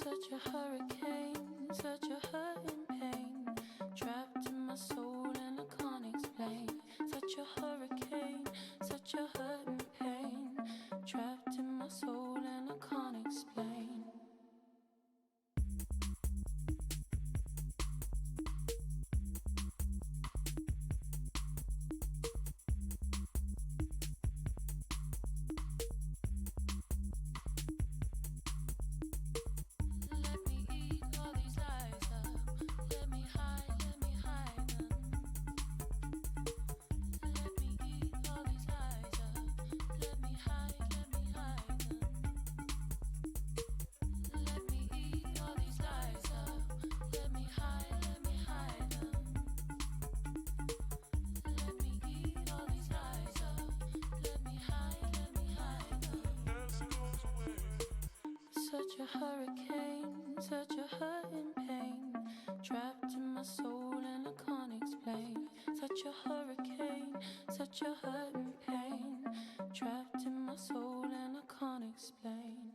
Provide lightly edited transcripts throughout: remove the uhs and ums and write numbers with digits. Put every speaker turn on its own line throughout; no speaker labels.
Such a hurricane, such a hurt and pain, trapped in my soul and I can't explain. Such a hurricane, such a hurt and pain, trapped in my soul and I can't explain. Such a hurricane, such a hurt and pain, trapped in my soul and I can't explain. Such a hurricane, such a hurt and pain, trapped in my soul and I can't explain.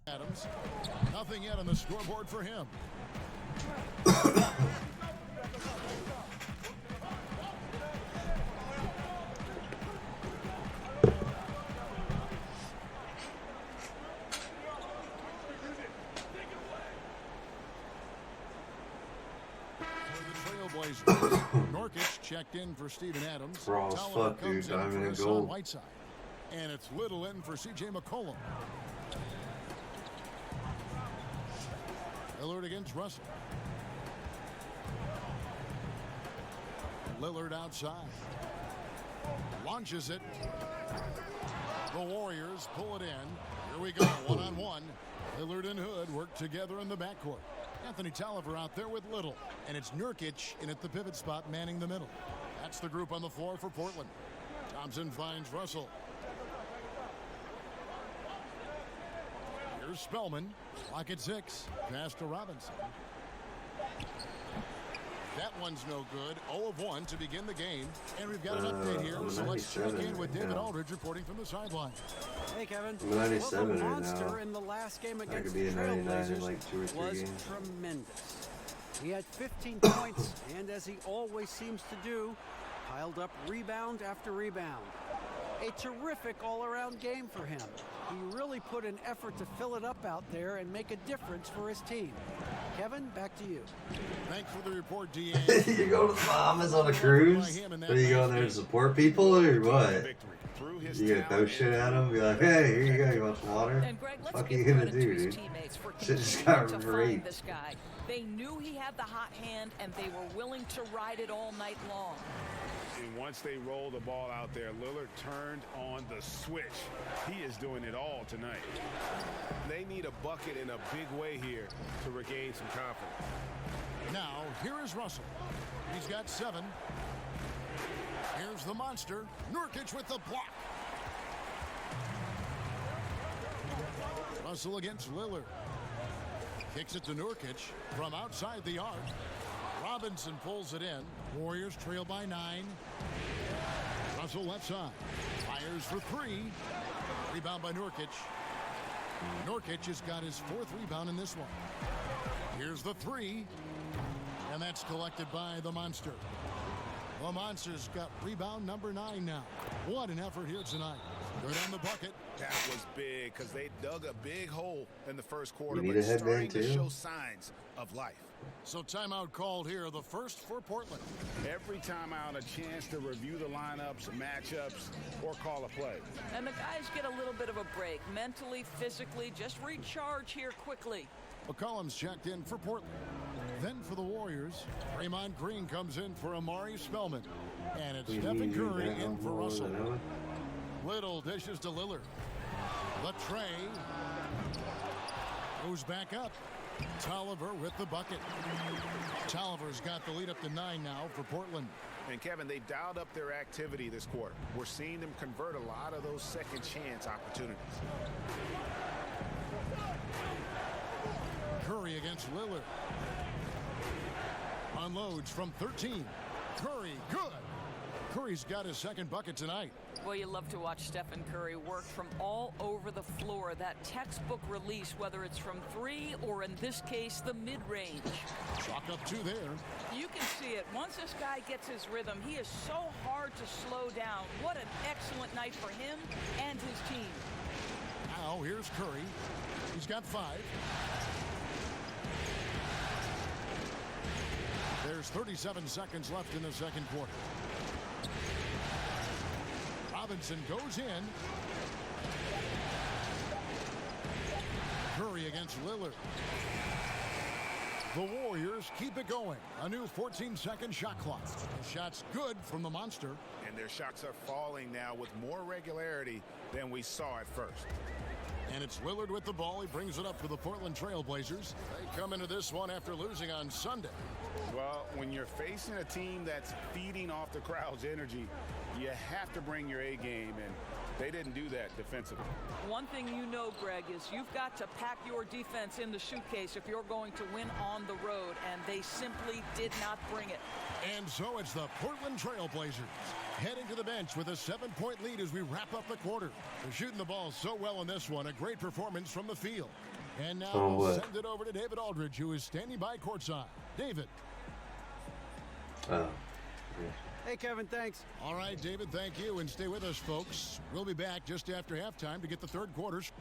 Adams. Nothing yet on the scoreboard for him. Norkic checked in for Steven Adams.
Raw as fuck, dude. Diamond and gold.
Whiteside. And it's Little in for C.J. McCollum. Lillard against Russell. Lillard outside. Launches it. The Warriors pull it in. Here we go, one-on-one. Lillard and Hood work together in the backcourt. Anthony Tolliver out there with Little. And it's Nurkic in at the pivot spot manning the middle. That's the group on the floor for Portland. Thompson finds Russell. Here's Spellman. Clock at 6. Pass to Robinson. That one's no good. 0 of 1 to begin the game. And we've got an update here. So let's check in with David Aldridge reporting from the sideline.
Hey, Kevin.
I'm 97
well, the
right
monster
now.
in the last game
I
against
could be
the
a 99 in
Trailblazers
like 2 or 3
was
games.
tremendous. He had 15 points, and as he always seems to do, piled up rebound after rebound. A terrific all-around game for him. He really put an effort to fill it up out there and make a difference for his team. Kevin, back to you.
Thanks for the report, DA.
You go to the Bahamas on a cruise? Are you going there to support people or what? You gonna throw shit at them? Be like, hey, here you go, you want some water?
And Greg, let's
What
give
are you gonna
credit to
do,
his
dude?
teammates for
Shit just
continuing
got
to
raped.
find this guy. They knew he had the hot hand, and they were willing to ride it all night long.
And once they rolled the ball out there, Lillard turned on the switch. He is doing it all tonight. They need a bucket in a big way here to regain some confidence.
Now, here is Russell. He's got 7. Here's the monster. Nurkic with the block. Russell against Lillard. Kicks it to Nurkic from outside the arc. Robinson pulls it in. Warriors trail by 9. Russell left side. Fires for 3. Rebound by Nurkic. Nurkic has got his 4th rebound in this one. Here's the 3. And that's collected by the Monster. The Monster's got rebound number 9 now. What an effort here tonight. Good on the bucket.
That was big because they dug a big hole in the first quarter,
You need
but
a headband
starting to
too?
show signs of life.
So timeout called here, the first for Portland.
Every timeout, a chance to review the lineups, matchups, or call a play.
And the guys get a little bit of a break, mentally, physically, just recharge here quickly.
McCollum's checked in for Portland. Then for the Warriors, Draymond Green comes in for Amari Spellman. And it's Stephen Curry in for Russell. Little dishes to Lillard. The tray goes back up. Tolliver with the bucket. Tolliver's got the lead up to 9 now for Portland.
And Kevin, they dialed up their activity this quarter. We're seeing them convert a lot of those second chance opportunities.
Curry against Lillard. Unloads from 13. Curry, good. Curry's got his 2nd bucket tonight.
Well, you love to watch Stephen Curry work from all over the floor. That textbook release, whether it's from 3 or in this case, the mid-range.
Chalk up 2 there.
You can see it. Once this guy gets his rhythm, he is so hard to slow down. What an excellent night for him and his team.
Now here's Curry. He's got 5. There's 37 seconds left in the second quarter. Robinson goes in. Curry against Lillard. The Warriors keep it going. A new 14-second shot clock. The shot's good from the Monster.
And their shots are falling now with more regularity than we saw at first.
And it's Lillard with the ball. He brings it up for the Portland Trail Blazers. They come into this one after losing on Sunday.
Well, when you're facing a team that's feeding off the crowd's energy, you have to bring your A game, and they didn't do that defensively.
One thing you know, Greg, is you've got to pack your defense in the suitcase if you're going to win on the road, and they simply did not bring it.
And so it's the Portland Trail Blazers heading to the bench with a 7-point lead as we wrap up the quarter. They're shooting the ball so well in this one. A great performance from the field. And now we'll send it over to David Aldridge, who is standing by courtside. David.
Hey, Kevin, thanks.
All right, David, thank you. And stay with us, folks. We'll be back just after halftime to get the third quarters.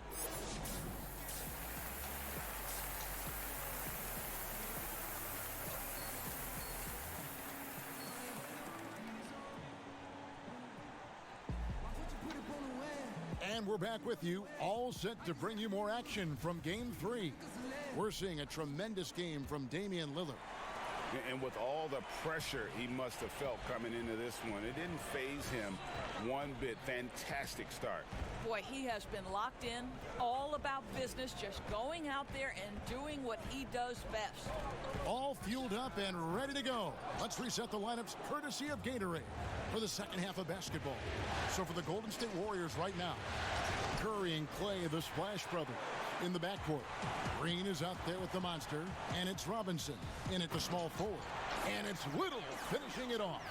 And we're back with you, all set to bring you more action from Game 3. We're seeing a tremendous game from Damian Lillard.
And with all the pressure he must have felt coming into this one, it didn't faze him one bit. Fantastic start.
Boy, he has been locked in, all about business, just going out there and doing what he does best.
All fueled up and ready to go. Let's reset the lineups courtesy of Gatorade for the second half of basketball. So for the Golden State Warriors right now, Curry and Clay, the Splash Brothers. in the backcourt. Green is out there with the monster, and it's Robinson in at the small forward. And it's Little finishing it off.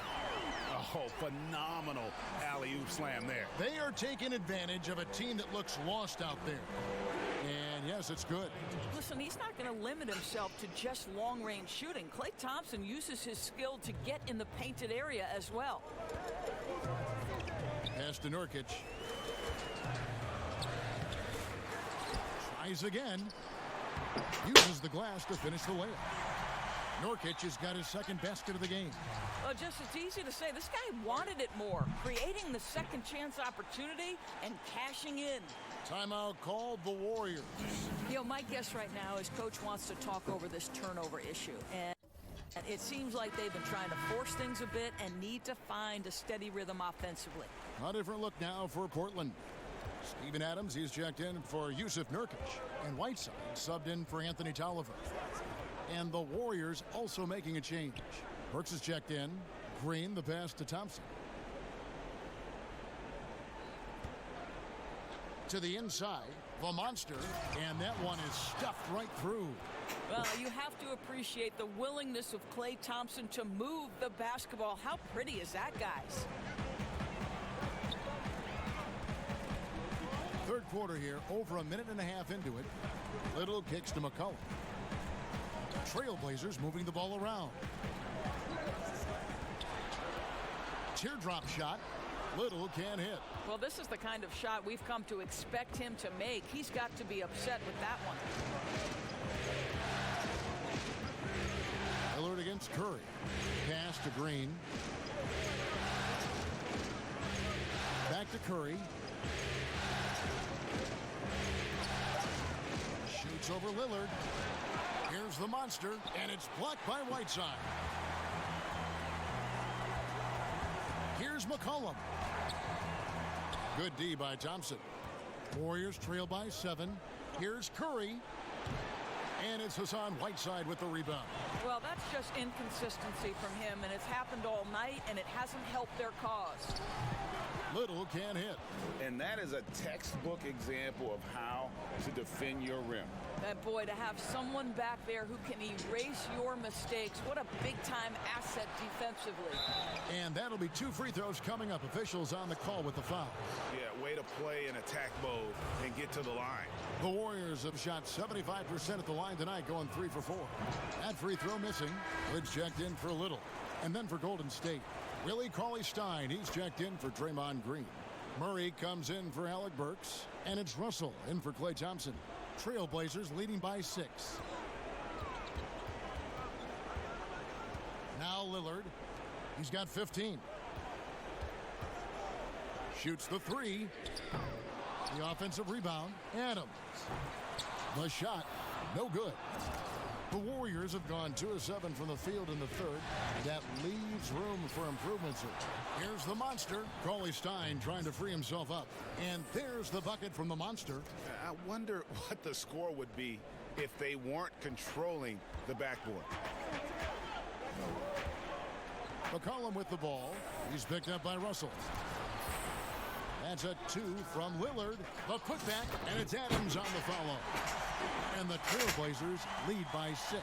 Oh, phenomenal alley-oop slam there.
They are taking advantage of a team that looks lost out there. And yes, it's good.
Listen, he's not going to limit himself to just long-range shooting. Klay Thompson uses his skill to get in the painted area as well.
Pass to Nurkic. Tries again. Uses the glass to finish the layup. Nurkic has got his second basket of the game.
Well, just it's easy to say. This guy wanted it more, creating the second chance opportunity and cashing in.
Timeout called the Warriors.
You know, my guess right now is Coach wants to talk over this turnover issue. And it seems like they've been trying to force things a bit and need to find a steady rhythm offensively.
A different look now for Portland. Steven Adams, he's checked in for Yusuf Nurkic. And Whiteside subbed in for Anthony Tolliver. And the Warriors also making a change. Burks is checked in. Green, the pass to Thompson. To the inside, the monster, and that one is stuffed right through.
Well, you have to appreciate the willingness of Klay Thompson to move the basketball. How pretty is that, guys?
Third quarter here, over a minute and a half into it. Little kicks to McCollum. Trailblazers moving the ball around. Teardrop shot. Little can't hit.
Well, this is the kind of shot we've come to expect him to make. He's got to be upset with that one.
Lillard against Curry. Pass to Green. Back to Curry. Shoots over Lillard. Here's the monster, and it's blocked by Whiteside. Here's McCollum. Good D by Thompson. Warriors trail by 7. Here's Curry. And it's Hassan Whiteside with the rebound.
Well, that's just inconsistency from him, and it's happened all night, and it hasn't helped their cause.
Little can't hit.
And that is a textbook example of how to defend your rim.
That boy, to have someone back there who can erase your mistakes, what a big-time asset defensively.
And that'll be 2 free throws coming up. Officials on the call with the foul.
Yeah, way to play in attack mode and get to the line.
The Warriors have shot 75% at the line tonight, going 3 for 4. That free throw missing. Woods checked in for Little. And then for Golden State, Willie Cauley-Stein. He's checked in for Draymond Green. Murray comes in for Alec Burks. And it's Russell in for Klay Thompson. Trailblazers leading by 6. Now Lillard. He's got 15. Shoots the 3. The offensive rebound. Adams. The shot. No good. The Warriors have gone 2 of 7 from the field in the third. That leaves room for improvements. Here's the monster. Cauley-Stein trying to free himself up. And there's the bucket from the monster.
I wonder what the score would be if they weren't controlling the backboard.
McCollum with the ball. He's picked up by Russell. That's a 2 from Lillard. The putback, and it's Adams on the follow. And the Trailblazers lead by 6.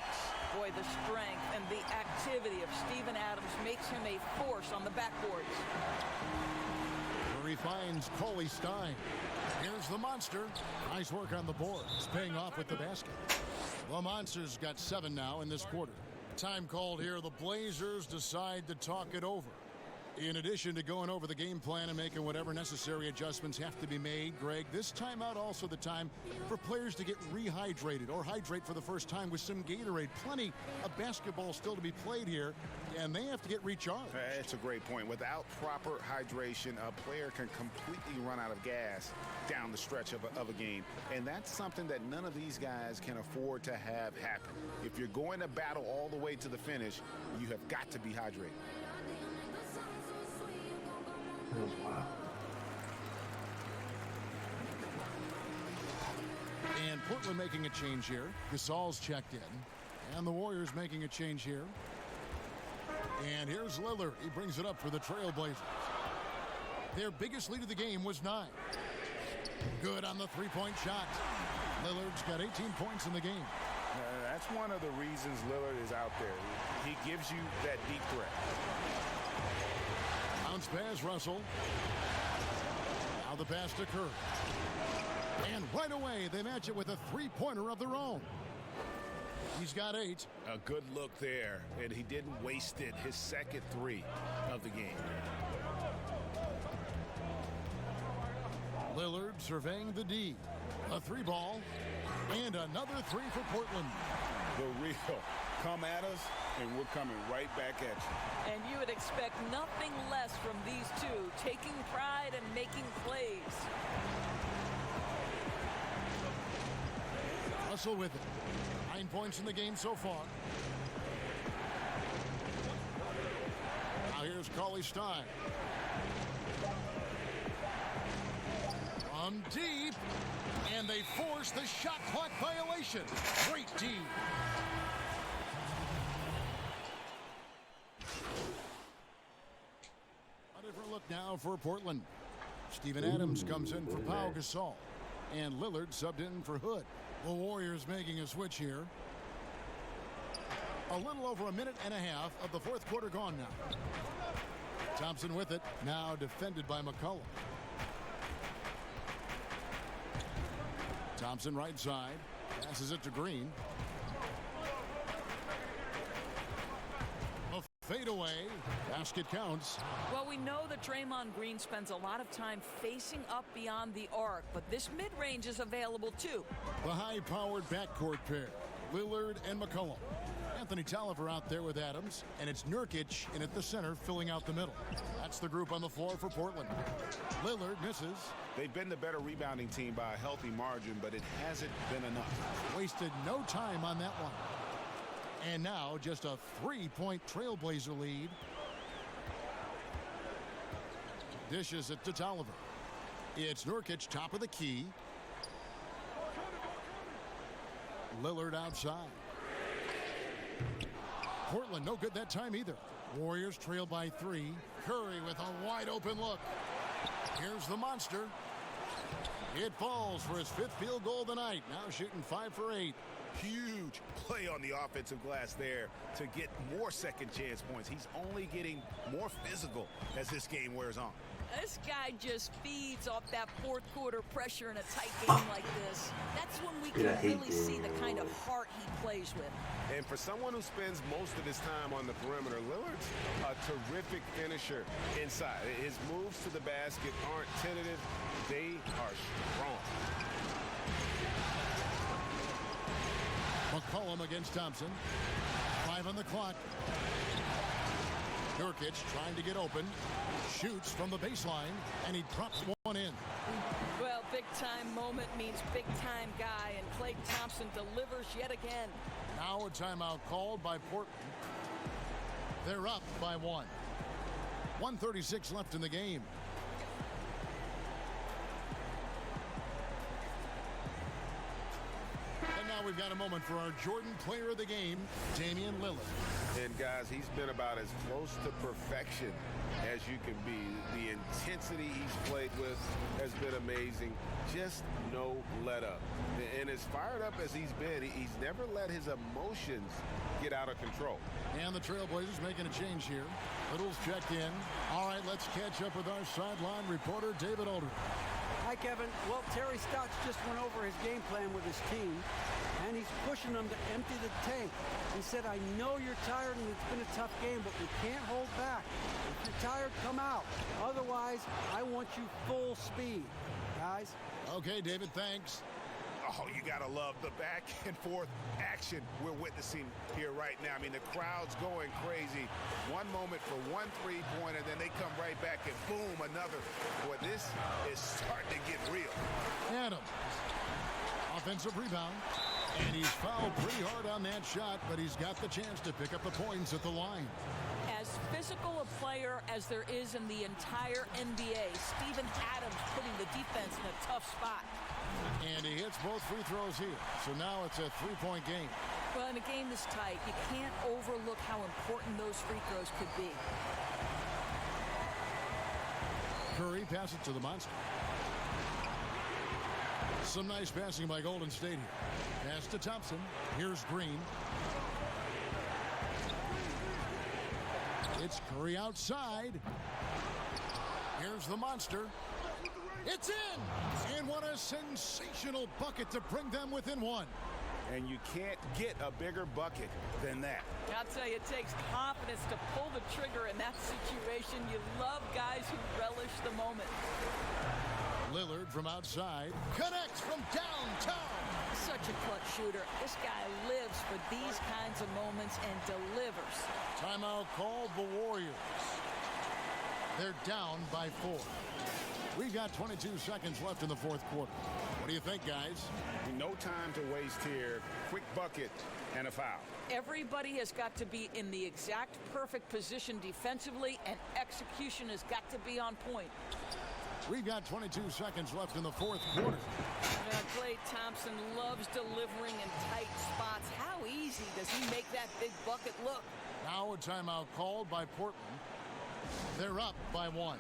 Boy, the strength and the activity of Steven Adams makes him a force on the backboards.
Murray finds Cauley-Stein. Here's the monster. Nice work on the boards, paying off with the basket. The Monsters got 7 now in this quarter. Time called here. The Blazers decide to talk it over. In addition to going over the game plan and making whatever necessary adjustments have to be made, Greg, this timeout also the time for players to get rehydrated or hydrate for the first time with some Gatorade. Plenty of basketball still to be played here, and they have to get recharged.
That's a great point. Without proper hydration, a player can completely run out of gas down the stretch of a game. And that's something that none of these guys can afford to have happen. If you're going to battle all the way to the finish, you have got to be hydrated.
Wow.
And Portland making a change here. Gasol's checked in. And the Warriors making a change here. And here's Lillard. He brings it up for the Trailblazers. Their biggest lead of the game was 9. Good on the 3-point shot. Lillard's got 18 points in the game.
That's one of the reasons Lillard is out there. He gives you that deep threat.
Bounce pass, Russell. Now the pass to Curry. And right away, they match it with a three-pointer of their own. He's got 8.
A good look there, and he didn't waste it. His second 3 of the game.
Lillard surveying the D. A 3-ball. And another 3 for Portland.
The real come at us, and we're coming right back at you.
And you would expect nothing less from these two, taking pride and making plays.
Russell with it. 9 points in the game so far. Now here's Cauley-Stein. From deep. And they force the shot clock violation. Great D. A different look now for Portland. Steven Adams comes in for Pau Gasol. And Lillard subbed in for Hood. The Warriors making a switch here. A little over a minute and a half of the fourth quarter gone now. Thompson with it. Now defended by McCollum. Thompson right side. Passes it to Green. A fadeaway. Basket counts.
Well, we know that Draymond Green spends a lot of time facing up beyond the arc, but this mid-range is available too.
The high-powered backcourt pair. Lillard and McCollum. Anthony Tolliver out there with Adams, and it's Nurkic in at the center filling out the middle. That's the group on the floor for Portland. Lillard misses.
They've been the better rebounding team by a healthy margin, but it hasn't been enough.
Wasted no time on that one. And now just a 3-point Trailblazer lead. Dishes it to Tolliver. It's Nurkic top of the key. Lillard outside. Portland no good that time either. Warriors trail by 3. Curry with a wide open look. Here's the monster. It falls for his 5th field goal of the night. Now shooting 5 for 8.
Huge play on the offensive glass there to get more second chance points. He's only getting more physical as this game wears on.
This guy just feeds off that fourth quarter pressure in a tight game like this. That's when we can really see the kind of heart he plays with.
And for someone who spends most of his time on the perimeter, Lillard's a terrific finisher inside. His moves to the basket aren't tentative. They are strong.
McCollum against Thompson. 5 on the clock. Nurkic trying to get open. Shoots from the baseline, and he drops one in.
Well, big-time moment means big-time guy, and Klay Thompson delivers yet again.
Now a timeout called by Portland. They're up by 1. 1:36 left in the game. And now we've got a moment for our Jordan player of the game, Damian Lillard.
And guys, he's been about as close to perfection as you can be. The intensity he's played with has been amazing. Just no let up. And as fired up as he's been, he's never let his emotions get out of control.
And the Trailblazers making a change here. Little's checked in. All right, let's catch up with our sideline reporter, David Aldridge.
Hi, Kevin. Well, Terry Stotts just went over his game plan with his team, and he's pushing them to empty the tank. He said, I know you're tired and it's been a tough game, but we can't hold back. If you're tired, come out. Otherwise, I want you full speed, guys.
Okay, David, thanks.
Oh, you got to love the back and forth action we're witnessing here right now. I mean, the crowd's going crazy. One moment for one three-pointer, then they come right back and boom, another. Boy, this is starting to get real.
Adams. Offensive rebound. And he's fouled pretty hard on that shot, but he's got the chance to pick up the points at the line.
As physical a player as there is in the entire NBA, Steven Adams putting the defense in a tough spot.
And he hits both free throws here. So now it's a 3-point game.
Well, in a game this tight, you can't overlook how important those free throws could be.
Curry passes it to the monster. Some nice passing by Golden State here. Pass to Thompson. Here's Green. It's Curry outside. Here's the monster. It's in! And what a sensational bucket to bring them within one.
And you can't get a bigger bucket than that.
I'll tell you, it takes confidence to pull the trigger in that situation. You love guys who relish the moment.
Lillard from outside connects from downtown.
Such a clutch shooter. This guy lives for these kinds of moments and delivers. Timeout
called the Warriors. They're down by 4. We've got 22 seconds left in the fourth quarter. What do you think, guys?
No time to waste here. Quick bucket and a foul.
Everybody has got to be in the exact perfect position defensively, and execution has got to be on point.
We've got 22 seconds left in the fourth quarter.
Klay Thompson loves delivering in tight spots. How easy does he make that big bucket look?
Now a timeout called by Portland. They're up by 1.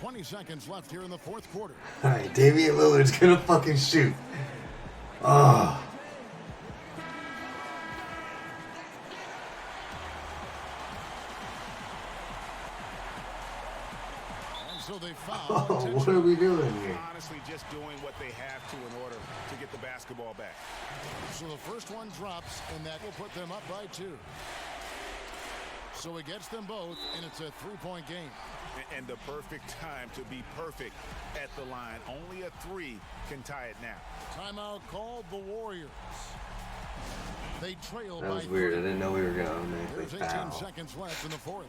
20 seconds left here in the fourth quarter.
All right, Damian Lillard's gonna fucking shoot. Oh.
And so they foul.
What are we doing here?
Honestly, just doing what they have to in order to get the basketball back.
So the first one drops, and that will put them up by 2. So it gets them both, and it's a 3-point game.
And the perfect time to be perfect at the line. Only a 3 can tie it now.
Timeout called the Warriors. They trail by 3.
That was weird. I didn't know we were going to make
There's
a
18
foul.
seconds left in the fourth.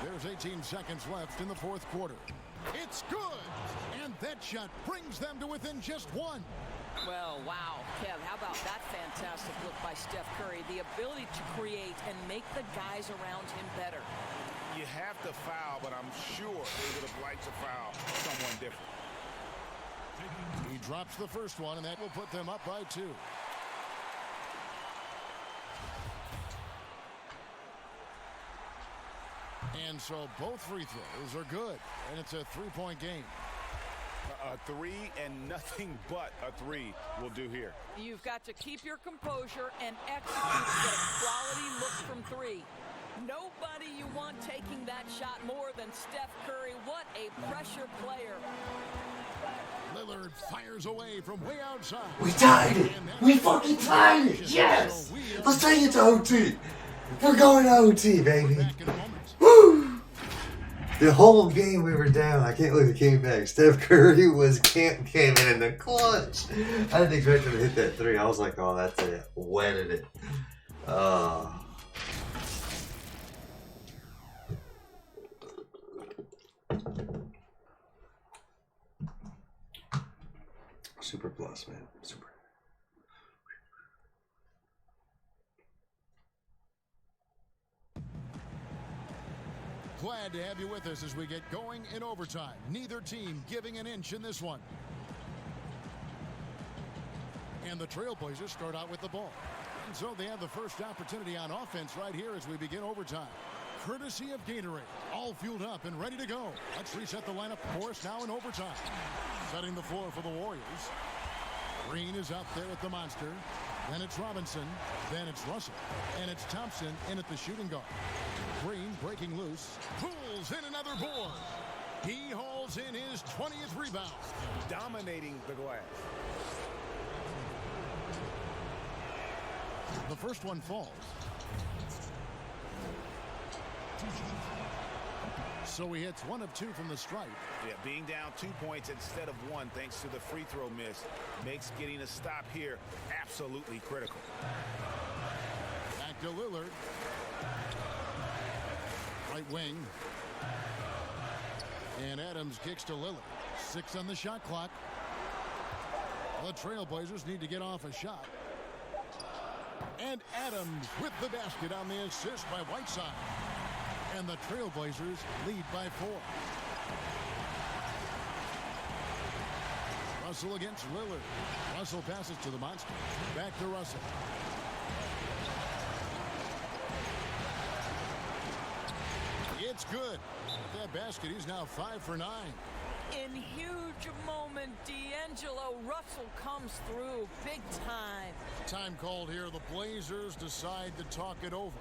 There's 18 seconds left in the fourth quarter. It's good! And that shot brings them to within just 1.
Well, wow. Kev, how about that fantastic look by Steph Curry? The ability to create and make the guys around him better.
You have to foul, but I'm sure they would have liked to foul someone different.
He drops the first one, and that will put them up by 2. And so both free throws are good, and it's a 3-point game.
A 3 and nothing but a 3 will do here.
You've got to keep your composure and execute to get a quality look from 3. Nobody you want taking that shot more than Steph Curry. What a pressure player.
Lillard fires away from way outside.
We tied it. We fucking tied it. Yes. Let's take it to OT. We're going to OT, baby. Woo! The whole game we were down. I can't believe it came back. Steph Curry came in the clutch. I didn't expect him to hit that 3. I was like, oh, that's it. Wetted it. Super plus, man. Super.
Glad to have you with us as we get going in overtime. Neither team giving an inch in this one. And the Trailblazers start out with the ball. And so they have the first opportunity on offense right here as we begin overtime. Courtesy of Gatorade. All fueled up and ready to go. Let's reset the lineup for us now in overtime. Setting the floor for the Warriors. Green is out there at the monster. Then it's Robinson. Then it's Russell. And it's Thompson in at the shooting guard. Green breaking loose. Pulls in another board. He hauls in his 20th rebound.
Dominating the glass.
The first one falls. So he hits 1 of 2 from the stripe.
Yeah, being down 2 points instead of 1 thanks to the free throw miss makes getting a stop here absolutely critical.
Back to Lillard. Right wing. And Adams kicks to Lillard. 6 on the shot clock. The Trailblazers need to get off a shot. And Adams with the basket on the assist by Whiteside. And the Trailblazers lead by 4. Russell against Lillard. Russell passes to the monster. Back to Russell. It's good. With that basket, he's now 5 for 9.
In huge moment, D'Angelo Russell comes through big time.
Time called here. The Blazers decide to talk it over.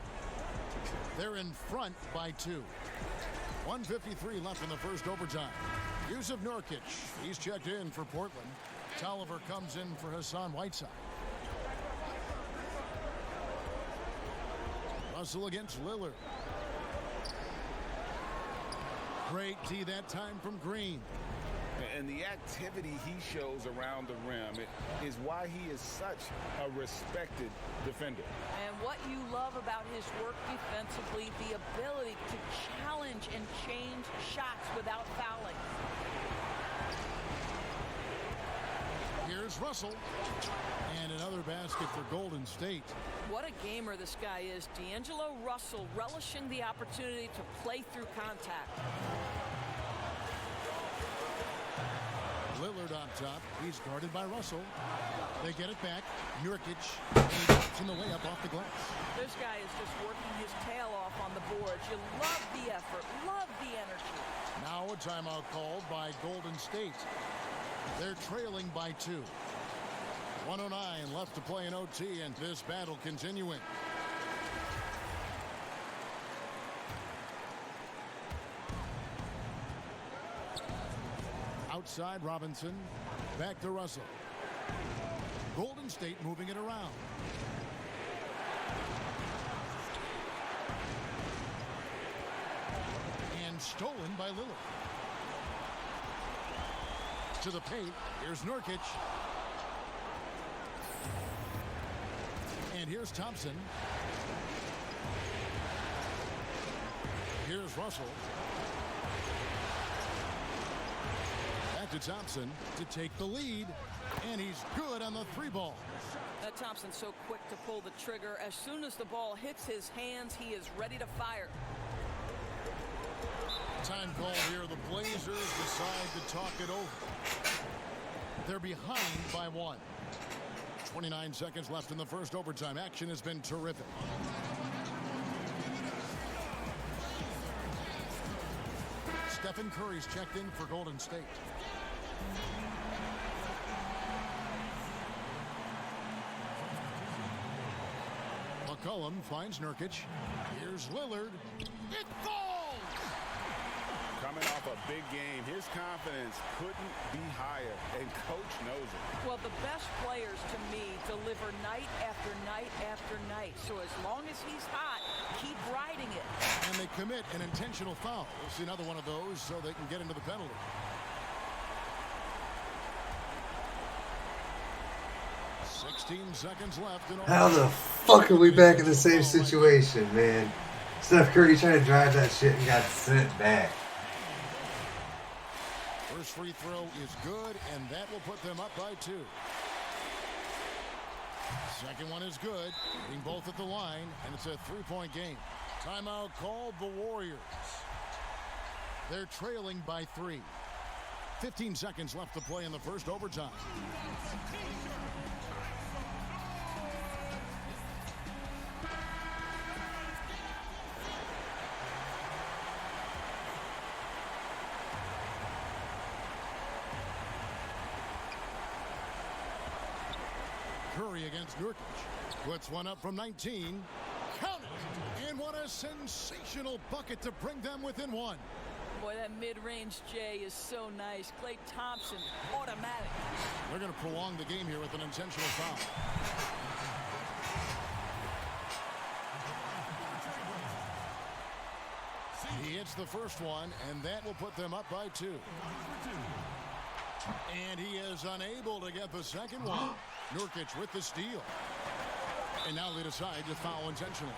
They're in front by 2. 1:53 left in the first overtime. Yusuf Nurkic, he's checked in for Portland. Tolliver comes in for Hassan Whiteside. Russell against Lillard. Great D that time from Green.
And the activity he shows around the rim is why he is such a respected defender.
And what you love about his work defensively, the ability to challenge and change shots without fouling.
Here's Russell. And another basket for Golden State.
What a gamer this guy is. D'Angelo Russell relishing the opportunity to play through contact.
Lillard on top. He's guarded by Russell. They get it back. Nurkic. And he drops in the layup off the glass.
This guy is just working his tail off on the boards. You love the effort, love the energy.
Now a timeout called by Golden State. They're trailing by 2. 1:09 left to play in OT, and this battle continuing. Outside Robinson. Back to Russell. Golden State moving it around. And stolen by Lillard. To the paint. Here's Nurkic. And here's Thompson. Here's Russell. Back to Thompson to take the lead. And he's good on the 3 ball.
That Thompson's so quick to pull the trigger. As soon as the ball hits his hands, he is ready to fire.
Time call here. The Blazers decide to talk it over. They're behind by 1. 29 seconds left in the first overtime. Action has been terrific. Stephen Curry's checked in for Golden State. McCollum finds Nurkic. Here's Lillard. It falls!
Coming off a big game, his confidence couldn't be higher, and coach knows it.
Well, the best players to me deliver night after night after night. So as long as he's hot, keep riding it.
And they commit an intentional foul. We'll see another one of those so they can get into the penalty. Seconds left.
How the fuck are we back in the same situation, man? Steph Curry tried to drive that shit and got sent back.
First free throw is good, and that will put them up by 2. Second one is good. Being both at the line, and it's a 3-point game. Timeout called the Warriors. They're trailing by 3. 15 seconds left to play in the first overtime. Curry against Nurkic. Puts one up from 19. Count it! And what a sensational bucket to bring them within 1.
Boy, that mid-range J is so nice. Klay Thompson, automatic.
They're going to prolong the game here with an intentional foul. He hits the first one, and that will put them up by 2. And he is unable to get the second one. Nurkic with the steal. And now they decide to foul intentionally.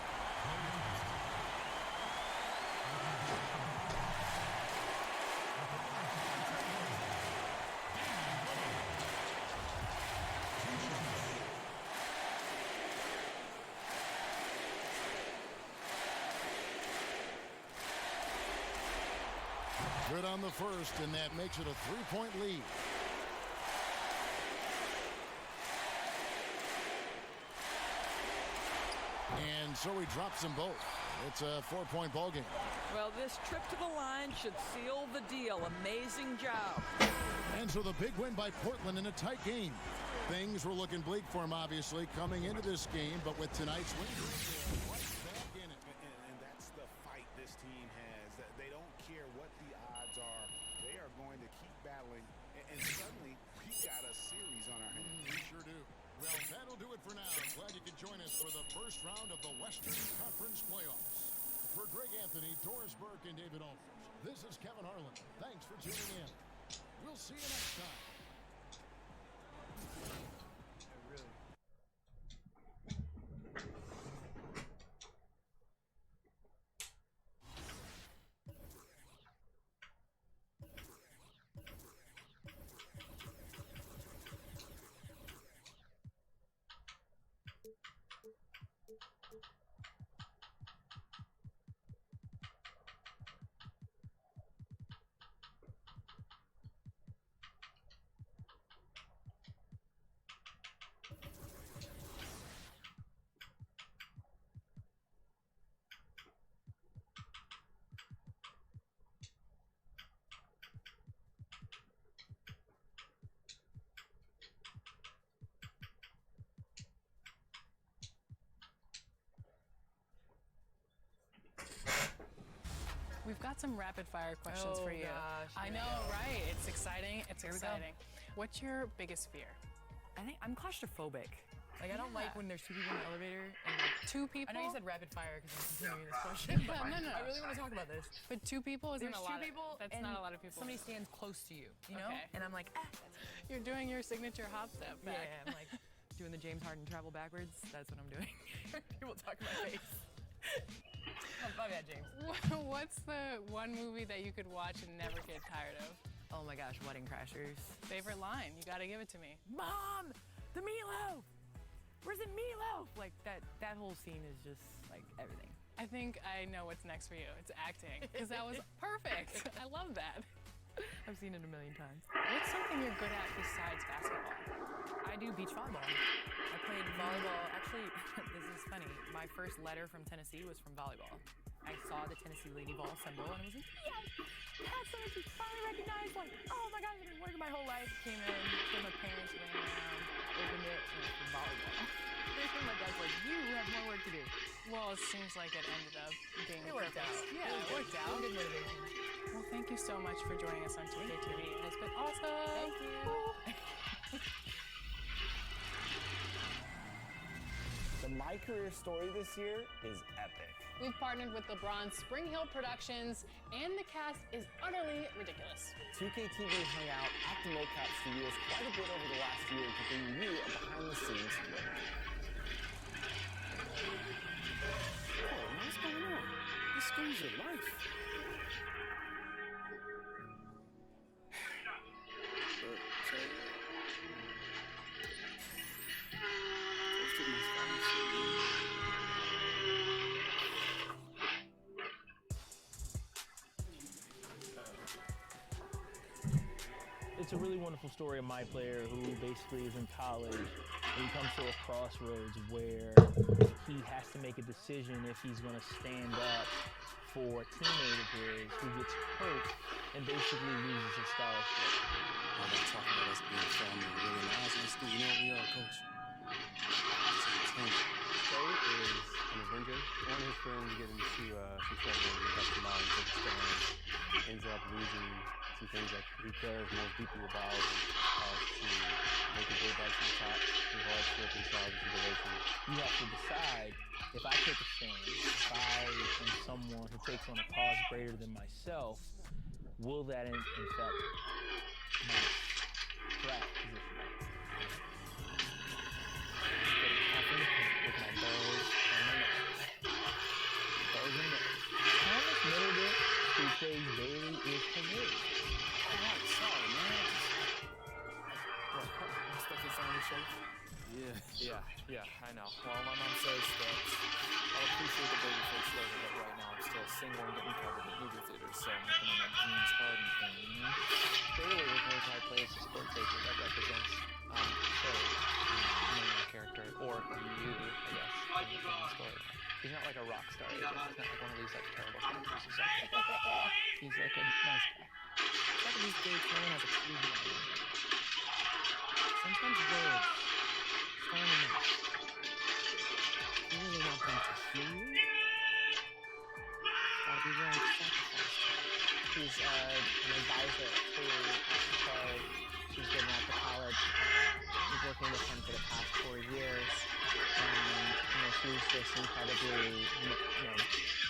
Good on the first, and that makes it a 3-point lead. And so he drops them both. It's a 4-point ball game.
Well, this trip to the line should seal the deal. Amazing job.
And so the big win by Portland in a tight game. Things were looking bleak for him, obviously, coming into this game, but with tonight's win, right back in it.
And that's the fight this team has. They don't care what the odds are. They are going to keep battling. And suddenly, we got a series on our hands.
We sure do. Well, that'll do it for now. Glad you could join us for the first round of the Western Conference playoffs. For Greg Anthony, Doris Burke, and David Aldridge, this is Kevin Harlan. Thanks for tuning in. We'll see you next time.
We've got some rapid fire questions for you.
Gosh,
I know, right? It's exciting. It's
Here we go.
exciting. What's your biggest fear?
I think I'm claustrophobic. Like, I don't
Yeah.
like when there's 2 people in the elevator. And like,
Two people?
I know you said rapid fire because I'm continuing this question.
Yeah,
but
no.
I really want to talk about this.
But 2 people isn't
There's
a
2
lot.
people.
That's
and
not a lot of people.
Somebody stands close to you, you know?
Okay.
And I'm like, ah.
You're doing your signature hop step back.
Yeah, I'm like doing the James Harden travel backwards. That's what I'm doing. People talk in my face. My bad, James.
What's the one movie that you could watch and never get tired of?
Oh my gosh, Wedding Crashers.
Favorite line? You gotta give it to me.
Mom, the meatloaf. Where's the meatloaf? Like that whole scene is just like everything.
I think I know what's next for you. It's acting. Because that was perfect. I love that.
I've seen it a million times.
What's something you're good at besides basketball?
I do beach volleyball. I played volleyball. Actually, this is funny. My first letter from Tennessee was from volleyball. I saw the Tennessee Lady Vol symbol and I was like, yes, that's something she finally recognized. Like, oh my gosh, I've been working my whole life. Came in, told my parents, ran around, opened it, and it's volleyball. And my dad's like, you have more work to do.
Well, it seems like it ended up being
It worked out.
Yeah, it worked out.
Good motivation.
Well, thank you so much for joining us on 2K TV. It's been awesome.
Thank you.
The My Career story this year is epic.
We've partnered with LeBron's Spring Hill Productions, and the cast is utterly ridiculous.
2K TV hung out at the mocap studios quite a bit over the last year to bring you a behind-the-scenes look. Oh, what's going on? This screams your life.
It's a really wonderful story of my player who basically is in college and he comes to a crossroads where he has to make a decision if he's going to stand up for a teammate of his who gets hurt and basically loses his scholarship.
I gotta talk about us being family really nice in school. You know what we are, coach?
So is an Avenger. One of his friends get into some trouble and has to mind take a stand. Ends up losing some things that he cares most deeply about, has to make his way back to the top through hardship and trials and tribulations.
You have to decide, if I take a stand, if I am someone who takes on a cause greater than myself, will that affect my draft position?
Just getting off in the paint with my bows and my nose. Bows and nose.
Thomas Middleton, who plays daily, is hilarious.
Sorry, man.
Expecting someone to shake?
Yeah, I know. Well, my mom says that I'll appreciate the babyface later, but right now I'm still single and getting covered at movie theaters, so I'm working on that James Harden thing, you know?
Clearly, with Multi plays the sport taker, that represents
character, or you, I guess, in the story. He's not like a rock star agent. He's not like one of these like terrible characters. He's like, he's like a nice guy. Japanese Gay Cohen has a true value. Sometimes words aren't enough. You really want them to hear you? Gotta be willing to sacrifice. He's an advisor to Clay. She's been at the college. He's working with him for the past 4 years. And, she's just incredibly,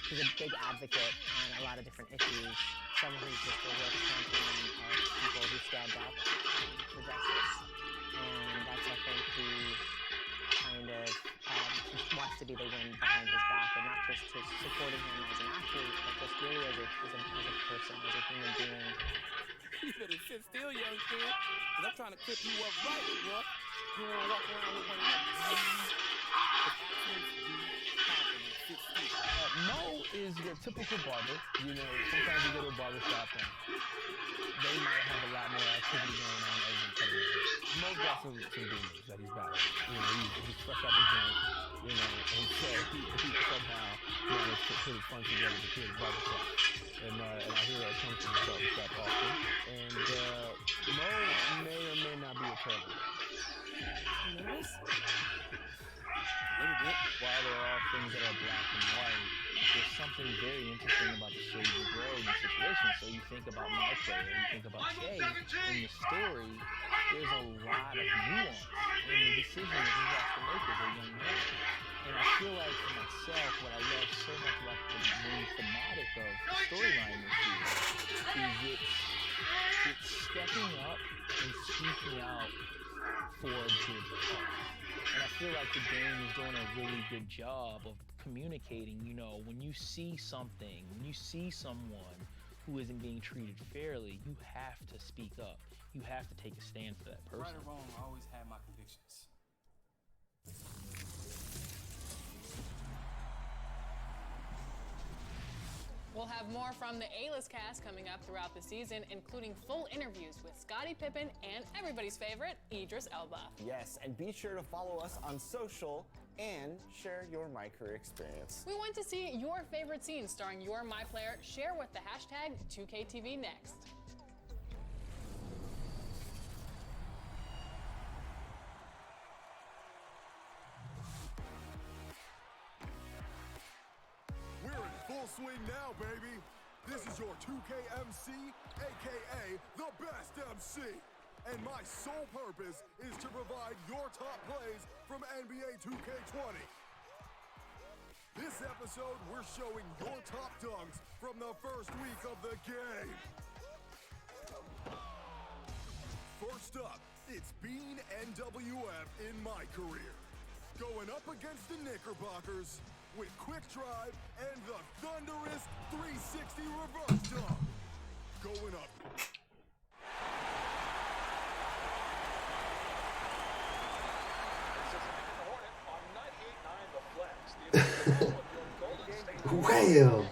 she's a big advocate on a lot of different issues. Someone who's just a real champion of people who stand up for justice. And that's, I think, who kind of wants to be the wind behind his back, and not just to supporting him as an athlete, but just really as a person, as a human being.
You better sit still, young kid, because I'm trying to clip you up right, bro. You want to walk around with one of them.
Mo is your typical barber. Sometimes you go to a barber shop and they might have a lot more activity going on other than television. Mo's got some demons that he's battling. He's fresh out the joint, and so he somehow managed to put his funds together to create a barber shop. And I hear that comes from the barber shop often. And Mo may or may not be a terrible.
Nervous?
While there are things that are black and white, there's something very interesting about the shades of gray in the situation. So you think about my player, you think about Shay, in the story, there's a lot of nuance in the decision that he has to make as a young man. And I feel like for myself, what I love so much about the main thematic of the storyline this year is it's stepping up and speaking out for a good cause. And I feel like the game is doing a really good job of communicating, when you see something, when you see someone who isn't being treated fairly, you have to speak up. You have to take a stand for that person.
Right or wrong, I always had my convictions.
We'll have more from the A-List cast coming up throughout the season, including full interviews with Scottie Pippen and everybody's favorite, Idris Elba.
Yes, and be sure to follow us on social and share your My Career experience.
We want to see your favorite scenes starring your My Player. Share with the hashtag 2KTV next.
We're in full swing now, baby. This is your 2K MC, aka the best MC. And my sole purpose is to provide your top plays from NBA 2K20. This episode, we're showing your top dunks from the first week of the game. First up, it's Bean NWF in My Career. Going up against the Knickerbockers with quick drive and the thunderous 360 reverse dunk. Going up.
Whale.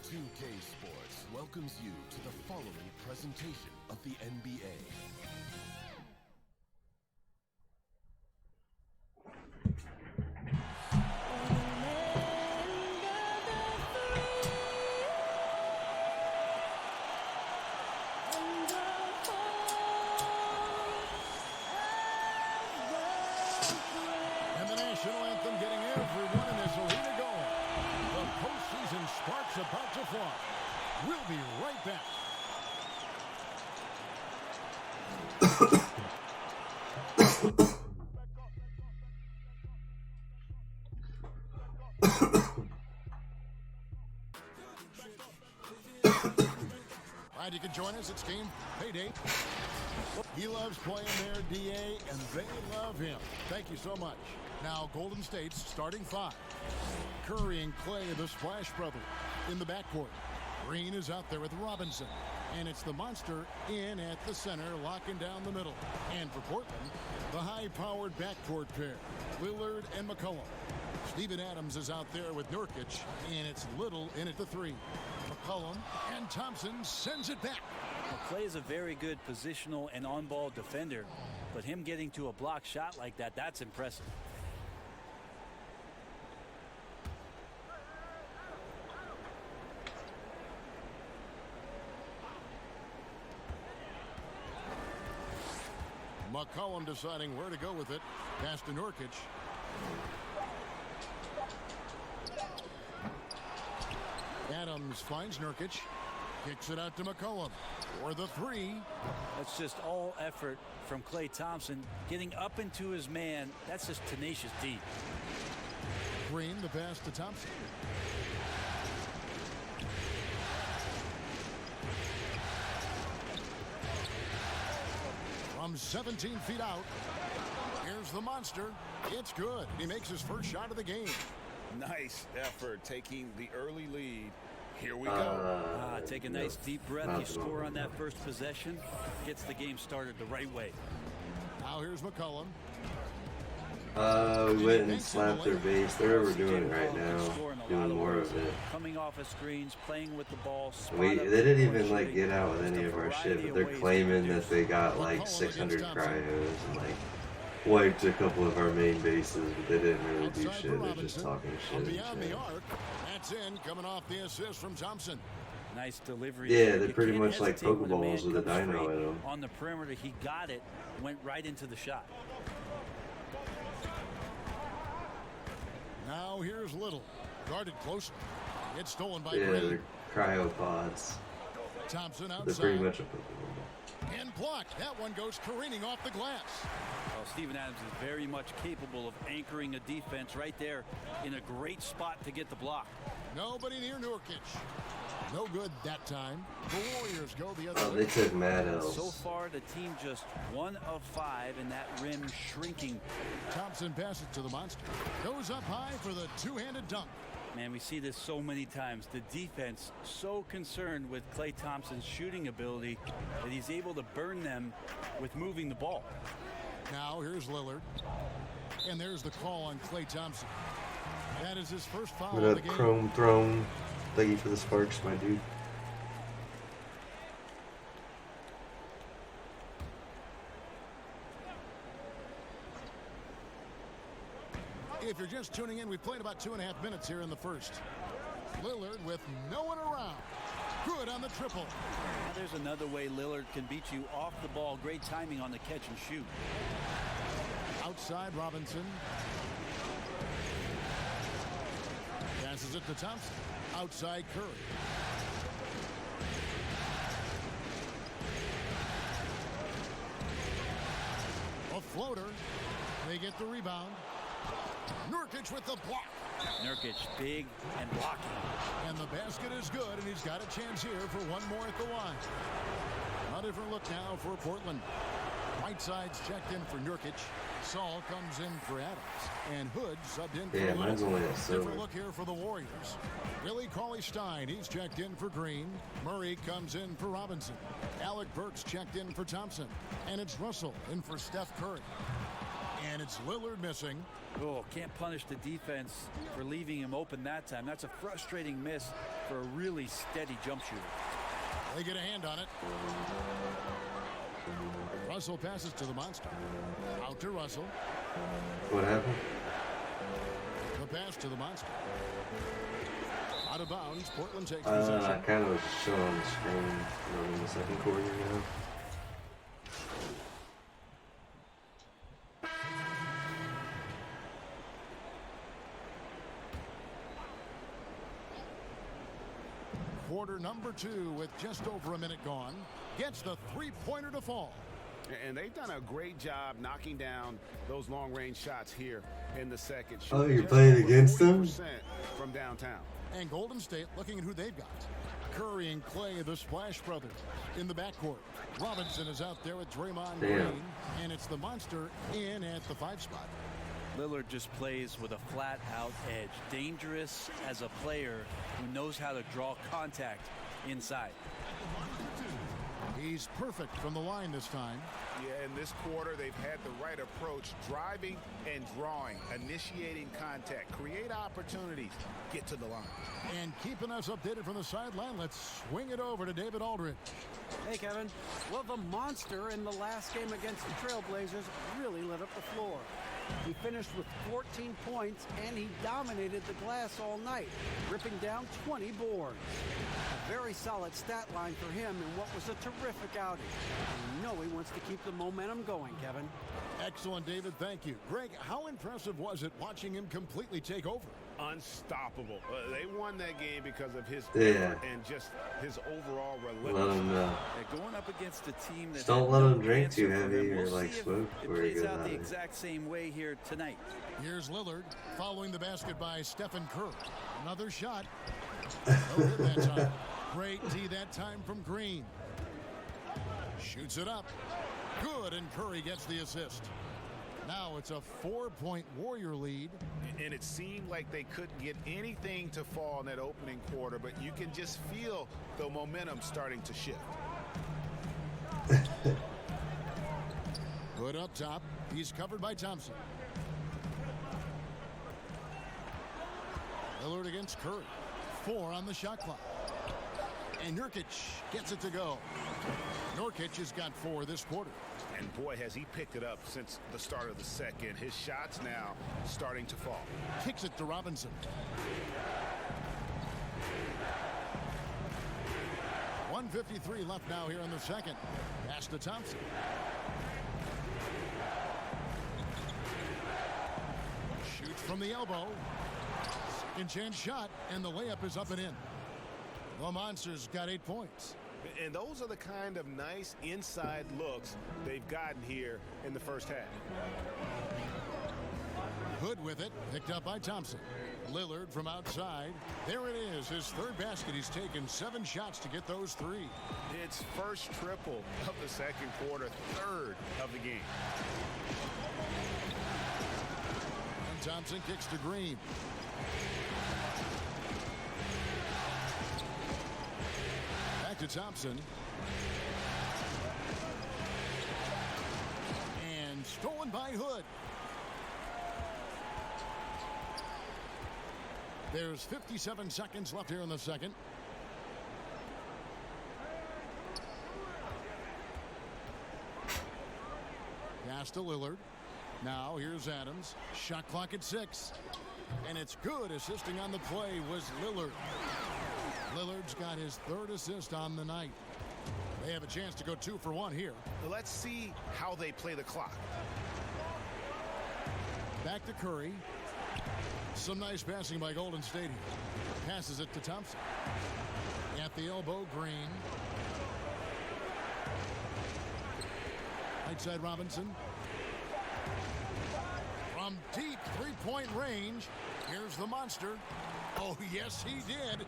2K Sports welcomes you to the following presentation of the NBA.
And the national anthem getting everyone in this arena going. The postseason sparks about to fly. We'll be right back. Glad you can join us. It's game payday. He loves playing there, DA, and they love him. Thank you so much. Now, Golden State's starting five. Curry and Clay, the Splash Brothers, in the backcourt. Green is out there with Robinson. And it's the monster in at the center, locking down the middle. And for Portland, the high-powered backcourt pair, Lillard and McCollum. Steven Adams is out there with Nurkic, and it's Little in at the 3. McCollum and Thompson sends it back.
Well, Clay is a very good positional and on-ball defender, but him getting to a block shot like that, that's impressive.
McCollum deciding where to go with it. Pass to Nurkic. Adams finds Nurkic. Kicks it out to McCollum for the 3.
That's just all effort from Klay Thompson. Getting up into his man, that's just tenacious D.
Green, the pass to Thompson. From 17 feet out, here's the monster. It's good. He makes his first shot of the game.
Nice effort taking the early lead. Here we go.
Take a nice deep breath. You score on that first possession. Gets the game started the right way.
Now here's McCollum.
We went and slapped their base. They're overdoing it right now. Doing more of it.
Coming off of screens, playing with the ball.
They didn't even like get out with any of our shit, but they're claiming that they got like 600 cryos and like wiped a couple of our main bases, but they didn't really do shit. They're just talking shit.
Beyond the arc. That's in, coming off the assist from Thompson.
Nice delivery.
Yeah, they're pretty much like Pokeballs with a dino in them.
On the perimeter, he got it, went right into the shot.
Now here's Little. Guarded closer. It's stolen by
Yeah,
Green.
they're cryopods.
Thompson outside.
They're pretty much a Pokemon.
And blocked. That one goes careening off the glass.
Well, Steven Adams is very much capable of anchoring a defense right there in a great spot to get the block.
Nobody near Nurkic. No good that time. The Warriors go the other way.
They took mad L's.
So far, the team just 1 of 5 in that rim shrinking.
Thompson passes to the monster. Goes up high for the two-handed dunk.
Man, we see this so many times. The defense so concerned with Klay Thompson's shooting ability that he's able to burn them with moving the ball.
Now here's Lillard. And there's the call on Klay Thompson. That is his first foul
What
of
up,
the game.
Chrome Throne? Thank you for the sparks, my dude.
If you're just tuning in, we've played about 2.5 minutes here in the first. Lillard with no one around. Good on the triple.
Now there's another way Lillard can beat you off the ball. Great timing on the catch and shoot.
Outside Robinson. Passes it to Thompson. Outside Curry. A floater. They get the rebound. Nurkic with the block.
Nurkic big and blocking.
And the basket is good, and he's got a chance here for one more at the line. A different look now for Portland. Whiteside's checked in for Nurkic. Saul comes in for Adams. And Hood subbed in for
Yeah, mine's
Little.
only a silver.
Different look here for the Warriors. Billy Cauley-Stein, he's checked in for Green. Murray comes in for Robinson. Alec Burks checked in for Thompson. And it's Russell in for Steph Curry. And it's Lillard missing.
Oh, can't punish the defense for leaving him open that time. That's a frustrating miss for a really steady jump shooter.
They get a hand on it. Russell passes to the monster. Out to Russell.
What happened?
The pass to the monster. Out of bounds. Portland takes
I
possession.
kind of was showing on the screen in the second quarter, you know.
Quarter number 2 with just over a minute gone. Gets the three-pointer to fall.
And they've done a great job knocking down those long-range shots here in the second.
Oh, you're playing against them?
From downtown.
And Golden State looking at who they've got. Curry and Clay, the Splash Brothers, in the backcourt. Robinson is out there with Draymond Green. And it's the monster in at the 5 spot.
Lillard just plays with a flat-out edge. Dangerous as a player who knows how to draw contact inside.
He's perfect from the line this time.
Yeah, in this quarter, they've had the right approach, driving and drawing, initiating contact, create opportunities, get to the line.
And keeping us updated from the sideline, let's swing it over to David Aldridge.
Hey, Kevin. Well, the monster in the last game against the Trailblazers really lit up the floor. He finished with 14 points, and he dominated the glass all night, ripping down 20 boards. A very solid stat line for him in what was a terrific outing. You know he wants to keep the momentum going, Kevin.
Excellent, David. Thank you. Greg, how impressive was it watching him completely take over?
Unstoppable. They won that game because of his
Yeah.
and just his overall
Let
relentlessness.
him know.
They're going up against a team that
Just don't let him drink too heavy or
We'll
like
see if
smoke
it
before he
plays
goes
out
out
the
there.
exact same way here tonight.
Here's Lillard following the basket by Stephen Curry. Another shot. No good that time. Great D that time from Green. Shoots it up. Good, and Curry gets the assist. Now it's a 4-point Warrior lead.
And it seemed like they couldn't get anything to fall in that opening quarter, but you can just feel the momentum starting to shift.
Good up top. He's covered by Thompson. Lillard against Curry. 4 on the shot clock. And Nurkic gets it to go. Nurkic has got 4 this quarter.
And boy, has he picked it up since the start of the second. His shots now starting to fall.
Kicks it to Robinson. .153 left now here in the second. Pass to Thompson. Shoots from the elbow. Second chance shot, and the layup is up and in. The Monsters got 8 points.
And those are the kind of nice inside looks they've gotten here in the first half.
Hood with it, picked up by Thompson. Lillard from outside. There it is, his third basket. He's taken 7 shots to get those 3.
It's first triple of the second quarter, third of the game.
And Thompson kicks to Green. Back to Thompson. And stolen by Hood. There's 57 seconds left here in the second. Pass to Lillard. Now here's Adams. Shot clock at 6. And it's good. Assisting on the play was Lillard. Lillard's got his 3rd assist on the night. They have a chance to go 2 for 1 here.
Let's see how they play the clock.
Back to Curry. Some nice passing by Golden State here. Passes it to Thompson. At the elbow, Green. Right side, Robinson. From deep 3-point range, here's the monster. Oh, yes, he did.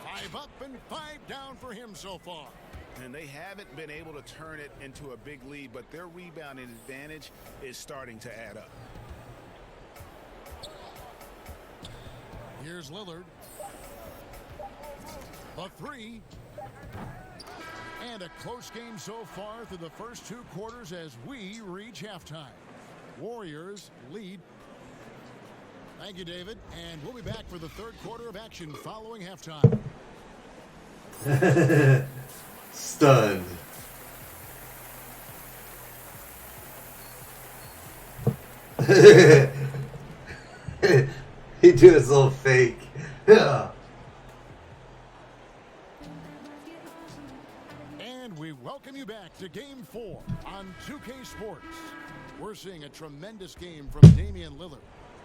5 up and 5 down for him so far.
And they haven't been able to turn it into a big lead, but their rebounding advantage is starting to add up.
Here's Lillard. A 3. And a close game so far through the first 2 quarters as we reach halftime. Warriors lead. Thank you, David. And we'll be back for the 3rd quarter of action following halftime.
Stunned. He do his little fake.
And we welcome you back to Game 4 on 2K Sports. We're seeing a tremendous game from Damian Lillard.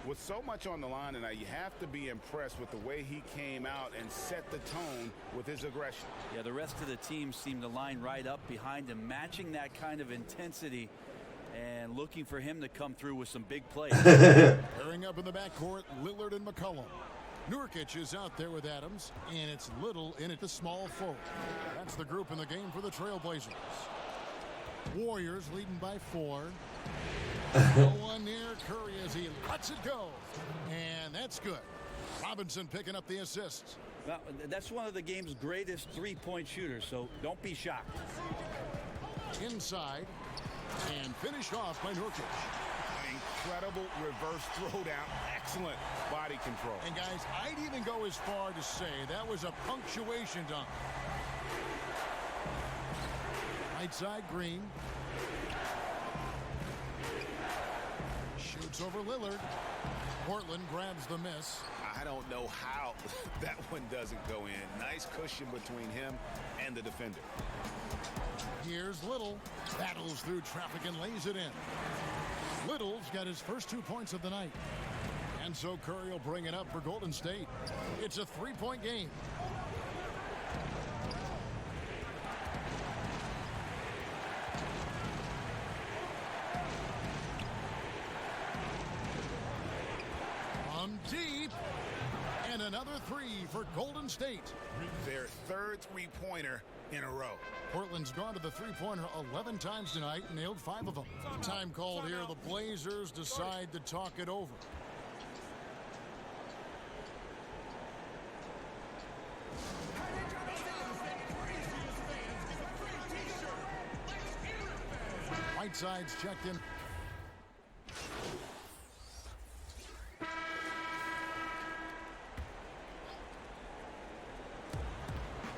With so much on the line tonight, you have to be impressed with the way he came out and set the tone with his aggression.
Yeah, the rest of the team seemed to line right up behind him, matching that kind of intensity and looking for him to come through with some big plays.
Pairing up in the backcourt, Lillard and McCollum. Nurkic is out there with Adams, and it's Little in at the small forward. That's the group in the game for the Trailblazers. Warriors leading by 4. No one near Curry as he lets it go. And that's good. Robinson picking up the assist.
Well, that's one of the game's greatest 3-point shooters, so don't be shocked.
inside and finished off by Nurkic.
Incredible reverse throwdown. Excellent body control.
And guys, I'd even go as far to say that was a punctuation dunk. Right side, Green. Shoots over Lillard. Portland grabs the miss.
I don't know how that one doesn't go in. Nice cushion between him and the defender.
Here's Little. Battles through traffic and lays it in. Little's got his first 2 points of the night. And so Curry will bring it up for Golden State. It's a 3-point game. From deep. And another three for Golden State.
Their third three-pointer in a row.
Portland's gone to the three-pointer 11 times tonight, nailed 5 of them. Time called here. The Blazers decide to talk it over. Whiteside's checked in.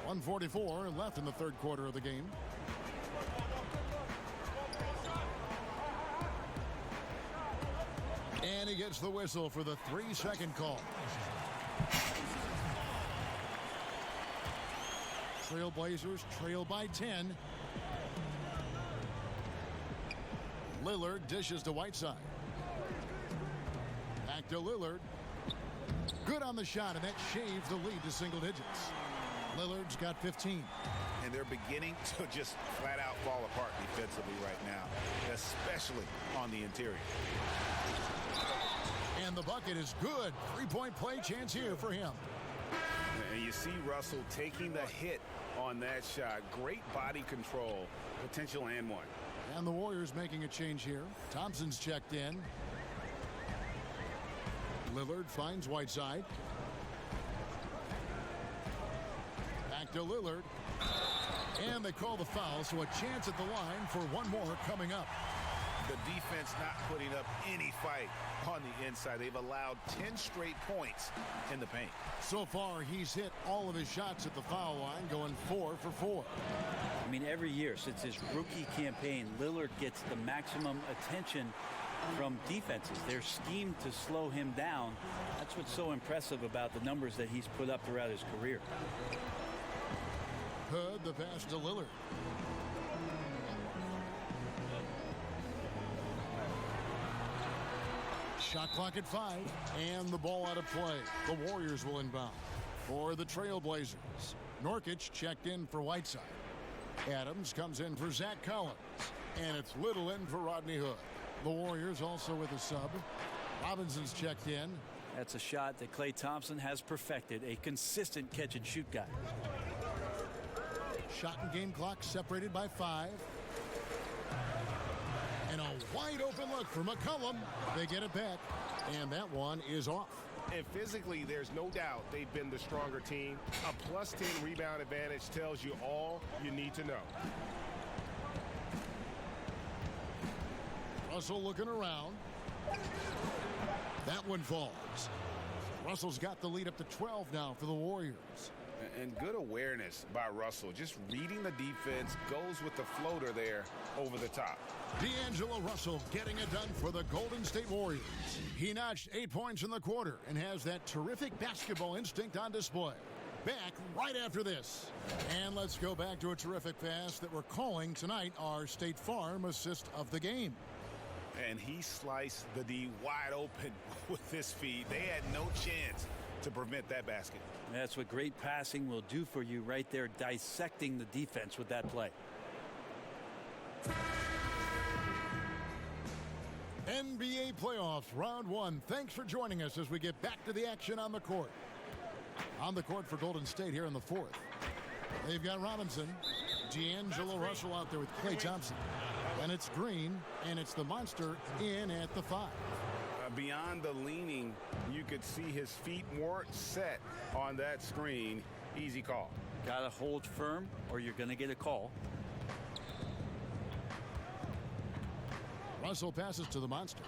.144 left in the third quarter of the game. And he gets the whistle for the 3-second call. Trailblazers trail by 10. Lillard dishes to Whiteside. Back to Lillard. Good on the shot, and that shaves the lead to single digits. Lillard's got 15.
And they're beginning to just flat out fall apart defensively right now, especially on the interior.
And the bucket is good. 3-point play chance here for him.
And you see Russell taking the hit on that shot. Great body control, potential and one.
And the Warriors making a change here. Thompson's checked in. Lillard finds Whiteside. Back to Lillard. And they call the foul, so a chance at the line for one more coming up.
The defense not putting up any fight on the inside. They've allowed 10 straight points in the paint.
So far, he's hit all of his shots at the foul line, going 4 for 4.
I mean, every year since his rookie campaign, Lillard gets the maximum attention from defenses. They're schemed to slow him down. That's what's so impressive about the numbers that he's put up throughout his career.
Hood, the pass to Lillard. Shot clock at 5, and the ball out of play. The Warriors will inbound for the Trailblazers. Nurkic checked in for Whiteside. Adams comes in for Zach Collins, and it's Little in for Rodney Hood. The Warriors also with a sub. Robinson's checked in.
That's a shot that Klay Thompson has perfected, a consistent catch-and-shoot guy.
Shot and game clock separated by 5. And a wide open look for McCollum. They get it back, and that one is off.
And physically, there's no doubt they've been the stronger team. A +10 rebound advantage tells you all you need to know.
Russell looking around. That one falls. Russell's got the lead up to 12 now for the Warriors.
And good awareness by Russell. Just reading the defense, goes with the floater there over the top.
D'Angelo Russell getting it done for the Golden State Warriors. He notched 8 points in the quarter and has that terrific basketball instinct on display. Back right after this. And let's go back to a terrific pass that we're calling tonight our State Farm assist of the game.
And he sliced the D wide open with his feet. They had no chance to prevent that basket.
That's what great passing will do for you right there, dissecting the defense with that play.
NBA playoffs, round 1. Thanks for joining us as we get back to the action on the court. On the court for Golden State here in the 4th. They've got Robinson, D'Angelo Russell out there with Klay Thompson. And it's Green, and it's the monster in at the 5.
Beyond the leaning, you could see his feet weren't set on that screen. Easy call.
Got to hold firm or you're going to get a call.
Russell passes to the monster.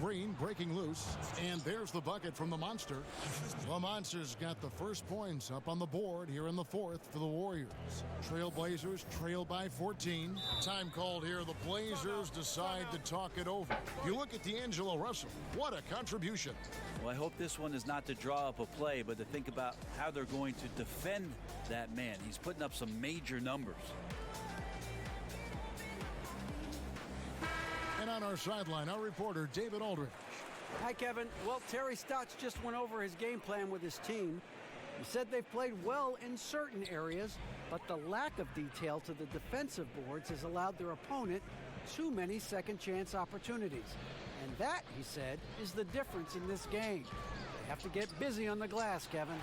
Green breaking loose, and there's the bucket from the monster. The Monsters got the first points up on the board here in the fourth for the Warriors. Trailblazers trail by 14. Time called here. The Blazers decide to talk it over. You look at D'Angelo Russell. What a contribution.
Well, I hope this one is not to draw up a play, but to think about how they're going to defend that man. He's putting up some major numbers.
And on our sideline, our reporter, David Aldridge.
Hi, Kevin. Well, Terry Stotts just went over his game plan with his team. He said they've played well in certain areas, but the lack of detail to the defensive boards has allowed their opponent too many second-chance opportunities. And that, he said, is the difference in this game. They have to get busy on the glass, Kevin.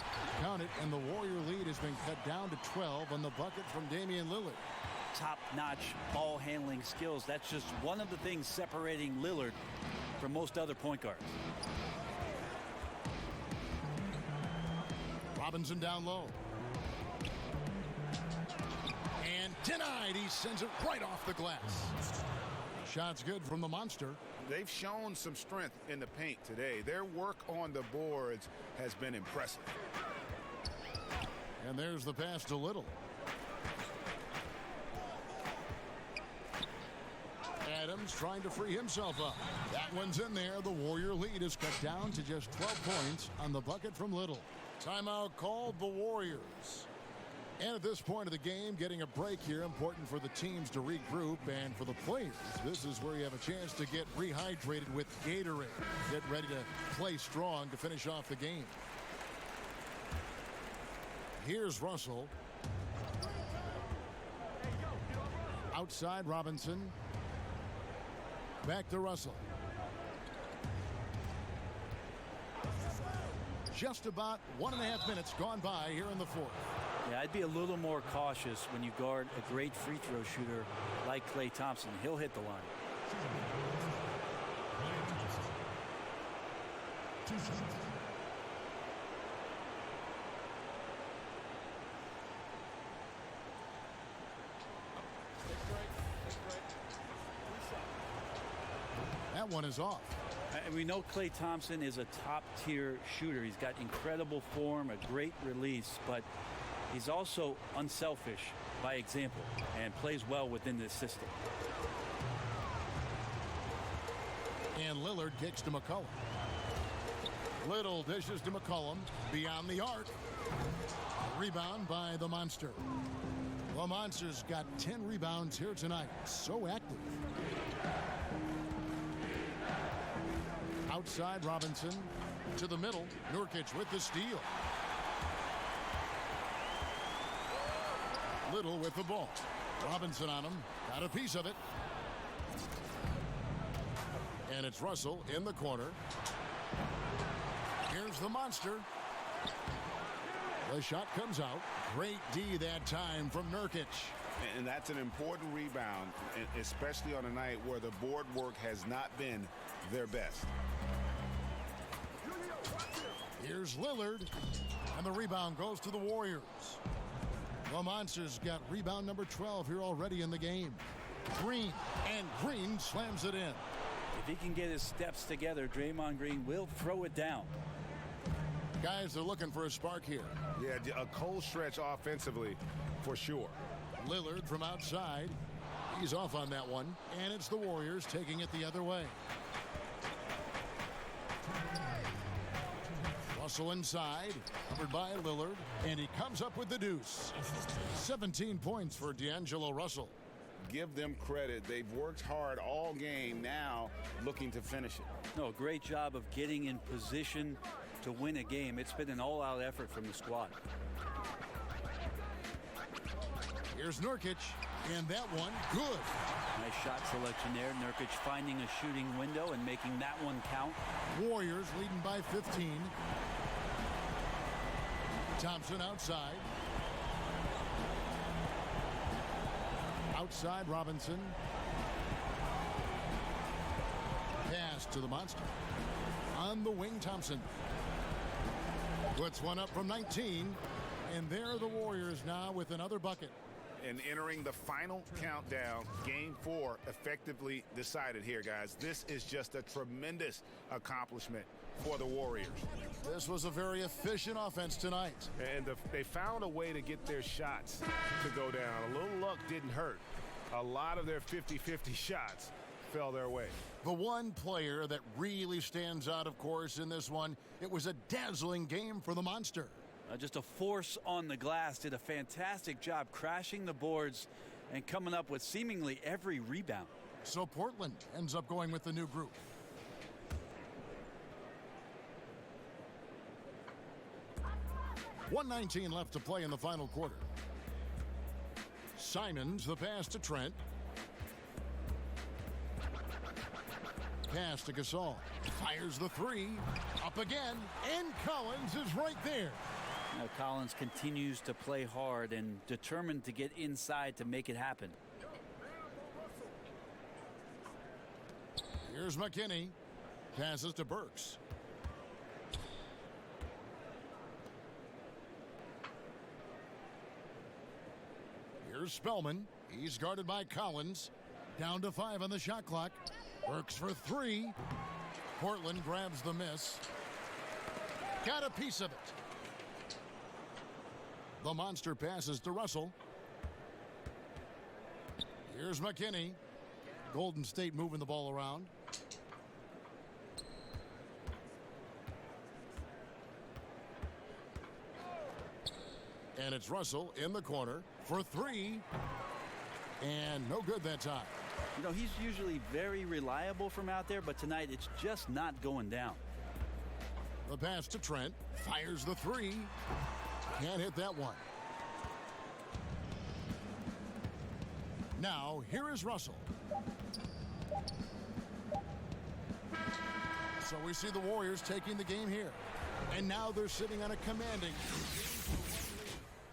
Count it, and the Warrior lead has been cut down to 12 on the bucket from Damian Lillard.
Top-notch ball handling skills. That's just one of the things separating Lillard from most other point guards.
Robinson down low. And denied. He sends it right off the glass. Shot's good from the monster.
They've shown some strength in the paint today. Their work on the boards has been impressive.
And there's the pass to Little. Adams trying to free himself up. That one's in there. The Warrior lead is cut down to just 12 points on the bucket from Little. Timeout called the Warriors. And at this point of the game, getting a break here, important for the teams to regroup, and for the players, this is where you have a chance to get rehydrated with Gatorade. Get ready to play strong to finish off the game. Here's Russell. Outside Robinson. Back to Russell. Just about 1.5 minutes gone by here in the fourth.
Yeah, I'd be a little more cautious when you guard a great free throw shooter like Klay Thompson. He'll hit the line.
That one is off.
And we know Klay Thompson is a top-tier shooter. He's got incredible form, a great release, but he's also unselfish by example and plays well within this system.
And Lillard kicks to McCollum. Little dishes to McCollum beyond the arc. Rebound by the Monster. The Monster's got 10 rebounds here tonight. So active. Outside Robinson to the middle. Nurkic with the steal. Little with the ball. Robinson on him. Got a piece of it. And it's Russell in the corner. Here's the Monster. The shot comes out. Great D that time from Nurkic.
And that's an important rebound, especially on a night where the board work has not been their best.
Here's Lillard, and the rebound goes to the Warriors. The Monsters got rebound number 12 here already in the game. Green, and Green slams it in.
If he can get his steps together, Draymond Green will throw it down.
Guys are looking for a spark here.
Yeah, a cold stretch offensively for sure.
Lillard from outside. He's off on that one, and it's the Warriors taking it the other way. Russell inside, covered by Lillard, and he comes up with the deuce. 17 points for D'Angelo Russell.
Give them credit. They've worked hard all game, now looking to finish it.
No, great job of getting in position to win a game. It's been an all-out effort from the squad.
Here's Nurkic, and that one good.
Nice shot selection there. Nurkic finding a shooting window and making that one count.
Warriors leading by 15. Thompson outside. Outside Robinson. Pass to the Monster. On the wing, Thompson. Puts one up from 19. And there are the Warriors now with another bucket.
And entering the final countdown, Game 4 effectively decided here, guys. This is just a tremendous accomplishment for the Warriors.
This was a very efficient offense tonight.
And they found a way to get their shots to go down. A little luck didn't hurt. A lot of their 50-50 shots fell their way.
The one player that really stands out, of course, in this one, it was a dazzling game for the Monster.
Just a force on the glass, did a fantastic job crashing the boards and coming up with seemingly every rebound.
So Portland ends up going with the new group. .119 left to play in the final quarter. Simons, the pass to Trent. Pass to Gasol. Fires the three. Up again. And Collins is right there.
Now Collins continues to play hard and determined to get inside to make it happen.
Here's McKinney. Passes to Burks. Here's Spellman. He's guarded by Collins. Down to 5 on the shot clock. Burks for 3. Portland grabs the miss. Got a piece of it. The Monster passes to Russell. Here's McKinney. Golden State moving the ball around. And it's Russell in the corner for 3. And no good that time.
You know, he's usually very reliable from out there, but tonight it's just not going down.
The pass to Trent. Fires the 3. Can't hit that one. Now, here is Russell. So we see the Warriors taking the game here. And now they're sitting on a commanding.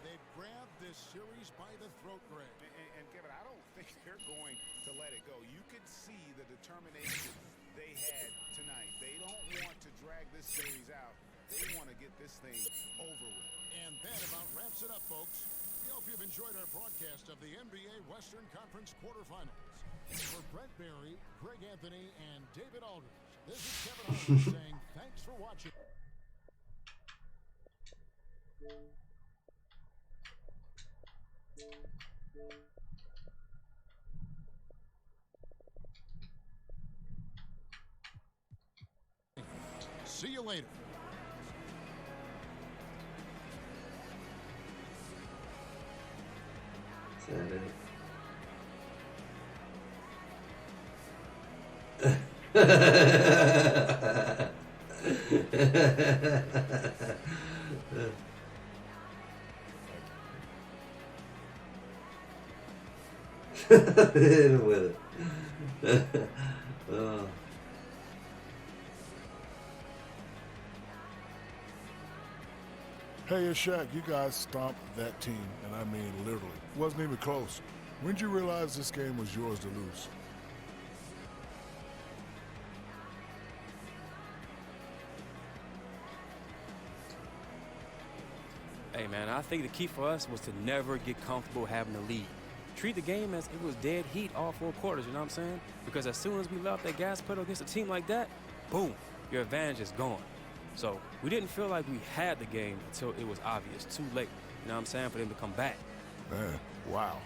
They've grabbed this series by the throat, Greg.
And Kevin, I don't think they're going to let it go. You could see the determination they had tonight. They don't want to drag this series out. They want to get this thing over with.
And that about wraps it up, folks. We hope you've enjoyed our broadcast of the NBA Western Conference quarterfinals. For Brett Barry, Greg Anthony, and David Aldridge, this is Kevin Harlan saying thanks for watching. See you later.
Hit him with it. Oh.
Hey, it's Shaq. You guys stomped that team, and I mean literally. It wasn't even close. When did you realize this game was yours to lose?
Hey, man, I think the key for us was to never get comfortable having the lead. Treat the game as it was dead heat all 4 quarters, you know what I'm saying? Because as soon as we left that gas pedal against a team like that, boom, your advantage is gone. So we didn't feel like we had the game until it was obvious, too late, you know what I'm saying, for them to come back.
Man, wow.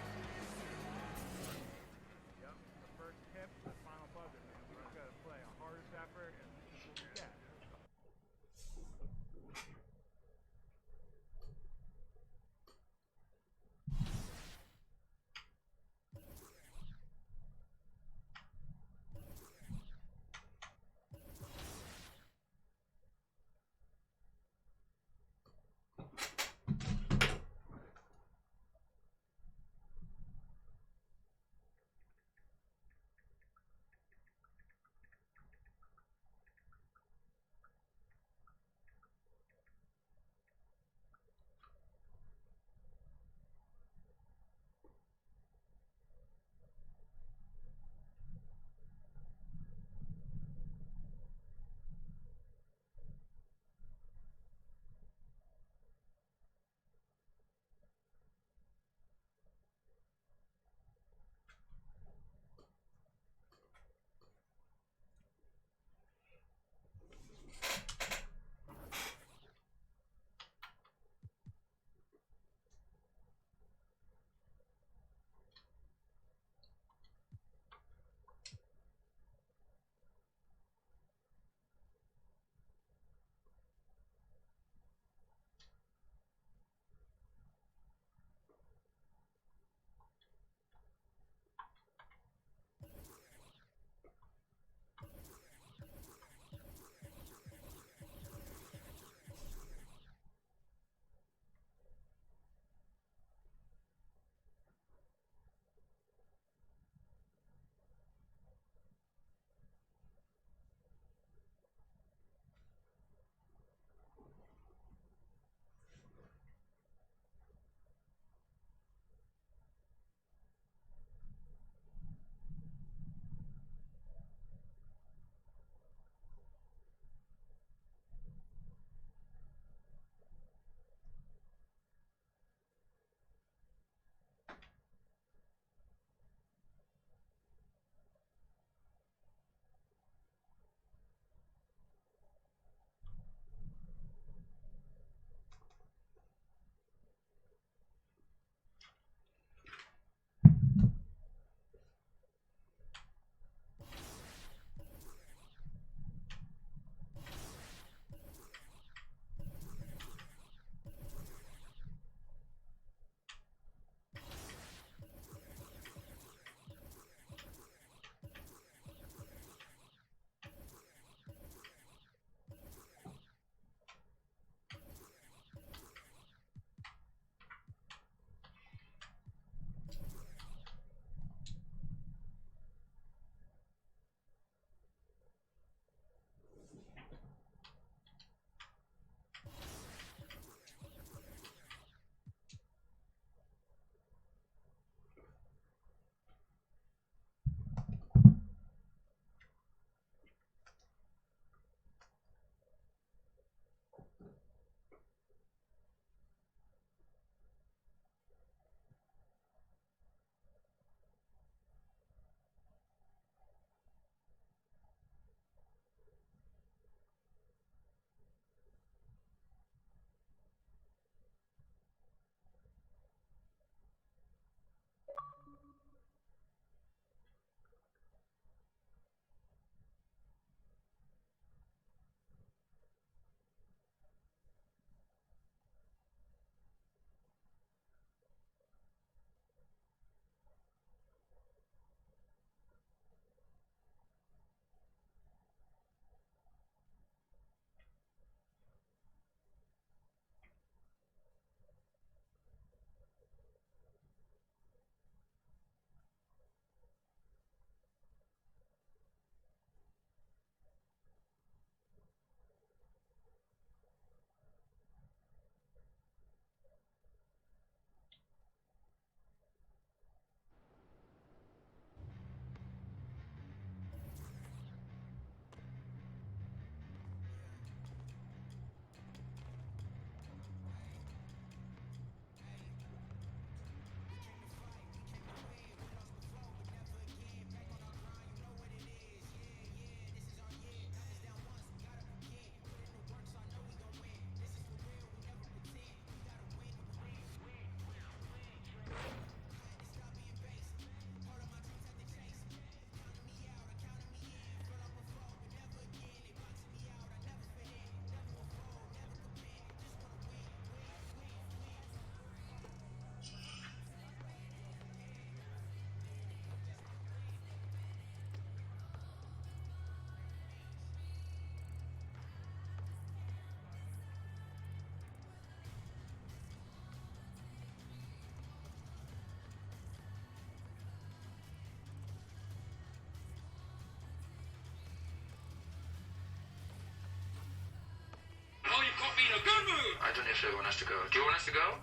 if everyone has to go. Do you want us to go?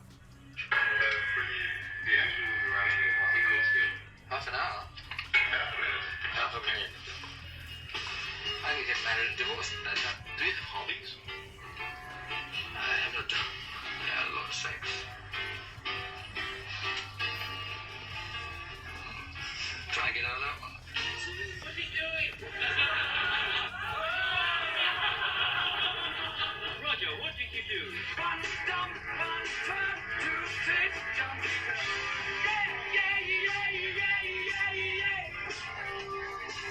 Half an hour? Half a minute. I can get married and divorced in that time. Do you have hobbies? I have no doubt. Yeah, a lot of sex. Try and get out of that one. What are you doing? Roger, what did you do? One stump, one trap, two six, jump.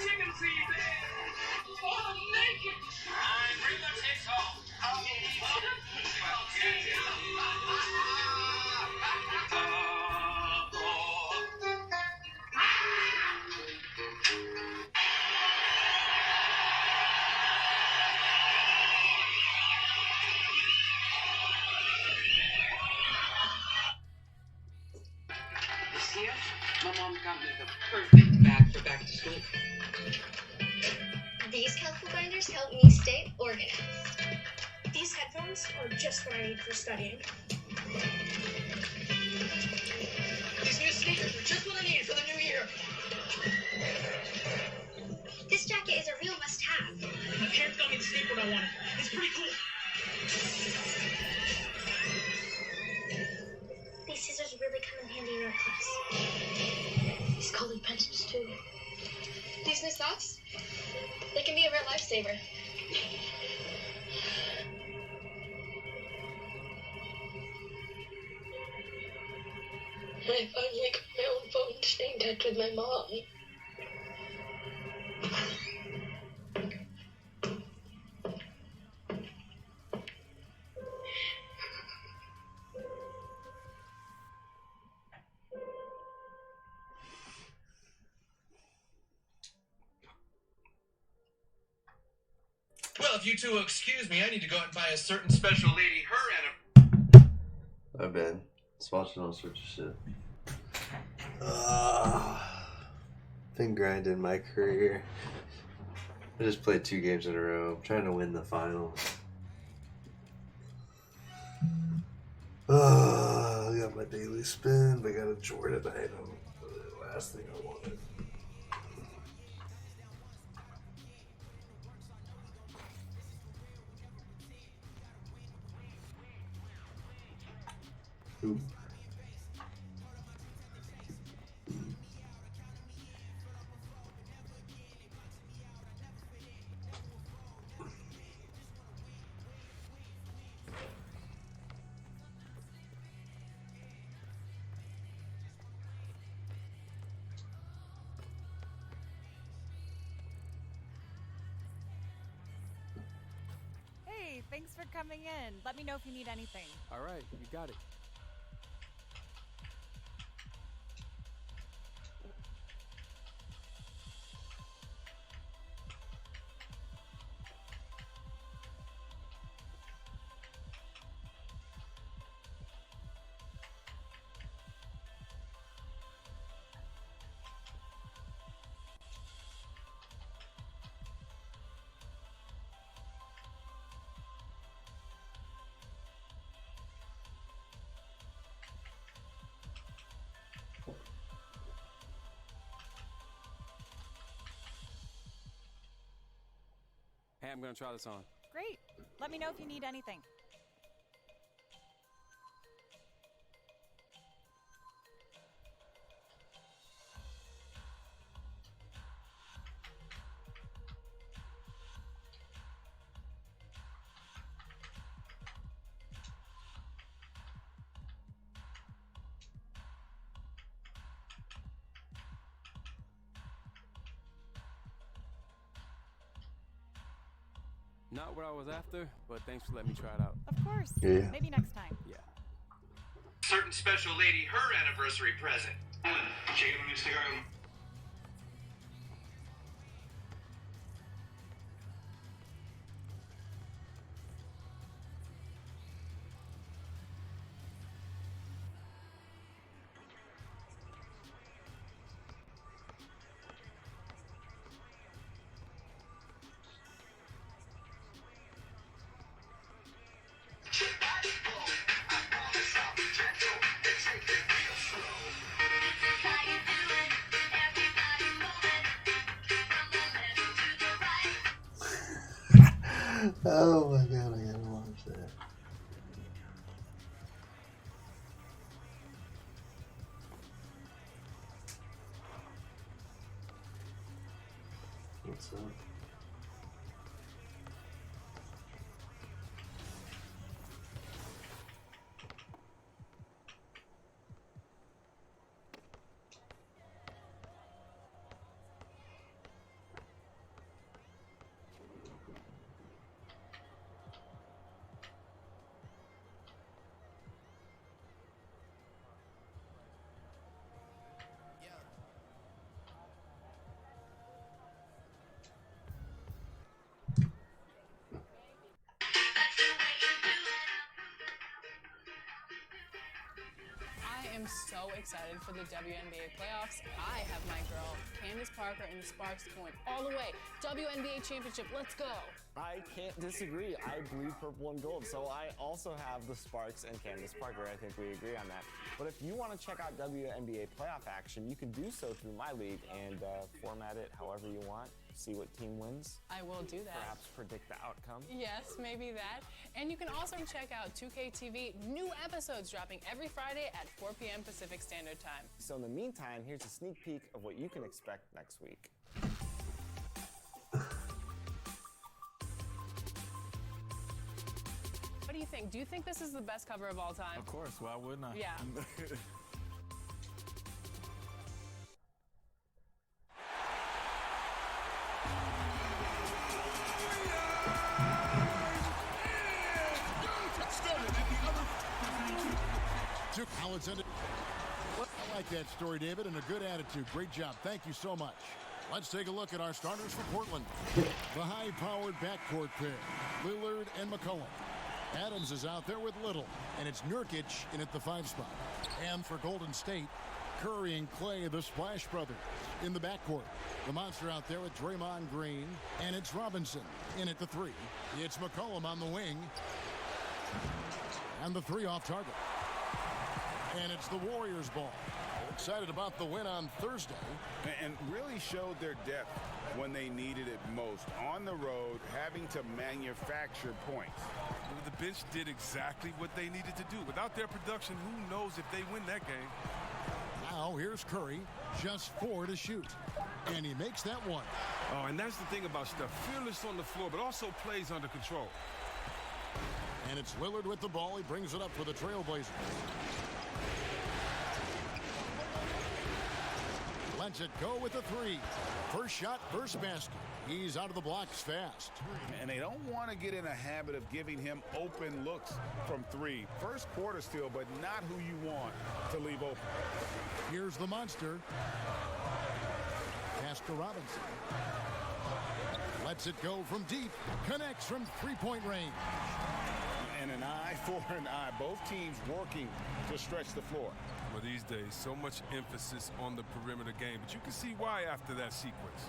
Chicken season. Oh, naked. I'm bring the tits home. This year, my mom got me the perfect bag for back to school.
These colorful binders help me stay organized. These headphones are just what I need for studying.
These new sneakers are just what I need for the new year.
This jacket is a real must-have.
My parents got me the skateboard I wanted. It's pretty cool.
These scissors really come in handy in art class. These colored pencils too. These new socks? They can be a real lifesaver.
I finally got my own phone to stay in touch with my mom.
Well, if you two will excuse me, I need to go out and buy a certain special lady her anniversary.
My bad. Just watching all sorts of shit. Been grinding my career. I just played 2 games in a row. I'm trying to win the finals. I got my daily spin. I got a Jordan item. The last thing I wanted. Ooh.
Hey, thanks for coming in. Let me know if you need anything.
All right, you got it. Hey, I'm gonna try this on.
Great. Let me know if you need anything.
Not what I was after, but thanks for letting me try it out.
Of course.
Yeah.
Maybe next time.
Yeah.
Certain special lady her anniversary present. Llega un Instagram.
Oh my god, I gotta watch that. What's up?
I am so excited for the WNBA playoffs. I have my girl, Candace Parker and the Sparks going all the way. WNBA championship, let's go.
I can't disagree. I bleed purple and gold, so I also have the Sparks and Candace Parker. I think we agree on that. But if you want to check out WNBA playoff action, you can do so through my league and format it however you want. See what team wins.
I will do that.
Perhaps predict the outcome.
Yes, maybe that. And you can also check out 2K TV, new episodes dropping every Friday at 4 p.m. Pacific Standard Time.
So in the meantime, here's a sneak peek of what you can expect next week.
What do you think? Do you think this is the best cover of all time?
Of course, why wouldn't I?
Yeah.
How it's ended. I like that story, David, and a good attitude. Great job. Thank you so much. Let's take a look at our starters for Portland. The high-powered backcourt pair, Lillard and McCollum. Adams is out there with Little, and it's Nurkic in at the 5 spot. And for Golden State, Curry and Clay, the Splash Brothers, in the backcourt. The monster out there with Draymond Green, and it's Robinson in at the 3. It's McCollum on the wing, and the 3 off target. And it's the Warriors' ball. Excited about the win on Thursday.
And really showed their depth when they needed it most. On the road, having to manufacture points.
The bench did exactly what they needed to do. Without their production, who knows if they win that game.
Now here's Curry, just 4 to shoot. And he makes that one.
Oh, and that's the thing about Steph. Fearless on the floor, but also plays under control.
And it's Lillard with the ball. He brings it up for the Trailblazers. Lets it go with the 3. First shot, first basket. He's out of the blocks fast.
And they don't want to get in a habit of giving him open looks from 3. First quarter still, but not who you want to leave open.
Here's the monster. Pass to Robinson. Lets it go from deep. Connects from 3-point range.
And an eye for an eye. Both teams working to stretch the floor.
Well, these days, so much emphasis on the perimeter game, but you can see why after that sequence.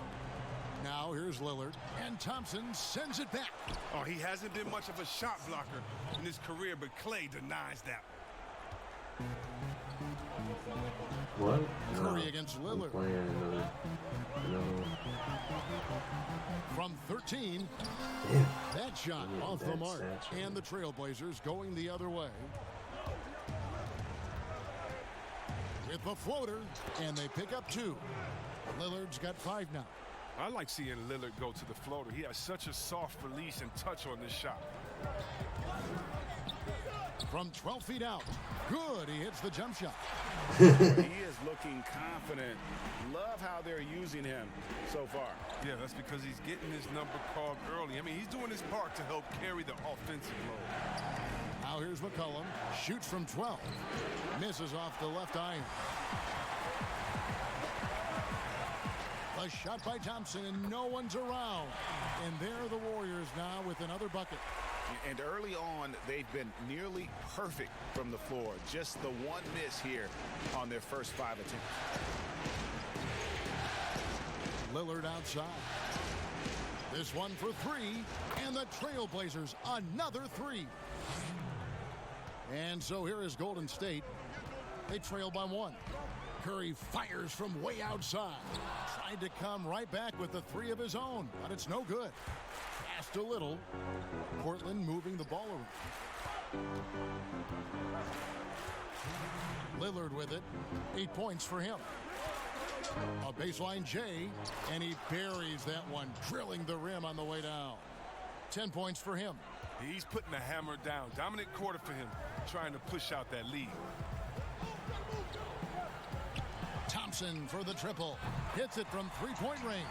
Now here's Lillard, and Thompson sends it back.
Oh, he hasn't been much of a shot blocker in his career, but Clay denies that.
What?
Curry against Lillard. From 13, that shot off the mark. And the Trailblazers going the other way. With the floater, and they pick up 2. Lillard's got 5 now.
I like seeing Lillard go to the floater. He has such a soft release and touch on this shot.
From 12 feet out. Good, he hits the jump shot.
He is looking confident. Love how they're using him so far.
Yeah, that's because he's getting his number called early. I mean, he's doing his part to help carry the offensive load.
Now here's McCollum. Shoots from 12. Misses off the left iron. A shot by Thompson, and no one's around. And there are the Warriors now with another bucket.
And early on, they've been nearly perfect from the floor. Just the one miss here on their first 5 attempts.
Lillard outside. This one for 3, and the Trailblazers another 3. And so here is Golden State. They trail by 1. Curry fires from way outside. Tried to come right back with the 3 of his own, but it's no good. Pass just a little. Portland moving the ball around. Lillard with it. 8 points for him. A baseline J, and he buries that one, drilling the rim on the way down. 10 points for him.
He's putting the hammer down. Dominant quarter for him, trying to push out that lead.
Thompson for the triple. Hits it from three-point range.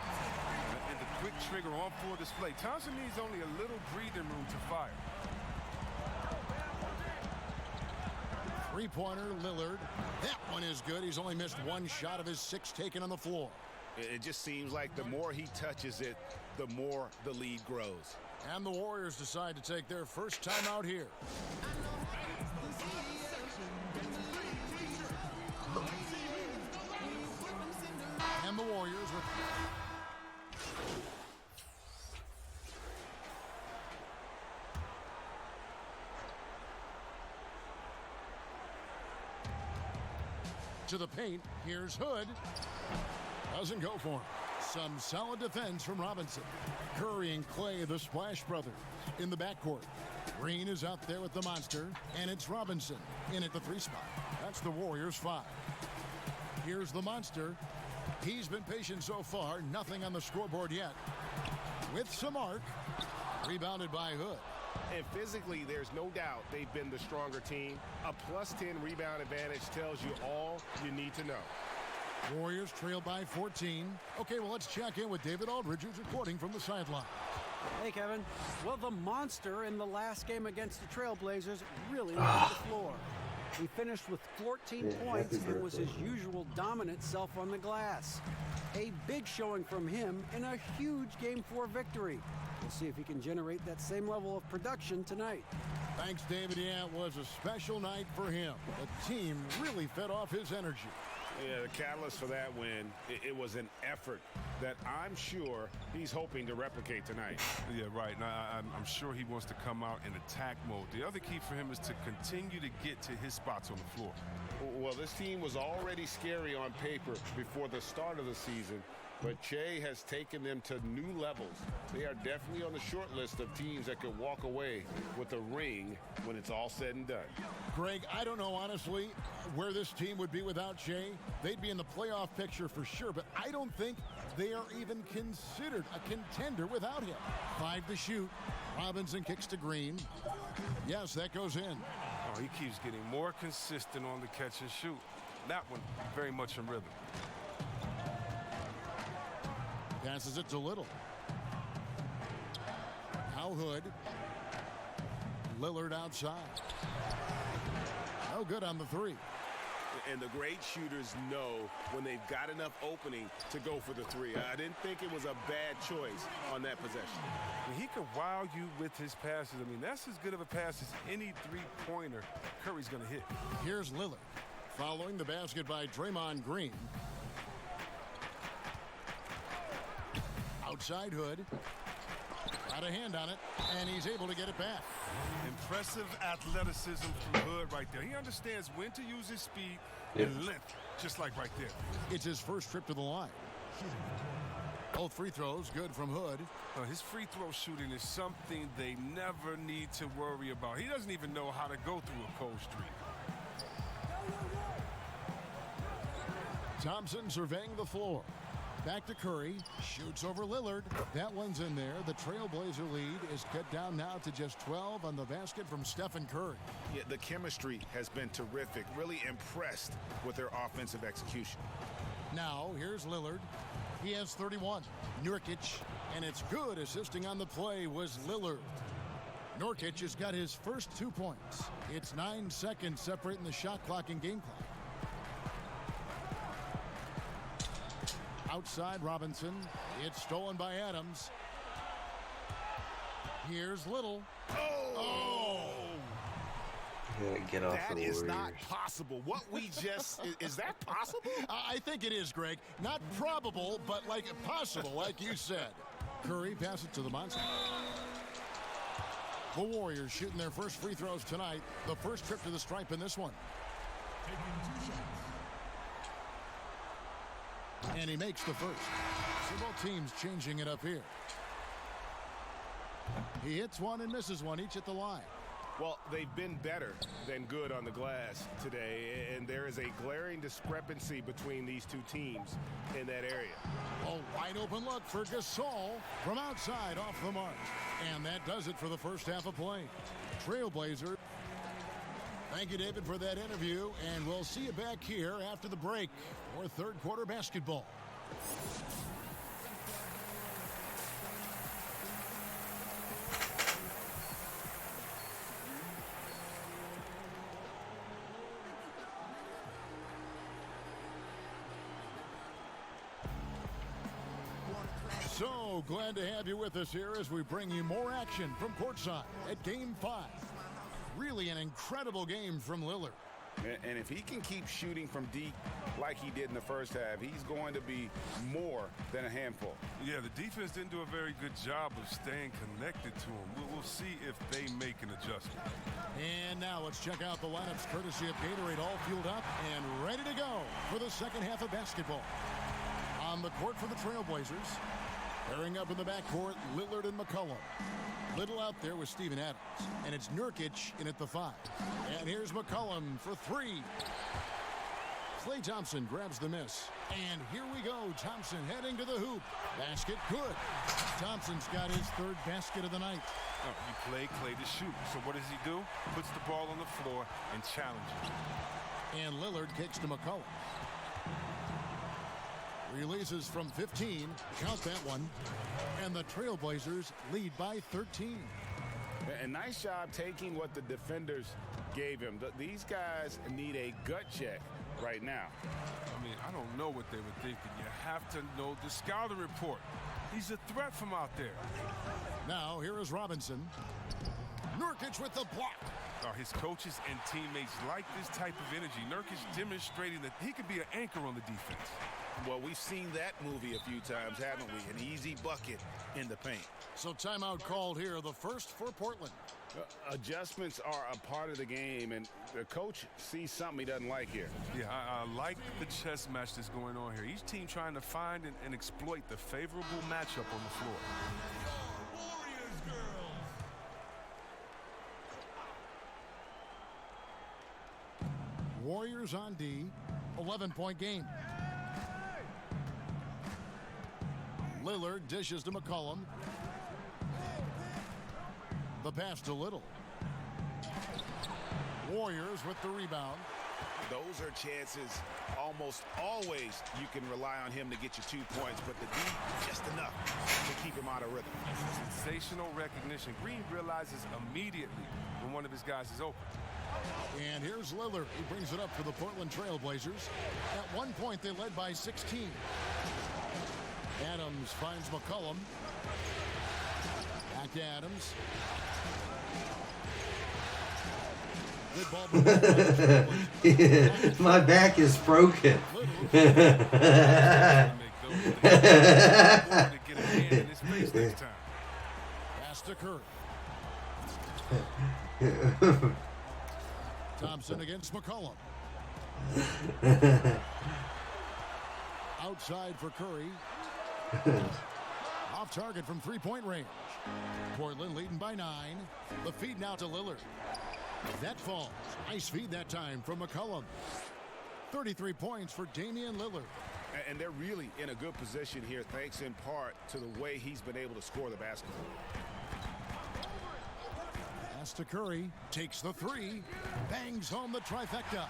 And the quick trigger on full display. Thompson needs only a little breathing room to fire.
Three-pointer, Lillard. That one is good. He's only missed one shot of his 6 taken on the floor.
It just seems like the more he touches it, the more the lead grows.
And the Warriors decide to take their first time out here. And the Warriors with... to the paint. Here's Hood. Doesn't go for him. Some solid defense from Robinson. Curry and Clay, the Splash Brothers, in the backcourt. Green is out there with the monster, and it's Robinson in at the 3 spot. That's the Warriors' 5. Here's the monster. He's been patient so far. Nothing on the scoreboard yet. With some arc. Rebounded by Hood.
And physically, there's no doubt they've been the stronger team. A +10 rebound advantage tells you all you need to know.
Warriors trail by 14. Okay, well, let's check in with David Aldridge, who's reporting from the sideline.
Hey, Kevin. Well, the monster in the last game against the Trailblazers really left the floor. He finished with 14 points and was his usual dominant self on the glass. A big showing from him in a huge Game 4 victory. We'll see if he can generate that same level of production tonight.
Thanks, David. Yeah, it was a special night for him. The team really fed off his energy.
Yeah, the catalyst for that win, it was an effort that I'm sure he's hoping to replicate tonight.
Yeah, right. Now, I'm sure he wants to come out in attack mode. The other key for him is to continue to get to his spots on the floor.
Well, this team was already scary on paper before the start of the season, but Che has taken them to new levels. They are definitely on the short list of teams that could walk away with a ring when it's all said and done.
Greg, I don't know, honestly, where this team would be without Che. They'd be in the playoff picture for sure, but I don't think they are even considered a contender without him. 5 to shoot. Robinson kicks to Green. Yes, that goes in.
Oh, he keeps getting more consistent on the catch and shoot. That one, very much in rhythm.
Passes it to Little. Now Hood. Lillard outside. No good on the 3.
And the great shooters know when they've got enough opening to go for the 3. I didn't think it was a bad choice on that possession.
He can wow you with his passes. I mean, that's as good of a pass as any three-pointer Curry's going to hit.
Here's Lillard. Following the basket by Draymond Green. Outside Hood. Got a hand on it, and he's able to get it back.
Impressive athleticism from Hood right there. He understands when to use his speed and length, just like right there.
It's his first trip to the line. Both free throws good from Hood.
His free throw shooting is something they never need to worry about. He doesn't even know how to go through a cold streak.
Thompson surveying the floor. Back to Curry. Shoots over Lillard. That one's in there. The Trailblazer lead is cut down now to just 12 on the basket from Stephen Curry.
Yeah, the chemistry has been terrific. Really impressed with their offensive execution.
Now, here's Lillard. He has 31. Nurkic, and it's good. Assisting on the play was Lillard. Nurkic has got his first 2 points. It's 9 seconds separating the shot clock and game clock. Outside Robinson. It's stolen by Adams. Here's Little. Oh!
Get off
that
the
is
Warriors.
not possible. What we just is that possible?
I think it is, Greg. Not probable, but like possible, like you said. Curry passes it to the monster. The Warriors shooting their first free throws tonight. The first trip to the stripe in this one. And he makes the first. So both teams changing it up here. He hits one and misses one, each at the line.
Well, they've been better than good on the glass today, and there is a glaring discrepancy between these two teams in that area.
A wide open look for Gasol from outside off the mark. And that does it for the first half of play. Trailblazer. Thank you, David, for that interview, and we'll see you back here after the break for third quarter basketball. So glad to have you with us here as we bring you more action from courtside at Game 5. Really an incredible game from Lillard.
And if he can keep shooting from deep like he did in the first half, he's going to be more than a handful.
Yeah, the defense didn't do a very good job of staying connected to him. We'll see if they make an adjustment.
And now let's check out the lineups courtesy of Gatorade, all fueled up and ready to go for the second half of basketball. On the court for the Trailblazers, pairing up in the backcourt, Lillard and McCollum. Little out there with Steven Adams. And it's Nurkic in at the 5. And here's McCollum for 3. Klay Thompson grabs the miss. And here we go. Thompson heading to the hoop. Basket good. Thompson's got his third basket of the night.
Oh, you play Klay to shoot. So what does he do? Puts the ball on the floor and challenges.
And Lillard kicks to McCollum. Releases from 15. Count that one. And the Trailblazers lead by 13.
A nice job taking what the defenders gave him. These guys need a gut check right now.
I mean, I don't know what they were thinking. You have to know the scouting report. He's a threat from out there.
Now, here is Robinson. Nurkic with the block.
His coaches and teammates like this type of energy. Nurkic demonstrating that he could be an anchor on the defense.
Well, we've seen that movie a few times, haven't we? An easy bucket in the paint.
So timeout called here, the first for Portland.
Adjustments are a part of the game, and the coach sees something he doesn't like here.
Yeah, I like the chess match that's going on here. Each team trying to find and exploit the favorable matchup on the floor.
Warriors on D, 11-point game. Lillard dishes to McCollum. The pass to Little. Warriors with the rebound.
Those are chances almost always you can rely on him to get you 2 points, but the D, just enough to keep him out of rhythm.
Sensational recognition. Green realizes immediately when one of his guys is open.
And here's Lillard. He brings it up for the Portland Trailblazers. At one point, they led by 16. Adams finds McCollum. Back to Adams. Good ball.
My back is broken.
Pass to Curry. Thompson against McCollum. Outside for Curry. Off target from three-point range. Portland leading by 9. The feed now to Lillard. That falls. Nice feed that time from McCollum. 33 points for Damian Lillard.
And they're really in a good position here, thanks in part to the way he's been able to score the basketball.
Pass to Curry. Takes the 3. Bangs home the trifecta.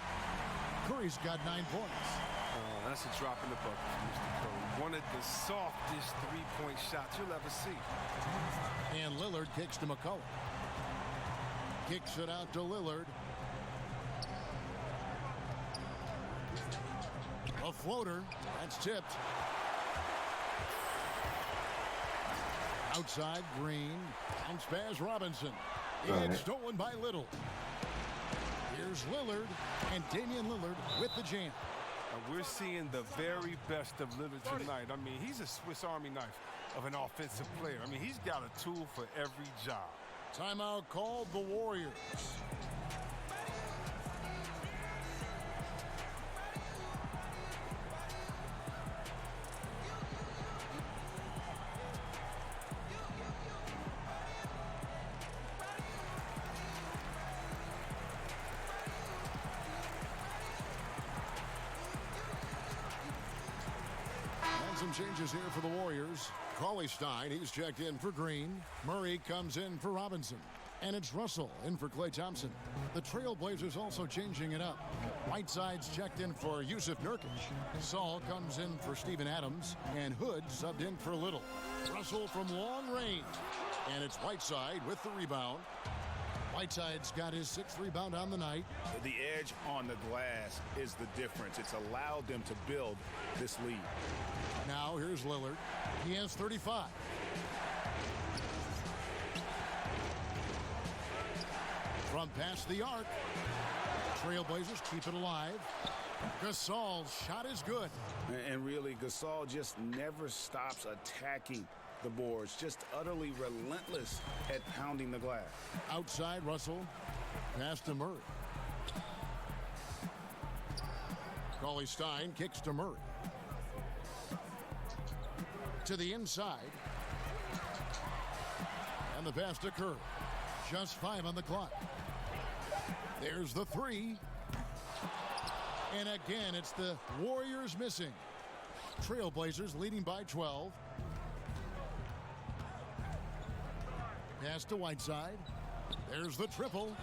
Curry's got 9 points.
Oh, that's a drop in the bucket for Mr. Curry. One of the softest three-point shots you'll ever see.
And Lillard kicks to McCollum. Kicks it out to Lillard. A floater. That's tipped. Outside, Green. Bounce pass, Robinson. It's stolen by Little. Here's Lillard, and Damian Lillard with the jam.
We're seeing the very best of Lillard tonight. I mean, he's a Swiss Army knife of an offensive player. I mean, he's got a tool for every job.
Timeout called the Warriors. And some changes here for the Warriors. Cauley Stein, he's checked in for Green. Murray comes in for Robinson. And it's Russell in for Klay Thompson. The Trailblazers also changing it up. Whiteside's checked in for Yusuf Nurkic. Saul comes in for Steven Adams. And Hood subbed in for Little. Russell from long range. And it's Whiteside with the rebound. Whiteside's got his 6th rebound on the night.
The edge on the glass is the difference. It's allowed them to build this lead.
Now here's Lillard. He has 35. From past the arc. Trailblazers keep it alive. Gasol's shot is good.
And really, Gasol just never stops attacking the boards. Just utterly relentless at pounding the glass.
Outside, Russell. Pass to Murray. Cauley Stein kicks to Murray. To the inside. And the pass to Curry. Just 5 on the clock. There's the 3. And again, it's the Warriors missing. Trailblazers leading by 12. Pass to Whiteside. There's the triple.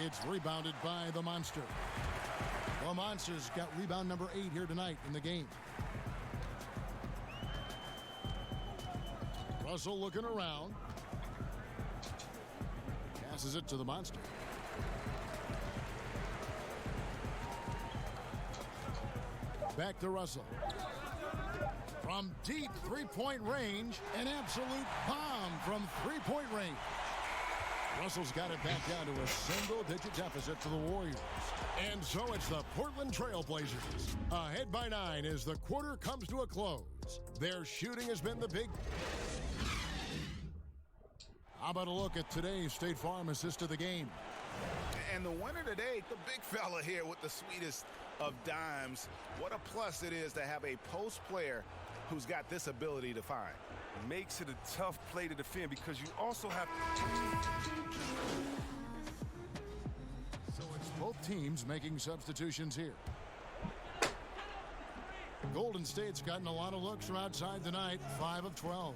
It's rebounded by the Monster. The Monster's got rebound number 8 here tonight in the game. Russell looking around. Passes it to the Monster. Back to Russell. From deep three-point range, an absolute bomb from three-point range. Russell's got it back down to a single-digit deficit to the Warriors. And so it's the Portland Trailblazers. Ahead by 9 as the quarter comes to a close. Their shooting has been the big... How about a look at today's State Farm assist of the game?
And the winner today, the big fella here with the sweetest of dimes. What a plus it is to have a post player who's got this ability to find.
It makes it a tough play to defend because you also have...
So it's both teams making substitutions here. Golden State's gotten a lot of looks from outside tonight, 5 of 12.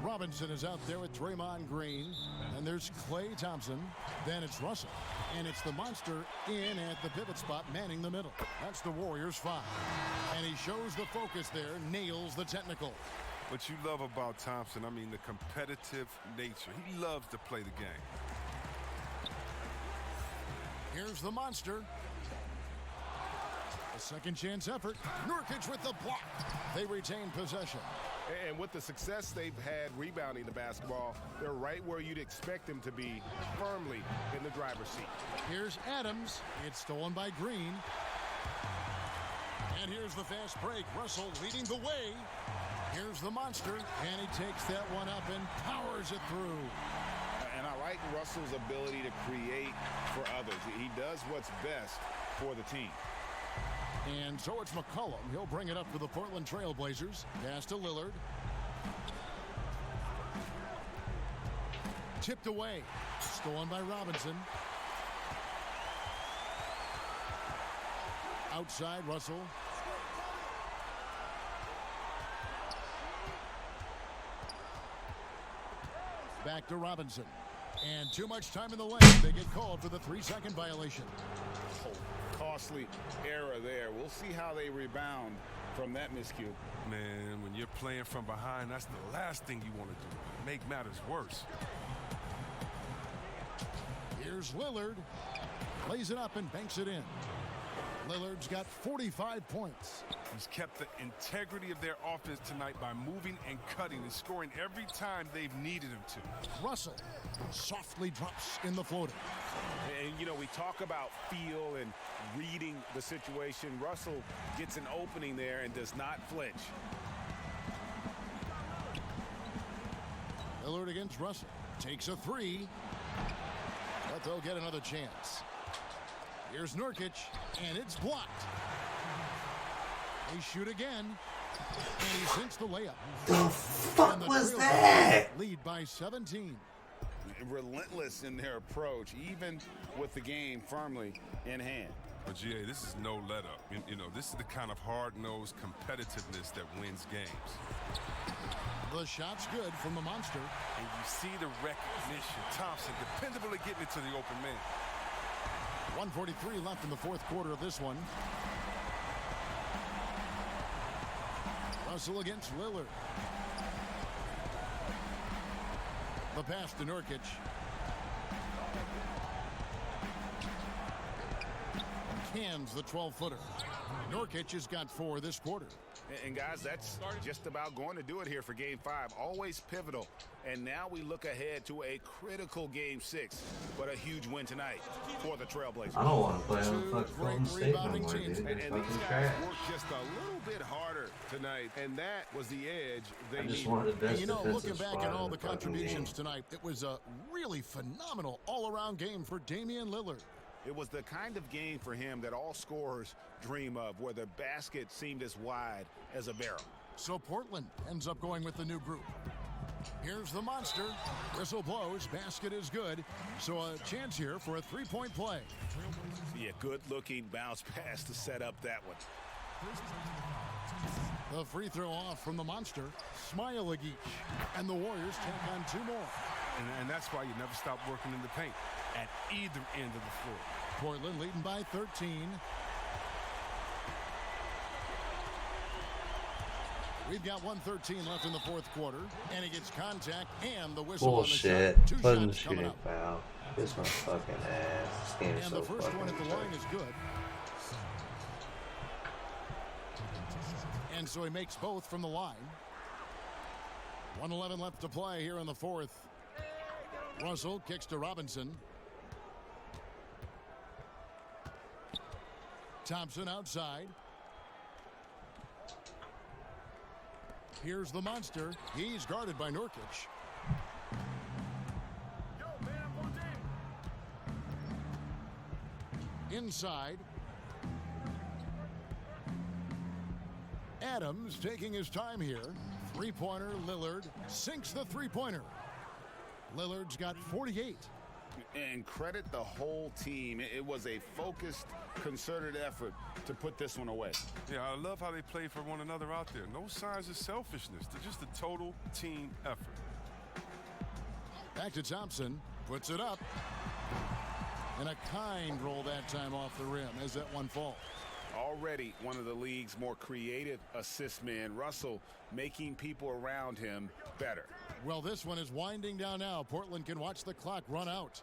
Robinson is out there with Draymond Green. And there's Klay Thompson. Then it's Russell. And it's the Monster in at the pivot spot, manning the middle. That's the Warriors' 5. And he shows the focus there, nails the technical.
What you love about Thompson, I mean, the competitive nature. He loves to play the game.
Here's the Monster. A second chance effort. Nurkic with the block. They retain possession.
And with the success they've had rebounding the basketball, they're right where you'd expect them to be, firmly in the driver's seat.
Here's Adams. It's stolen by Green. And here's the fast break. Russell leading the way. Here's the Monster. And he takes that one up and powers it through.
And I like Russell's ability to create for others. He does what's best for the team.
And so it's McCollum. He'll bring it up for the Portland Trailblazers. Pass to Lillard. Tipped away. Stolen by Robinson. Outside, Russell. Back to Robinson. And too much time in the lane. They get called for the 3-second violation.
Costly error there. We'll see how they rebound from that miscue.
Man, when you're playing from behind, that's the last thing you want to do. Make matters worse.
Here's Lillard. Lays it up and banks it in. Lillard's got 45 points.
He's kept the integrity of their offense tonight by moving and cutting and scoring every time they've needed him to.
Russell softly drops in the floater.
And, you know, we talk about feel and reading the situation. Russell gets an opening there and does not flinch.
Lillard against Russell. Takes a 3. But they'll get another chance. Here's Nurkic, and it's blocked. They shoot again, and he sinks the layup.
The fuck was that?
Lead by 17.
Relentless in their approach, even with the game firmly in hand.
But GA, this is no let up. You know, this is the kind of hard-nosed competitiveness that wins games.
The shot's good from the monster.
And you see the recognition. Thompson dependably getting it to the open man.
1:43 left in the fourth quarter of this one. Russell against Lillard. The pass to Nurkic. Cans the 12-footer. Nurkic has got 4 this quarter.
And guys, that's just about going to do it here for Game 5. Always pivotal. And now we look ahead to a critical Game 6, but a huge win tonight for the Trailblazers.
I don't want to play on the fucking Golden State no more, dude.
And
They're
these
fucking
guys
trash.
worked just a little bit harder tonight, and that was the edge they
I just
needed.
wanted the best
You know, looking
defensive
back
spot
at all
in
the
the fucking
contributions
game.
tonight, it was a really phenomenal all-around game for Damian Lillard.
It was the kind of game for him that all scorers dream of, where the basket seemed as wide as a barrel.
So Portland ends up going with the new group. Here's the monster. Whistle blows. Basket is good. So a chance here for a three-point play.
Yeah, good-looking bounce pass to set up that one.
The free throw off from the monster. Smile-a-geesh. And the Warriors take on 2 more.
And that's why you never stop working in the paint at either end of the floor.
Portland leading by 13. We've got 1:13 left in the fourth quarter, and he gets contact and the whistle
Bullshit.
on the shot. 2
Putting the
shots coming
shooting
up.
foul. Kiss my fucking ass. This game is
And
so
the first
fucking
one at the
trash.
line is good. And so he makes both from the line. 1:11 left to play here in the fourth. Russell kicks to Robinson. Thompson outside. Here's the monster. He's guarded by Nurkic. Inside. Adams taking his time here. Three-pointer, Lillard sinks the three-pointer. Lillard's got 48.
And credit the whole team. It was a focused, concerted effort to put this one away.
Yeah, I love how they play for one another out there. No signs of selfishness. They're just a total team effort.
Back to Thompson. Puts it up. And a kind roll that time off the rim as that one falls.
Already one of the league's more creative assist men. Russell making people around him better.
Well, this one is winding down now. Portland can watch the clock run out.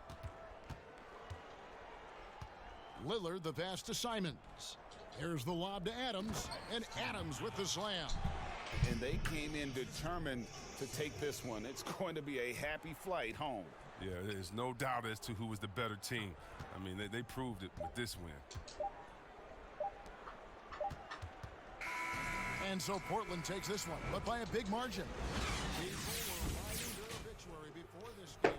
Lillard, the pass to Simons. Here's the lob to Adams, and Adams with the slam.
And they came in determined to take this one. It's going to be a happy flight home.
Yeah, there's no doubt as to who was the better team. I mean, they proved it with this win.
And so Portland takes this one, but by a big margin. People were riding their obituary before this game,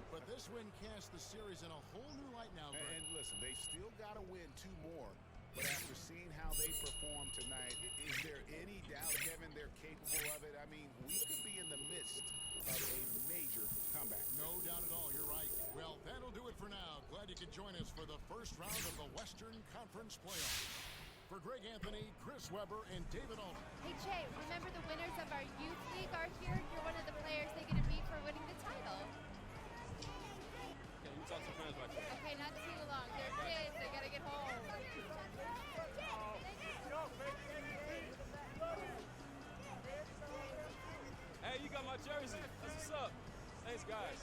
but this win casts the series in a whole new light now. Greg.
And listen, they still got to win 2 more. But after seeing how they performed tonight, is there any doubt, Kevin, they're capable of it? I mean, we could be in the midst of a major comeback.
No doubt at all. You're right. Well, that'll do it for now. Glad you could join us for the first round of the Western Conference playoffs. For Greg Anthony, Chris Webber, and David Alden.
Hey, Jay, remember the winners of our youth league are here? You're one of the players they get to beat for winning the title.
Yeah, you talk to friends right there.
Okay, not too long. They're kids. They gotta get home.
Hey, you got my jersey. That's what's up. Thanks, guys.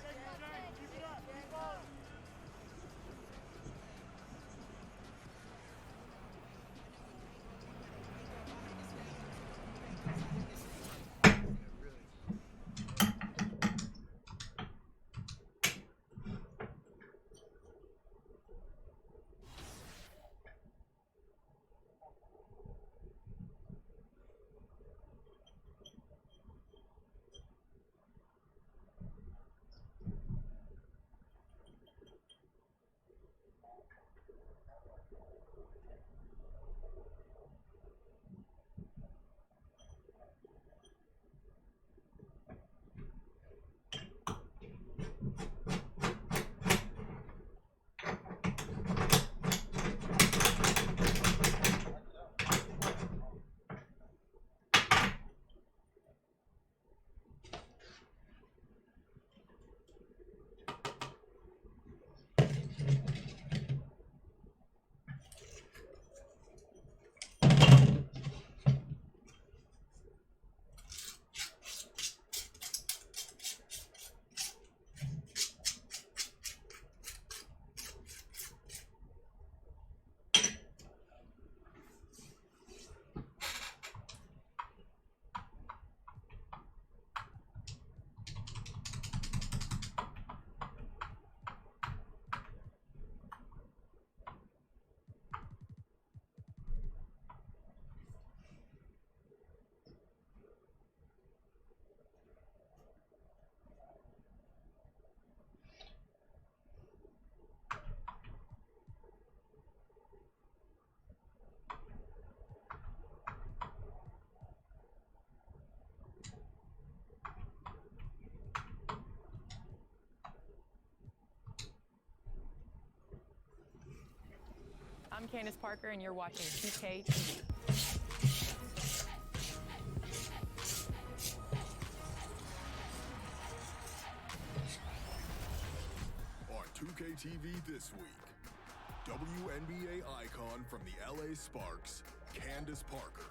Candace Parker, and you're watching 2K TV.
On 2K TV this week, WNBA icon from the LA Sparks, Candace Parker.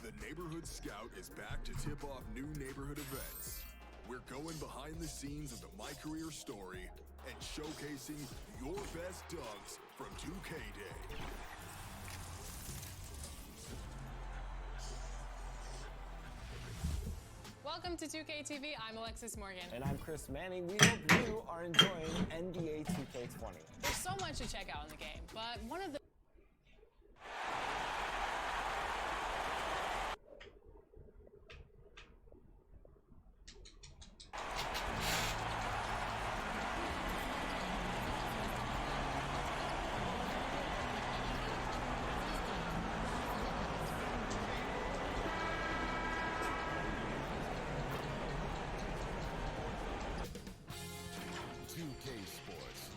The Neighborhood Scout is back to tip off new neighborhood events. We're going behind the scenes of the Mycareer story and showcasing your best dunks from 2K Day.
Welcome to 2K TV. I'm Alexis Morgan.
And I'm Chris Manning. We hope you are enjoying NBA 2K20.
There's so much to check out in the game, but one of the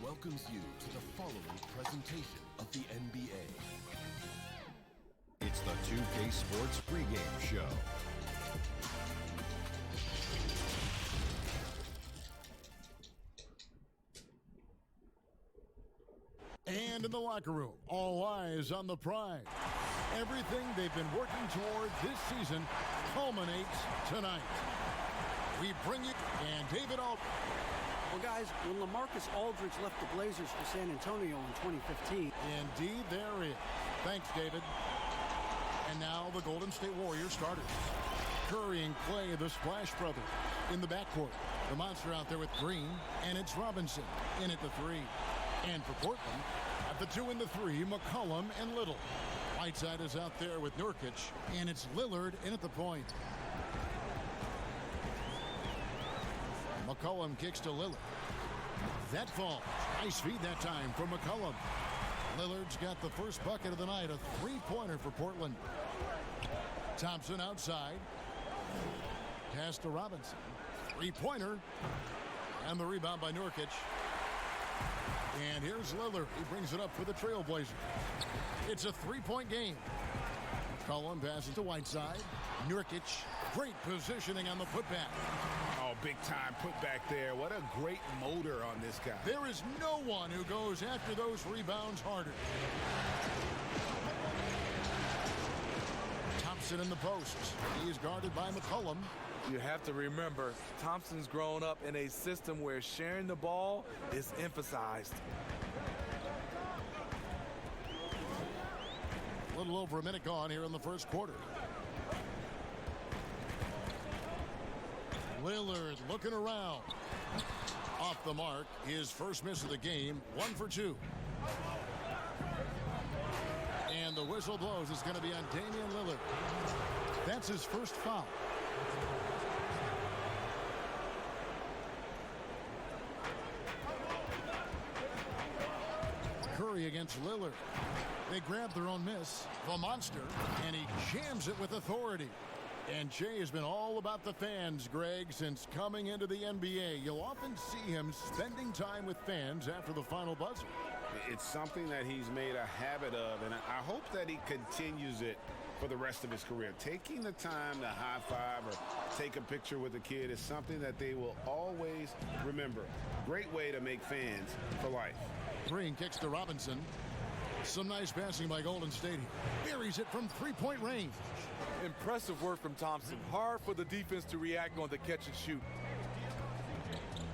welcomes you to the following presentation of the NBA. It's the 2K Sports pregame show.
And in the locker room, all eyes on the prize. Everything they've been working toward this season culminates tonight. We bring you and David Aldridge.
Well, guys, when LaMarcus Aldridge left the Blazers for San Antonio in 2015.
Indeed, there is. Thanks, David. And now the Golden State Warriors starters. Curry and Clay, the Splash Brothers, in the backcourt. The monster out there with Green, and it's Robinson in at the 3. And for Portland, at the 2 and the 3, McCollum and Little. Whiteside is out there with Nurkic, and it's Lillard in at the point. McCollum kicks to Lillard. That falls. Nice feed that time from McCollum. Lillard's got the first bucket of the night, a three-pointer for Portland. Thompson outside. Pass to Robinson. Three-pointer. And the rebound by Nurkic. And here's Lillard. He brings it up for the Trailblazers. It's a three-point game. McCollum passes to Whiteside. Nurkic. Great positioning on the putback.
Oh, big time putback there. What a great motor on this guy.
There is no one who goes after those rebounds harder. Thompson in the post. He is guarded by McCollum.
You have to remember, Thompson's grown up in a system where sharing the ball is emphasized.
A little over a minute gone here in the first quarter. Lillard looking around. Off the mark. His first miss of the game. 1 for 2. And the whistle blows. It's going to be on Damian Lillard. That's his first foul. Curry against Lillard. They grab their own miss. The monster. And he jams it with authority. And Jay has been all about the fans, Greg, since coming into the NBA. You'll often see him spending time with fans after the final buzzer.
It's something that he's made a habit of, and I hope that he continues it for the rest of his career. Taking the time to high-five or take a picture with a kid is something that they will always remember. Great way to make fans for life.
Green kicks to Robinson. Some nice passing by Golden State. Buries it from three-point range.
Impressive work from Thompson. Hard for the defense to react on the catch and shoot.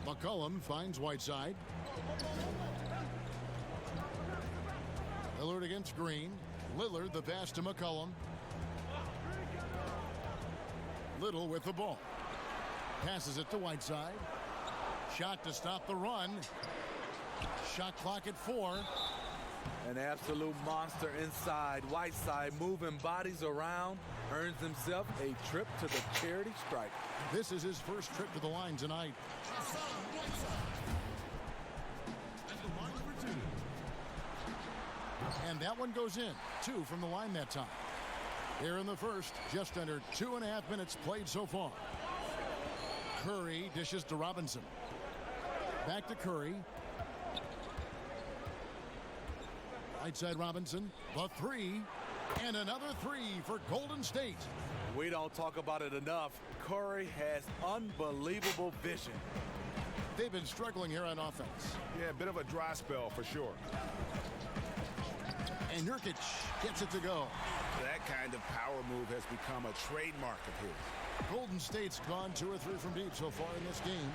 McCollum finds Whiteside. Lillard against Green. Lillard the pass to McCollum. Little with the ball. Passes it to Whiteside. Shot to stop the run. Shot clock at 4.
An absolute monster inside. Whiteside moving bodies around. Earns himself a trip to the charity stripe.
This is his first trip to the line tonight. And that one goes in. 2 from the line that time. Here in the first, just under 2.5 minutes played so far. Curry dishes to Robinson. Back to Curry. Right side Robinson, the three, and another three for Golden State.
We don't talk about it enough. Curry has unbelievable vision.
They've been struggling here on offense.
Yeah, a bit of a dry spell for sure.
And Nurkic gets it to go.
That kind of power move has become a trademark of his.
Golden State's gone 2 or 3 from deep so far in this game.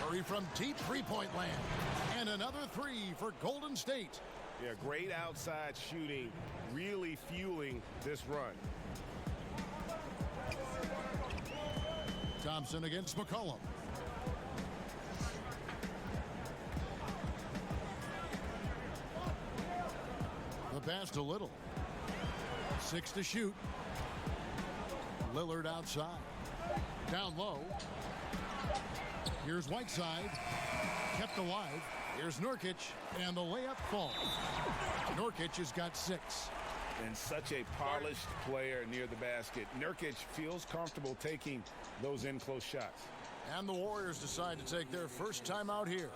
Curry from deep three-point land. And another three for Golden State.
Yeah, great outside shooting, really fueling this run.
Thompson against McCollum. The pass to Little. 6 to shoot. Lillard outside. Down low. Here's Whiteside. Kept alive. Here's Nurkic. And the layup falls. Nurkic has got 6.
And such a polished player near the basket. Nurkic feels comfortable taking those in-close shots.
And the Warriors decide to take their first time out here.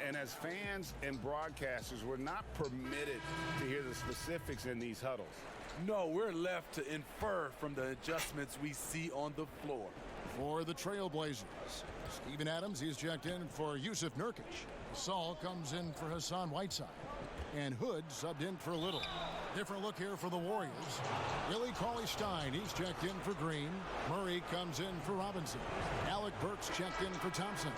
And as fans and broadcasters, we're not permitted to hear the specifics in these huddles.
No, we're left to infer from the adjustments we see on the floor.
For the Trailblazers, Steven Adams, he's checked in for Yusuf Nurkic. Saul comes in for Hassan Whiteside. And Hood subbed in for Little. Different look here for the Warriors. Willie Cauley-Stein, he's checked in for Green. Murray comes in for Robinson. Alec Burks checked in for Thompson.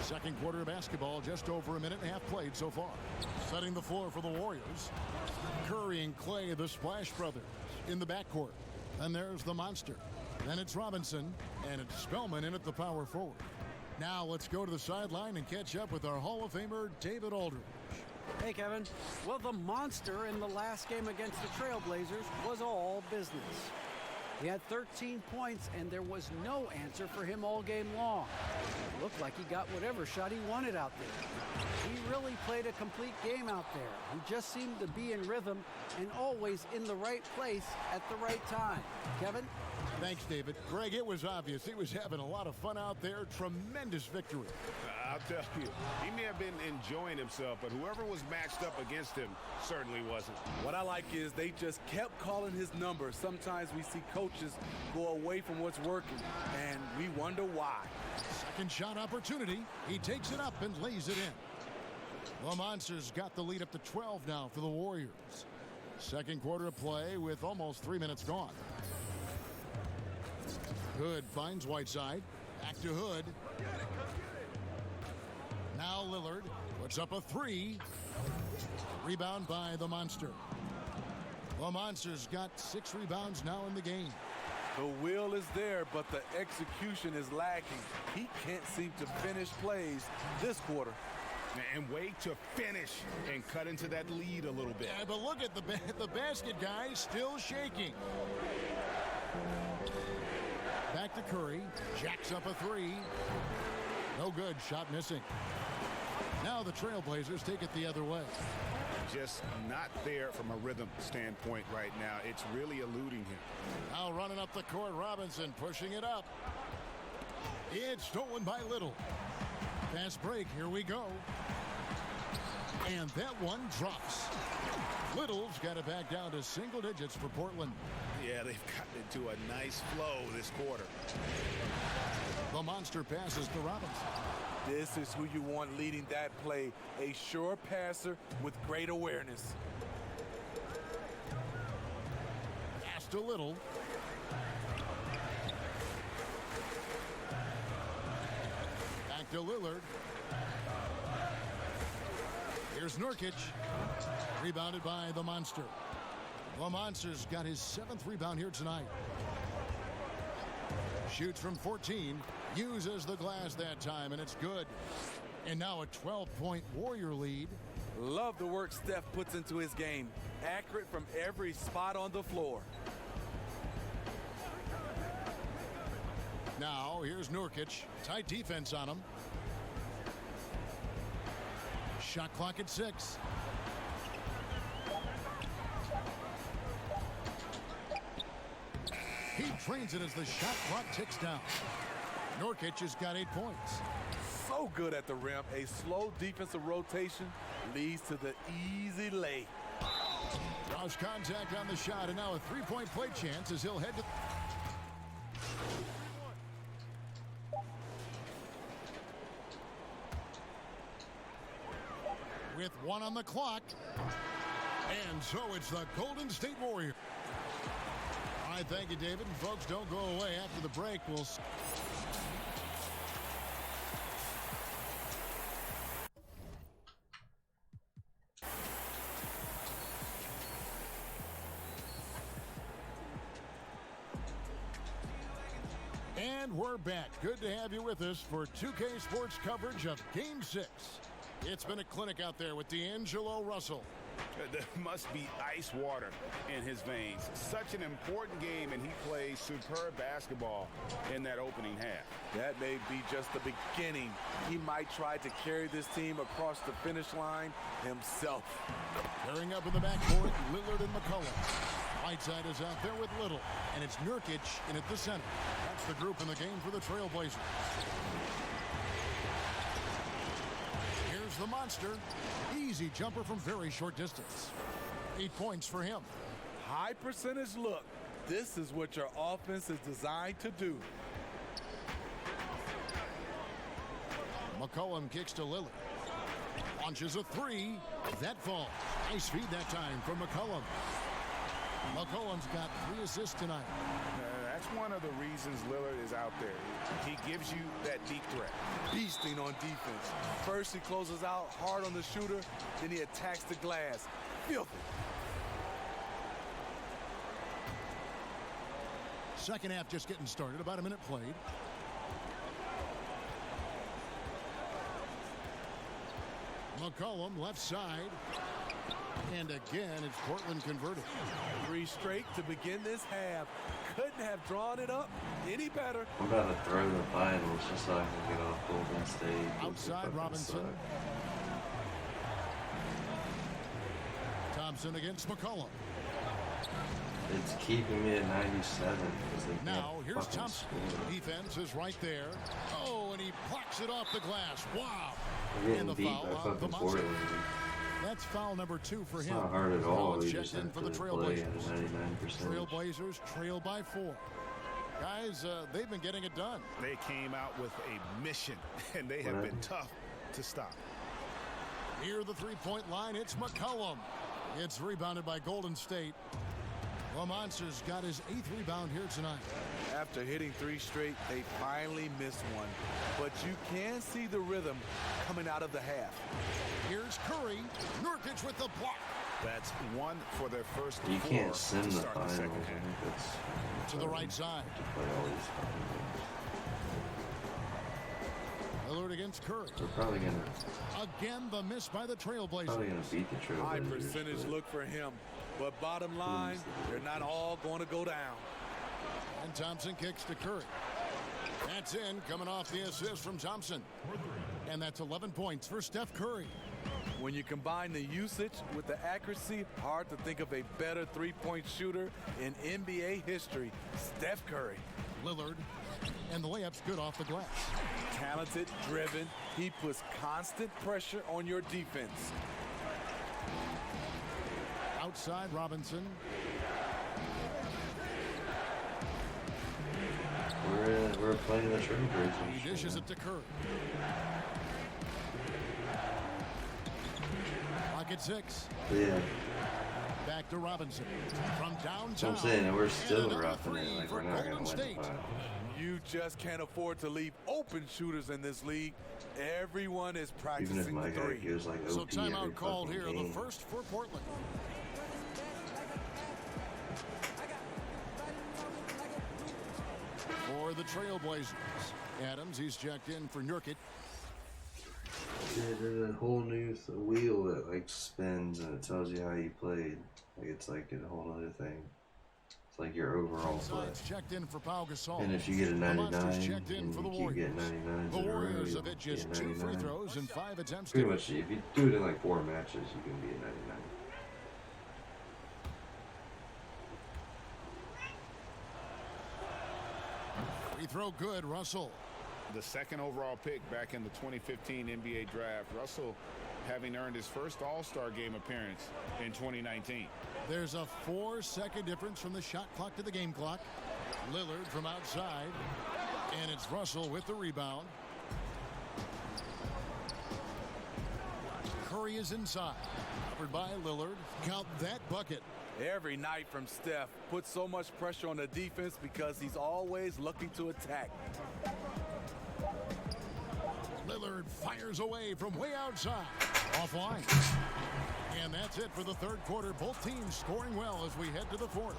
Second quarter of basketball, just over a minute and a half played so far. Setting the floor for the Warriors. Curry and Clay, the Splash Brothers, in the backcourt. And there's the monster. Then it's Robinson, and it's Spellman in at the power forward. Now let's go to the sideline and catch up with our Hall of Famer, David Aldridge.
Hey, Kevin. Well, the monster in the last game against the Trailblazers was all business. He had 13 points, and there was no answer for him all game long. It looked like he got whatever shot he wanted out there. He really played a complete game out there. He just seemed to be in rhythm and always in the right place at the right time. Kevin?
Thanks, David. Greg, it was obvious he was having a lot of fun out there. Tremendous victory.
I'll tell you, he may have been enjoying himself, but whoever was matched up against him certainly wasn't.
What I like is they just kept calling his number. Sometimes we see coaches go away from what's working, and we wonder why.
Second shot opportunity. He takes it up and lays it in. The Monsters got the lead up to 12 now for the Warriors. Second quarter of play with almost 3 minutes gone. Hood finds Whiteside. Back to Hood. Now Lillard puts up a three. Rebound by the Monster. The Monsters got 6 rebounds now in the game.
The will is there, but the execution is lacking. He can't seem to finish plays this quarter.
And wait to finish and cut into that lead a little bit.
Yeah, but look at the basket guy still shaking. Back to Curry. Jacks up a three. No good. Shot missing. Now the Trailblazers take it the other way.
Just not there from a rhythm standpoint right now. It's really eluding him.
Now running up the court, Robinson pushing it up. It's stolen by Little. Fast break, here we go. And that one drops. Little's got it back down to single digits for Portland.
Yeah, they've gotten into a nice flow this quarter.
The Monster passes to Robinson.
This is who you want leading that play. A sure passer with great awareness.
Pass to Little. Back to Lillard. Here's Nurkic. Rebounded by the Monster. The Monster's got his 7th rebound here tonight. Shoots from 14. Uses the glass that time, and it's good. And now a 12-point Warrior lead.
Love the work Steph puts into his game. Accurate from every spot on the floor.
Now, here's Nurkic. Tight defense on him. Shot clock at 6. drains it as the shot clock ticks down. Nurkic has got 8 points.
So good at the rim. A slow defensive rotation leads to the easy lay.
Draws contact on the shot, and now a three-point play chance as he'll head to... With 1 on the clock. And so it's the Golden State Warriors. All right, thank you, David. And folks, don't go away. After the break, we'll... And we're back. Good to have you with us for 2K Sports coverage of Game 6. It's been a clinic out there with D'Angelo Russell.
There must be ice water in his veins. Such an important game, and he plays superb basketball in that opening half.
That may be just the beginning. He might try to carry this team across the finish line himself.
Clearing up in the backcourt, Lillard and McCollum. Whiteside is out there with Little, and it's Nurkic in at the center. That's the group in the game for the Trailblazers. Here's the monster. Easy jumper from very short distance. 8 points for him.
High percentage look. This is what your offense is designed to do.
McCollum kicks to Lillard. Launches a three. That falls. Nice feed that time from McCollum. McCollum's got 3 assists tonight.
That's one of the reasons Lillard is out there. He gives you that deep threat.
Beasting on defense. First he closes out hard on the shooter, then he attacks the glass. Filthy.
Second half just getting started. About a minute played. McCollum left side. And again, it's Portland converted.
3 straight to begin this half. Couldn't have drawn it up any better.
I'm about to throw the finals just so I can get off Golden State.
Outside Robinson. Thompson against McCollum.
It's keeping me at 97.
Now here's Thompson. Defense is right there. Oh, and he plucks it off the glass. Wow.
And the foul on the monster.
That's foul number 2 for him.
It's not hard at all. We
Checked
just
in
have
for
to
the
play at
Trailblazers.
99%.
Trailblazers trail by 4. Guys, they've been getting it done.
They came out with a mission, and they have been tough to stop.
Near the three-point line, it's McCollum. It's rebounded by Golden State. The Monster's got his 8th rebound here tonight.
After hitting 3 straight, they finally missed one. But you can see the rhythm coming out of the half.
Here's Curry. Nurkic with the block.
That's 1 for their first 4.
You can't sim
to
the
start
finals.
the
I
second
think
half.
that's
to the right side.
to play all these finals.
Lillard against Curry.
They're probably gonna
Again, the miss by the Trailblazers.
probably gonna beat the Trailblazers.
High percentage look for him. But bottom line, they're not all going to go down.
And Thompson kicks to Curry. That's in, coming off the assist from Thompson. And that's 11 points for Steph Curry.
When you combine the usage with the accuracy, hard to think of a better three-point shooter in NBA history. Steph Curry.
Lillard. And the layup's good off the glass.
Talented, driven. He puts constant pressure on your defense.
Outside Robinson.
We're playing the Trailblazers.
He dishes it to Curry. Pocket 6.
Yeah.
Back to Robinson. From downtown.
So I'm saying we're still
And
roughing it.
three
Like
for
we're not gonna
Golden
win the
State.
finals.
You just can't afford to leave open shooters in this league. Everyone is
Even if
practicing
my
the
guy
3.
goes like
So
OP every
timeout called
fucking
here.
game.
The first for Portland. For the Trailblazers. Adams, he's checked in for Nurkic.
Yeah, there's a whole new wheel that like spins and it tells you how you played. Like it's like a whole other thing. It's like your overall play.
Sides checked in for Pau Gasol.
And if you get a
The
99,
Monsters checked in
and
for the
you keep
Warriors.
getting 99s
The
in a row,
Warriors
you'll
have hit
get
just 2 free
99.
throws and 5 attempts.
Pretty
to
much, if you do it in like 4 matches, you can be a 99.
Free throw good, Russell.
The second overall pick back in the 2015 NBA draft. Russell having earned his first All-Star game appearance in 2019.
There's a 4-second difference from the shot clock to the game clock. Lillard from outside. And it's Russell with the rebound. Curry is inside. Covered by Lillard. Count that bucket.
Every night from Steph puts so much pressure on the defense because he's always looking to attack.
Lillard fires away from way outside. Offline. And that's it for the third quarter. Both teams scoring well as we head to the fourth.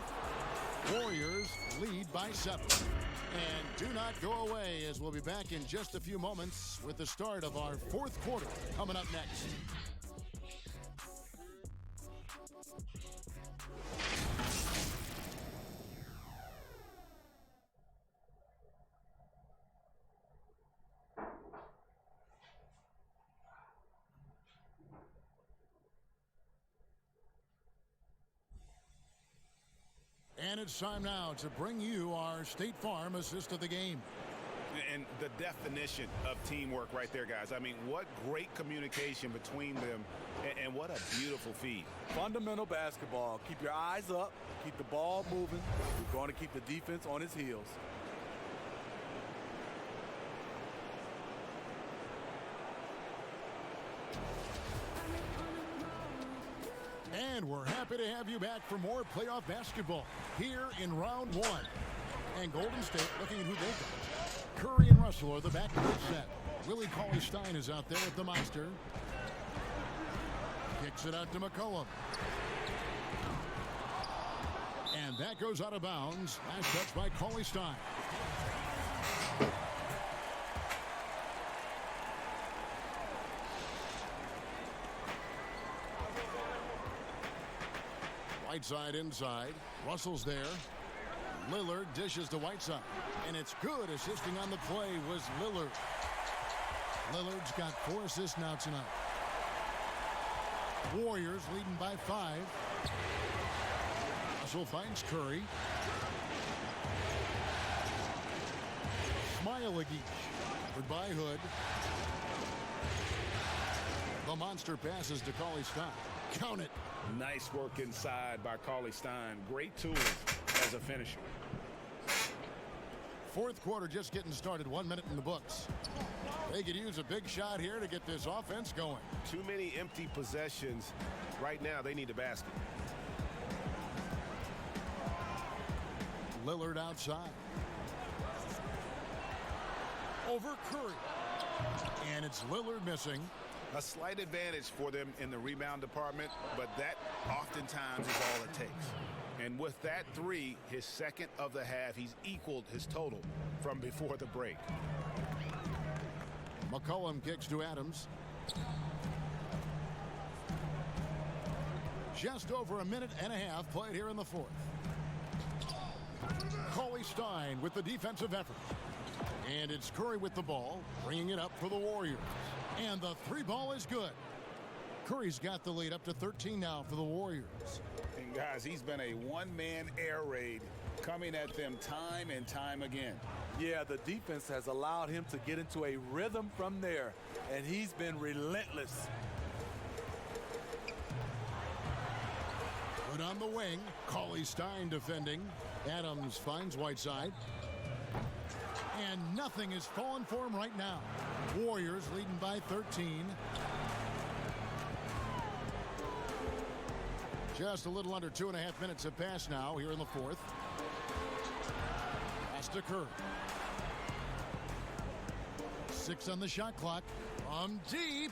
Warriors lead by 7. And do not go away, as we'll be back in just a few moments with the start of our fourth quarter coming up next. And it's time now to bring you our State Farm assist of the game.
And the definition of teamwork right there, guys. I mean, what great communication between them, and what a beautiful feed.
Fundamental basketball. Keep your eyes up. Keep the ball moving. We're going to keep the defense on its heels.
And we're happy to have you back for more playoff basketball here in round 1. And Golden State looking at who they got. Curry and Russell are the backcourt set. Willie Cauley-Stein is out there with the monster. Kicks it out to McCollum. And that goes out of bounds. Last touch by Cauley-Stein. Whiteside inside. Russell's there. Lillard dishes to Whiteside. And it's good. Assisting on the play was Lillard. Lillard's got 4 assists now tonight. Warriors leading by 5. Russell finds Curry. Smile-a-geesh. Covered by Hood. The monster passes to Cauley-Stein. Count it.
Nice work inside by Cauley-Stein. Great tools as a finisher.
Fourth quarter just getting started. 1 minute in the books. They could use a big shot here to get this offense going.
Too many empty possessions. Right now, they need a basket.
Lillard outside. Over Curry. And it's Lillard missing.
A slight advantage for them in the rebound department, but that oftentimes is all it takes. And with that 3, his second of the half, he's equaled his total from before the break.
McCollum kicks to Adams. Just over a minute and a half played here in the fourth. Cauley-Stein with the defensive effort. And it's Curry with the ball, bringing it up for the Warriors. And the 3 ball is good. Curry's got the lead up to 13 now for the Warriors.
And guys, he's been a one-man air raid coming at them time and time again.
Yeah, the defense has allowed him to get into a rhythm from there, and he's been relentless.
Good on the wing. Cauley-Stein defending. Adams finds Whiteside. And nothing is falling for him right now. Warriors leading by 13. Just a little under 2.5 minutes have passed now here in the fourth. Pass to Curry. 6 on the shot clock. From deep.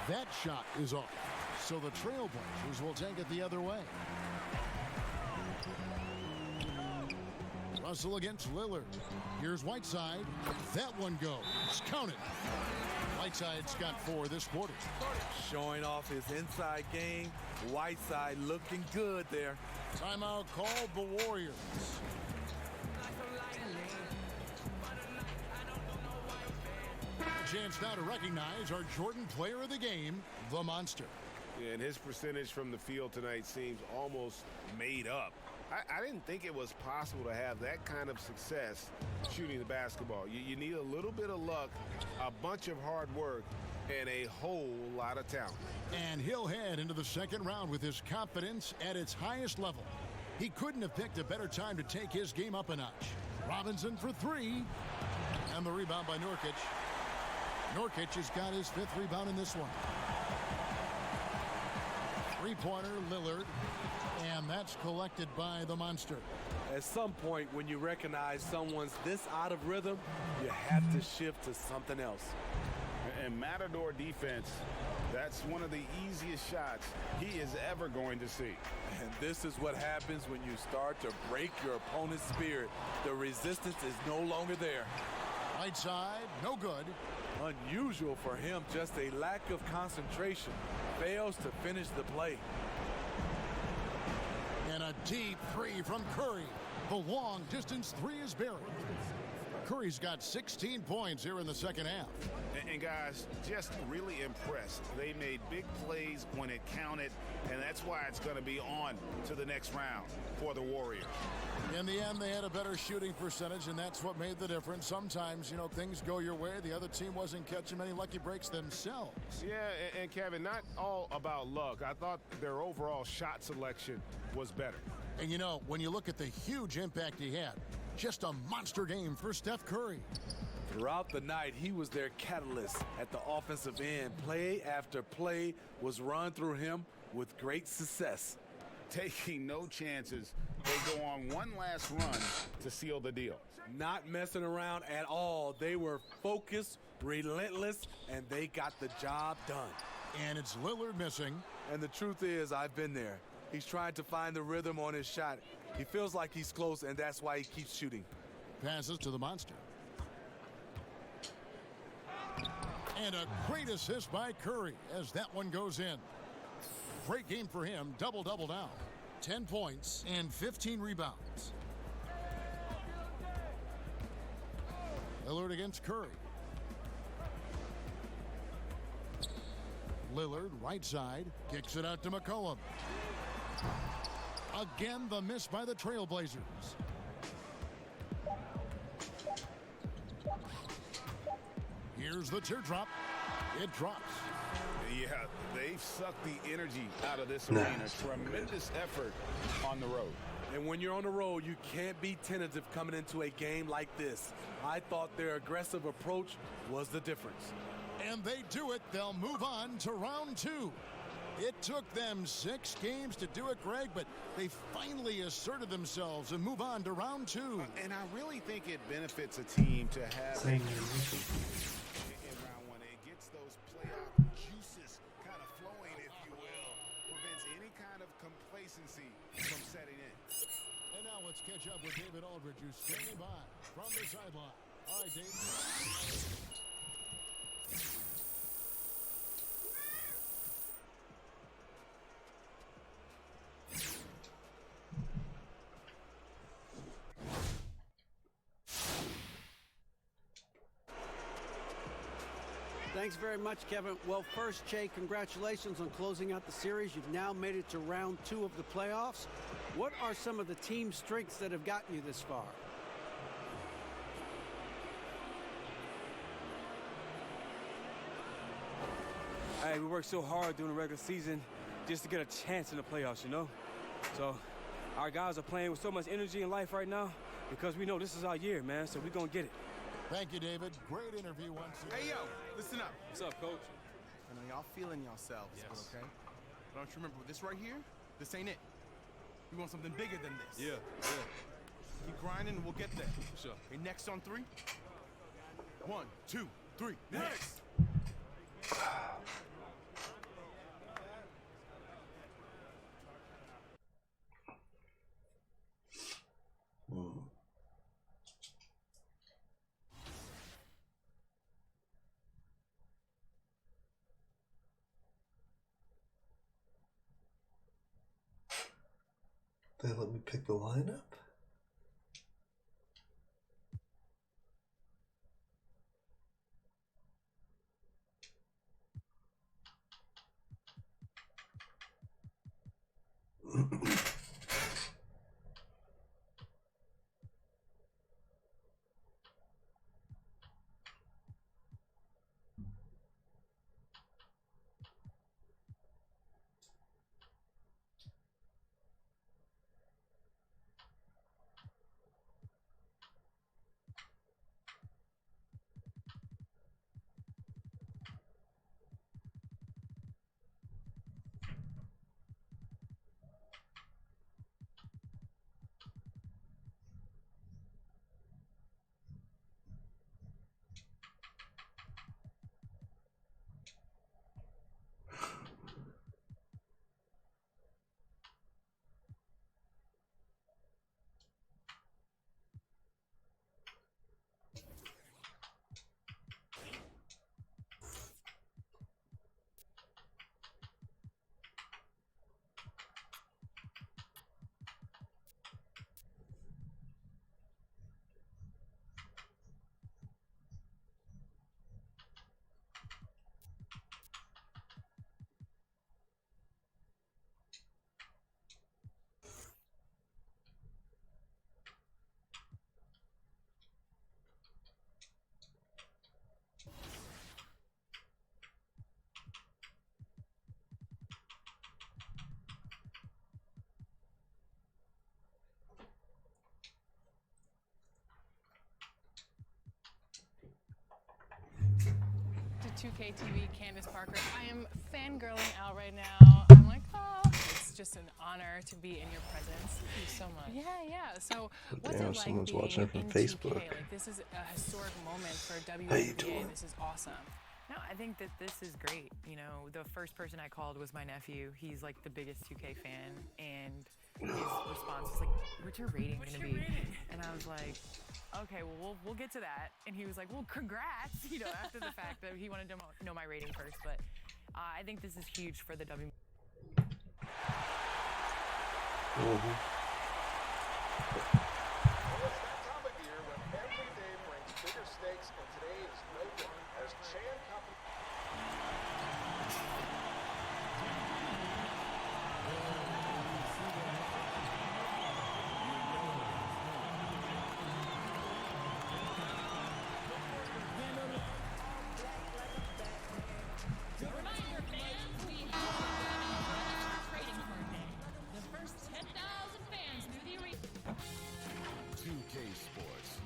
That shot is off. So the Trailblazers will take it the other way. Russell against Lillard. Here's Whiteside. That one goes. Count it. Whiteside's got 4 this quarter.
Showing off his inside game. Whiteside looking good there.
Timeout called the Warriors. Chance now to recognize our Jordan player of the game, the Monster.
And his percentage from the field tonight seems almost made up. I didn't think it was possible to have that kind of success shooting the basketball. You need a little bit of luck, a bunch of hard work, and a whole lot of talent.
And he'll head into the second round with his confidence at its highest level. He couldn't have picked a better time to take his game up a notch. Robinson for three. And the rebound by Nurkic. Nurkic has got his 5th rebound in this one. Three-pointer, Lillard. And that's collected by the Monster.
At some point, when you recognize someone's this out of rhythm, you have to shift to something else.
And Matador defense, that's one of the easiest shots he is ever going to see.
And this is what happens when you start to break your opponent's spirit. The resistance is no longer there.
Right side, no good.
Unusual for him, just a lack of concentration. Fails to finish the play.
And a deep three from Curry. The long distance three is buried. Curry's got 16 points here in the second half.
And guys, just really impressed. They made big plays when it counted, and that's why it's going to be on to the next round for the Warriors.
In the end, they had a better shooting percentage, and that's what made the difference. Sometimes, you know, things go your way. The other team wasn't catching many lucky breaks themselves.
Yeah, and Kevin, not all about luck. I thought their overall shot selection was better.
And, you know, when you look at the huge impact he had, just a monster game for Steph Curry.
Throughout the night, he was their catalyst at the offensive end. Play after play was run through him with great success.
Taking no chances, they go on one last run to seal the deal.
Not messing around at all. They were focused, relentless, and they got the job done.
And it's Lillard missing.
And the truth is, I've been there. He's trying to find the rhythm on his shot. He feels like he's close, and that's why he keeps shooting.
Passes to the Monster. And a great assist by Curry as that one goes in. Great game for him. Double-double now. 10 points and 15 rebounds. Lillard against Curry. Lillard, right side, kicks it out to McCollum. Again, the miss by the Trailblazers. Here's the teardrop. It drops.
Yeah, they've sucked the energy out of this arena. Tremendous effort on the road.
And when you're on the road, you can't be tentative coming into a game like this. I thought their aggressive approach was the difference.
And they do it. They'll move on to round two. It took them 6 games to do it, Greg, but they finally asserted themselves and move on to round two.
And I really think it benefits a team to have in round one. It gets those playoff juices kind of flowing, if you will. Prevents any kind of complacency from setting in.
And now let's catch up with David Aldridge, who's standing by from the sideline. All right, Dave.
Thanks very much, Kevin. Well, first, Jay, congratulations on closing out the series. You've now made it to round 2 of the playoffs. What are some of the team strengths that have gotten you this far?
Hey, we worked so hard during the regular season just to get a chance in the playoffs, you know? So our guys are playing with so much energy and life right now because we know this is our year, man, so we're going to get it.
Thank you, David. Great interview once again.
Hey, yo, listen up.
What's up, Coach?
I know y'all feeling yourselves, but okay? But don't you remember, this right here, this ain't it. We want something bigger than this.
Yeah.
Keep grinding and we'll get there.
Sure.
Okay, next on 3. 1, 2, 3, next!
They let me pick the lineup?
2K TV, Candace Parker. I am fangirling out right now. I'm like, oh, it's just an honor to be in your presence. Thank you so much. Yeah. So what's
Damn,
it like
someone's
being
watching from
in
Facebook.
2K? Like, this is a historic moment for
How you
WNBA.
doing?
This is awesome.
No, I think that this is great. You know, the first person I called was my nephew. He's like the biggest 2K fan, and his response was like, "What's your rating gonna be?" And I was like, "Okay, well, we'll get to that." And he was like, "Well, congrats!" You know, after the fact that he wanted to know my rating first. But I think this is huge for the W.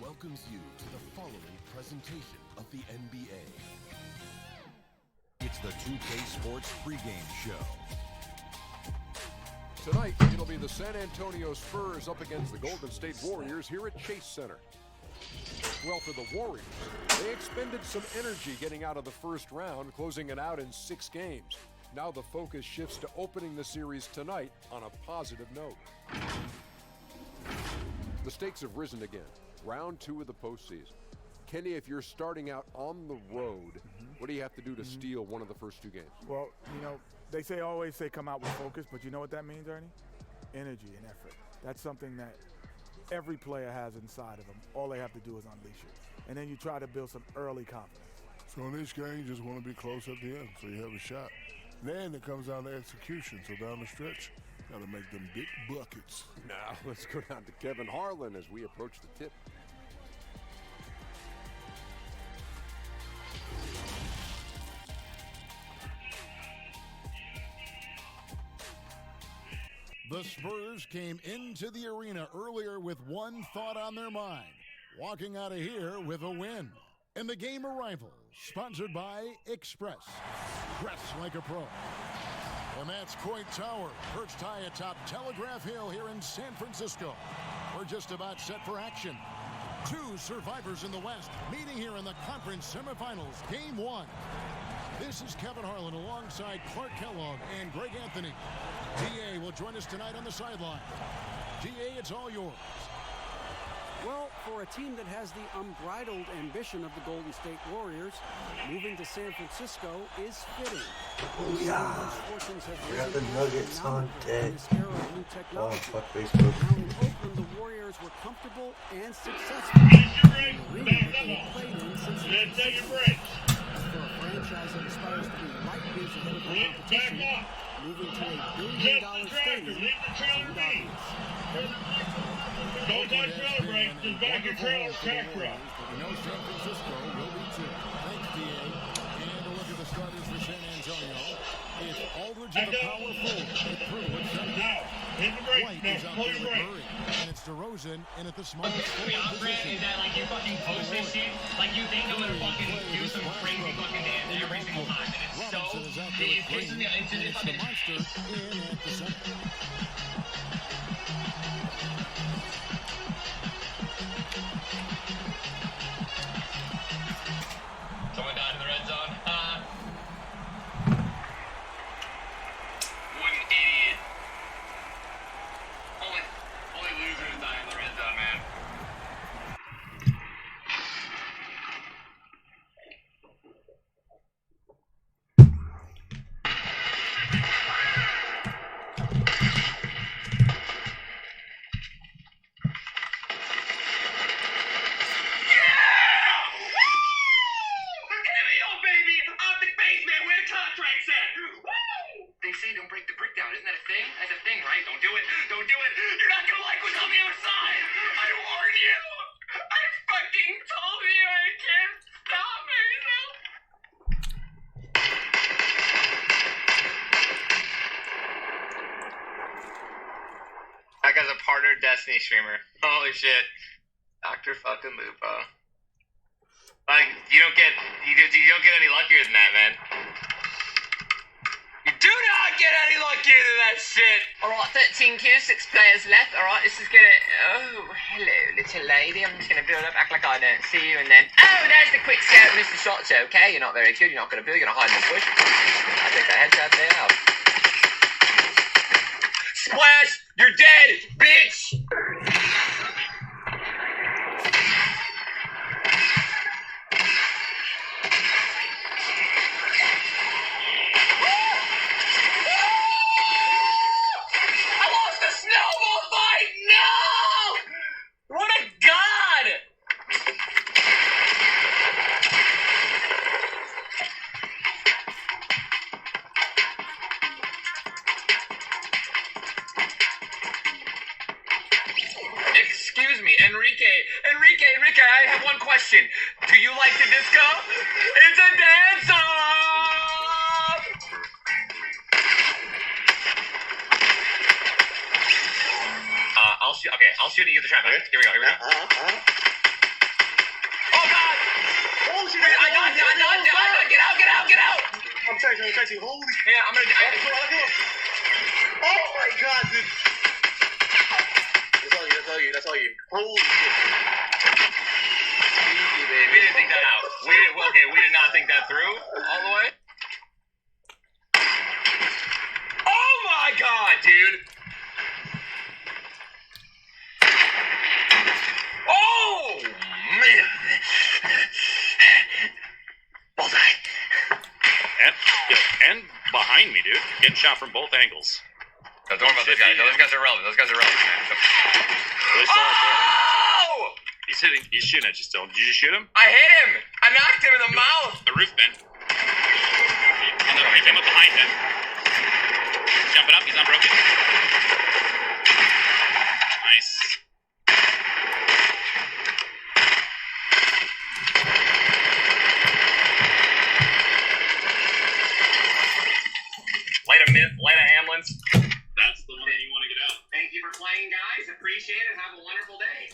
Welcomes you to the following presentation of the NBA. It's the 2K Sports pregame show.
Tonight, it'll be the San Antonio Spurs up against the Golden State Warriors here at Chase Center. Well, for the Warriors, they expended some energy getting out of the first round, closing it out in 6 games. Now the focus shifts to opening the series tonight on a positive note. The stakes have risen again. Round 2 of the postseason. Kenny, if you're starting out on the road, what do you have to do to steal one of the first 2 games?
Well, you know, they always say come out with focus, but you know what that means, Ernie? Energy and effort. That's something that every player has inside of them. All they have to do is unleash it. And then you try to build some early confidence.
So in this game, you just want to be close at the end so you have a shot. Then it comes down to execution. So down the stretch, got to make them big buckets.
Now let's go down to Kevin Harlan as we approach the tip.
The Spurs came into the arena earlier with one thought on their mind, walking out of here with a win. And the game arrival, sponsored by Express. Dress like a pro. And that's Coit Tower, perched high atop Telegraph Hill here in San Francisco. We're just about set for action. 2 survivors in the West meeting here in the conference semifinals, Game 1. This is Kevin Harlan alongside Clark Kellogg and Greg Anthony. DA will join us tonight on the sideline. DA, it's all yours.
Well, for a team that has the unbridled ambition of the Golden State Warriors, moving to San Francisco is fitting.
Yeah.
Fortunes have
We got
risen
the Nuggets on deck.
in this era of new
Oh,
technology.
fuck Facebook.
Now in Oakland, the Warriors were comfortable and successful. The arena that they had played in since the 60s. For a franchise that aspires to be light years ahead of the competition, moving to a billion-dollar stadium seemed obvious.
Don't touch rail break. Just back your trailer track rock. You know San Francisco will be too. Thanks, DA. And a look at the starters for San Antonio. It's Aldridge in the power forward. It's Pruitt at center. White is out there with Murray. And it's DeRozan in at the small forward position.
Is that like you fucking post this shit? Like you think I'm gonna fucking do some crazy fucking dance every single time. And it's so,
Robinson is out there with Green. And it's the monster in at the center.
Someone died in the red zone. What an idiot. Only losers die in the red zone, man. They say don't break the brick down. Isn't that a thing? That's a thing, right? Don't do it. Don't do it. You're not gonna like what's on the other side. I warned you. I fucking told you I can't stop myself. That guy's a partner Destiny streamer. Holy shit. Dr. fucking Lupo.
Like, you don't get any luckier than that, man. You do not get any luckier than that shit.
All right, 13 queues, 6 players left. All right, this is gonna. Oh, hello, little lady. I'm just gonna build up, act like I don't see you, and then. Oh, there's the quick scout, Mr. Shots. Okay, you're not very good. You're not gonna build. You're gonna hide in the bush. I take that headshot there out.
Splash! You're dead, bitch! Enrique, I have one question. Do you like the disco? It's a dance-off! I'll shoot at you the trap. Here we go. Oh, God!
Oh, shit!
I got it! Get out!
I'm touching. Holy...
Yeah, I'm gonna...
Oh, my God, dude! That's all you. Holy shit.
We didn't think that out. We did not think that through all the way. Oh my God, dude! Oh man! Bullseye.
And behind me, dude. Getting shot from both angles.
No, don't worry about those guys. Those guys are relevant.
Oh! He's shooting at you still. Did you just shoot him?
I hit him! I knocked him in the mouth!
The roof bent. He came up behind him. Jumping up, he's unbroken. Nice.
Light a ambulance.
That's the one that you want to get out.
Thank you for playing, guys. Appreciate it. Have a wonderful day.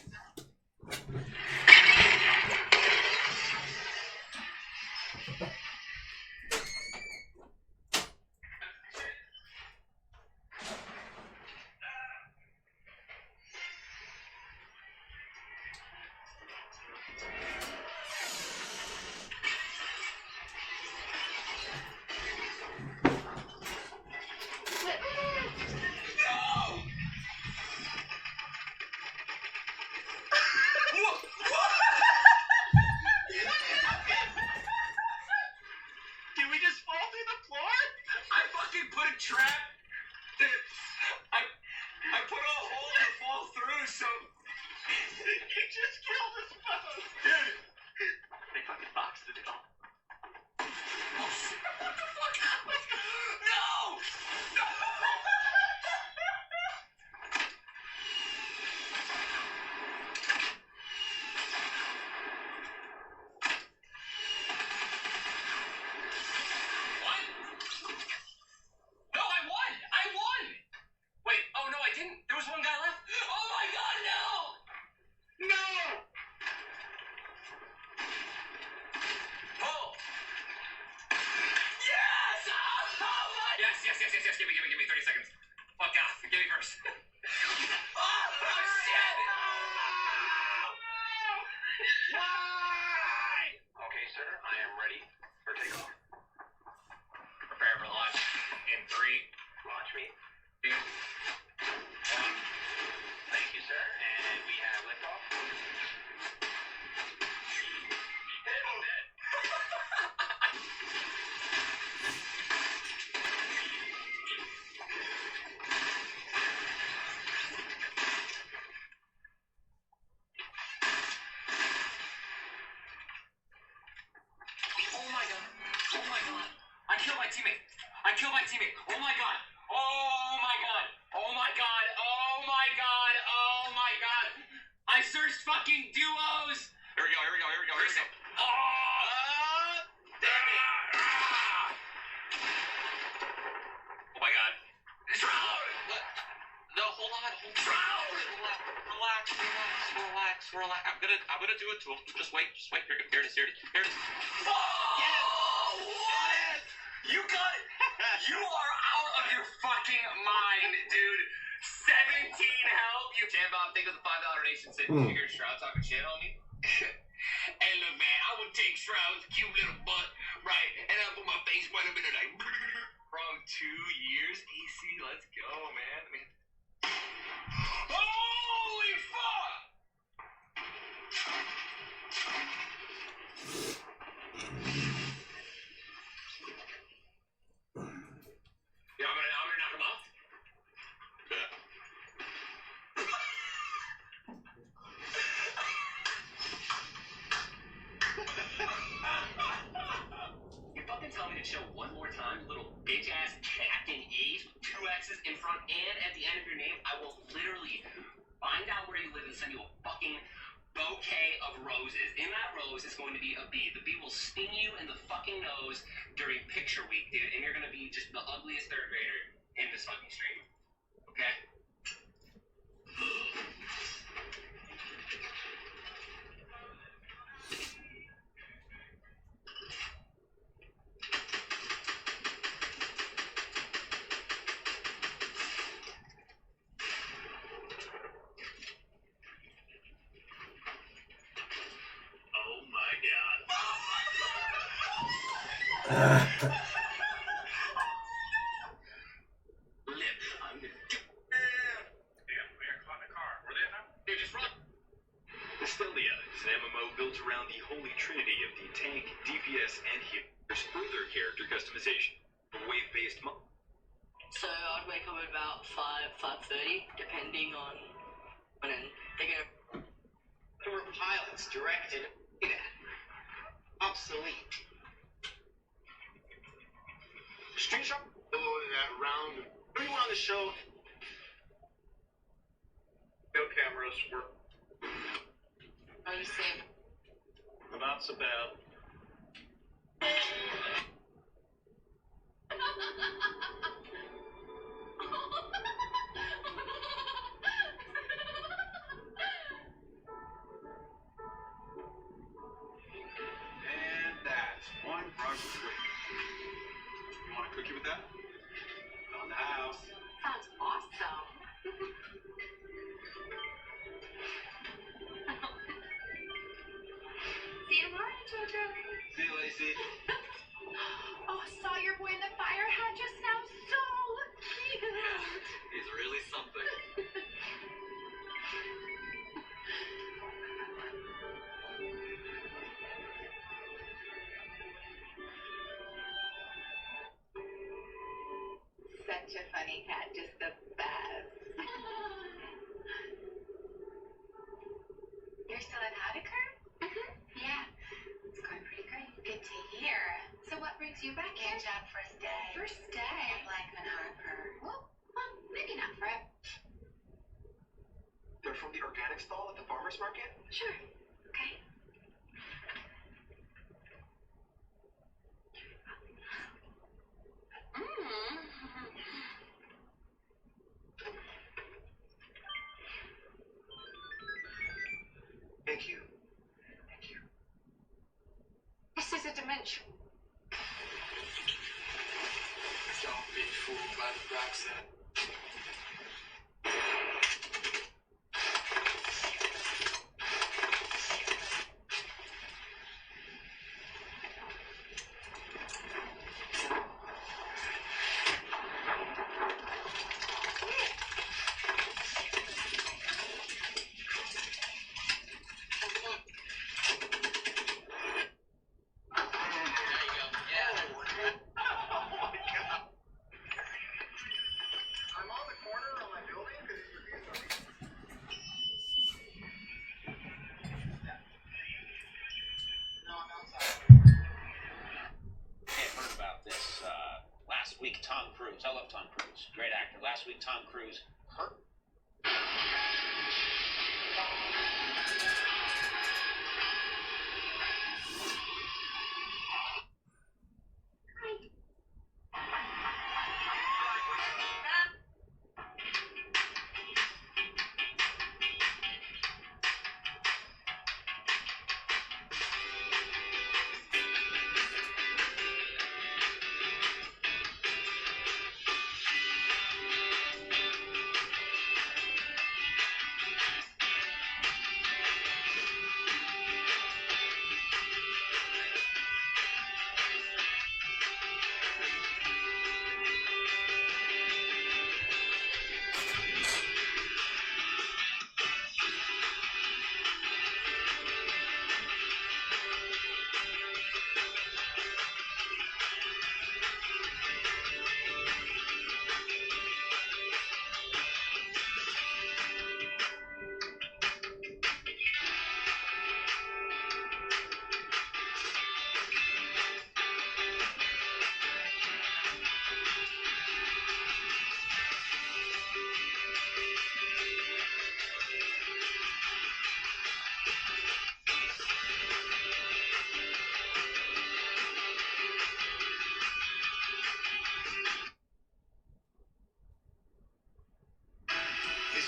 Did we just fall through the floor? I fucking put a trap. I put a hole to fall through, so he just killed us both. Dude, they fucking boxed the door. Oh shit! What the fuck happened? No! Yes. Give me 30 seconds. Fuck off. Give me first. Oh, shit! Why? Okay, sir. I am ready for takeoff. Prepare for launch. In 3. Launch me. 2. 1. Thank you, sir. And we have liftoff. I'm dead. I killed my teammate. Oh my god. I searched fucking duos. Here we go. Oh, damn it. Oh my god. Shroud. No, hold on. Shroud.
Relax. I'm gonna do it to him. Just wait. Here it is. Oh, what? You got it. You are out of your fucking mind, dude. 17 help. You Jam Bob, think of the $5 donation said you hear Stroud talking shit on me. Hey, look, man, I would take Stroud's cute little butt, right, and I'll put my face right up in it like from 2 years. AC, let's go, man. Holy fuck! Yeah, I'm gonna knock him off. Yeah. You fucking tell me to chill one more time, little bitch ass Captain A's with 2 X's in front and at the end of your name. I will literally find out where you live and send you a fucking bouquet of roses. In that rose is going to be a bee. The bee will sting you in the fucking nose during picture week, dude, and you're gonna be just the ugliest 3rd grader in this fucking stream. Okay? Oh my god. Lip, I'm gonna do. Damn, we are caught in the car. Where they now? They just run. Stellia is an MMO built around the holy trinity of the tank, DPS, and healer. There's further character customization. A wave-based
So I'd wake up at about 5:30, depending on when they're gonna.
There were pilots directed at that. Obsolete. Street shop that round. Everyone on the show. No cameras work.
Are you saying?
Not so bad. And that's one brush quick. You want a cookie with that? On the house.
Sounds awesome. See you tomorrow, Jojo.
See you, Lacey.
Oh, saw your boy in the fire hat just now. So cute.
He's really something.
Such a funny cat, just the best. You're still at Haddocker? Yeah, it's going pretty great. Good to hear. So what brings you back here? Job first day. First day? At Blackman Harper. Well, maybe not for it.
They're from the organic stall at the farmer's market?
Sure. Okay.
Thank you.
This is a dimension.
Don't be fooled by the black set.
Tom Cruise. I love Tom Cruise. Great actor. Last week, Tom Cruise hurt.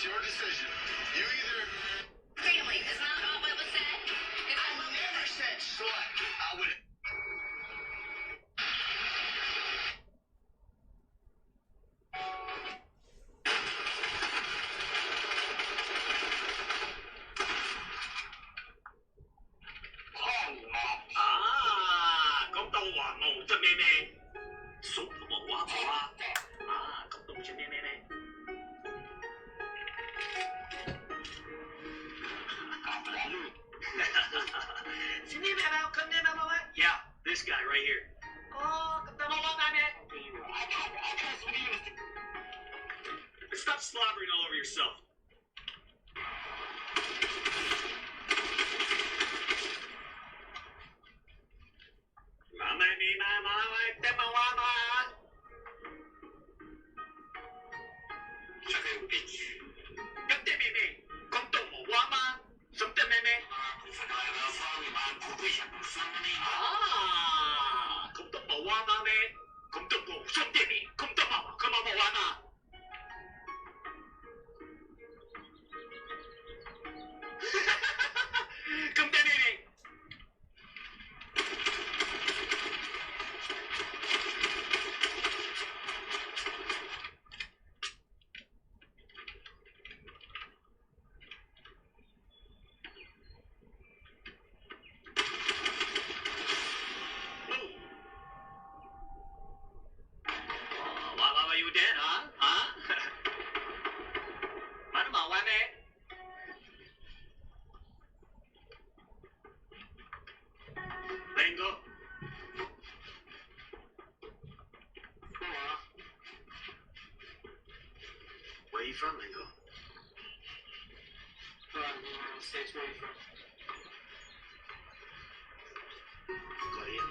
your decision. You either...
Family is not all what was said.
I never said slut. I would...
Yeah, this guy right here. Stop slobbering all over yourself. Where are you from, Lingo? United States. Where are you from? Korea.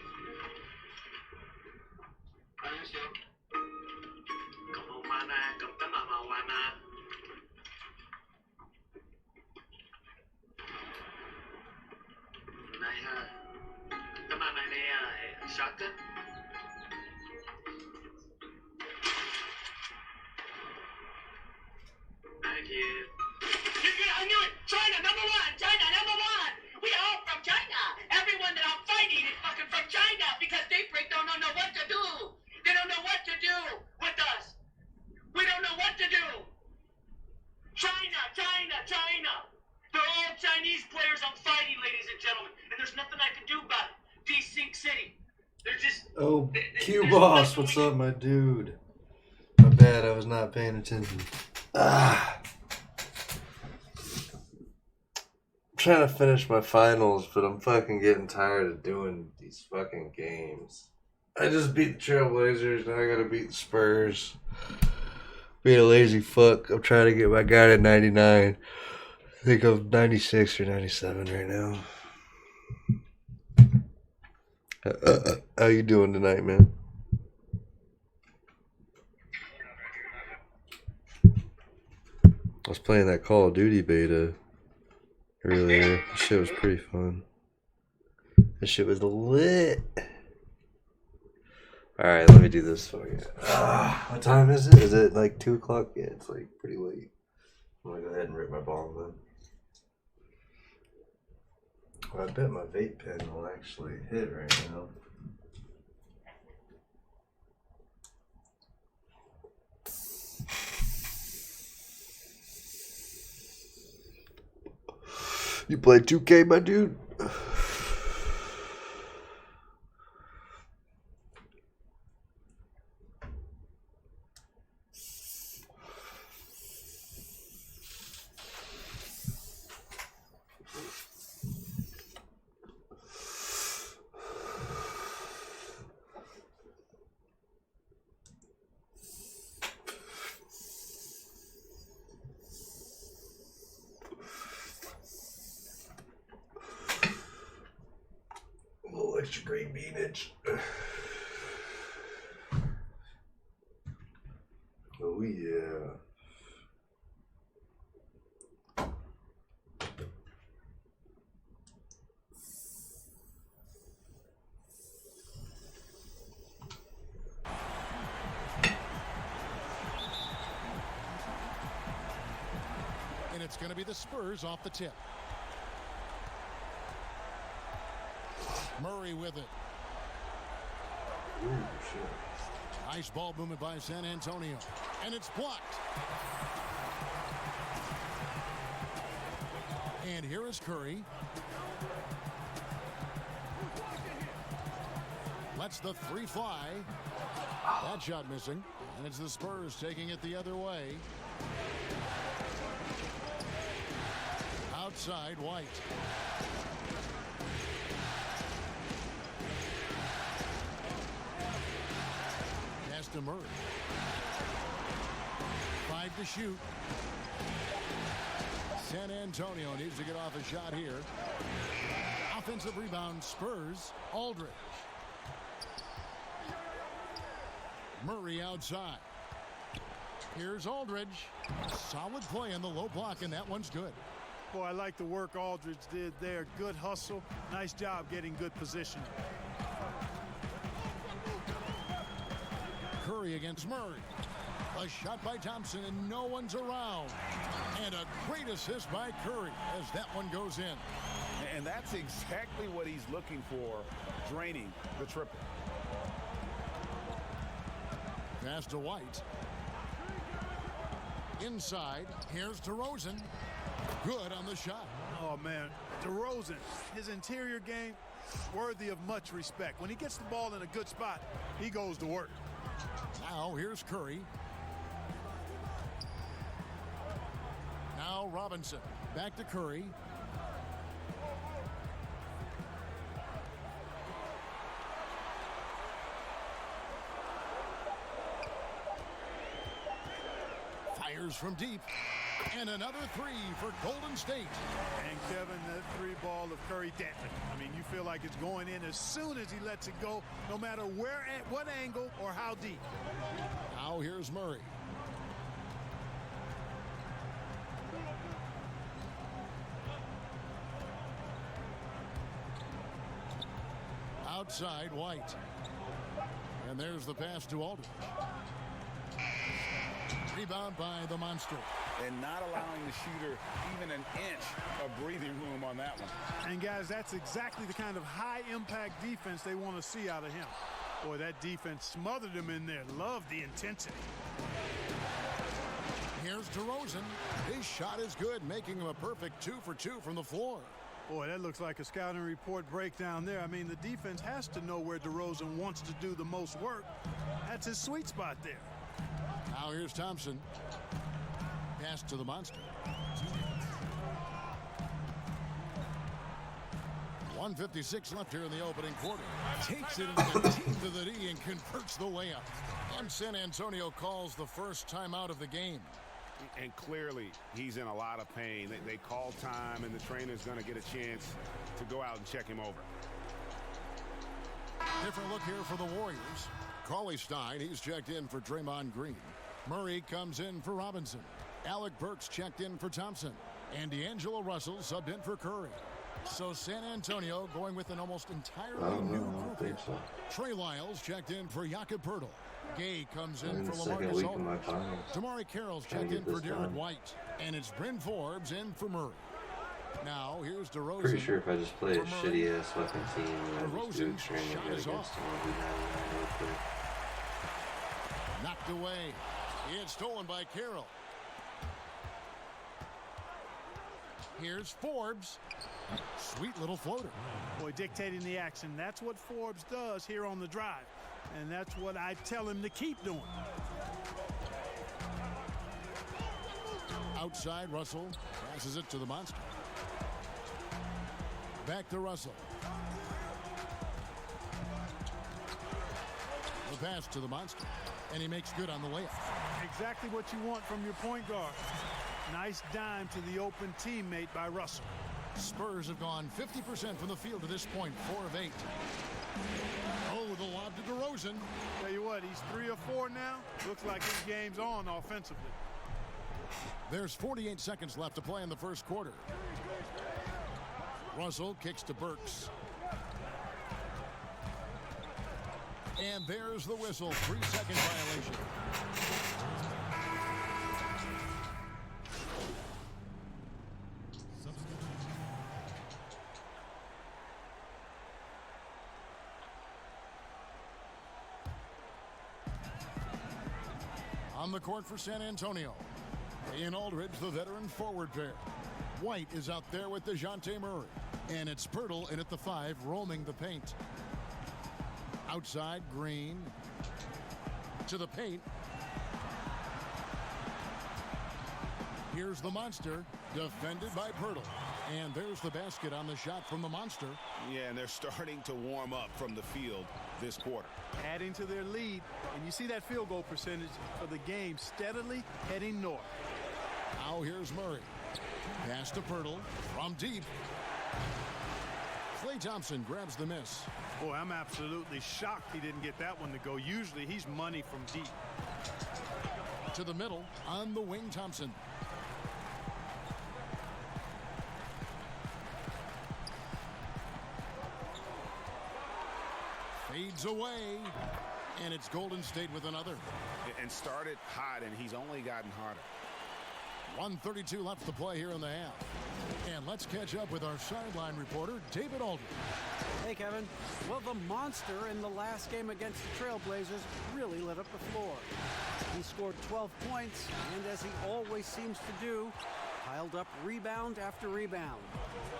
안녕하세요. Como mana, como ta mama wana. Này ha. Ta mama này shotgun. Thank you. I knew it! China, number one! China, number one! We all from China! Everyone that I'm fighting is fucking from China because they don't know what to do! They don't know what to do with us! We don't know what to do! China, China, China! They're all Chinese players I'm fighting, ladies and gentlemen, and there's nothing I can do about it. Desync City. They're just...
Oh, Q Boss, what's up, my dude? My bad, I was not paying attention. I'm trying to finish my finals, but I'm fucking getting tired of doing these fucking games. I just beat the Trailblazers, now I gotta beat the Spurs. Being a lazy fuck, I'm trying to get my guy to 99. I think I'm 96 or 97 right now. How you doing tonight, man? I was playing that Call of Duty beta earlier. That shit was pretty fun. That shit was lit. Alright, let me do this for you. What time is it? Is it like 2 o'clock? Yeah, it's like pretty late. I'm gonna go ahead and rip my bomb then. Well, I bet my vape pen will actually hit right now. You play 2K, my dude? Extra green beanage. Oh yeah.
it's going to be the Spurs off the tip. Murray with it.
Ooh, shit.
Nice ball movement by San Antonio. And it's blocked. And here is Curry. Lets the three fly. That shot missing. And it's the Spurs taking it the other way. Outside, White. Pass to Murray. 5 to shoot. San Antonio needs to get off a shot here. Offensive rebound, Spurs. Aldridge. Murray outside. Here's Aldridge. Solid play in the low block, and that one's good.
Boy, I like the work Aldridge did there. Good hustle. Nice job getting good position.
Curry against Murray. A shot by Thompson, and no one's around. And a great assist by Curry as that one goes in.
And that's exactly what he's looking for, draining the triple.
Pass to White. Inside, here's DeRozan. Good on the shot.
Oh, man. DeRozan, his interior game, worthy of much respect. When he gets the ball in a good spot, he goes to work.
Now, here's Curry. Now, Robinson. Back to Curry. Fires from deep. And another three for Golden State.
And Kevin, that three ball of Curry dancing. I mean, you feel like it's going in as soon as he lets it go, no matter where, at what angle, or how deep.
Now here's Murray. Outside, White. And there's the pass to Aldridge. Rebound by the Monster.
And not allowing the shooter even an inch of breathing room on that one.
And guys, that's exactly the kind of high-impact defense they want to see out of him. Boy, that defense smothered him in there. Love the intensity.
Here's DeRozan. His shot is good, making him a perfect 2 for 2 from the floor.
Boy, that looks like a scouting report breakdown there. I mean, the defense has to know where DeRozan wants to do the most work. That's his sweet spot there.
Now here's Thompson. Pass to the Monster. 1:56 left here in the opening quarter. Takes it into the teeth of the knee and converts the layup. And San Antonio calls the first timeout of the game.
And clearly, he's in a lot of pain. They call time, and the trainer's going to get a chance to go out and check him over.
Different look here for the Warriors. Cauley Stein, he's checked in for Draymond Green. Murray comes in for Robinson. Alec Burks checked in for Thompson. And D'Angelo Russell subbed in for Curry. So San Antonio going with an almost entirely new group here.
So.
Trey Lyles checked in for Jakob Poeltl. Gay comes in for
Second
LaMarcus
week of
Aldridge.
my finals.
Damari Carroll's checked in for Darren White. And it's Bryn Forbes in for Murray. Now, here's DeRozan.
Pretty sure if I just play a shitty-ass fucking team and I just do
DeRozan's
extremely
shot
good
is
against
off.
them, I'll be 99 real quick.
Knocked away. It's stolen by Carroll. Here's Forbes. Sweet little floater.
Boy, dictating the action. That's what Forbes does here on the drive. And that's what I tell him to keep doing.
Outside, Russell passes it to the Monster. Back to Russell. The pass to the Monster. And he makes good on the layup.
Exactly what you want from your point guard. Nice dime to the open teammate by Russell.
Spurs have gone 50% from the field to this point, 4 of 8. Oh, the lob to DeRozan.
Tell you what, he's 3 of 4 now. Looks like his game's on offensively.
There's 48 seconds left to play in the first quarter. Russell kicks to Burks. And there's the whistle. 3-second violation. On the court for San Antonio, Ian Aldridge, the veteran forward pair. White is out there with DeJounte Murray. And it's Pirtle in at the 5, roaming the paint. Outside, Green. To the paint. Here's the monster, defended by Pirtle. And there's the basket on the shot from the monster.
Yeah, and they're starting to warm up from the field this quarter.
Adding to their lead, and you see that field goal percentage for the game steadily heading north.
Now here's Murray. Pass to Pirtle from deep. Klay Thompson grabs the miss.
Boy, I'm absolutely shocked he didn't get that one to go. Usually he's money from deep.
To the middle, on the wing, Thompson. Fades away, and it's Golden State with another.
And started hot, and he's only gotten harder.
1:32 left to play here in the half. And let's catch up with our sideline reporter, David Aldridge.
Hey, Kevin. Well, the monster in the last game against the Trailblazers really lit up the floor. He scored 12 points, and as he always seems to do, piled up rebound after rebound.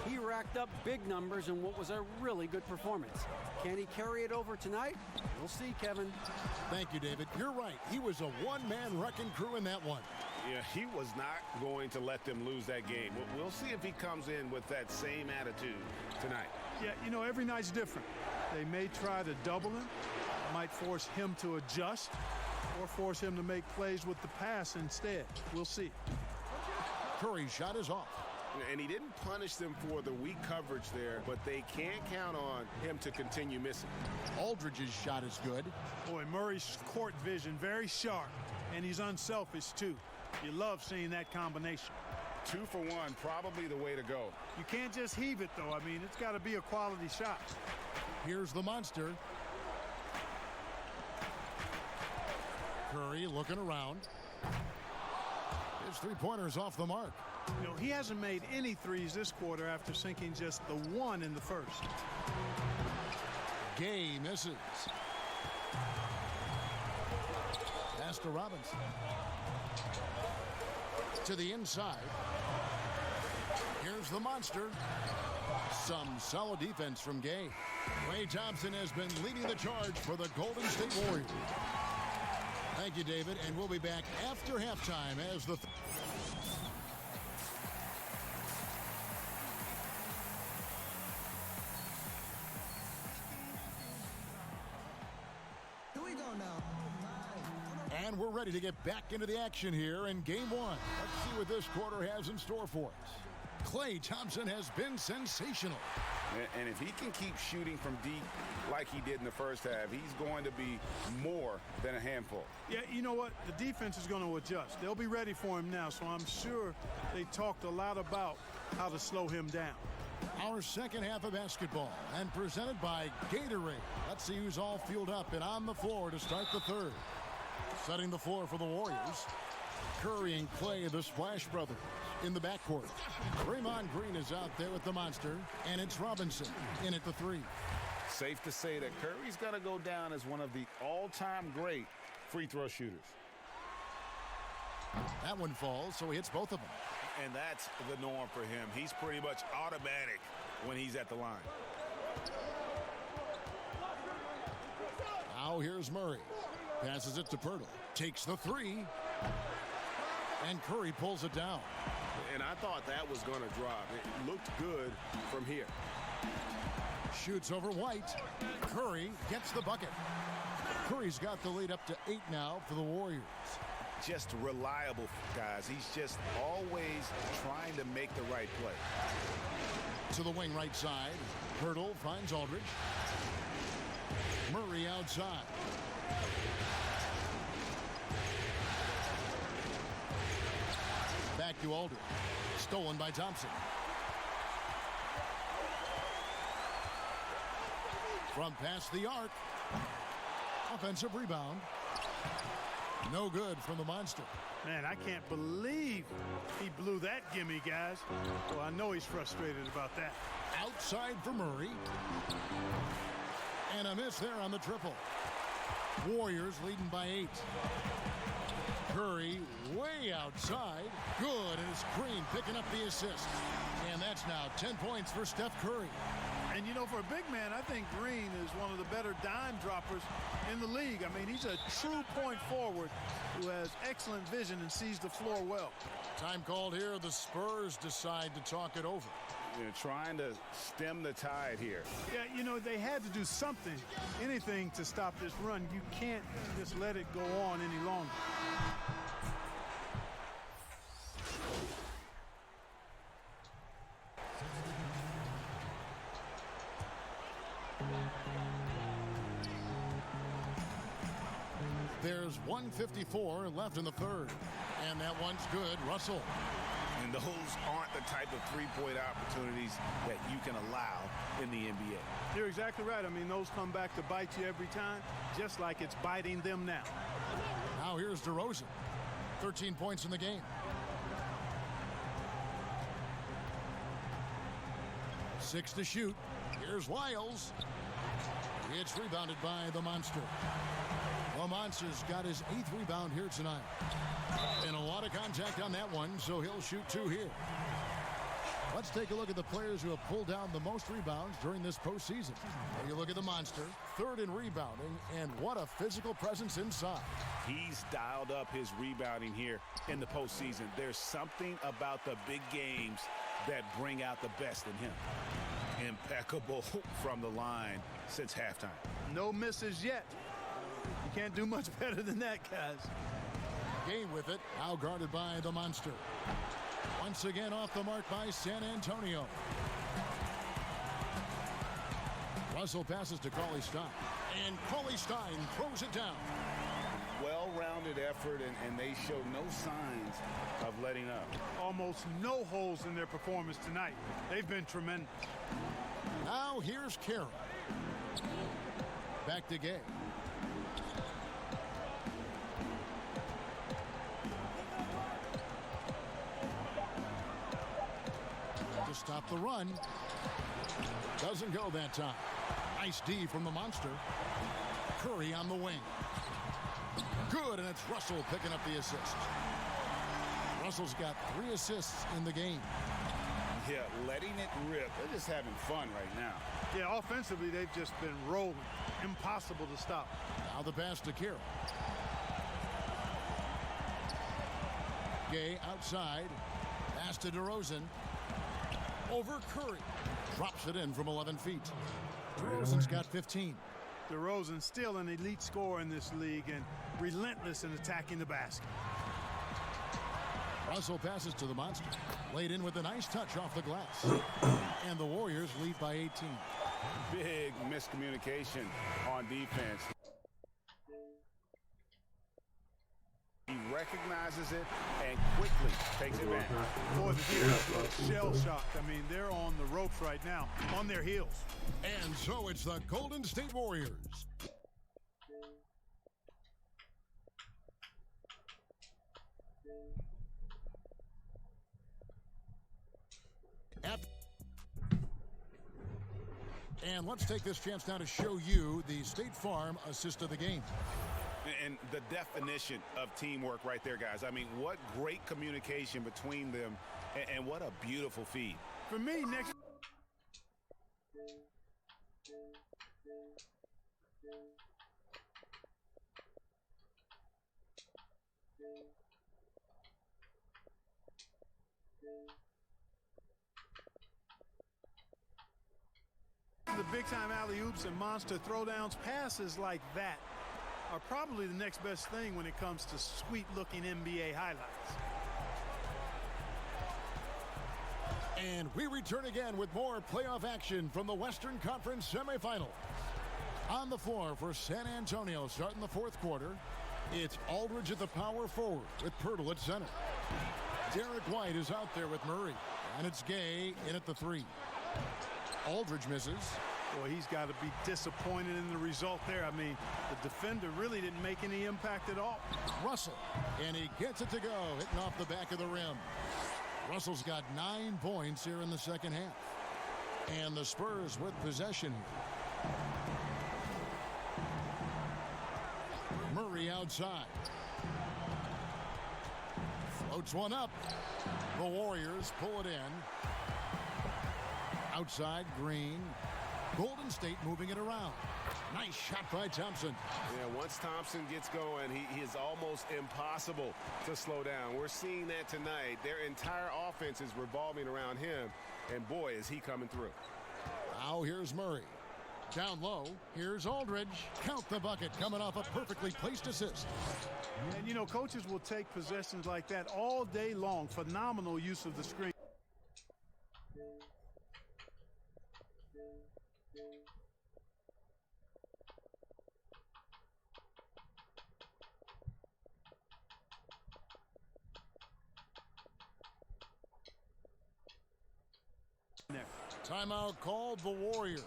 He racked up big numbers in what was a really good performance. Can he carry it over tonight? We'll see, Kevin.
Thank you, David. You're right. He was a one-man wrecking crew in that one.
Yeah, he was not going to let them lose that game. We'll see if he comes in with that same attitude tonight.
Yeah, you know, every night's different. They may try to double him, might force him to adjust, or force him to make plays with the pass instead. We'll see.
Curry's shot is off.
And he didn't punish them for the weak coverage there, but they can't count on him to continue missing.
Aldridge's shot is good.
Boy, Murray's court vision very sharp, and he's unselfish too. You love seeing that combination.
2 for 1, probably the way to go.
You can't just heave it, though. I mean, it's got to be a quality shot.
Here's the monster. Curry looking around. His three-pointer's off the mark.
You know, he hasn't made any threes this quarter after sinking just the one in the first.
Gay misses. Pass to Robinson. To the inside. Here's the monster. Some solid defense from Gay. Klay Thompson has been leading the charge for the Golden State Warriors. Thank you, David, and we'll be back after halftime as the... And we're ready to get back into the action here in Game 1. Let's see what this quarter has in store for us. Klay Thompson has been sensational.
And if he can keep shooting from deep like he did in the first half, he's going to be more than a handful.
Yeah, you know what? The defense is going to adjust. They'll be ready for him now, so I'm sure they talked a lot about how to slow him down.
Our second half of basketball, and presented by Gatorade. Let's see who's all fueled up and on the floor to start the third. Setting the floor for the Warriors. Curry and Klay, the Splash Brothers, in the backcourt. Draymond Green is out there with the monster, and it's Robinson in at the 3.
Safe to say that Curry's going to go down as one of the all-time great free throw shooters.
That one falls, so he hits both of them.
And that's the norm for him. He's pretty much automatic when he's at the line.
Now here's Murray. Passes it to Pirtle. Takes the 3. And Curry pulls it down.
And I thought that was going to drop. It looked good from here.
Shoots over White. Curry gets the bucket. Curry's got the lead up to 8 now for the Warriors.
Just reliable, guys. He's just always trying to make the right play.
To the wing right side. Pirtle finds Aldridge. Murray outside. Back to Aldridge. Stolen by Thompson. From past the arc. Offensive rebound. No good from the monster.
Man, I can't believe he blew that gimme, guys. Well, I know he's frustrated about that.
Outside for Murray. And a miss there on the triple. Warriors leading by 8. Curry way outside. Good, and it's Green picking up the assist. And that's now 10 points for Steph Curry.
And, you know, for a big man, I think Green is one of the better dime droppers in the league. I mean, he's a true point forward who has excellent vision and sees the floor well.
Time called here. The Spurs decide to talk it over.
They're trying to stem the tide here.
Yeah, you know, they had to do something, anything to stop this run. You can't just let it go on any longer.
There's 1:54 left in the third. And that one's good. Russell.
And those aren't the type of three-point opportunities that you can allow in the NBA.
You're exactly right. I mean, those come back to bite you every time, just like it's biting them now.
Now here's DeRozan. 13 points in the game. 6 to shoot. Here's Wiles. It's rebounded by the Monster. The Monster's got his 8th rebound here tonight. And a lot of contact on that one, so he'll shoot 2 here. Let's take a look at the players who have pulled down the most rebounds during this postseason. You look at the Monster, 3rd in rebounding, and what a physical presence inside.
He's dialed up his rebounding here in the postseason. There's something about the big games that bring out the best in him. Impeccable from the line since halftime.
No misses yet. You can't do much better than that, guys.
Game with it, now guarded by the Monster. Once again off the mark by San Antonio. Russell passes to Cauley Stein. And Cauley Stein throws it down.
Well-rounded effort, and they show no signs of letting up.
Almost no holes in their performance tonight. They've been tremendous.
Now here's Carroll. Back to Gay. To stop the run. Doesn't go that time. Nice D from the Monster. Curry on the wing. Good, and it's Russell picking up the assist. Russell's got 3 assists in the game.
Yeah, letting it rip. They're just having fun right now.
Yeah, offensively, they've just been rolling. Impossible to stop.
Now the pass to Carroll. Gay outside. Pass to DeRozan. Over Curry. Drops it in from 11 feet. DeRozan's got 15.
DeRozan still an elite scorer in this league and relentless in attacking the basket.
Russell passes to the Monster. Laid in with a nice touch off the glass. And the Warriors lead by 18.
Big miscommunication on defense. He recognizes it and quickly takes advantage.
Boy, the defense shell-shocked. I mean, they're on the ropes right now, on their heels.
And so it's the Golden State Warriors. And let's take this chance now to show you the State Farm assist of the game.
And the definition of teamwork right there, guys. I mean, what great communication between them, and what a beautiful feed.
For me, next... The big-time alley-oops and monster throwdowns, passes like that are probably the next best thing when it comes to sweet-looking NBA highlights.
And we return again with more playoff action from the Western Conference semifinals. On the floor for San Antonio starting the 4th quarter, it's Aldridge at the power forward with Pirtle at center. Derek White is out there with Murray, and it's Gay in at the 3. Aldridge misses.
Boy, he's got to be disappointed in the result there. I mean, the defender really didn't make any impact at all.
Russell, and he gets it to go, hitting off the back of the rim. Russell's got 9 points here in the second half. And the Spurs with possession here. Murray outside. Floats one up. The Warriors pull it in. Outside, Green. Golden State moving it around. Nice shot by Thompson.
Yeah, once Thompson gets going, he is almost impossible to slow down. We're seeing that tonight. Their entire offense is revolving around him, and boy, is he coming through.
Now here's Murray. Down low, here's Aldridge. Count the bucket, coming off a perfectly placed assist.
And, you know, coaches will take possessions like that all day long. Phenomenal use of the screen.
Timeout called the Warriors.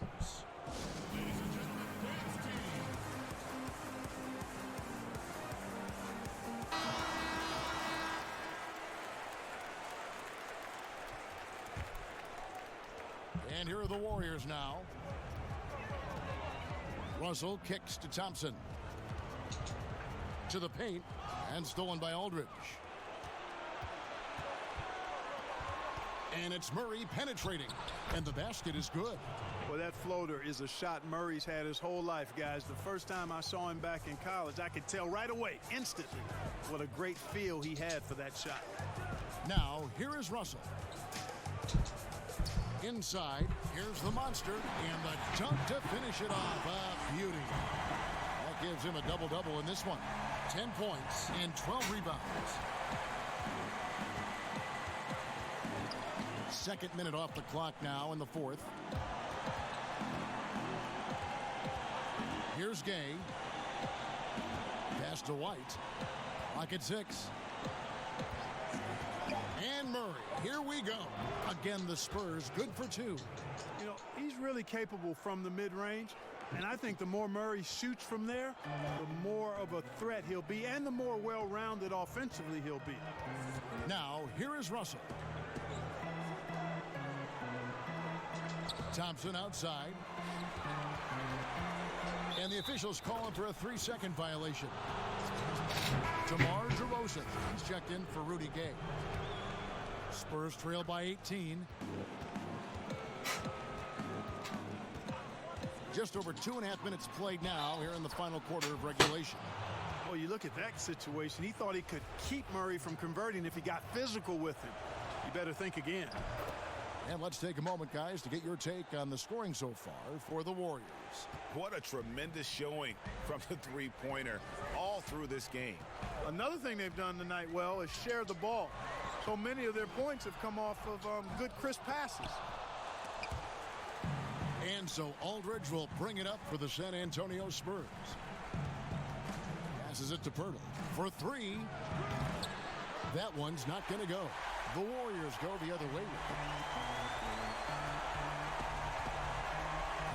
And here are the Warriors now. Russell kicks to Thompson. To the paint, and stolen by Aldridge. And it's Murray penetrating, and the basket is good.
Well, that floater is a shot Murray's had his whole life, guys. The first time I saw him back in college, I could tell right away, instantly, what a great feel he had for that shot.
Now, here is Russell. Inside, here's the monster, and the dunk to finish it off. A beauty. That gives him a double-double in this one. 10 points and 12 rebounds. Second minute off the clock now in the fourth. Here's Gay. Pass to White. Clock at 6. And Murray. Here we go. Again, the Spurs good for 2.
You know, he's really capable from the mid-range. And I think the more Murray shoots from there, the more of a threat he'll be and the more well-rounded offensively he'll be.
Now, here is Russell. Thompson outside. And the officials calling for a 3-second violation. DeMar DeRozan. He's checked in for Rudy Gay. Spurs trail by 18. Just over 2.5 minutes played now here in the final quarter of regulation.
Well, you look at that situation. He thought he could keep Murray from converting if he got physical with him. You better think again.
And let's take a moment, guys, to get your take on the scoring so far for the Warriors.
What a tremendous showing from the three-pointer all through this game.
Another thing they've done tonight well is share the ball. So many of their points have come off of good, crisp passes.
And so Aldridge will bring it up for the San Antonio Spurs. Passes it to Pirtle for 3. That one's not going to go. The Warriors go the other way with it.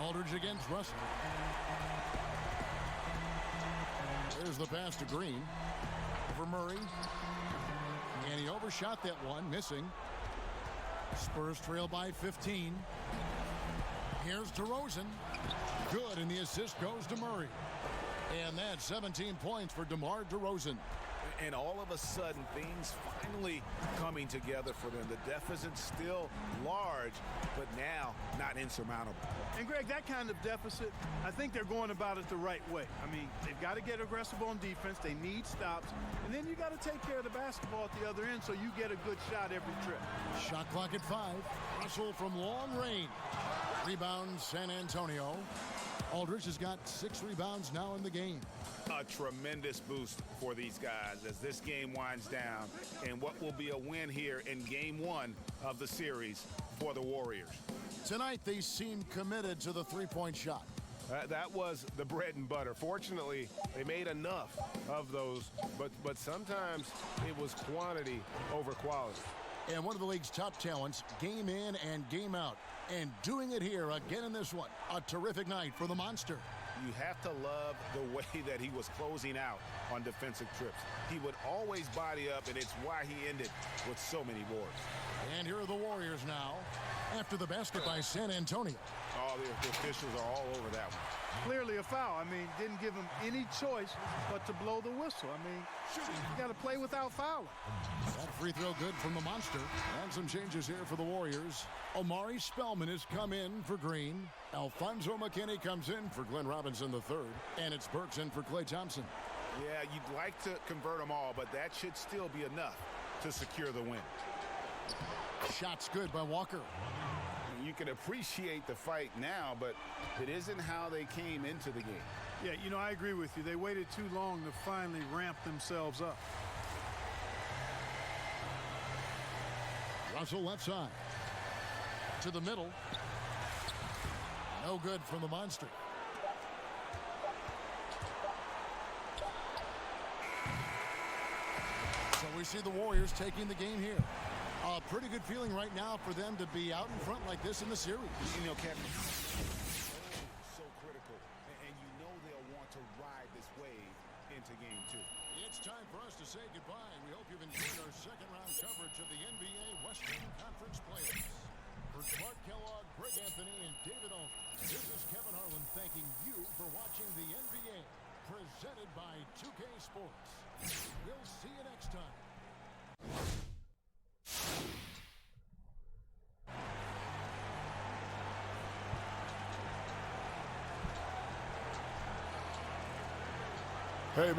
Aldridge against Russell. There's the pass to Green. For Murray. And he overshot that one, missing. Spurs trail by 15. Here's DeRozan. Good, and the assist goes to Murray. And that's 17 points for DeMar DeRozan.
And all of a sudden, things finally coming together for them. The deficit's still large, but now not insurmountable.
And, Greg, that kind of deficit, I think they're going about it the right way. I mean, they've got to get aggressive on defense. They need stops. And then you got to take care of the basketball at the other end so you get a good shot every trip.
Shot clock at 5. Russell from long range. Rebound, San Antonio. Aldridge has got 6 rebounds now in the game.
A tremendous boost for these guys as this game winds down, and what will be a win here in game 1 of the series for the Warriors.
Tonight they seem committed to the three-point shot.
That was the bread and butter. Fortunately, they made enough of those, but sometimes it was quantity over quality.
And one of the league's top talents, game in and game out. And doing it here again in this one. A terrific night for the Monster.
You have to love the way that he was closing out on defensive trips. He would always body up, and it's why he ended with so many boards.
And here are the Warriors now after the basket by San Antonio.
Oh, call. The officials are all over that one.
Clearly a foul. I mean, didn't give him any choice but to blow the whistle. I mean, you got to play without fouling.
That free throw good from the Monster. And some changes here for the Warriors. Omari Spellman has come in for Green. Alfonso McKinney comes in for Glenn Robinson III. And it's Burks in for Klay Thompson.
Yeah, you'd like to convert them all, but that should still be enough to secure the win.
Shots good by Walker.
You can appreciate the fight now, but it isn't how they came into the game.
Yeah, you know, I agree with you. They waited too long to finally ramp themselves up.
Russell left side. To the middle. No good from the Monster. So we see the Warriors taking the game here. A pretty good feeling right now for them to be out in front like this in the series.
You know, Kevin, so critical, and you know they'll want to ride this wave into game 2.
It's time for us to say goodbye. We hope you've enjoyed our second round coverage of the NBA Western Conference playoffs. For Clark Kellogg, Greg Anthony, and David Owen, this is Kevin Harlan thanking you for watching the NBA presented by 2K Sports. We'll see you next time.
Hey, man.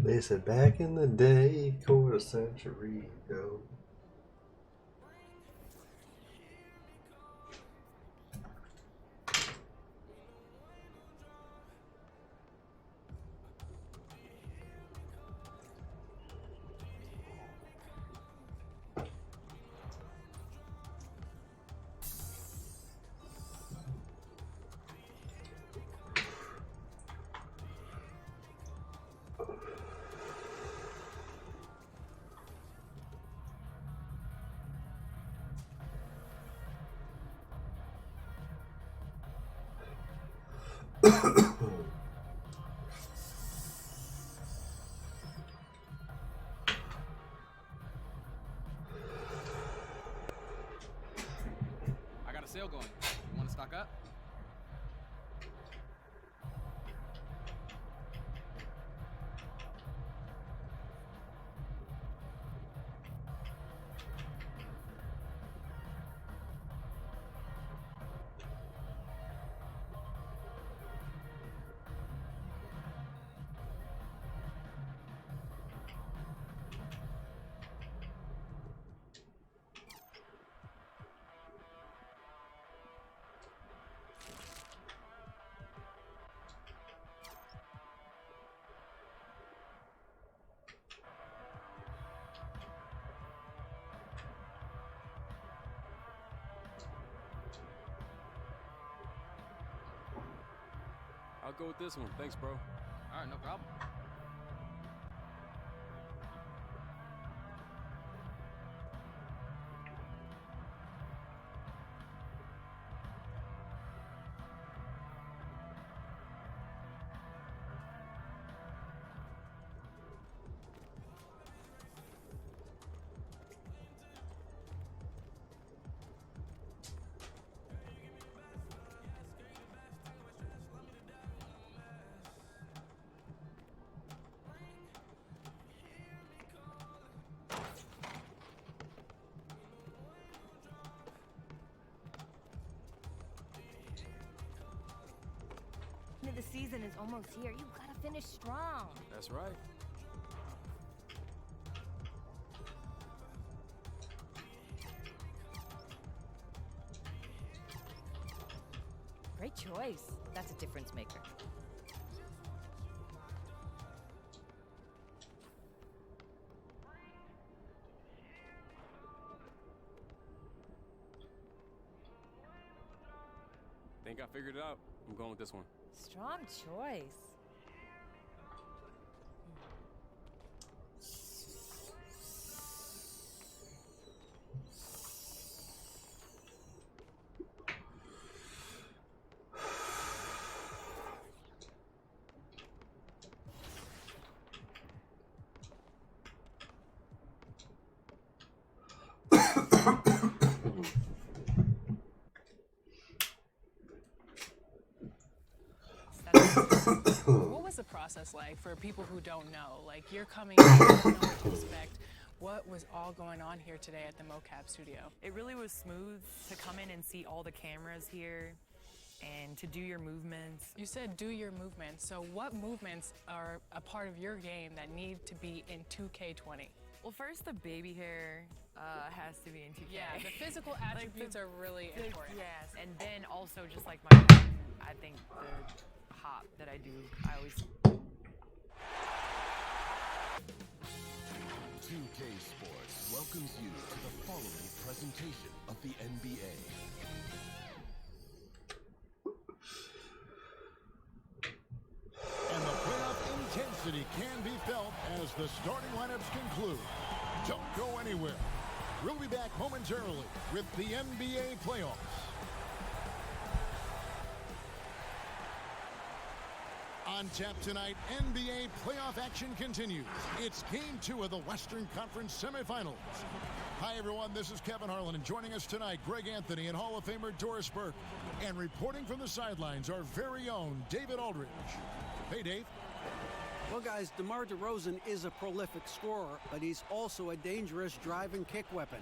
They said back in the day, quarter century ago.
I got a sale going. You want to stock up?
I'll go with this one. Thanks, bro.
All right, no problem.
The season is almost here. You gotta finish strong.
That's right.
Great choice. That's a difference maker.
Think I figured it out. I'm going with this one.
Strong choice.
What was the process like for people who don't know? Like, you're coming in, you don't know what to expect. What was all going on here today at the mocap studio?
It really was smooth to come in and see all the cameras here and to do your movements.
You said do your movements. So what movements are a part of your game that need to be in 2K20?
Well, first, the baby hair has to be in 2K.
Yeah, the physical attributes are really important.
Yes, and then also just like my, I think the hop that I do, I always...
2K Sports welcomes you to the following presentation of the NBA.
And the playoff intensity can be felt as the starting lineups conclude. Don't go anywhere. We'll be back momentarily with the NBA playoffs. On tap tonight, NBA playoff action continues. It's Game 2 of the Western Conference semifinals. Hi, everyone. This is Kevin Harlan, and joining us tonight, Greg Anthony and Hall of Famer Doris Burke. And reporting from the sidelines, our very own David Aldridge. Hey, Dave.
Well, guys, DeMar DeRozan is a prolific scorer, but he's also a dangerous drive and kick weapon.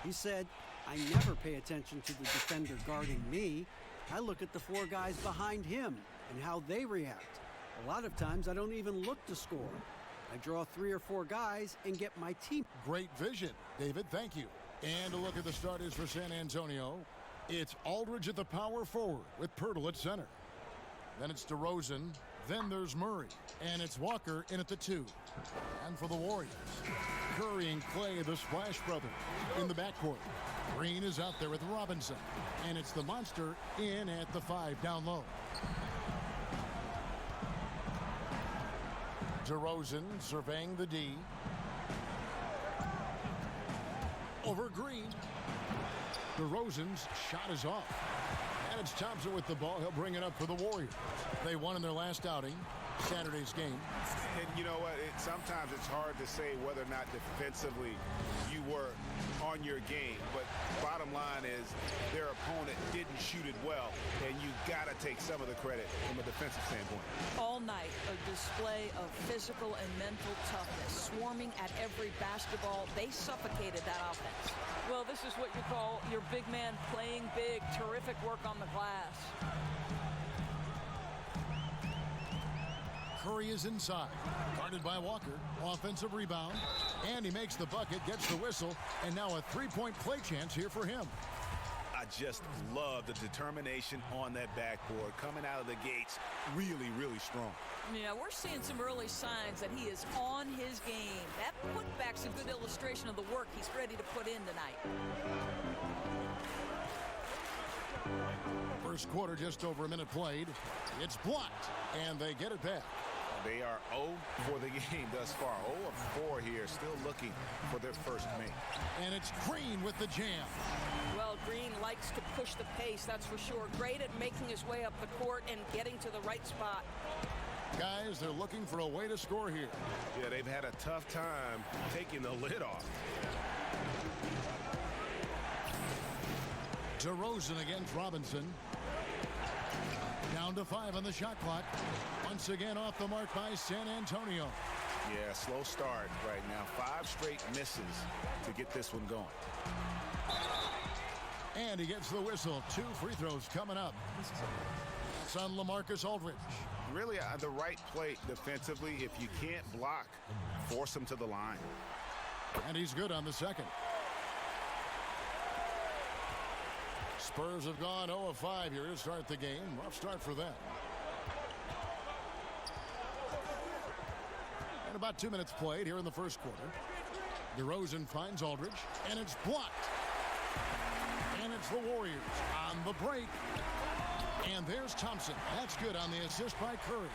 He said, "I never pay attention to the defender guarding me. I look at the four guys behind him and how they react. A lot of times I don't even look to score. I draw 3 or 4 guys and get my team."
Great vision, David. Thank you. And a look at the starters for San Antonio. It's Aldridge at the power forward with Pirtle at center. Then it's DeRozan. Then there's Murray. And it's Walker in at the 2. And for the Warriors, Curry and Clay, the Splash Brothers, in the backcourt. Green is out there with Robinson. And it's the Monster in at the 5 down low. DeRozan surveying the D. Over Green. DeRozan's shot is off. And it's Thompson with the ball. He'll bring it up for the Warriors. They won in their last outing, Saturday's game.
And you know what? Sometimes it's hard to say whether or not defensively you were on your game. But bottom line is their opponent didn't shoot it well. And you got to take some of the credit from a defensive standpoint.
All night, a display of physical and mental toughness. Swarming at every basketball, they suffocated that offense. Well, this is what you call your big man playing big. Terrific work on the glass.
Curry is inside, guarded by Walker. Offensive rebound, and he makes the bucket, gets the whistle, and now a three-point play chance here for him.
I just love the determination on that backboard, coming out of the gates really, really strong.
Yeah, we're seeing some early signs that he is on his game. That putback's a good illustration of the work he's ready to put in tonight.
First quarter, just over a minute played. It's blocked, and they get it back.
They are 0 for the game thus far. 0 of 4 here, still looking for their first make.
And it's Green with the jam.
Well, Green likes to push the pace, that's for sure. Great at making his way up the court and getting to the right spot.
Guys, they're looking for a way to score here.
Yeah, they've had a tough time taking the lid off.
DeRozan against Robinson. Down to 5 on the shot clock. Once again off the mark by San Antonio.
Yeah, slow start right now. 5 straight misses to get this one going.
And he gets the whistle. 2 free throws coming up. It's on LaMarcus Aldridge.
Really the right play defensively. If you can't block, force him to the line.
And he's good on the second. Spurs have gone 0 of 5 here to start the game. Rough start for them. And about 2 minutes played here in the first quarter. DeRozan finds Aldridge, and it's blocked. And it's the Warriors on the break. And there's Thompson. That's good on the assist by Curry.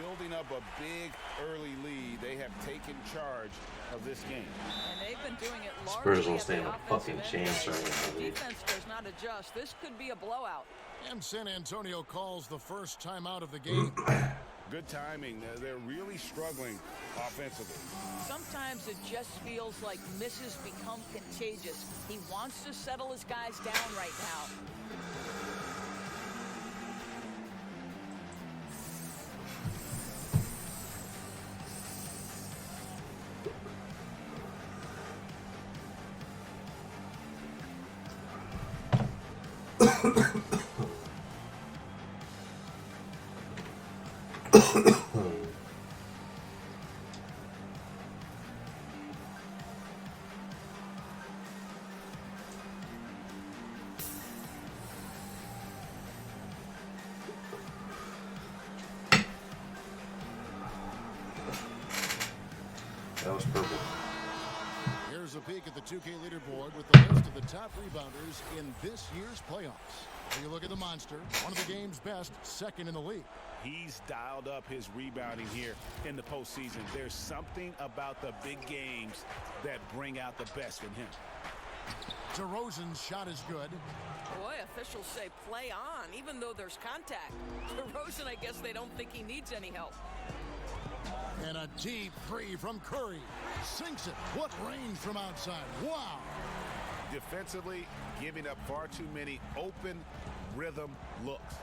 Building up a big early lead. They have taken charge of this game.
And they've been doing it
Spurs
largely
don't
at
stand
the
a fucking
offensive
chance
end.
right now, dude.
Defense does not adjust. This could be a blowout.
And San Antonio calls the first timeout of the game.
Good timing. They're really struggling offensively.
Sometimes it just feels like misses become contagious. He wants to settle his guys down right now.
That was purple.
Here's a peek at the 2K leaderboard with the list of the top rebounders in this year's playoffs. You look at the monster, one of the game's best, second in the league.
He's dialed up his rebounding here in the postseason. There's something about the big games that bring out the best in him.
DeRozan's shot is good.
Boy, officials say play on, even though there's contact. DeRozan, I guess they don't think he needs any help.
And a deep three from Curry. Sinks it. What range from outside. Wow.
Defensively, giving up far too many open rhythm looks.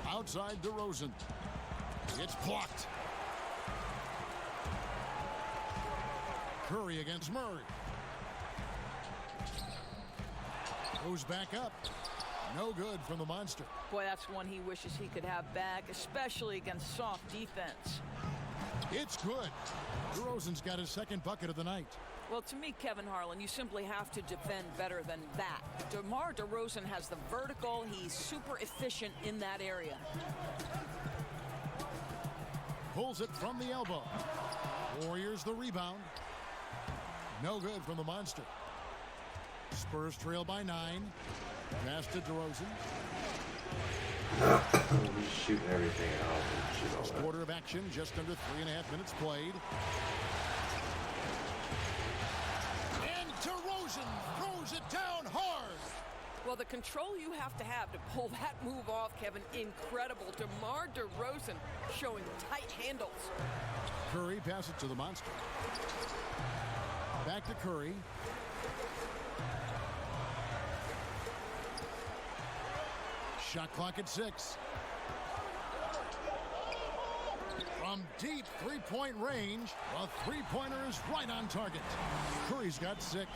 Outside DeRozan. It's blocked. Curry against Murray. Goes back up. No good from the monster.
Boy, that's one he wishes he could have back, especially against soft defense.
It's good. DeRozan's got his second bucket of the night.
Well, to me, Kevin Harlan, you simply have to defend better than that. DeMar DeRozan has the vertical. He's super efficient in that area.
Pulls it from the elbow. Warriors the rebound. No good from the monster. Spurs trail by 9. Pass to DeRozan.
He's shooting everything out.
First quarter of action, just under 3.5 minutes played. And DeRozan throws it down hard.
Well, the control you have to pull that move off, Kevin, incredible. DeMar DeRozan showing tight handles.
Curry passes it to the monster. Back to Curry. Shot clock at 6. From deep three-point range, a three-pointer is right on target. Curry's got 6.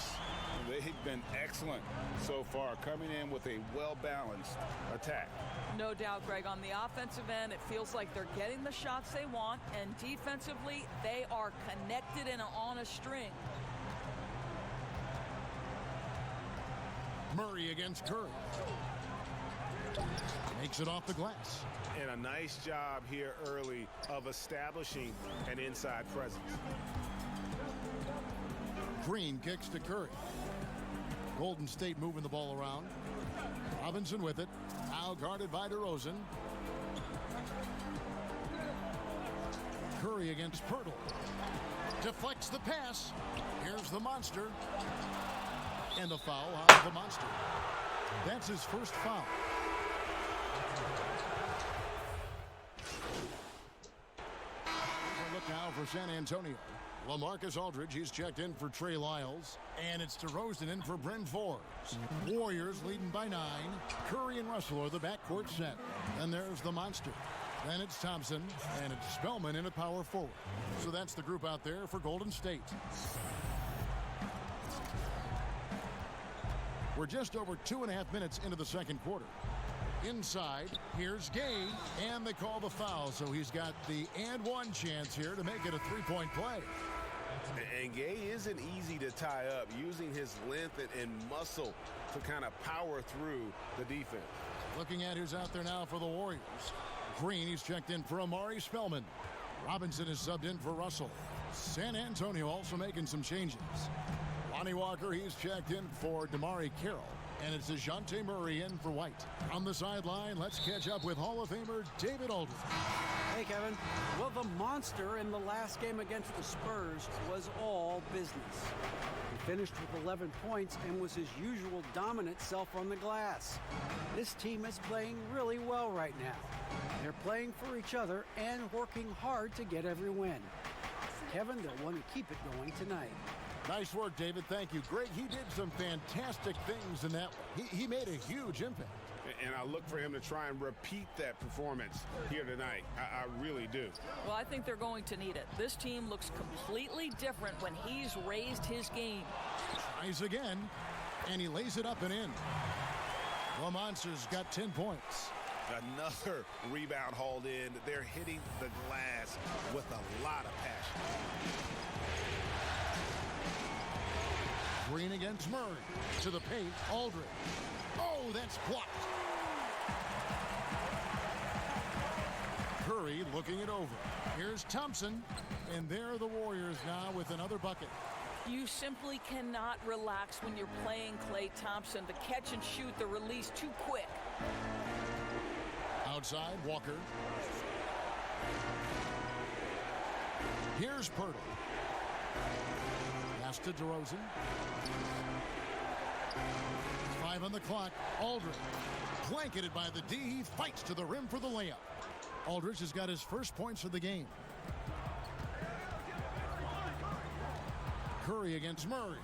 They've been excellent so far, coming in with a well-balanced attack.
No doubt, Greg. On the offensive end, it feels like they're getting the shots they want, and defensively, they are connected and on a string.
Murray against Curry. Makes it off the glass.
And a nice job here early of establishing an inside presence.
Green kicks to Curry. Golden State moving the ball around. Robinson with it. Now guarded by DeRozan. Curry against Pirtle. Deflects the pass. Here's the monster. And the foul on the monster. That's his first foul. Here's a look now for San Antonio. LaMarcus Aldridge, he's checked in for Trey Lyles. And it's DeRozan in for Bryn Forbes. Warriors leading by 9. Curry and Russell are the backcourt set. And there's the monster. Then it's Thompson, and it's Spellman in a power forward. So that's the group out there for Golden State. We're just over 2.5 minutes into the second quarter. Inside, here's Gay, and they call the foul, so he's got the and one chance here to make it a three-point play.
And Gay isn't easy to tie up, using his length and muscle to kind of power through the defense.
Looking at who's out there now for the Warriors. Green, he's checked in for Amari Spellman. Robinson is subbed in for Russell. San Antonio also making some changes. Lonnie Walker, he's checked in for Damari Carroll. And it's DeJounte Murray in for White. On the sideline, let's catch up with Hall of Famer David Aldridge.
Hey, Kevin. Well, the monster in the last game against the Spurs was all business. He finished with 11 points and was his usual dominant self on the glass. This team is playing really well right now. They're playing for each other and working hard to get every win. Kevin, they'll want to keep it going tonight.
Nice work, David. Thank you. Greg, he did some fantastic things in that one. He made a huge impact.
And I look for him to try and repeat that performance here tonight. I really do.
Well, I think they're going to need it. This team looks completely different when he's raised his game.
Tries again, and he lays it up and in. The Monsters got 10 points.
Another rebound hauled in. They're hitting the glass with a lot of passion.
Green against Murray. To the paint, Aldridge. Oh, that's blocked. Curry looking it over. Here's Thompson. And there are the Warriors now with another bucket.
You simply cannot relax when you're playing Klay Thompson. The catch and shoot, the release too quick.
Outside, Walker. Here's Pirtle. Pass to DeRozan. 5 on the clock. Aldridge. Blanketed by the D. He fights to the rim for the layup. Aldridge has got his first points of the game. Curry against Murray.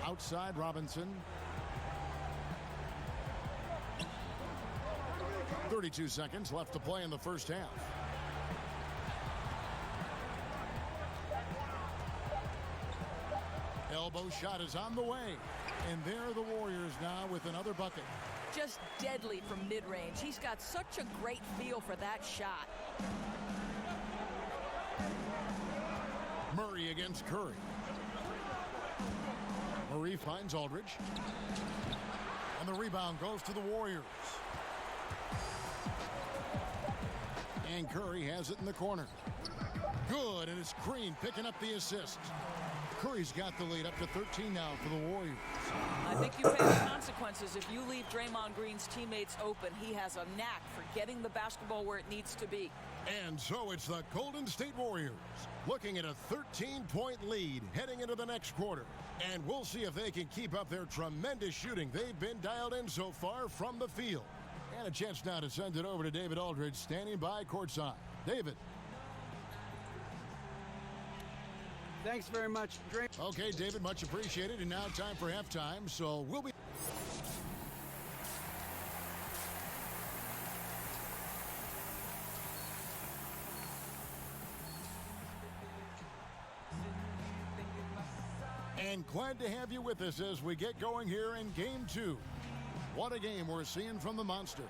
Outside, Robinson. 32 seconds left to play in the first half. Elbow shot is on the way. And there are the Warriors now with another bucket.
Just deadly from mid-range. He's got such a great feel for that shot.
Murray against Curry. Murray finds Aldridge. And the rebound goes to the Warriors. And Curry has it in the corner. Good, and it's Green picking up the assist. Curry's got the lead up to 13 now for the Warriors.
I think you pay the consequences if you leave Draymond Green's teammates open. He has a knack for getting the basketball where it needs to be.
And so it's the Golden State Warriors looking at a 13-point lead heading into the next quarter. And we'll see if they can keep up their tremendous shooting. They've been dialed in so far from the field. And a chance now to send it over to David Aldridge standing by courtside. David.
Thanks very much, Drake.
Okay, David, much appreciated. And now time for halftime, so we'll be... And glad to have you with us as we get going here in Game 2. What a game we're seeing from the Monster.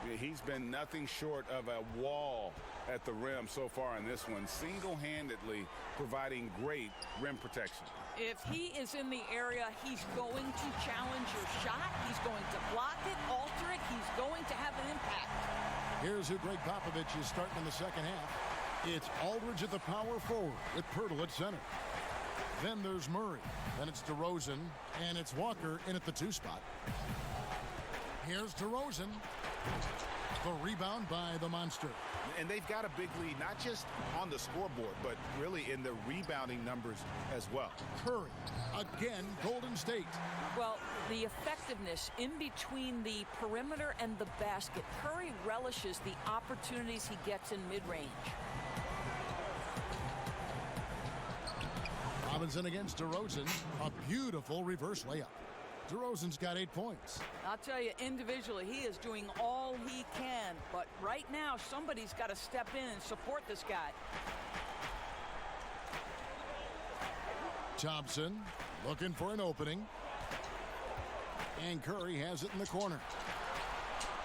Yeah, he's been nothing short of a wall at the rim so far in this one, single-handedly providing great rim protection.
If he is in the area, he's going to challenge your shot. He's going to block it, alter it. He's going to have an impact.
Here's who Greg Popovich is starting in the second half. It's Aldridge at the power forward with Pirtle at center. Then there's Murray. Then it's DeRozan. And it's Walker in at the 2 spot. Here's DeRozan. The rebound by the Monster.
And they've got a big lead, not just on the scoreboard, but really in the rebounding numbers as well.
Curry, again, Golden State.
Well, the effectiveness in between the perimeter and the basket. Curry relishes the opportunities he gets in mid-range.
Robinson against DeRozan. A beautiful reverse layup. DeRozan's got 8 points.
I'll tell you, individually, he is doing all he can. But right now, somebody's got to step in and support this guy.
Thompson looking for an opening. And Curry has it in the corner.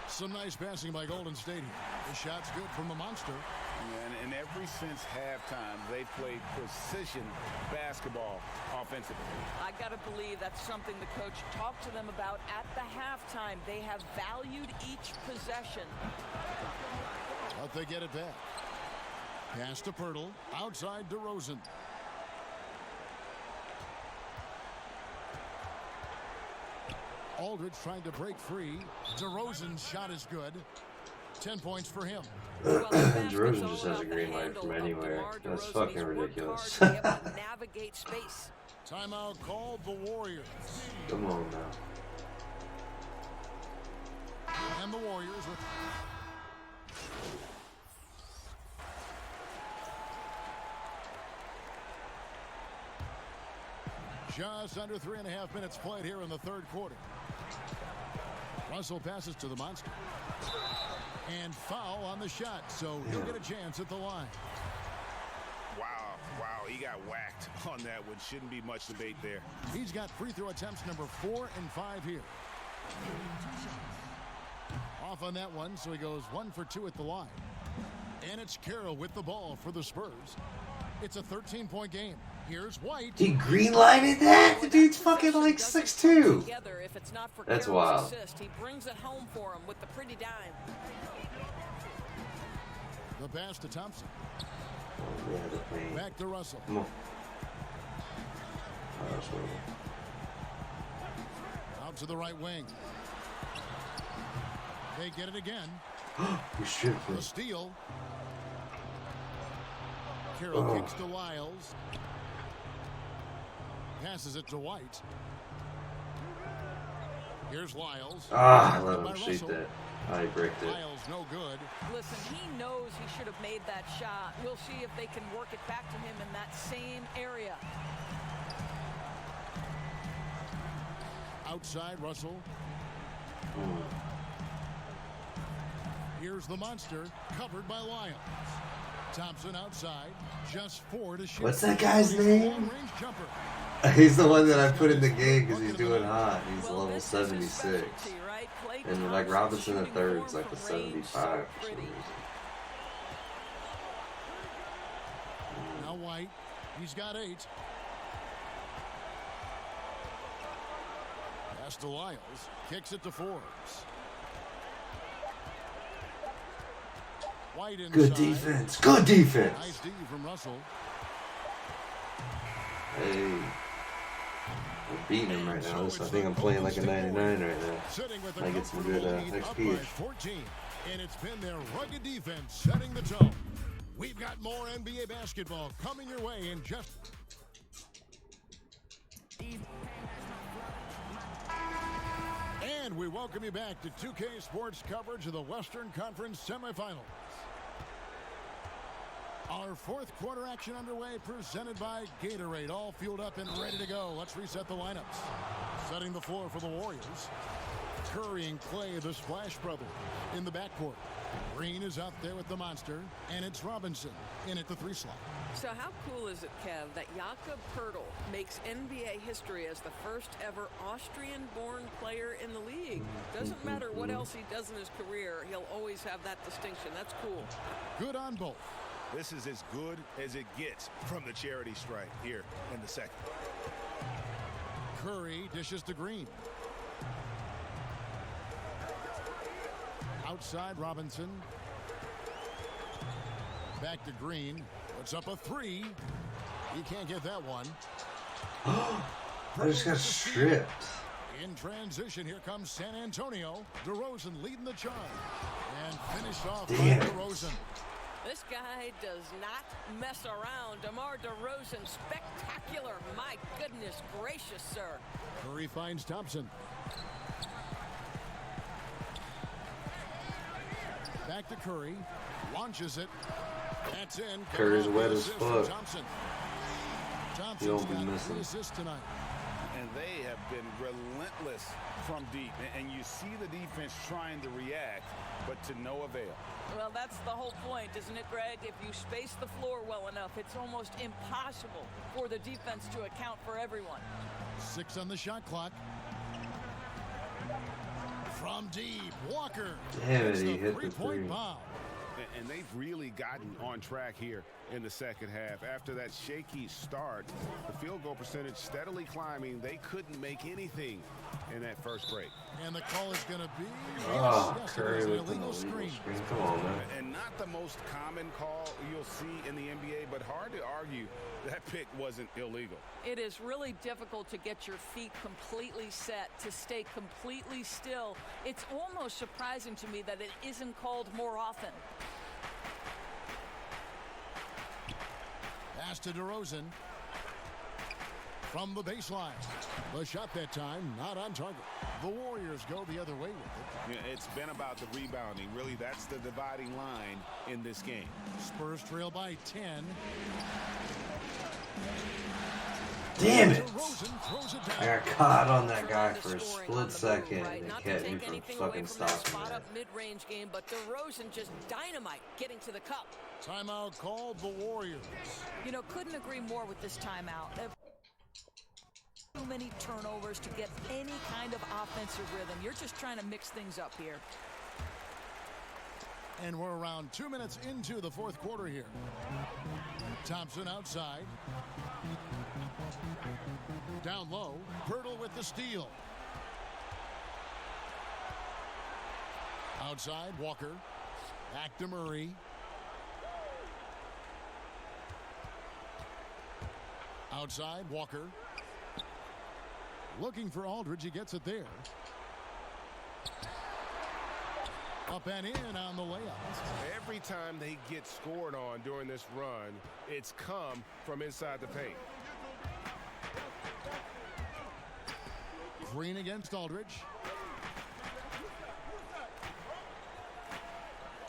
Some nice passing by Golden State here. The shot's good from the Monster.
And ever since halftime, they've played precision basketball offensively.
I got to believe that's something the coach talked to them about at the halftime. They have valued each possession.
But they get it back. Pass to Pirtle. Outside DeRozan. Aldridge trying to break free. DeRozan's shot is good. 10 points for him.
DeRozan just has a green light from anywhere. That's fucking ridiculous.
Navigate space.
Timeout called the Warriors.
Come on now.
And the Warriors with... Just under 3.5 minutes played here in the third quarter. Russell passes to the Monster. And foul on the shot, so he'll get a chance at the line.
Wow, he got whacked on that one. Shouldn't be much debate there.
He's got free throw attempts number 4 and 5 here. Off on that one, so he goes 1 for 2 at the line. And it's Carroll with the ball for the Spurs. It's a 13-point game. Here's White.
He green-lighted that? The dude's fucking like 6'2". That's wild.
He brings it home for him with the pretty dime.
The pass to Thompson.
Yeah,
back to Russell.
Come on.
Out to the right wing. They get it again. The steal. Carroll kicks to Lyles. Passes it to White. Here's Lyles.
I let him shoot that. I bricked it.
Lyles no good.
Listen, he knows he should have made that shot. We'll see if they can work it back to him in that same area.
Outside, Russell. Here's the Monster, covered by Lyles. Thompson outside, just 4 to shoot.
What's that guy's name? He's the one that I put in the game because he's doing hot. He's level 76. And like Robinson the third's like a 75 for some reason.
Now White, he's got 8. Pass to Lyles, kicks it to Forbes. White inside.
Good defense. Good defense.
Nice D from Russell.
Hey. I'm beating him right now. I think I'm playing like a 99 right now. I get some good XP.
14, and it's been their rugged defense setting the tone. We've got more NBA basketball coming your way in just... And we welcome you back to 2K Sports coverage of the Western Conference semifinals. Our fourth quarter action underway, presented by Gatorade. All fueled up and ready to go. Let's reset the lineups. Setting the floor for the Warriors. Curry and Clay, the Splash Brothers, in the backcourt. Green is out there with the Monster, and it's Robinson in at the 3 slot.
So how cool is it, Kev, that Jakob Pirtle makes NBA history as the first ever Austrian-born player in the league? Doesn't matter what else he does in his career, he'll always have that distinction. That's cool.
Good on both.
This is as good as it gets from the charity stripe here in the second.
Curry dishes to Green. Outside, Robinson. Back to Green. Puts up a 3. He can't get that one.
I just got stripped.
In transition, here comes San Antonio. DeRozan leading the charge. And finished off by DeRozan.
This guy does not mess around. DeMar DeRozan, spectacular. My goodness gracious, sir.
Curry finds Thompson. Back to Curry. Launches it. That's in.
Curry's wet as fuck.
Thompson.
You'll be missing.
Assists tonight.
And they have been relentless from deep. And you see the defense trying to react, but to no avail.
Well, that's the whole point, isn't it, Greg? If you space the floor well enough, it's almost impossible for the defense to account for everyone.
6 on the shot clock. From deep, Walker.
Damn it, he hit the 3.
Bomb.
And they've really gotten on track here in the second half. After that shaky start, the field goal percentage steadily climbing. They couldn't make anything in that first break.
And the call is going to be
Curry with an illegal screen. Come on, man.
And not the most common call you'll see in the NBA, but hard to argue that pick wasn't illegal.
It is really difficult to get your feet completely set, to stay completely still. It's almost surprising to me that it isn't called more often.
Pass to DeRozan. From the baseline. The shot that time, not on target. The Warriors go the other way with it.
Yeah, it's been about the rebounding. Really, that's the dividing line in this game.
Spurs trail by 10.
Damn it! I got caught on that guy for a split second and it kept me from fucking stopping that.
Mid-range game, but DeRozan just dynamite getting to the cup.
Timeout called the Warriors.
You know, couldn't agree more with this timeout. Too many turnovers to get any kind of offensive rhythm. You're just trying to mix things up here.
And we're around 2 minutes into the fourth quarter here. Thompson outside. Down low. Pirtle with the steal. Outside, Walker. Back to Murray. Outside, Walker. Looking for Aldridge. He gets it there. Up and in on the layup.
Every time they get scored on during this run, it's come from inside the paint.
Green against Aldridge.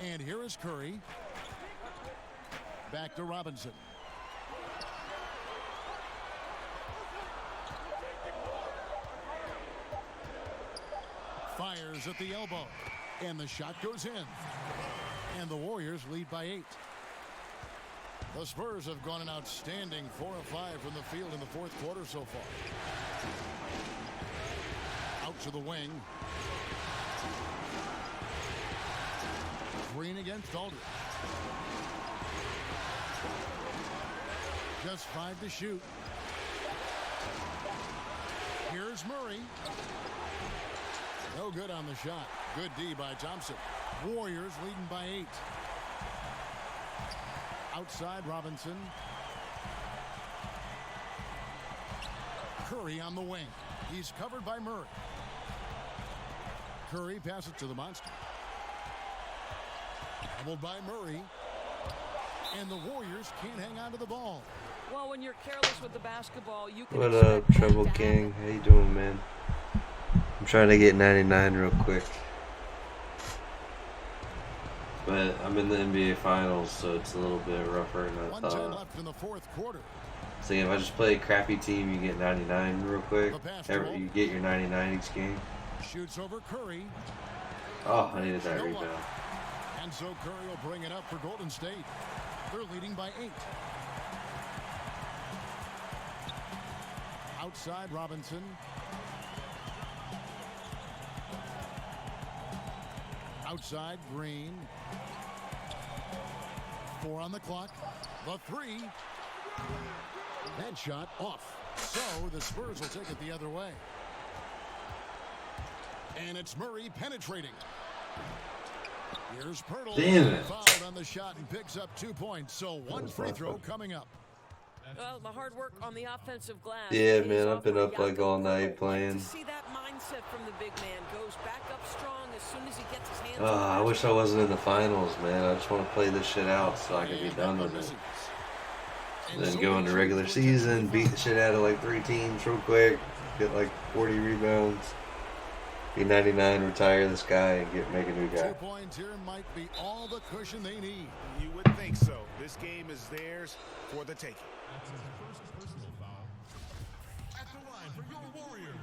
And here is Curry. Back to Robinson. Fires at the elbow. And the shot goes in. And the Warriors lead by 8. The Spurs have gone an outstanding 4 of 5 from the field in the fourth quarter so far. Out to the wing. Green against Aldridge. Just 5 to shoot. Here's Murray. No good on the shot. Good D by Thompson. Warriors leading by 8. Outside Robinson. Curry on the wing. He's covered by Murray. Curry passes to the monster. Doubled by Murray. And the Warriors can't hang on to the ball.
Well, when you're careless with the basketball, you can.
What up, Trouble King? How you doing, man? I'm trying to get 99 real quick. But I'm in the NBA Finals, so it's a little bit rougher than I thought.
1:10 left in the fourth quarter.
So if I just play a crappy team, you get 99 real quick. You get your 99 each game.
Shoots over Curry.
Oh, I needed that rebound.
And so Curry will bring it up for Golden State. They're leading by 8. Outside Robinson. Outside Green. 4 on the clock. The 3. That shot off. So the Spurs will take it the other way. And it's Murray penetrating. Here's Pirtle.
Damn it.
Fouled on the shot and picks up 2 points. So 1 free throw coming up.
Well, the hard work on the offensive glass.
Yeah, man, I've been up like all night playing.
See that mindset from the big man. Goes back up strong as soon as he gets his hands
I
on
wish I wasn't in the finals, man. I just want to play this shit out so I can be done with it. Then go into regular season, beat the shit out of like 3 teams real quick, get like 40 rebounds, be 99, retire this guy, and make a new guy.
2 points here might be all the cushion they need.
You would think so. This game is theirs for the taking.
That's his first personal foul. At the line for your Warriors.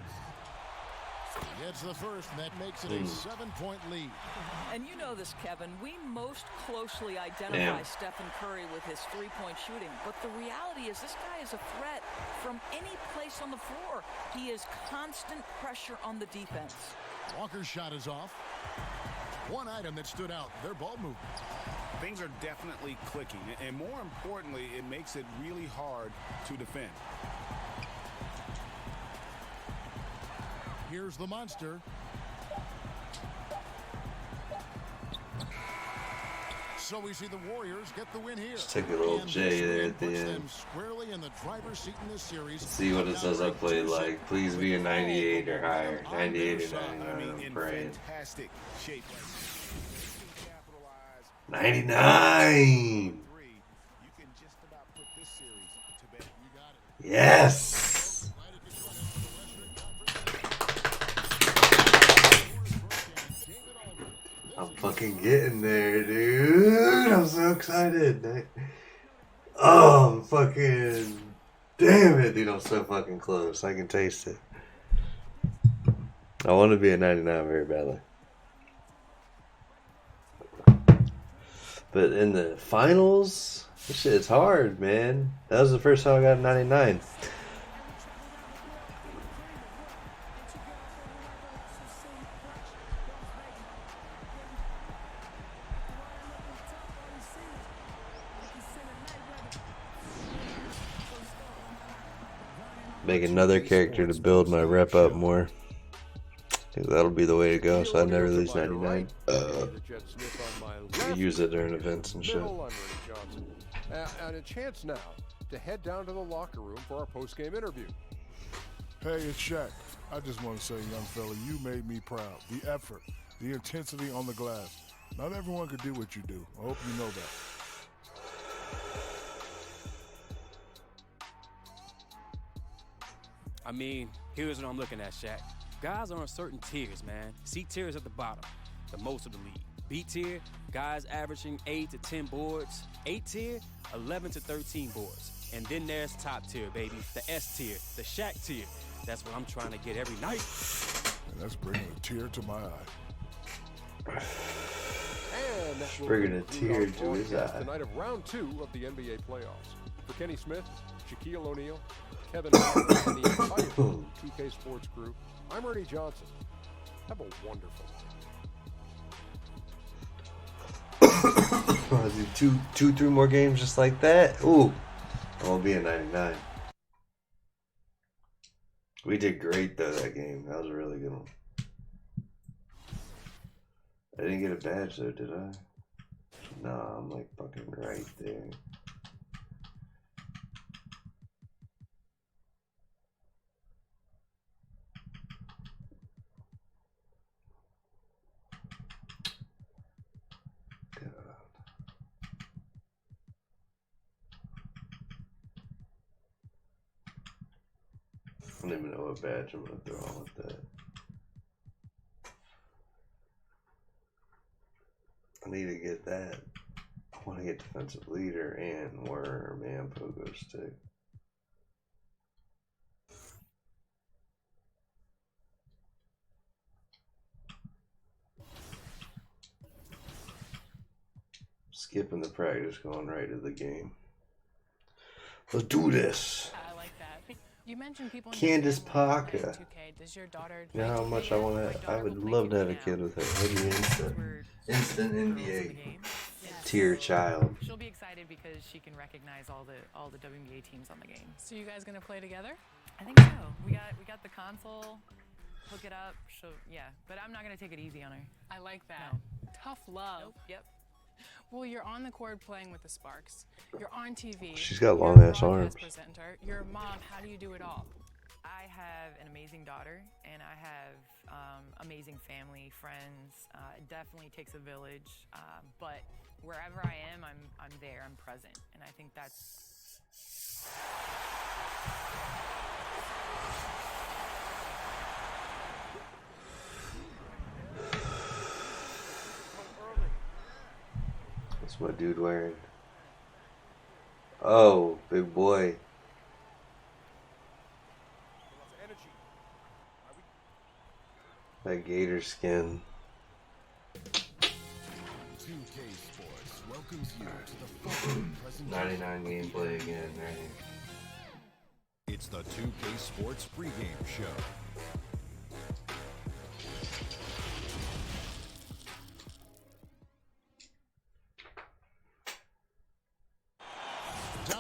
It's the first, and that makes it a 7-point lead.
And you know this, Kevin. We most closely identify
Damn.
Stephen Curry with his three-point shooting. But the reality is this guy is a threat from any place on the floor. He is constant pressure on the defense.
Walker's shot is off. One item that stood out, their ball movement.
Things are definitely clicking. And more importantly, it makes it really hard to defend.
Here's the monster. So we see the Warriors get the win here.
Just take a little J there at the end.
Squarely in the driver's seat in this series.
See what it says I played like. Please be a 98 or higher. 98 or 99, I'm praying. 99! Yes! I'm fucking getting there, dude. I'm so excited. Oh, I'm fucking... Damn it, dude. I'm so fucking close. I can taste it. I want to be a 99 very badly. But in the finals, this shit is hard, man. That was the first time I got a 99. Make another character to build my rep up more. I think that'll be the way to go, so I never lose 99. Use it during events and shit.
And a chance now to head down to the locker room for our post-game interview.
Hey, it's Shaq. I just want to say, young fella, you made me proud. The effort, the intensity on the glass. Not everyone could do what you do. I hope you know that.
I mean, here's what I'm looking at, Shaq. Guys are on certain tiers, man. C tier is at the bottom, the most of the league. B tier, guys averaging 8 to 10 boards. A tier, 11 to 13 boards. And then there's top tier, baby. The S tier, the Shaq tier. That's what I'm trying to get every night.
And that's bringing a tear to my eye.
And that will
bringing a tear to his eye.
Tonight of round 2 of the NBA playoffs. For Kenny Smith, Shaquille O'Neal, Kevin Hart, and the entire 2K Sports crew, I'm Ernie Johnson. Have a wonderful
I'll do 3 more games just like that. Ooh, I'll be a 99. We did great though that game. That was a really good one. I didn't get a badge though, did I? Nah, I'm like fucking right there. I don't even know what badge I'm going to throw on with that. I need to get that. I want to get defensive leader and worm and pogo stick. Skipping the practice, going right to the game. Let's do this.
I like that. You mentioned people.
Candace Parker.
Does your daughter?
You know how much I want to. I would love to have a kid with her. Maybe instant NBA tier child.
She'll be excited because she can recognize all the WNBA teams on the game.
So you guys gonna play together?
I think so. We got the console. Hook it up. So yeah, but I'm not gonna take it easy on her.
I like that.
No.
Tough love.
Nope. Yep.
Well, you're on the court playing with the Sparks. You're on TV.
She's got long ass arms.
Presenter. You're a mom. How do you do it all?
I have an amazing daughter, and I have amazing family, friends. It definitely takes a village, but wherever I am, I'm there, I'm present, and I think that's.
What's my dude wearing? Oh, big boy. That gator skin.
2K Sports welcomes you to the following presentation.
99 gameplay again, right?
It's the 2K Sports pregame show.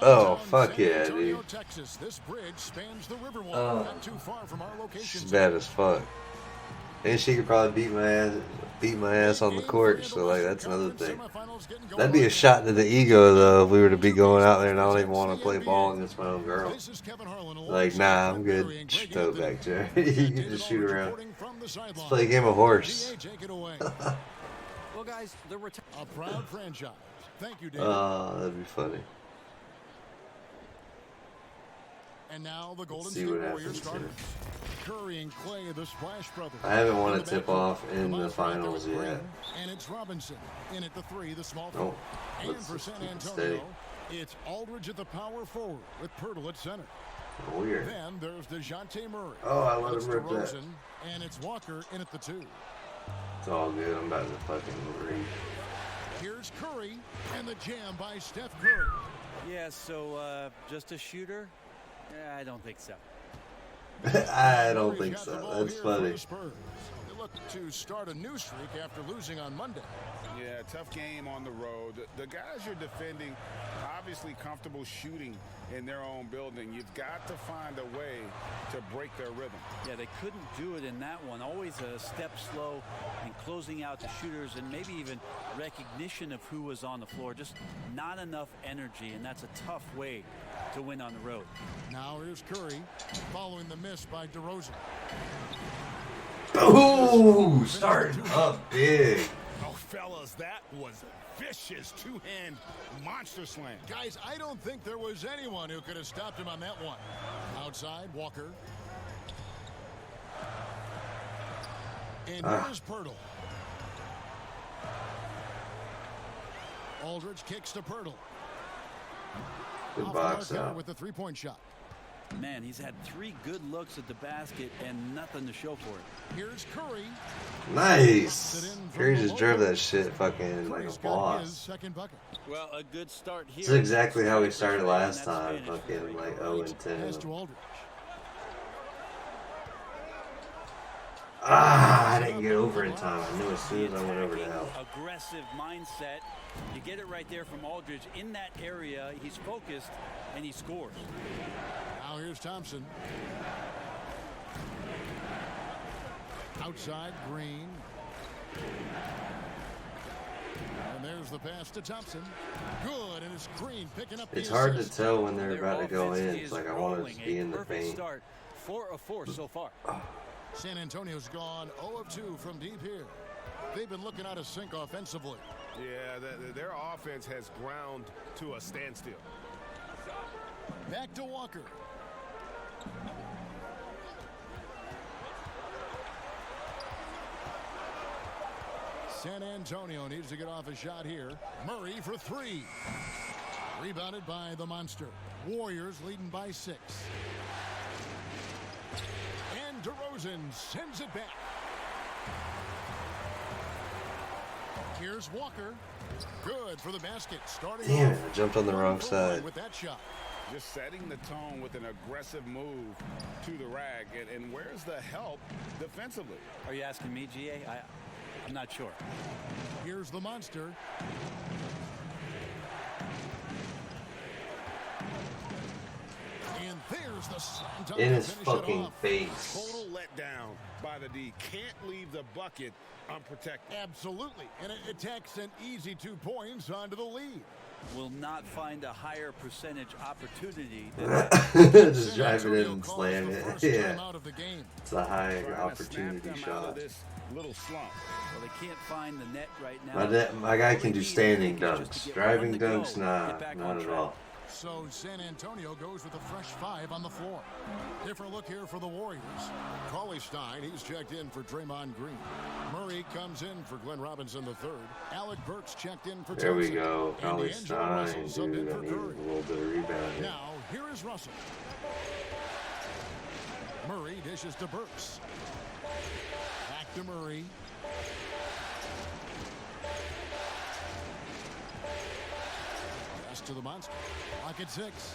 Oh, fuck yeah, dude.
Texas. This bridge spans the Riverwalk, not too far from our location.
She's bad as fuck. And she could probably beat my ass on the court, so like that's another thing. That'd be a shot to the ego though if we were to be going out there and I don't even want to play ball against my own girl. Like, nah, I'm good. Toe back there. You can just shoot around. Let's play a game of horse.
Well, guys,
a proud franchise. Thank you, David.
Oh, that'd be funny.
And now the Golden
See
State
what
Warriors
happens
starters.
here.
Curry and Clay, the Splash Brothers.
I haven't won a tip-off in the finals yet.
And it's Robinson in at the 3, the small
Oh,
and for San Antonio, it's Aldridge at the power forward with Pirtle at center.
Weird.
Then there's DeJounte Murray.
Oh, I let
It's
him rip that.
DeRozan, and it's Walker in at the 2.
It's all good. I'm about to fucking read.
Here's Curry and the jam by Steph Curry.
Yeah, so just a shooter? Yeah, I don't think so.
I don't think so. That's funny.
They look to start a new streak after losing on Monday.
Yeah, tough game on the road. The guys you're defending, obviously comfortable shooting in their own building. You've got to find a way to break their rhythm.
Yeah, they couldn't do it in that one. Always a step slow and closing out the shooters and maybe even recognition of who was on the floor. Just not enough energy, and that's a tough way to win on the road.
Now here's Curry following the miss by DeRozan.
Ooh, starting up big.
Oh, fellas, that was a vicious two-hand monster slam.
Guys, I don't think there was anyone who could have stopped him on that one. Outside, Walker. And here's Pirtle. Aldridge kicks to Pirtle.
Good box out.
With the three-point shot.
Man, he's had 3 good looks at the basket and nothing to show for it.
Here's Curry.
Nice. Curry just drove that shit fucking like a boss.
Well, a good start here.
This is exactly how we started last time, fucking like 0-10. Ah, I didn't get over in time. I knew as soon as I went over to help.
Aggressive mindset. You get it right there from Aldridge. In that area, he's focused and he scores.
Now here's Thompson. Outside, Green. And there's the pass to Thompson. Good, and it's Green picking up the
It's hard to
assist.
tell when they're about to go in. It's like I want to be in the paint.
Start 4 of 4 so far.
San Antonio's gone 0 of 2 from deep here. They've been looking out of sync offensively.
Yeah, their offense has ground to a standstill.
Back to Walker. San Antonio needs to get off a shot here. Murray for 3. Rebounded by the Monster. Warriors leading by 6. And DeRozan sends it back. Here's Walker. Good for the basket. Starting
Damn
off
it, I jumped on the wrong side.
with that shot.
Just setting the tone with an aggressive move to the rack. And where's the help defensively?
Are you asking me, GA? I'm not sure.
Here's the Monster. And There's the slam dunk
In
to
his
finish it
fucking
off.
face.
Total letdown by the D. Can't leave the bucket unprotected.
Absolutely. And it takes an easy 2 points onto the lead.
Will not find a higher percentage opportunity than
Just drive it in and slam it. Yeah. It's a high opportunity shot.
Little slump.
Well, they can't find the net right now.
My guy can do standing dunks. Driving dunks, not at all.
So San Antonio goes with a fresh 5 on the floor. Different look here for the Warriors. Cauley Stein, he's checked in for Draymond Green. Murray comes in for Glenn Robinson III. Alec Burks checked in for
There we
Thompson.
go. Cauley
And
Stein,
D'Angelo Russell subbed in
dude. I
for
need a
Curry.
little bit of rebounding.
Now, here is Russell. Murray dishes to Burks. Back to Murray. Pass to the monster. Pocket 6.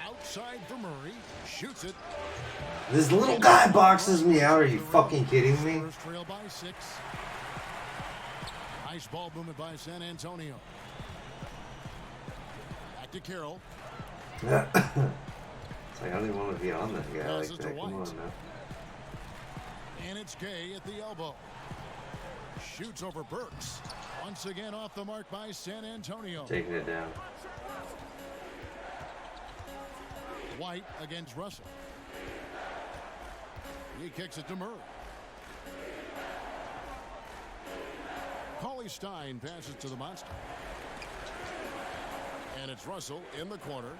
Outside for Murray. Shoots it.
This little guy boxes me out. Are you fucking kidding me?
First trail by 6. Nice ball movement by San Antonio. Back to Carroll.
It's like, I don't even want to be on that guy like
Passes
that.
to
Come on
White.
now.
And it's Gay at the elbow. Shoots over Burks. Once again off the mark by San Antonio.
Taking it down.
White against Russell. He kicks it to Murray. Cauley Stein passes to the monster. And it's Russell in the corner.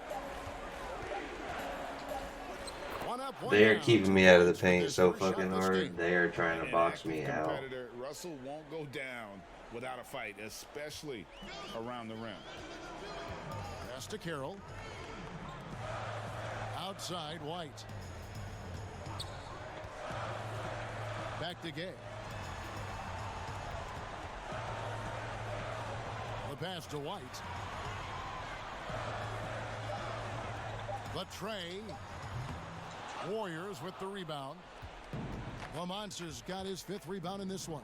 One up, one
They are
down.
keeping me out of the paint so fucking hard. They are trying to box me out.
Competitor Russell won't go down without a fight, especially around the rim.
Pass to Carroll. Outside, White. Back to Gay. The pass to White. The tray. Warriors with the rebound. The Monsters got his 5th rebound in this one.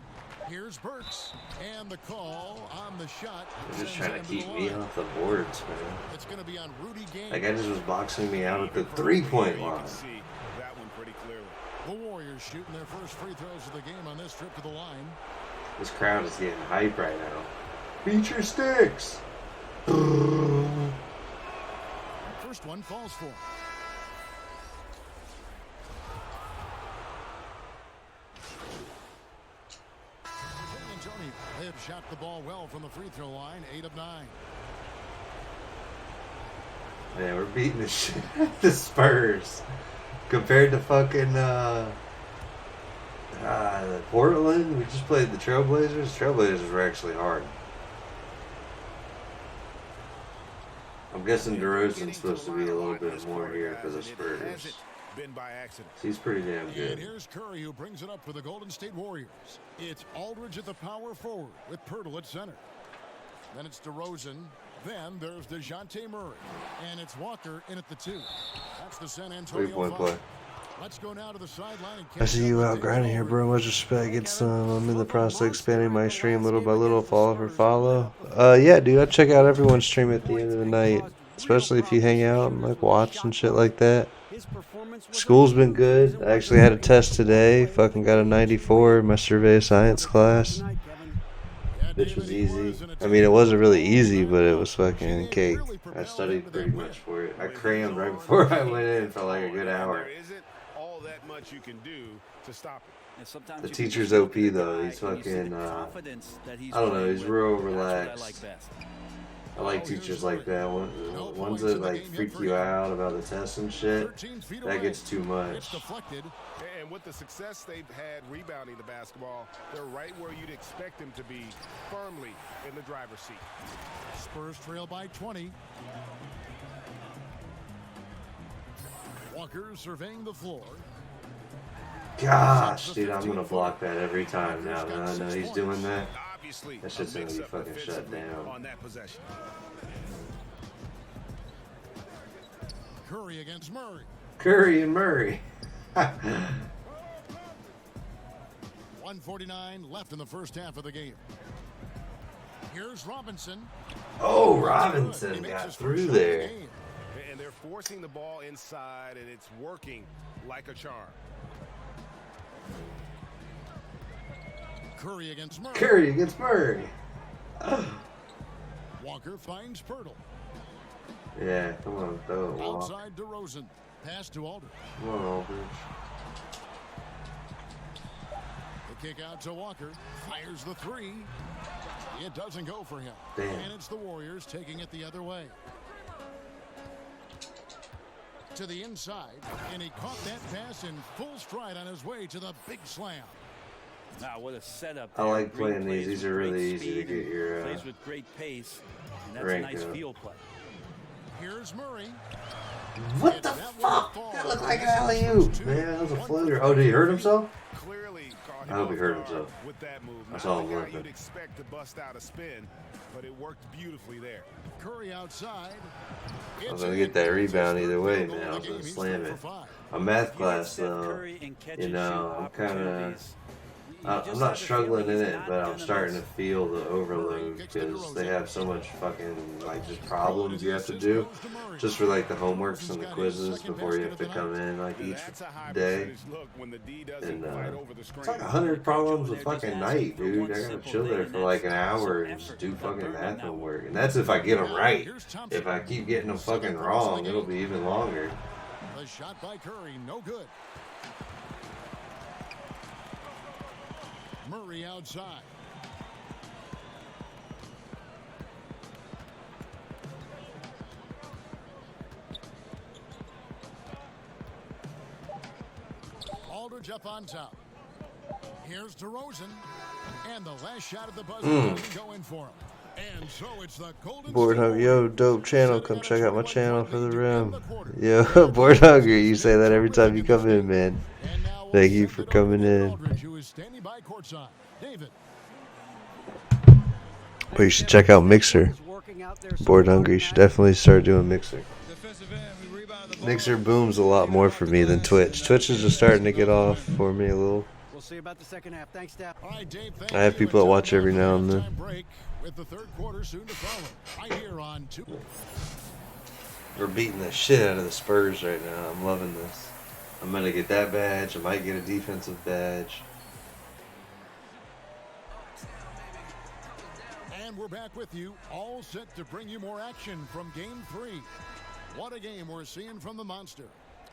Here's Burks. And the call on the shot.
They're just
sends
trying
him
to
the
keep me
line.
off the boards, man.
It's going to be on Rudy Gay.
That guy just was boxing me out at the 3-point line.
That one pretty clearly.
The Warriors shooting their first free throws of the game on this trip to the line.
This crowd is getting hype right now. Beat your sticks.
First one falls for. San Antonio, they have shot the ball well from the free throw line, 8 of 9.
Man, we're beating the shit out of the Spurs. Compared to fucking Portland, we just played the Trailblazers. Trailblazers were actually hard. I'm guessing DeRozan's supposed to be a little bit more here for the Spurs.
Been by accident.
He's pretty damn
And
good.
here's Curry, who brings it up for the Golden State Warriors. It's Aldridge at the power forward with Pirtle at center. Then it's DeRozan. Then there's DeJounte Murray. And it's Walker in at the 2. That's the San Antonio
3-point
5.
play.
Let's go now to the sideline. And
I see you out grinding here, bro. Much respect. Get some. I'm in the process of expanding my stream little by little. Follow for follow. Yeah, dude. I check out everyone's stream at the end of the night, especially if you hang out and like watch and shit like that. School's been good. I actually had a test today. Fucking got a 94 in my survey science class. Bitch was easy. I mean, it wasn't really easy, but it was fucking cake. I studied pretty much for it. I crammed right before I went in for like a good hour.
All that much you can do to stop it.
The teacher's OP though. He's fucking. I don't know. He's real relaxed. I like teachers like that. Ones that like freak you out about the test and shit. That gets too much.
And with the success they've had rebounding the basketball, they're right where you'd expect them to be, firmly in the driver's seat.
Spurs trail by 20. Walker surveying the floor.
Gosh, dude, I'm gonna block that every time now that I know he's doing that. That shit's gonna be fucking shut down.
On that possession.
Curry against Murray.
Curry and Murray.
1:49 left in the first half of the game. Here's Robinson.
Oh, Robinson got through there.
forcing the ball inside, and it's working like a charm.
Curry against Murray.
Curry against Murray.
Walker finds Pirtle.
Yeah, come on, throw it, Walker.
Outside DeRozan. Pass to Aldridge.
Come on, Aldridge.
The kick out to Walker. Fires the three. It doesn't go for him.
Damn.
And it's the Warriors taking it the other way. To the inside. And he caught that pass in full stride on his way to the big slam.
Now, what a setup
I
there.
like
Green
playing these.
plays
These are
with
really
great
easy to
speed
get your
plays with great pace, and that's a
rank
nice
up.
field play.
Here's Murray.
What the fuck? That looked like an alley-oop. Man, that was a floater. Oh, did he hurt himself? I hope he hurt himself.
With that move,
I saw him
not the guy
limping.
you'd expect to bust out a spin, but it worked beautifully there.
Curry outside.
I was gonna get that rebound either way, man. I was gonna slam it. A math class, though, you know, I'm kind of, I'm not struggling in it, but I'm starting to feel the overload because they have so much fucking, like, just problems you have to do just for, like, the homeworks and the quizzes before you have to come in, like, each day. And it's like 100 problems a fucking night, dude. I gotta chill there for like an hour and just do fucking math homework. And that's if I get them right. If I keep getting them fucking wrong, it'll be even longer.
The shot by Curry, no good. Murray outside. Aldridge up on top. Here's DeRozan. And the last shot of the buzzer doesn't go in for him. And so it's the Golden
Board Hungry, yo, dope channel. Come check out my channel for the rim. Yo, Board Hungry, you say that every time you come in, man. Thank you for coming in. But you should check out Mixer. Board Hungry, you should definitely start doing Mixer. Mixer booms a lot more for me than Twitch. Twitch is just starting to get off for me a little.
We'll see about the second half. Thanks, Dad.
I have people that watch every now and then.
With the third quarter soon to follow. Right here on 2.
We're beating the shit out of the Spurs right now. I'm loving this. I'm gonna get that badge. I might get a defensive badge.
And we're back with you, all set to bring you more action from Game 3. What a game we're seeing from the Monster.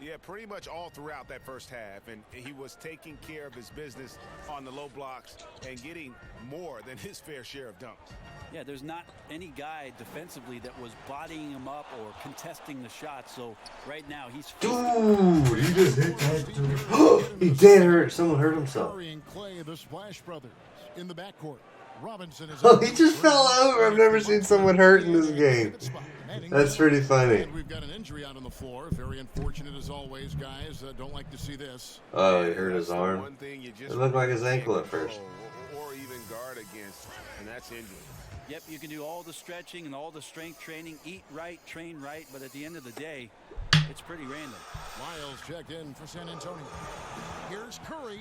Yeah, pretty much all throughout that first half, and he was taking care of his business on the low blocks and getting more than his fair share of dunks.
Yeah, there's not any guy defensively that was bodying him up or contesting the shot, so right now he's...
Dude, he just hit that. He did hurt. Someone hurt himself.
Curry and Clay, the Splash Brothers, in the backcourt. Robinson is
Oh, he just fell over. I've never seen someone hurt in this game. That's pretty funny.
And we've got an injury out on the floor. Very unfortunate as always, guys. Don't like to see this.
Oh, he hurt his arm. It looked like his ankle at first.
Or even guard against, and that's injury.
Yep, you can do all the stretching and all the strength training, eat right, train right, but at the end of the day, it's pretty random.
Miles checked in for San Antonio. Here's Curry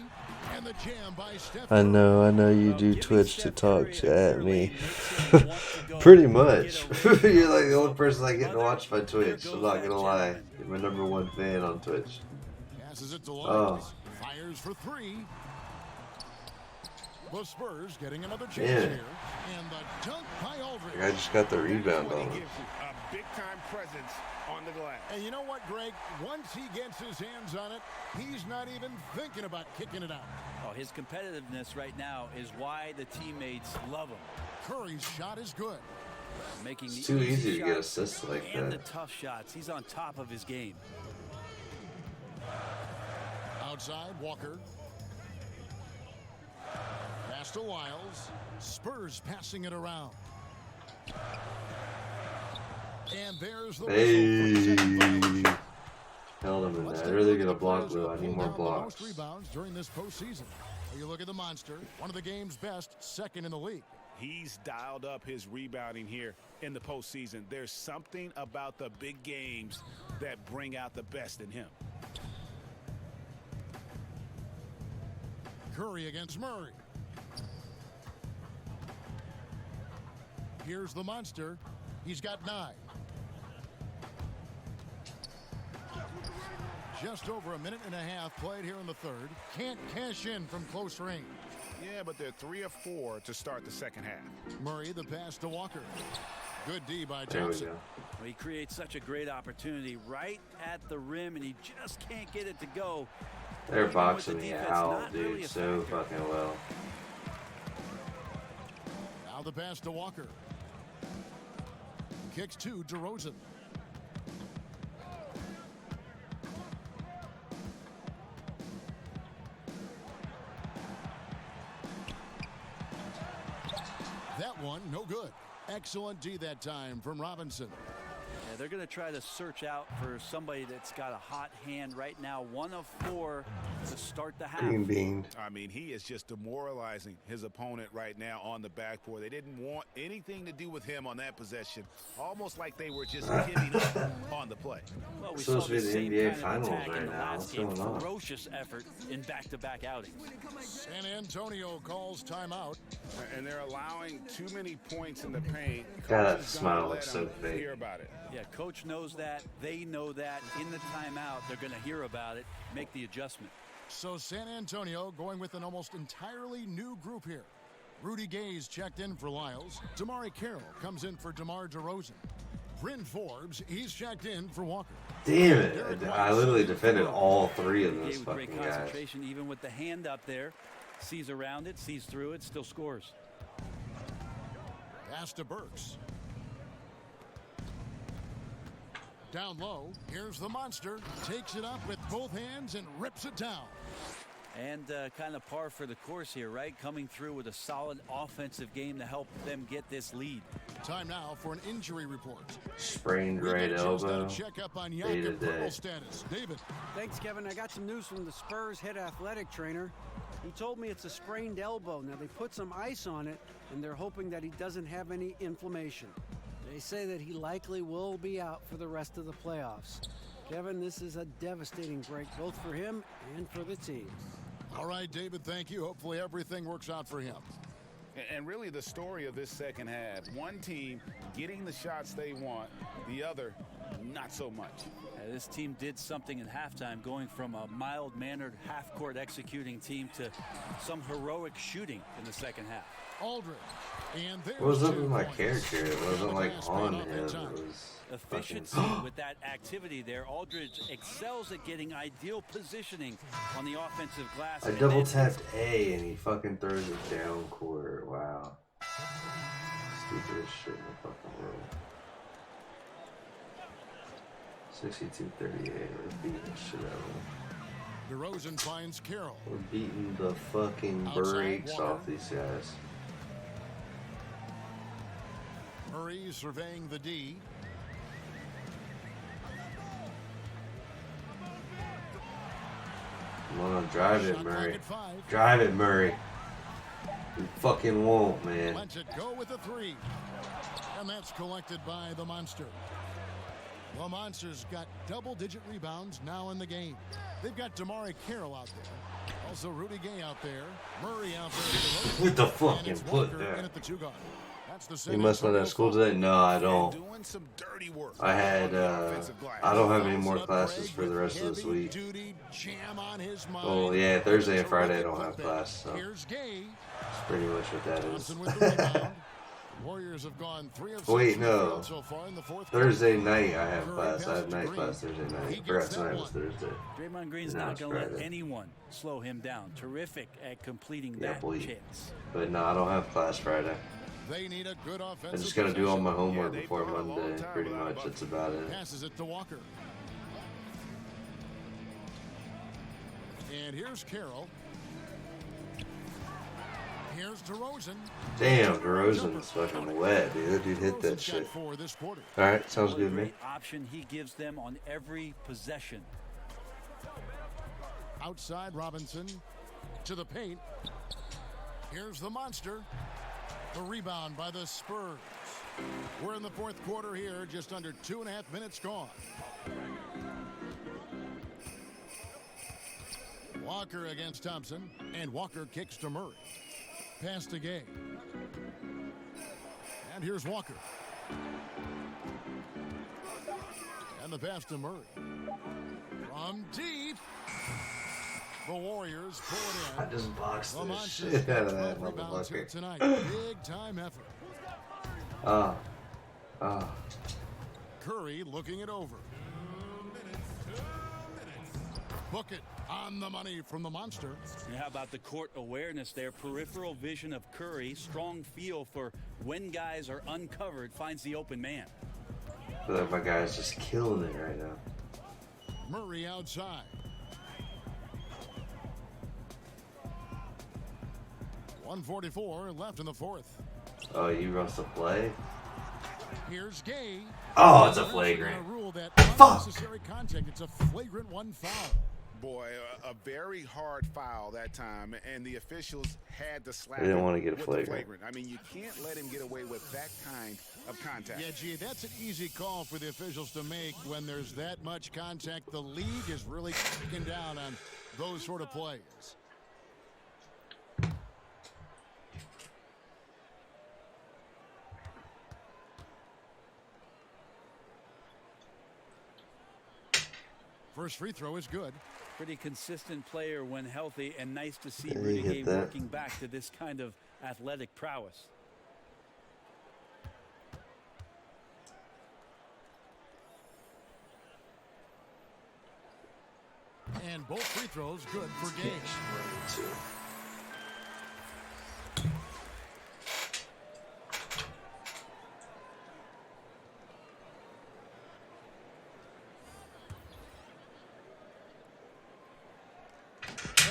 and the jam by Steph.
I know you do Twitch to talk at me. Pretty much. You're like the only person I get to watch my Twitch. I'm not gonna lie. You're my #1 fan on Twitch.
Passes it to Lyles. Fires for 3. The Spurs getting another chance here. And the dunk by Aldridge.
I just got the rebound on him.
A big-time presence on the glass.
And you know what, Greg? Once he gets his hands on it, he's not even thinking about kicking it out.
Oh, his competitiveness right now is why the teammates love him.
Curry's shot is good.
Making
It's
the
too
easy
easy to get
shots
assists like
and
that.
the tough shots. He's on top of his game.
Outside, Walker. Pass to Lyles. Spurs passing it around. And there's the
Hey. Held him in that. I really gonna block though. I need more blocks.
Most rebounds during this postseason. You look at the Monster, one of the game's best, second in the league.
He's dialed up his rebounding here in the postseason. There's something about the big games that bring out the best in him.
Curry against Murray. Here's the Monster. He's got 9. Just over a minute and a half played here in the third. Can't cash in from close range.
Yeah, but they're 3 of 4 to start the second half.
Murray, the pass to Walker. Good D by
There we
Thompson.
go.
Well, he creates such a great opportunity right at the rim, and he just can't get it to go.
They're
Even
boxing
with the
me
defense,
out,
not
dude,
really a
so
factor.
fucking well.
Now the pass to Walker. Kicks to DeRozan. That one, no good. Excellent D that time from Robinson.
Yeah, they're going to try to search out for somebody that's got a hot hand right now. 1 of 4 to start the half.
Green bean.
I mean, he is just demoralizing his opponent right now on the backboard. They didn't want anything to do with him on that possession. Almost like they were just giving up on the play.
Well, we
It's
saw
supposed to
the
be the
same
NBA
kind of
Finals
attack in
right
the
now.
last
What's
game.
going on?
Ferocious effort in back-to-back outings.
San Antonio calls timeout.
And they're allowing too many points in the paint.
God, that
Coach is
smile
gonna
looks
let
so
them
fake.
hear about it.
Yeah, coach knows that. They know that. In the timeout, they're going to hear about it, make the adjustment.
So San Antonio going with an almost entirely new group here. Rudy Gay's checked in for Lyles. Damari Carroll comes in for DeMar DeRozan. Bryn Forbes, he's checked in for Walker.
Damn it. I literally defended all 3 of those
Gay with great
fucking guys.
concentration, even with the hand up there. Sees around it, sees through it, still scores.
Pass to Burks. Down low, here's the monster. Takes it up with both hands and rips it down.
And kind of par for the course here, right? Coming through with a solid offensive game to help them get this lead.
Time now for an injury report.
Sprained
We get
right
just
elbow.
a check-up on
Day to
Jakob
day.
Poeltl's status. David.
Thanks, Kevin. I got some news from the Spurs head athletic trainer. He told me it's a sprained elbow. Now, they put some ice on it, and they're hoping that he doesn't have any inflammation. They say that he likely will be out for the rest of the playoffs. Kevin, this is a devastating break, both for him and for the team.
All right, David, thank you. Hopefully everything works out for him.
And really the story of this second half, one team getting the shots they want, the other not so much.
This team did something in halftime, going from a mild-mannered half-court executing team to some heroic shooting in the second half.
Aldridge. And
What was up with my character? It wasn't like on him. It was
Efficiency with that activity there. Aldridge excels at getting ideal positioning on the offensive glass.
I double tapped A and he fucking throws it down court. Wow. Stupidest shit in the fucking world. 62-38. We're beating the shit out of them.
DeRozan finds Carroll.
We're beating the fucking brakes off these guys.
Murray surveying the D.
Come on, drive it, Murray. Drive it, Murray. You fucking won't, man.
Lets it go with a 3. And that's collected by the Monster. The Monster's got double-digit rebounds now in the game. They've got Damari Carroll out there. Also Rudy Gay out there. Murray out there.
With the fucking foot there.
In at the 2 guard. That's the
You must know that school today? No, I don't. I had, I don't have any more classes for the rest of this week. Well, yeah, Thursday and Friday I don't have class, so that's pretty much what that is.
Warriors have gone 3 of 6
Wait, no.
so far in the 4th
Thursday night I have class. I have night class Thursday night. I forgot tonight was Thursday.
Draymond Green's
And now
not
it's
going to let
Friday.
anyone slow him down. Terrific at completing
Yeah,
that
boy.
chance.
But no, I don't have class Friday.
They need a good offensive
I just gotta do all my
possession.
homework before Monday, pretty much. That's about it.
Passes it to Walker. And here's Carroll. Here's DeRozan.
Damn, DeRozan's fucking wet, dude. That dude hit that shit. Alright, sounds good, man.
Great option he gives them on every possession.
Outside Robinson to the paint. Here's the Monster. The rebound by the Spurs. We're in the 4th quarter here, just under 2.5 minutes gone. Walker against Thompson, and Walker kicks to Murray. Pass to Gay. And here's Walker. And And the pass to Murray. From deep. The Warriors pull it in.
I just boxed
The
the
Monsters
shit
got
out of that
12 rebounds here
motherfucker.
tonight. Big time effort. Curry looking it over. Book it on the money from the Monster.
And how about the court awareness there? Peripheral vision of Curry. Strong feel for when guys are uncovered. Finds the open man.
I feel like my guy's just killing it right now.
Murray outside. .144 left in the fourth.
Oh, you rushed the play?
Here's Gay.
Oh, it's a flagrant.
Rule that
Fuck.
unnecessary contact. It's a flagrant one foul.
Boy, a very hard foul that time, and the officials had to slap
They didn't
him
want to get a
with the
flagrant.
I mean, you can't let him get away with that kind of contact.
Yeah, gee, that's an easy call for the officials to make when there's that much contact. The league is really cracking down on those sort of plays. First free throw is good.
Pretty consistent player when healthy, and nice to see
Yeah, he
Rudy
hit
Gay
that.
working back to this kind of athletic prowess.
And both free throws good for Gage.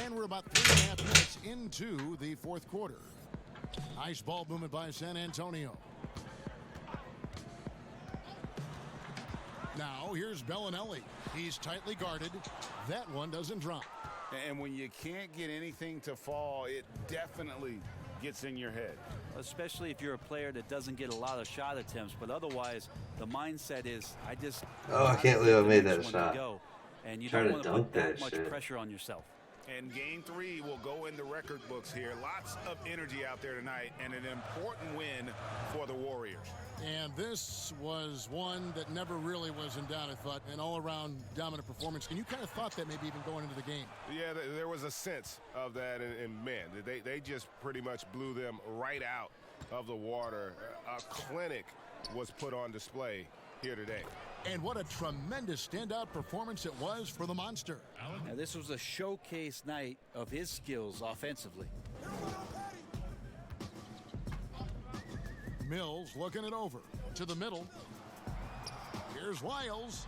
And we're about 3.5 minutes into the fourth quarter. Nice ball movement by San Antonio. Now here's Bellinelli. He's tightly guarded. That one doesn't drop.
And when you can't get anything to fall, it definitely gets in your head.
Especially if you're a player that doesn't get a lot of shot attempts, but otherwise the mindset is I just
Oh, I can't believe I made that
next one to
shot.
go. And you
Trying
don't
to
want to put
dunk
that
that
much
shit.
pressure on yourself.
And game 3 will go in the record books here. Lots of energy out there tonight, and an important win for the Warriors.
And this was one that never really was in doubt, I thought. An all-around dominant performance. And you kind of thought that maybe even going into the game.
Yeah, there was a sense of that, and man, they just pretty much blew them right out of the water. A clinic was put on display here today.
And what a tremendous standout performance it was for the Monster.
Now, this was a showcase night of his skills offensively.
Mills looking it over to the middle. Here's Wiles.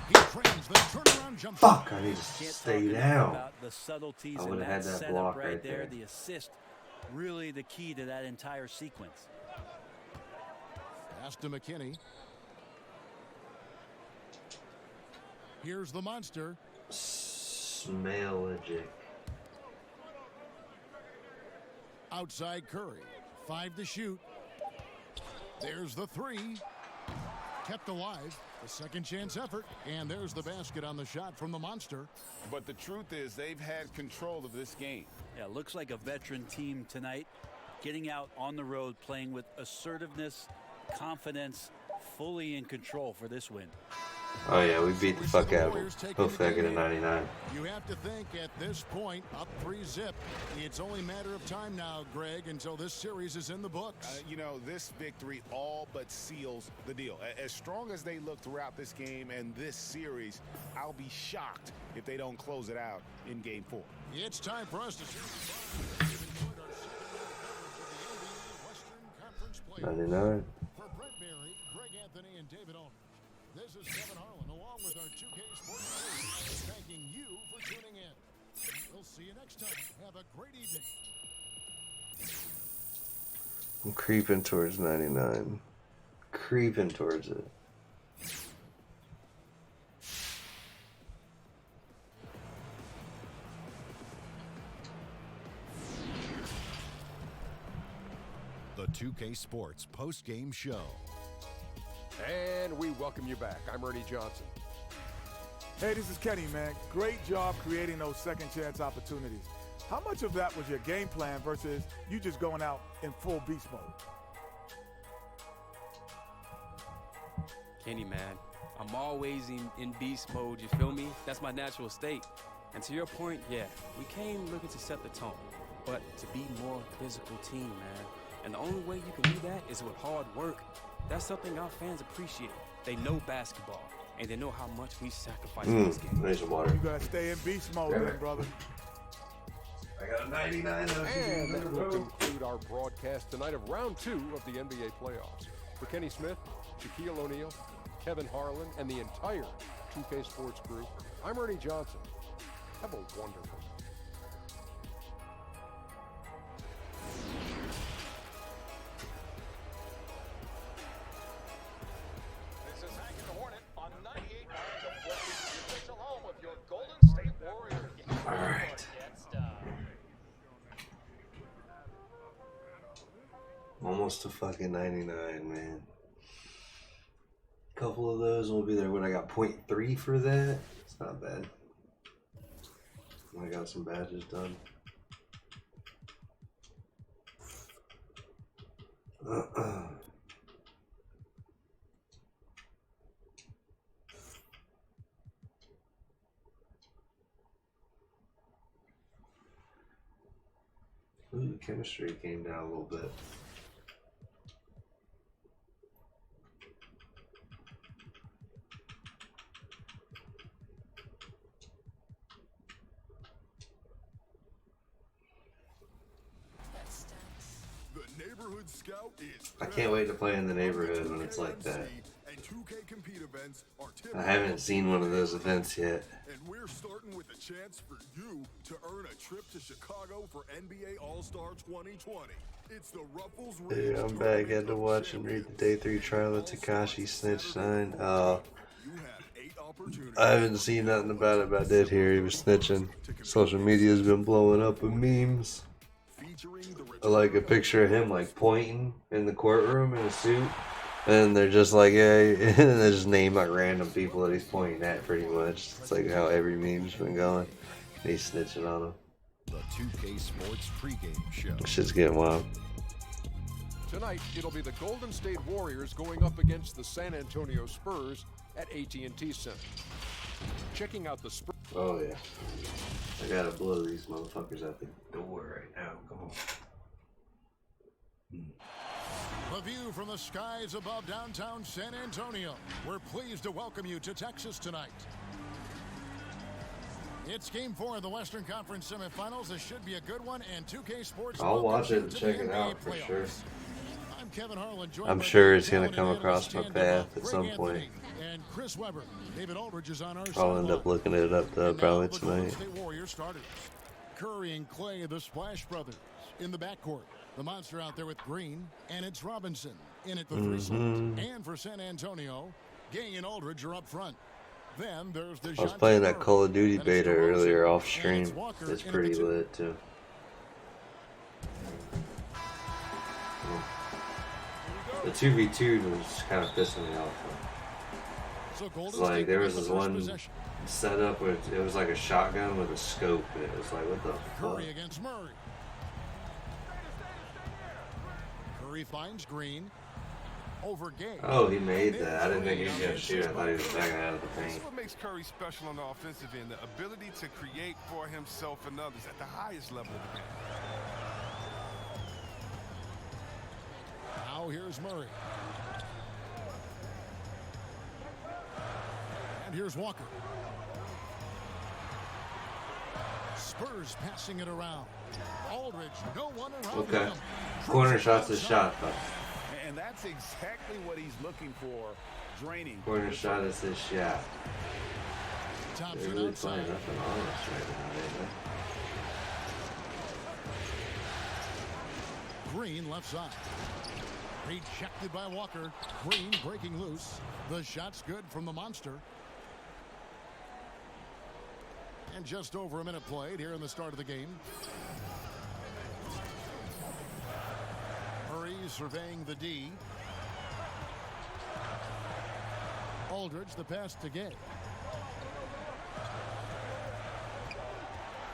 He trains the turnaround jump.
Fuck, I need to
Can't
stay
talk enough
down.
about the subtleties
I
in
would've
that
had that
setup
block
right
right
there.
there.
The assist, really the key to that entire sequence.
Pass to McKinney. Here's the Monster.
Smailogic.
Outside Curry. 5 to shoot. There's the 3. Kept alive. The second chance effort. And there's the basket on the shot from the Monster.
But the truth is they've had control of this game.
Yeah, looks like a veteran team tonight. Getting out on the road, playing with assertiveness, confidence, fully in control for this win.
Oh yeah, we beat the fuck out of him. Hopefully I get a 99.
You have to think at this point, up 3-zip. It's only a matter of time now, Greg, until this series is in the books.
You know, this victory all but seals the deal. As strong as they look throughout this game and this series, I'll be shocked if they don't close it out in Game 4.
It's time for us to see
99.
For Brett Berry, Greg Anthony, and David Owen. This is Kevin Harlan, along with our 2K Sports crew, thanking you for tuning in. We'll see you next time. Have a great evening.
I'm creeping towards 99. Creeping towards it.
The 2K Sports post-game show.
And we welcome you back. I'm Ernie Johnson.
Hey, this is Kenny, man. Great job creating those second chance opportunities. How much of that was your game plan versus you just going out in full beast mode?
Kenny, man, I'm always in beast mode, you feel me? That's my natural state. And to your point, yeah, we came looking to set the tone, but to be more physical team, man. And the only way you can do that is with hard work. That's something our fans appreciate. They know basketball, and they know how much we sacrifice in this game.
There's some water.
You gotta stay in beast mode, then, brother.
I got a 99.
And that will conclude our broadcast tonight of round 2 of the NBA playoffs. For Kenny Smith, Shaquille O'Neal, Kevin Harlan, and the entire 2K Sports crew, I'm Ernie Johnson. Have a wonderful night.
This is Hank the Hornet on 98.9 The Flip, the official home of your Golden State Warriors.
All right. Almost to fucking 99, man. Couple of those will be there. What, I got 0.3 for that? It's not bad. I got some badges done. Ooh, chemistry came down a little bit. I can't wait to play in the neighborhood when it's like that. I haven't seen one of those events yet.
And we're starting with a chance for you to earn a trip to Chicago for NBA All-Star 2020. It's the Ruffles.
Yeah, I'm back. Had to watch and read the Day 3 trial of Tekashi Snitch 9. I haven't seen nothing about it, but I did hear he was snitching. Social media's been blowing up with memes. I like a picture of him like pointing in the courtroom in a suit, and they're just like, yeah, and they just name like random people that he's pointing at pretty much. It's like how every meme's been going. He's snitching on them.
The 2K Sports pregame show.
Shit's getting wild.
Tonight, it'll be the Golden State Warriors going up against the San Antonio Spurs at AT&T Center. Checking out the Spurs.
Oh yeah. I gotta blow these motherfuckers out the door right now. Come on.
The view from the skies above downtown San Antonio. We're pleased to welcome you to Texas tonight. It's Game 4 of the Western Conference semifinals. This should be a good one, and 2K Sports.
I'll watch it and check it out for sure.
I'm Kevin Harlan.
I'm sure it's gonna come across my path at some point.
And Chris Webber, David Aldridge is on our
I'll end up looking it up though, probably tonight.
Warriors starters. Curry and Clay, the Splash Brothers, in the backcourt. The monster out there with Green, and it's Robinson in at the three slot. And for San Antonio, Gay and Aldridge are up front. Then there's the
I was playing that Call of Duty beta earlier off stream. It's pretty lit too. The 2v2 was kind of pissing me off. It's like there was this one setup where it was like a shotgun with a scope, and it was like, what the fuck?
Curry against Murray. Curry finds Green. Over Gay.
Oh, he made that. I didn't think he was going to shoot. I thought he was backing out of the paint.
That's what makes Curry special on the offensive end, the ability to create for himself and others at the highest level of the game.
Now here's Murray. And here's Walker. Spurs passing it around. Aldridge, no one around
Okay.
him.
Corner shot's a shot, though.
And that's exactly what he's looking for, draining.
Corner shot is his shot. They're really
outside.
playing nothing on us right now,
Green left side. Rejected by Walker. Green breaking loose. The shot's good from the monster. And just over a minute played here in the start of the game. Murray surveying the D. Aldridge, the pass to Gay.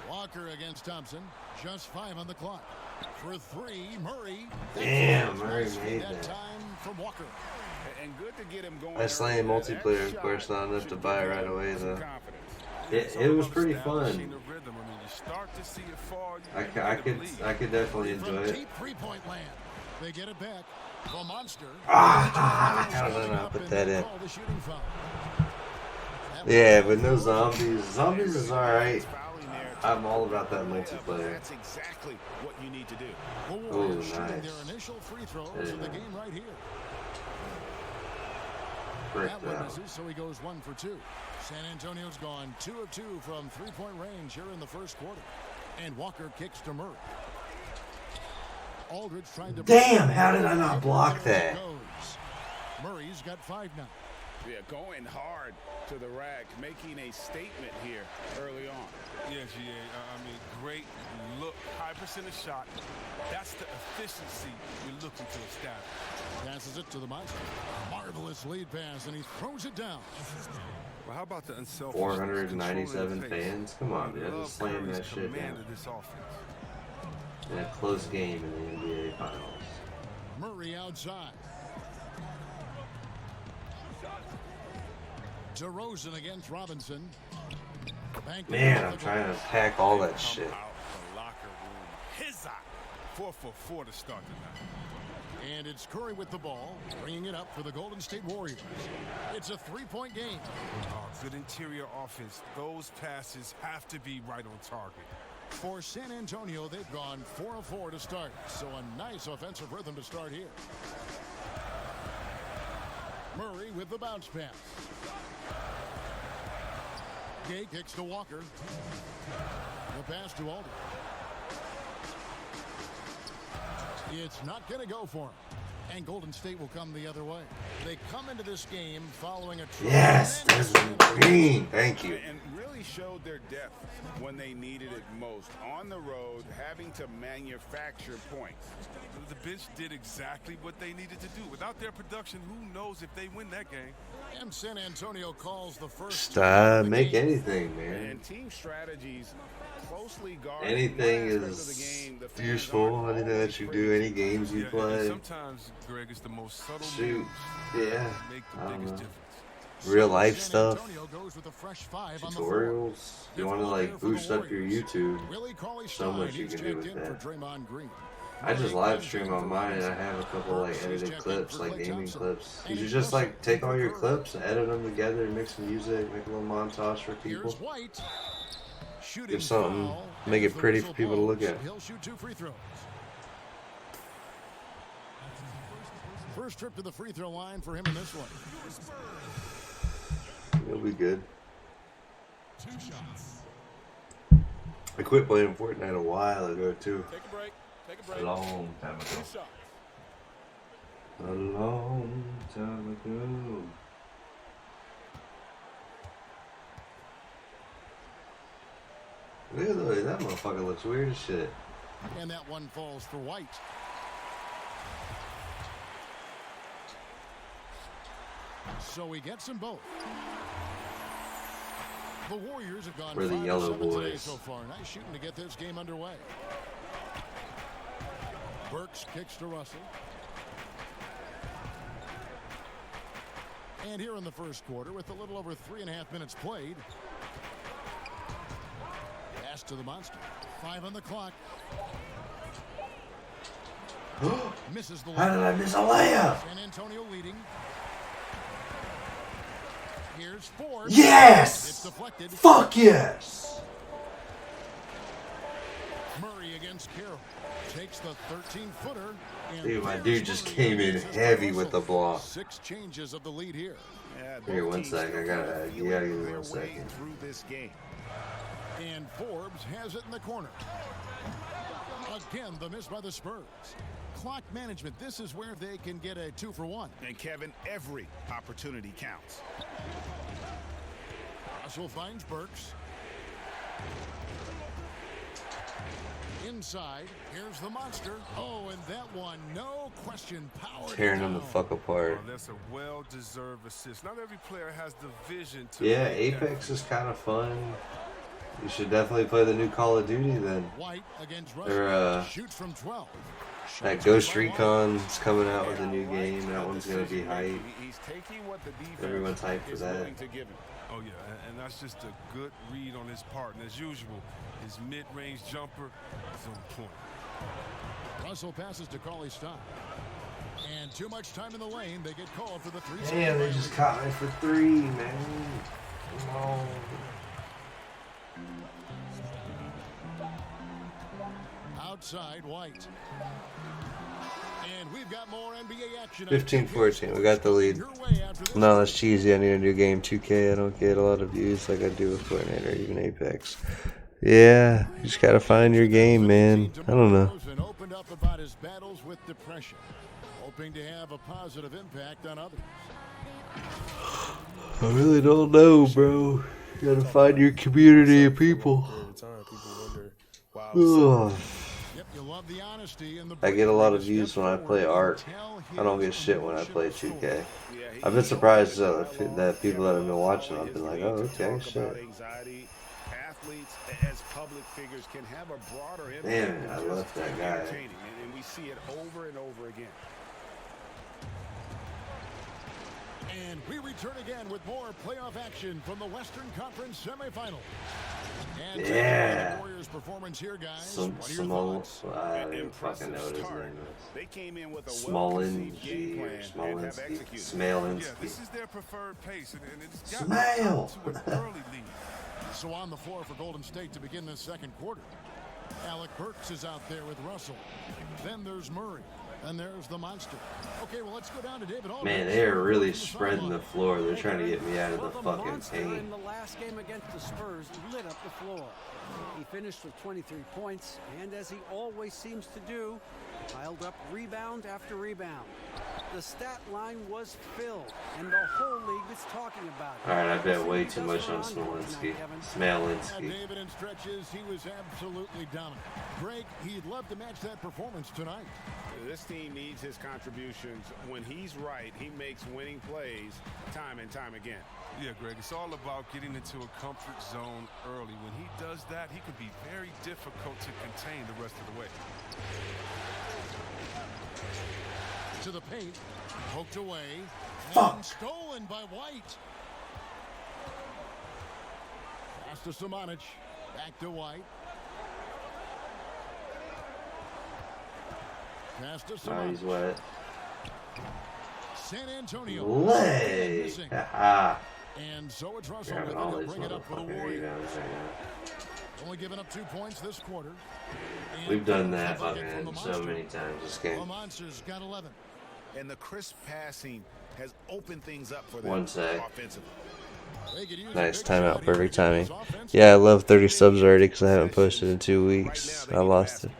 Walker against Thompson. Just 5 on the clock. For 3, Murray.
Damn, Murray made that.
Time from Walker.
And good to get him going.
I slaying multiplayer, of course, not enough to buy it right away though. It was pretty fun. I could definitely enjoy it.
Three-point land. They get it back. The monster.
How did I not put that in? Yeah, but no zombies. Zombies is alright. I'm all about that multiplayer.
That's exactly what you need to do.
Oh, nice.
Their initial free throws in the game right here. That one misses, so he goes 1 for 2. San Antonio's gone 2 of 2 from three-point range here in the first quarter. And Walker kicks to Murray. Aldridge trying to...
Damn, how did I not block that?
Murray's got 5 now.
Yeah, going hard to the rack, making a statement here early on.
Yes, yeah. I mean, great look, high percentage shot. That's the efficiency you're looking to establish.
Passes it to the monster. Marvelous lead pass, and he throws it down.
Well, how about the unselfish?
497 fans? Come on, man. Just slam that shit down. In a close game in the NBA Finals.
Murray outside. DeRozan against Robinson.
Man, I'm trying to pack all that shit.
The locker room. His eye. 4 for 4 to start tonight.
And it's Curry with the ball, bringing it up for the Golden State Warriors. It's a three-point game.
Oh, good interior offense. Those passes have to be right on target.
For San Antonio, they've gone 4 of 4 to start. So a nice offensive rhythm to start here. Murray with the bounce pass. Gay kicks to Walker. The pass to Aldridge. It's not going to go for him. And Golden State will come the other way. They come into this game following a...
Yes, Desmond Green. Thank you.
And really showed their depth when they needed it most. On the road, having to manufacture points.
The bench did exactly what they needed to do. Without their production, who knows if they win that game?
And San Antonio calls the first...
make anything, man.
And team strategies closely guard.
Anything is useful. Anything that you do, any games you play.
Sometimes, Greg, it's the most subtle
shoot. Yeah.
Make the biggest difference.
Real life stuff. Tutorials. You want to like boost up your YouTube. So much you can do with that. I just live stream on mine and I have a couple like edited clips, like gaming clips. You should just like take all your clips, edit them together, mix some music, make a little montage for people. Give something, make it pretty for people to look at.
He'll shoot 2 free throws. First trip to the free throw line for him in this one.
He'll be good.
2 shots.
I quit playing Fortnite a while ago too.
Take a break. Take a break.
A long time ago. A long time ago. Look at the way that motherfucker looks weird as shit.
And that one falls for White. So he gets them both. The Warriors have gone 5 of 7 today so far. Nice shooting to get this game underway. Burks kicks to Russell. And here in the first quarter, with a little over 3.5 minutes played. Pass to the monster. 5 on the clock. Misses the layup.
How did I miss a layup?
San Antonio leading. Here's Ford.
Yes!
It's deflected.
Fuck yes!
Murray against Carroll. Takes the 13-footer.
Dude, my dude just came in heavy with the block.
6 changes of the lead here.
Here, 1 sec. You gotta give me 1 second.
Through this game.
And Forbes has it in the corner. Again, the miss by the Spurs. Clock management. This is where they can get a 2 for 1.
And Kevin, every opportunity counts.
Russell finds Burks. Inside, here's the monster. Oh, and that one, no question, power.
Tearing them the fuck apart.
Oh, that's a well-deserved assist. Not every player has the vision to.
Yeah, Apex is kind of fun. You should definitely play the new Call of Duty then. Or that Ghost Recon's coming out with a new game. That one's gonna be hype. Everyone's hyped for that.
Oh yeah, and that's just a good read on his part. And as usual, his mid-range jumper is on point.
Russell passes to Cauley Stein. And too much time in the lane. They get called for the 3.
Damn, they just caught me for 3, man. Come on.
Outside White. And we've got more NBA action.
15-14. We got the lead. No, that's cheesy. I need a new game. 2K. I don't get a lot of views like I do with Fortnite or even Apex. Yeah, you just gotta find your game, man. I don't know.
Opened up about his battles with depression, hoping to have a positive impact on others.
I really don't know, bro. You gotta find your community of people. Ugh. I get a lot of views when I play Ark. I don't get shit when I play 2K. I've been surprised that people that have been watching have been like, oh, okay, shit.
As public figures can have a broader impact.
Man, I love that guy.
And we see it over and over again.
And we return again with more playoff action from the Western Conference semifinals. And
yeah.
The Warriors' performance here, guys.
I don't even fucking know what his name is.
They came in with a
Smolinski or Smolinski. Smalinski.
This is their preferred pace, and it's got
Smile.
to an early lead.
So on the floor for Golden State to begin this second quarter. Alec Burks is out there with Russell. Then there's Murray. And there's the monster. Okay, well, let's go down to David Aldridge.
Man, they are really spreading the floor. They're trying to get me out of the fucking paint.
In the last game against the Spurs, lit up the floor. He finished with 23 points, and as he always seems to do, piled up rebound after rebound. The stat line was filled, and the whole league is talking about it.
All right, I bet way too much on Smolinski. Smalinski.
David in stretches, he was absolutely dominant. Greg, he'd love to match that performance tonight.
This team needs his contributions. When he's right, he makes winning plays time and time again.
Yeah, Greg, it's all about getting into a comfort zone early. When he does that, he can be very difficult to contain the rest of the way.
To the paint, poked away,
Fuck.
And stolen by White. Pass to Samanic, back to White. Pass to Samanic.
Oh, he's wet.
San Antonio.
Lay.
And so it's Russell with it. Bring it up for the Warriors. Only giving up 2 points this quarter.
We've done that fucking so many times this game.
The Monsters got 11.
And the crisp passing has opened things up for them
1 sec.
offensively.
Nice timeout, perfect timing. Yeah, I love 30 subs already because I haven't posted in 2 weeks. I lost it.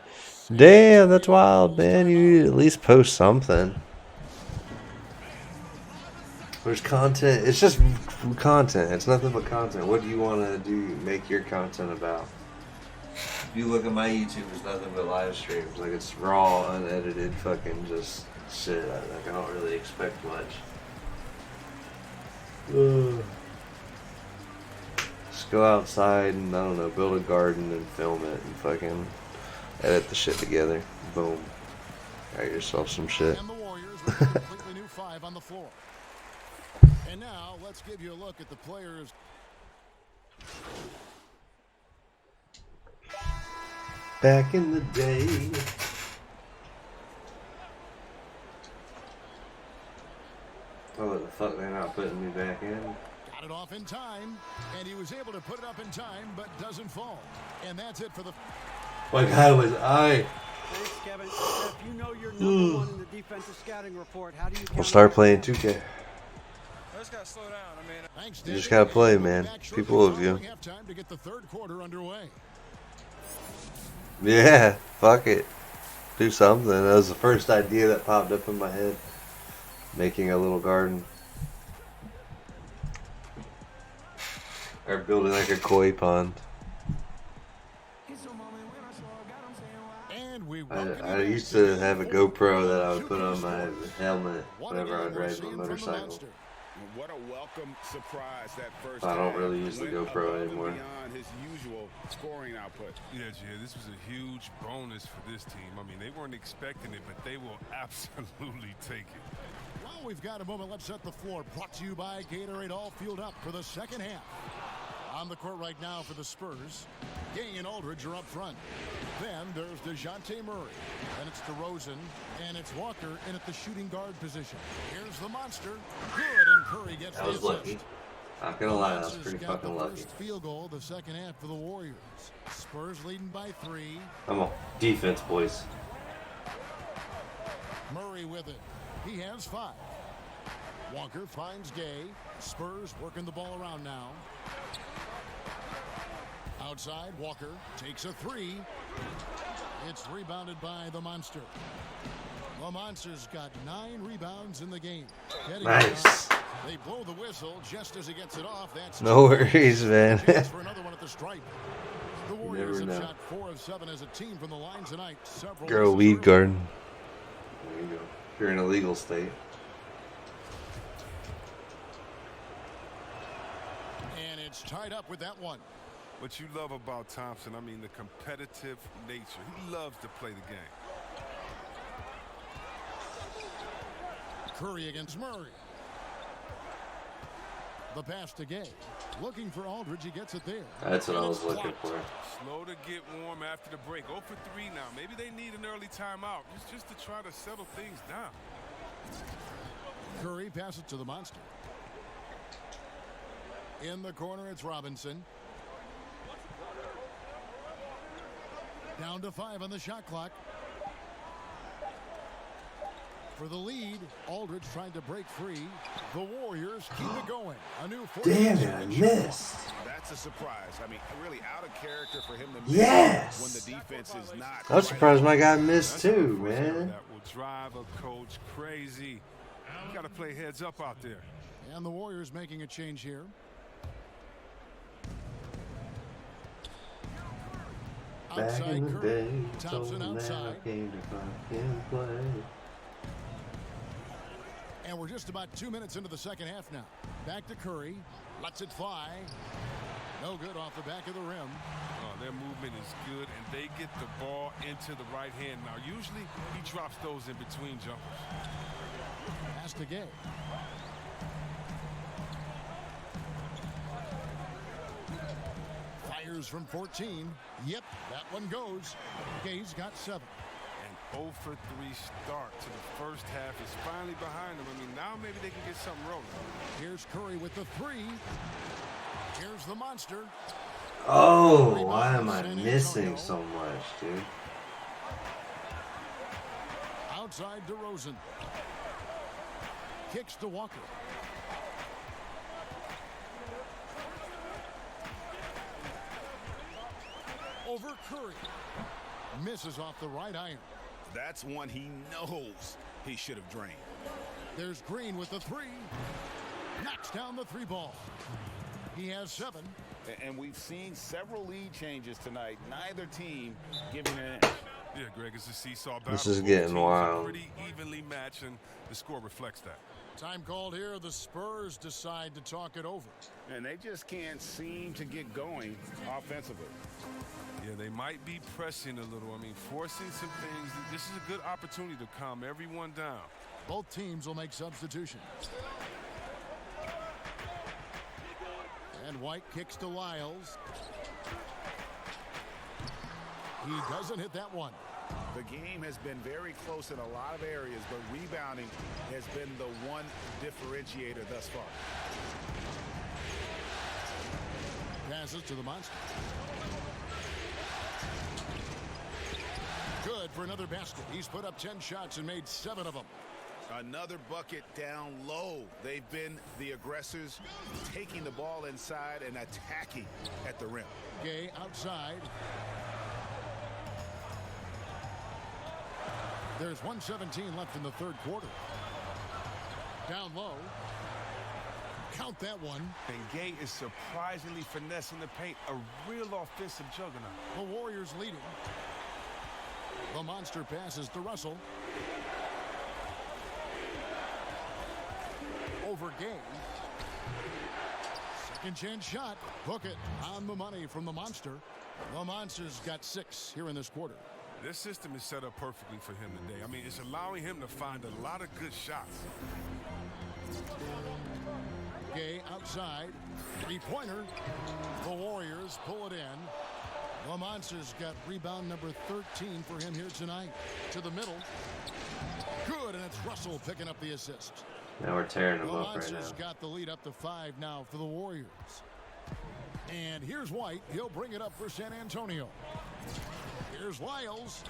Damn, that's wild, man. You need to at least post something. There's content. It's just content. It's nothing but content. What do you want to do? Make your content about? If you look at my YouTube, it's nothing but live streams. Like, it's raw, unedited, fucking just shit. Like, I don't really expect much. Just go outside and, I don't know, build a garden and film it and fucking edit the shit together. Boom. Got yourself some shit.
And the Warriors with a completely new 5 on the floor. And now, let's give you a look at the players.
Back in the day. Oh, the fuck, they're not putting me back in?
Got it off in time, and he was able to put it up in time, but doesn't fall. And that's it for the...
My guy was I.
Thanks, Kevin. If you know you're number 1 in the defensive scouting report, how do you...
We'll start playing 2K.
I just gotta slow down. I mean,
You just gotta play, man. People love you.
Have time to get the third quarter underway.
Yeah, fuck it. Do something. That was the first idea that popped up in my head. Making a little garden. Or building like a koi pond. I used to have a GoPro that I would put on my helmet whenever I would ride my motorcycle.
What a welcome surprise that first
I don't
half.
really use the
Went
GoPro
above and
anymore.
beyond his usual scoring output.
Yeah, Jay, this was a huge bonus for this team. I mean, they weren't expecting it, but they will absolutely take it.
Well, we've got a moment. Let's set the floor. Brought to you by Gatorade. All fueled up for the second half. On the court right now for the Spurs. Gay and Aldridge are up front. Then there's DeJounte Murray. Then it's DeRozan. And it's Walker in at the shooting guard position. Here's the monster. Good, and Curry gets
That was
the assist.
lucky. Not gonna lie, that was
Monsters
pretty
got
fucking
the
lucky.
first field goal the second half for the Warriors. Spurs leading by 3.
Come on, defense, boys.
Murray with it. He has 5. Walker finds Gay. Spurs working the ball around now. Outside, Walker takes a 3. It's rebounded by the Monster. The Monster's got 9 rebounds in the game.
Nice.
They blow the whistle just as he gets it off. That's
No worries, man.
chance for another one at the stripe. The Warriors
Never
have
know.
shot 4 of 7 as a team from the line tonight. Several
Grow
misses
weed
early.
garden. There you go. If you're in a legal state.
And it's tied up with that one.
What you love about Thompson, I mean, the competitive nature. He loves to play the game.
Curry against Murray. The pass to Gay. Looking for Aldridge. He gets it there.
That's what
And
I was
it's
looking
blocked.
for.
Slow to get warm after the break. 0 for 3 now. Maybe they need an early timeout just to try to settle things down.
Curry passes to the Monster. In the corner, it's Robinson. Down to 5 on the shot clock. For the lead, Aldridge trying to break free. The Warriors keep it going. A new 14
Damn it, I missed.
That's a surprise. I mean, really out of character for him to miss
Yes.
when the defense is not.
I was surprised my guy missed too, man.
That will drive a coach crazy. You got to play heads up out there.
And the Warriors making a change here.
Back
Outside
in the
Curry.
day,
Thompson
told me I
outside.
came to fucking play.
And we're just about 2 minutes into the second half now. Back to Curry. Lets it fly. No good off the back of the rim.
Their movement is good, and they get the ball into the right hand. Now, usually he drops those in between jumpers.
Pass to Gay. Fires from 14. Yep, that one goes. Gay's got 7.
An 0 for 3 start to the first half is finally behind them. I mean, now maybe they can get something rolling.
Here's Curry with the 3. Here's the Monster.
Oh, why am I missing so much, dude?
Outside DeRozan. Kicks to Walker. Over Curry. Misses off the right iron.
That's one he knows he should have drained.
There's Green with the 3. Knocks down the 3 ball. He has 7.
And we've seen several lead changes tonight. Neither team giving an inch.
Yeah, Greg, it's a seesaw battle.
This is
Both
getting
teams are
wild.
Pretty evenly matched, and the score reflects that.
Time called here. The Spurs decide to talk it over.
And they just can't seem to get going offensively.
Yeah, they might be pressing a little. I mean, forcing some things. This is a good opportunity to calm everyone down.
Both teams will make substitutions. And White kicks to Lyles. He doesn't hit that one.
The game has been very close in a lot of areas, but rebounding has been the one differentiator thus far.
Passes to the Monster. Good for another basket. He's put up 10 shots and made 7 of them.
Another bucket down low. They've been the aggressors, taking the ball inside and attacking at the rim.
Gay outside. There's 1:17 left in the third quarter. Down low. Count that one.
And Gay is surprisingly finessing the paint. A real offensive juggernaut.
The Warriors leading. The Monster passes to Russell. over Gay. Second chance shot. Hook it on the money from the Monster. The Monster's got 6 here in this quarter.
This system is set up perfectly for him today. I mean, it's allowing him to find a lot of good shots.
Gay outside. 3-pointer. The Warriors pull it in. The Monster's got rebound number 13 for him here tonight. To the middle. Good, and it's Russell picking up the assist.
Now we're tearing them
the
up right
Monster's
now.
got the lead up to 5 now for the Warriors. And here's White. He'll bring it up for San Antonio. Here's Lyles.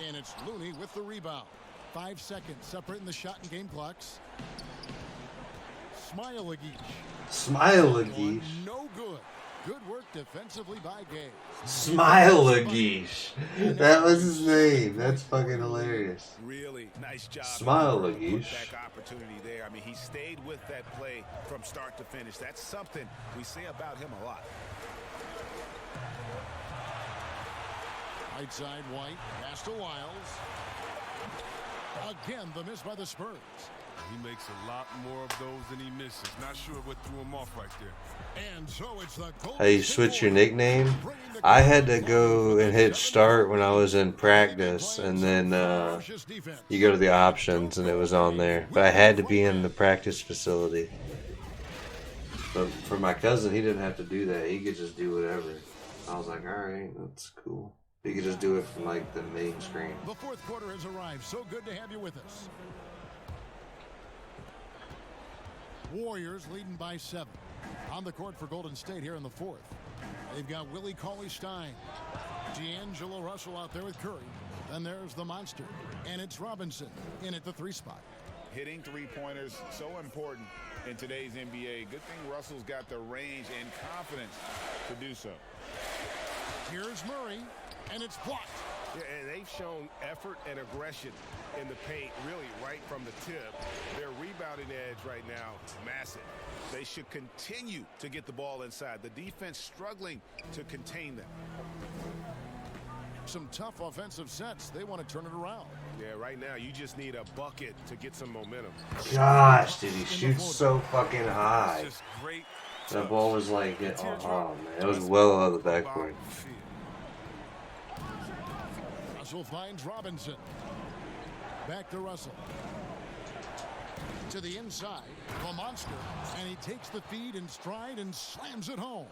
And it's Looney with the rebound. 5 seconds separating the shot and game clocks.
Smile-a-geesh.
No good. Good work defensively by Gay.
Smile-a-geesh. That was his name. That's fucking hilarious.
Really nice job.
Smile-a-geesh.
Back opportunity there. I mean, he stayed with that play from start to finish. That's something we say about him a lot.
Right side, White. Pass to Lyles. Again, the miss by the Spurs.
He makes a lot more of those than he misses. Not sure what threw him off right there.
And so it's the
How you switch your nickname? I had to go and hit start when I was in practice, and then you go to the options, and it was on there. But I had to be in the practice facility. But for my cousin, he didn't have to do that. He could just do whatever. I was like, all right, that's cool. He could just do it from like the main screen.
The fourth quarter has arrived. So good to have you with us. Warriors leading by 7. On the court for Golden State here in the fourth. They've got Willie Cauley-Stein. D'Angelo Russell out there with Curry. Then there's the Monster. And it's Robinson in at the 3 spot.
Hitting three-pointers, so important in today's NBA. Good thing Russell's got the range and confidence to do so.
Here's Murray, and it's blocked.
Yeah, and they've shown effort and aggression in the paint, really right from the tip. Their rebounding edge right now, massive. They should continue to get the ball inside. The defense struggling to contain them.
Some tough offensive sets. They want to turn it around.
Yeah, right now you just need a bucket to get some momentum.
Gosh, dude, he shoots so fucking high. That ball was like, oh man, it was well out of the backcourt.
Russell finds Robinson. Back to Russell. To the inside, the Monster, and he takes the feed in stride and slams it home.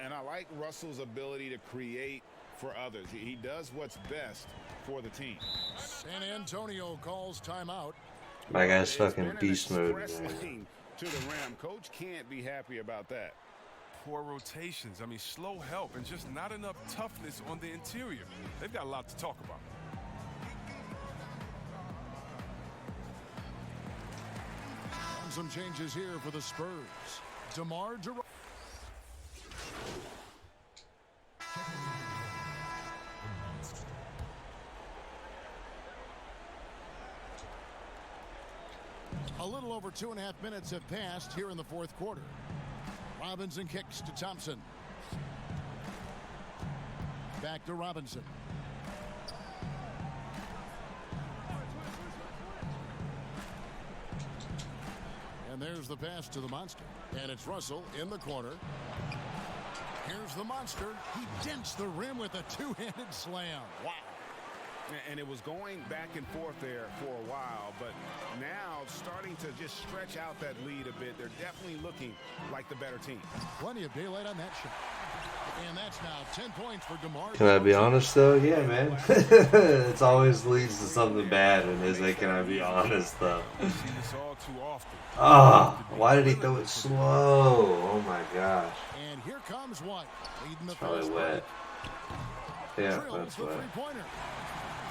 And I like Russell's ability to create for others. He does what's best for the team.
San Antonio calls timeout.
My guy's fucking beast mode, man.
To the rim. Coach can't be happy about that.
Poor rotations. I mean, slow help and just not enough toughness on the interior. They've got a lot to talk about.
And some changes here for the Spurs. DeMar DeRozan. A little over 2.5 minutes have passed here in the fourth quarter. Robinson kicks to Thompson. Back to Robinson. And there's the pass to the Monster. And it's Russell in the corner. Here's the Monster. He dents the rim with a two-handed slam. Wow.
And it was going back and forth there for a while, but now starting to just stretch out that lead a bit. They're definitely looking like the better team.
Plenty of daylight on that shot. And that's now 10 points for DeMar.
Can I be honest though? Yeah, man. It always leads to something bad when they say, can I be honest though? Ah, why did he throw it slow? Oh my gosh.
And here comes White. Leading the
Probably wet. Yeah, that's wet.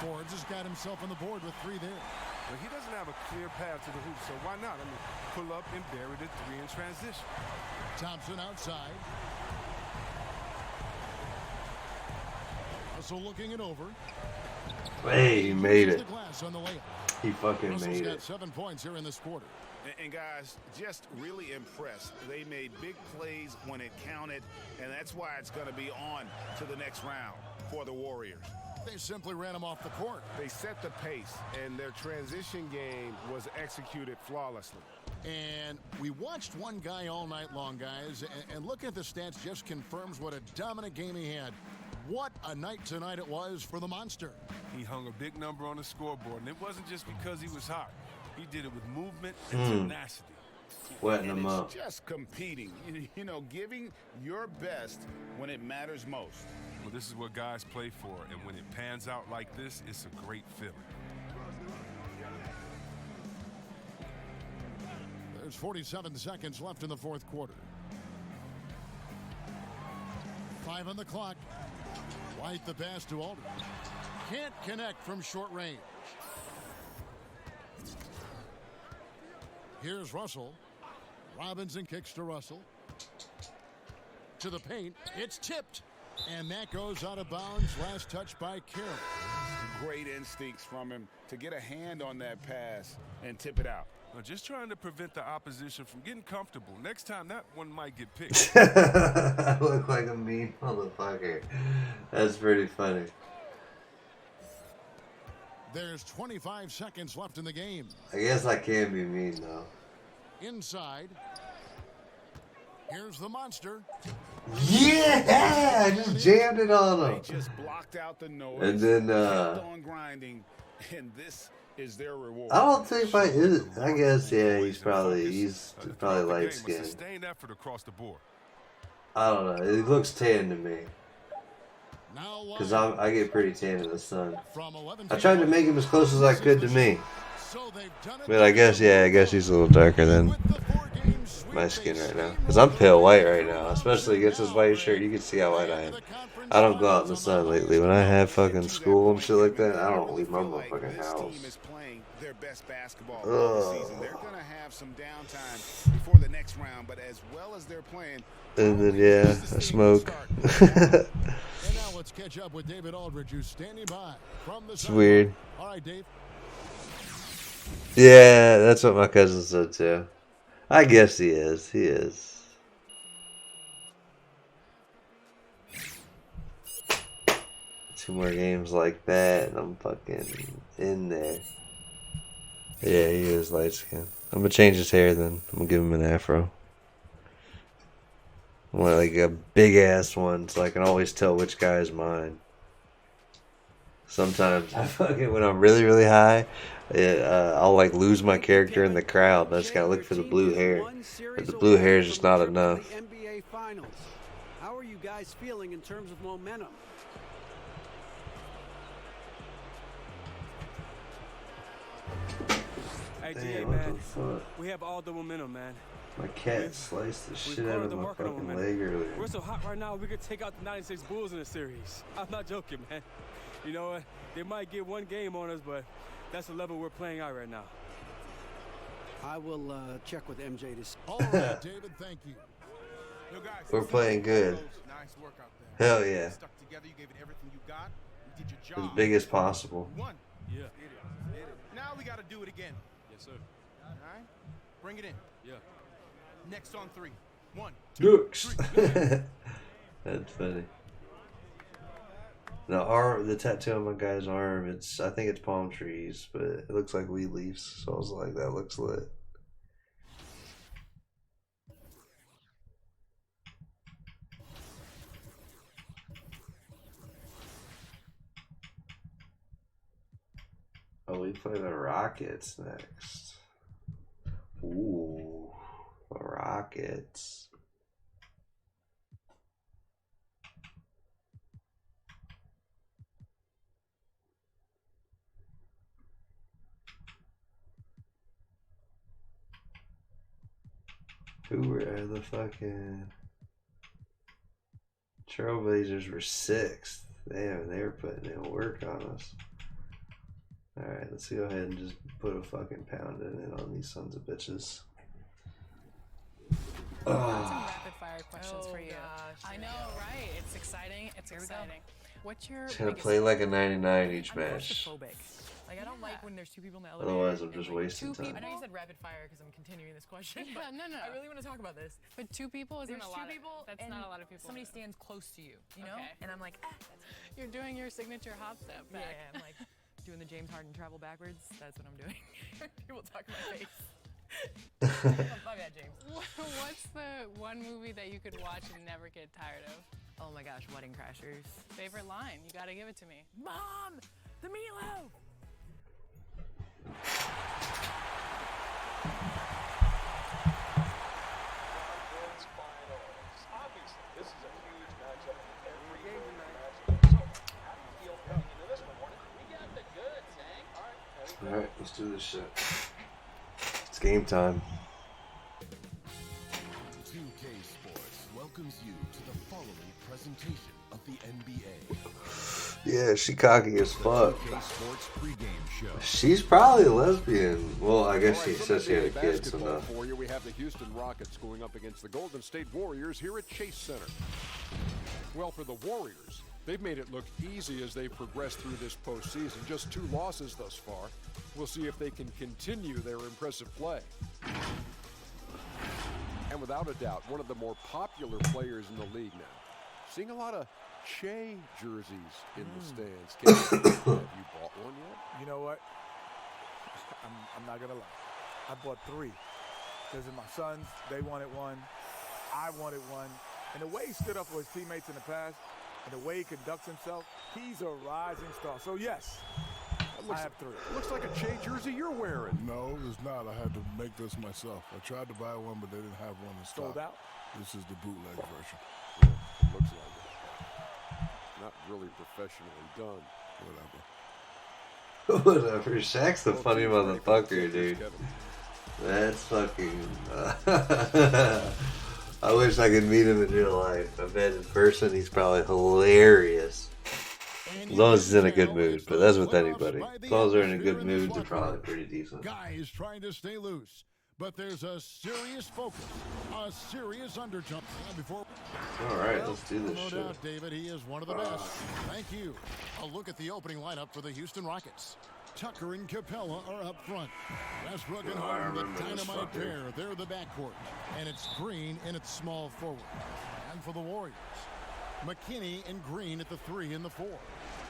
Forbes has got himself on the board with 3 there.
But he doesn't have a clear path to the hoop, so why not? I mean, pull up and bury the 3 in transition.
Thompson outside. Russell looking it over.
Hey, he made it.
The glass on the layup.
He fucking
Russell's
made
got
it.
7 points here in this quarter.
And guys, just really impressed. They made big plays when it counted, and that's why it's going to be on to the next round for the Warriors.
They simply ran him off the court.
They set the pace, and their transition game was executed flawlessly.
And we watched one guy all night long, guys, and looking at the stats just confirms what a dominant game he had. What a night tonight it was for the Monster.
He hung a big number on the scoreboard, and it wasn't just because he was hot. He did it with movement and tenacity.
Wetting
And
them
it's
up.
just competing, you know, giving your best when it matters most.
Well, this is what guys play for, and when it pans out like this, it's a great feeling.
There's 47 seconds left in the fourth quarter. 5 on the clock. White the pass to Aldridge. Can't connect from short range. Here's Russell. Robinson kicks to Russell. To the paint. It's tipped. And that goes out of bounds. Last touch by Carroll.
Great instincts from him to get a hand on that pass and tip it out.
Well, just trying to prevent the opposition from getting comfortable. Next time, that one might get picked.
I look like a mean motherfucker. That's pretty funny.
There's 25 seconds left in the game.
I guess I can be mean, though.
Inside. Here's the Monster.
Yeah! I just jammed it on him.
They just blocked out the noise.
And then,
kept on grinding, and this is their reward.
I don't think I guess, yeah, he's probably light skinned.
Sustained effort across the board.
I don't know. It looks tan to me. Because I get pretty tan in the sun. I tried to make him as close as I could to me. But I guess he's a little darker than my skin right now. Because I'm pale white right now. Especially against this white shirt. You can see how white I am. I don't go out in the sun lately. When I have fucking school and shit like that, I don't leave my motherfucking house.
Their best basketball of the season. They're going to have some downtime before the next round, but as well as they're playing.
And then, yeah, I smoke.
And now let's catch up with David Aldridge, who's standing by from the
It's weird.
All right, Dave.
Yeah, that's what my cousin said too. I guess he is. He is. Two more games like that, and I'm fucking in there. Yeah, he is light skinned. I'm gonna change his hair then. I'm gonna give him an afro. I want like a big ass one so I can always tell which guy is mine. Sometimes I fucking, when I'm really, really high, I'll like lose my character in the crowd. I just gotta look for the blue hair. But the blue hair is just not enough.
NBA Finals. How are you guys feeling in terms of momentum? Hey, DA, man, we have all the momentum, man.
My cat sliced the shit out of my fucking leg earlier.
We're so hot right now, we could take out the 96 Bulls in the series. I'm not joking, man. You know what? They might get one game on us, but that's the level we're playing at right now.
I will check with MJ to...
All right, David, thank you.
Yo, guys,
We're playing good.
Nice work out there.
Hell yeah.
Stuck together, you gave it everything you got. You did your job.
As big as possible.
One.
Yeah.
Did it. Now we got to do it again.
Yes, sir.
All right? Bring it in.
Yeah.
Next on 3. 1, 2,
Dukes.
3.
That's funny. The tattoo on my guy's arm, I think it's palm trees, but it looks like weed leaves. So I was like, that looks lit. Oh, we play the Rockets next. Ooh, the Rockets. Who were the fucking Trailblazers were 6th. Damn, they were putting in work on us. Alright, let's go ahead and just put a fucking pound in on these sons of bitches.
Some rapid fire questions for you.
Gosh,
I know, right? It's exciting. It's exciting. What's your
Just gonna
biggest
play like a 99 each
I'm
match.
claustrophobic. Like, I don't like when there's 2 people in the elevator.
Otherwise, I'm
and,
just
like,
wasting
2 people.
time.
I know you said rapid fire because I'm continuing this question.
Yeah,
but
no.
I really want to talk about this.
But 2 people isn't
There's
a
2
lot.
people.
That's
and
not a lot of people.
Somebody stands close to you, you know?
Okay.
And I'm like,
You're doing your signature hop step back.
Yeah, I'm like doing the James Harden travel backwards. That's what I'm doing. People talk in my face. Fuck that, James.
What's the one movie that you could watch and never get tired of?
Oh my gosh, Wedding Crashers.
Favorite line? You gotta give it to me.
Mom, the meatloaf.
Obviously, this is a huge matchup. Every game tonight. So, how do you feel heading into this one, Hornet? We got the goods, Hank.
Alright, let's do this shit. It's game time.
2K Sports welcomes you to the following presentation of the NBA.
Yeah, she cocky as fuck.
2K Sports pregame show.
She's probably a lesbian. Well, I guess she said she had a kid, so
Basketball
no.
for you, we have the Houston Rockets going up against the Golden State Warriors here at Chase Center. Well, for the Warriors, they've made it look easy as they progress through this postseason. Just 2 losses thus far. We'll see if they can continue their impressive play. And without a doubt, one of the more popular players in the league now. Seeing a lot of Che jerseys in the stands. Have you bought one yet?
You know what? I'm not gonna lie. I bought 3 because of my sons. They wanted one. I wanted one. And the way he stood up for his teammates in the past, and the way he conducts himself, he's a rising star. So yes, I have 3.
Looks like a Che jersey you're wearing.
No, it's not. I had to make this myself. I tried to buy one, but they didn't have one in stock.
Sold out?
This is the bootleg version.
Yeah, looks like it. Not really professionally done.
Whatever.
Whatever. Shaq's the funny motherfucker, dude. That's fucking. I wish I could meet him in real life. I bet in person he's probably hilarious. As long as he's in a good mood, but that's with anybody. As long as they're in a good mood, they're probably pretty decent.
Guys trying to stay loose, but there's a serious focus, a serious underjump. And before,
All right, let's do this
no
shit.
doubt, David, he is one of the best. Thank you. A look at the opening lineup for the Houston Rockets. Tucker and Capella are up front. Westbrook and Harden, the dynamite pair. They're the backcourt. And it's Green in its small forward. And for the Warriors, McKinney and Green at the 3 and the 4.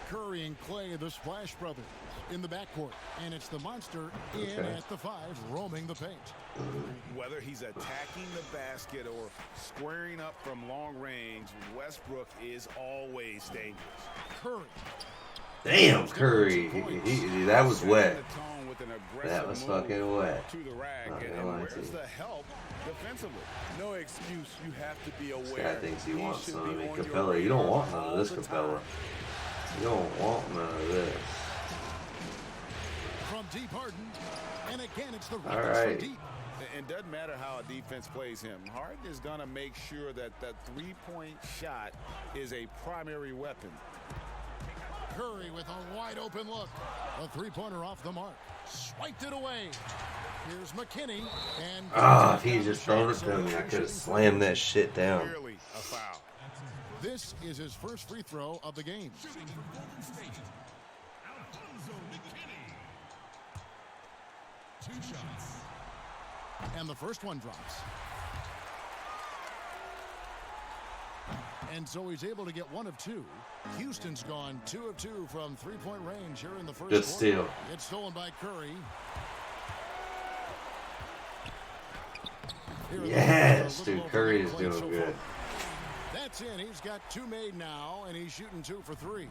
Curry and Clay, the Splash Brothers, in the backcourt. And it's the Monster in at the 5, roaming the paint.
Whether he's attacking the basket or squaring up from long range, Westbrook is always dangerous.
Curry.
Damn, Curry. That was wet. That was fucking wet.
To the rack,
and
where's the help defensively?
No excuse. You have to be aware.
This guy thinks he wants some of me. Capella, you don't want none of this, Capella. You don't want none of this.
From deep Harden, and again it's the
All right.
from deep.
It doesn't matter how a defense plays him. Harden is going to make sure that that three-point shot is a primary weapon.
Curry with a wide open look. A three-pointer off the mark. Swiped it away. Here's McKinney. And
if he just thrown it to me, I could have slammed that shit down.
Clearly a foul.
This is his first free throw of the game. Two shots. And the first one drops. And so he's able to get 1 of 2. Houston's gone 2 of 2 from three-point range here in the first
Good
quarter.
steal.
It's stolen by Curry.
Yes, dude, Curry is doing good.
That's in. He's got 2 made now, and he's shooting 2 for 3.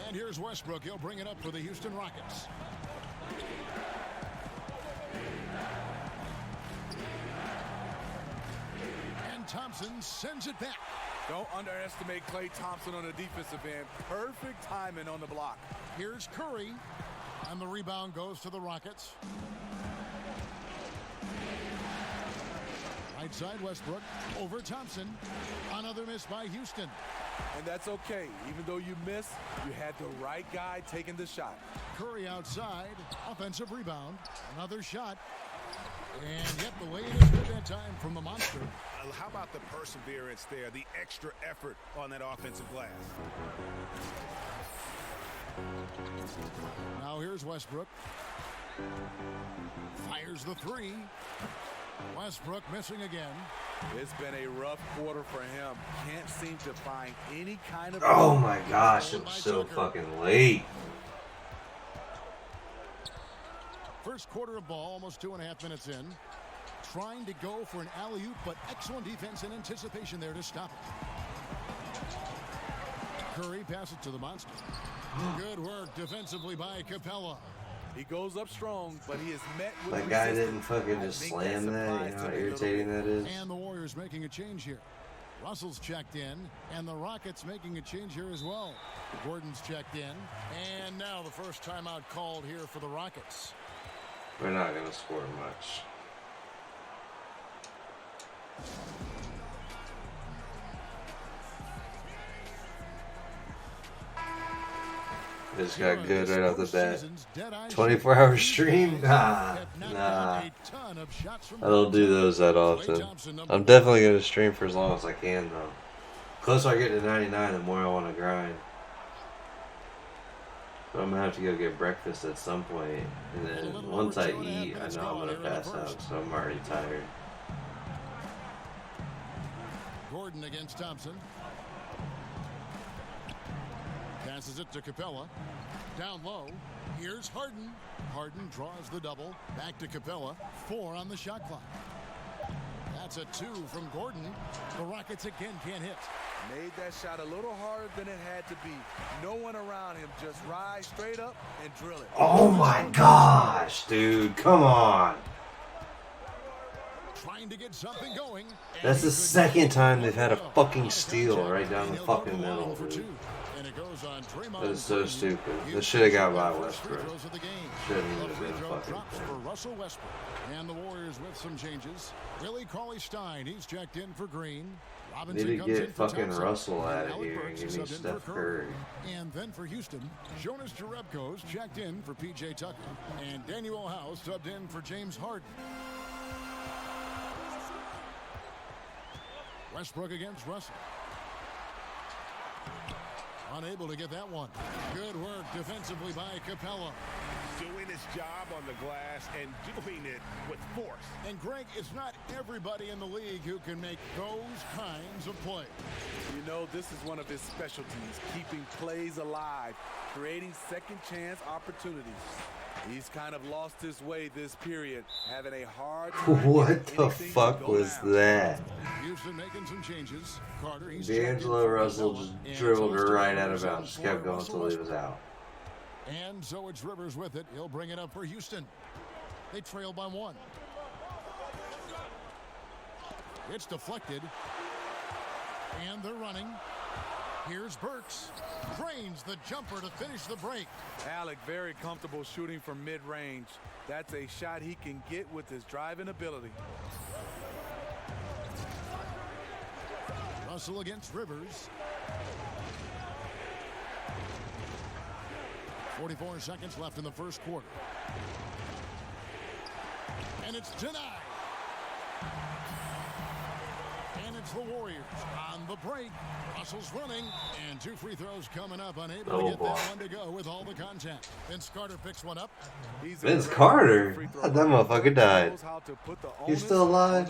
And here's Westbrook. He'll bring it up for the Houston Rockets. And Thompson sends it back.
Don't underestimate Klay Thompson on the defensive end. Perfect timing on the block.
Here's Curry, and the rebound goes to the Rockets. Right side Westbrook, over Thompson. Another miss by Houston.
And that's okay. Even though you miss, you had the right guy taking the shot.
Curry outside, offensive rebound. Another shot. And yet the way it is good that time from the Monster.
How about the perseverance there, the extra effort on that offensive glass?
Now here's Westbrook. Fires the 3. Westbrook missing again.
It's been a rough quarter for him. Can't seem to find any kind of...
Oh my gosh, I'm so fucking late.
First quarter of ball, almost 2.5 minutes in. Trying to go for an alley-oop, but excellent defense and anticipation there to stop it. Curry passes it to the monster. Good work defensively by Capella.
He goes up strong, but he is met with
That guy
resistance.
didn't fucking just slam that. You know how irritating that is?
And the Warriors making a change here. Russell's checked in, and the Rockets making a change here as well. Gordon's checked in, and now the first timeout called here for the Rockets.
We're not going to score much. Just got good right off the bat. 24-hour stream? Nah. I don't do those that often. I'm definitely going to stream for as long as I can, though. The closer I get to 99, the more I want to grind. But I'm going to have to go get breakfast at some point. And then once I eat, I know I'm going to pass out, so I'm already tired.
Gordon against Thompson. Passes it to Capella. Down low. Here's Harden. Harden draws the double. Back to Capella. 4 on the shot clock. That's a 2 from Gordon. The Rockets again can't hit.
Made that shot a little harder than it had to be. No one around him. Just rise straight up and drill it.
Oh my gosh, dude. Come on.
Trying to get something going.
That's the second time they've had a fucking steal right down the fucking middle, dude. That is so stupid. This should have got by Westbrook. Shouldn't even have been a fucking thing.
Russell Westbrook. And the Warriors with some changes. Willie Cauley-Stein, he's checked in for Green. Robinson
Need to
comes in
get
for
fucking
Thompson.
Russell out of
Alec
here and
Burks
give
is
me
subbed in
Steph
for
Curry.
And then for Houston, Jonas Jerebko's checked in for P.J. Tucker. And Daniel House subbed in for James Harden. Westbrook against Russell. Unable to get that one. Good work defensively by Capella.
Doing his job on the glass and doing it with force.
And Greg, it's not everybody in the league who can make those kinds of plays.
You know, this is one of his specialties, keeping plays alive, creating second chance opportunities. He's kind of lost his way this period, having a hard time.
What the fuck was that?
Houston making some changes. Carter, he's
D'Angelo Russell just dribbled her right out of bounds. Just kept going until he was out.
And so it's Rivers with it. He'll bring it up for Houston. They trail by 1. It's deflected. And they're running. Here's Burks. Drains the jumper to finish the break.
Alec very comfortable shooting from mid-range. That's a shot he can get with his driving ability.
Russell against Rivers. 44 seconds left in the first quarter. And it's denied. And it's the Warriors on the break. Russell's running, and 2 free throws coming up. Unable to get that one to go with all the contact. Vince Carter picks one up.
Vince Carter? That motherfucker died. He's still alive?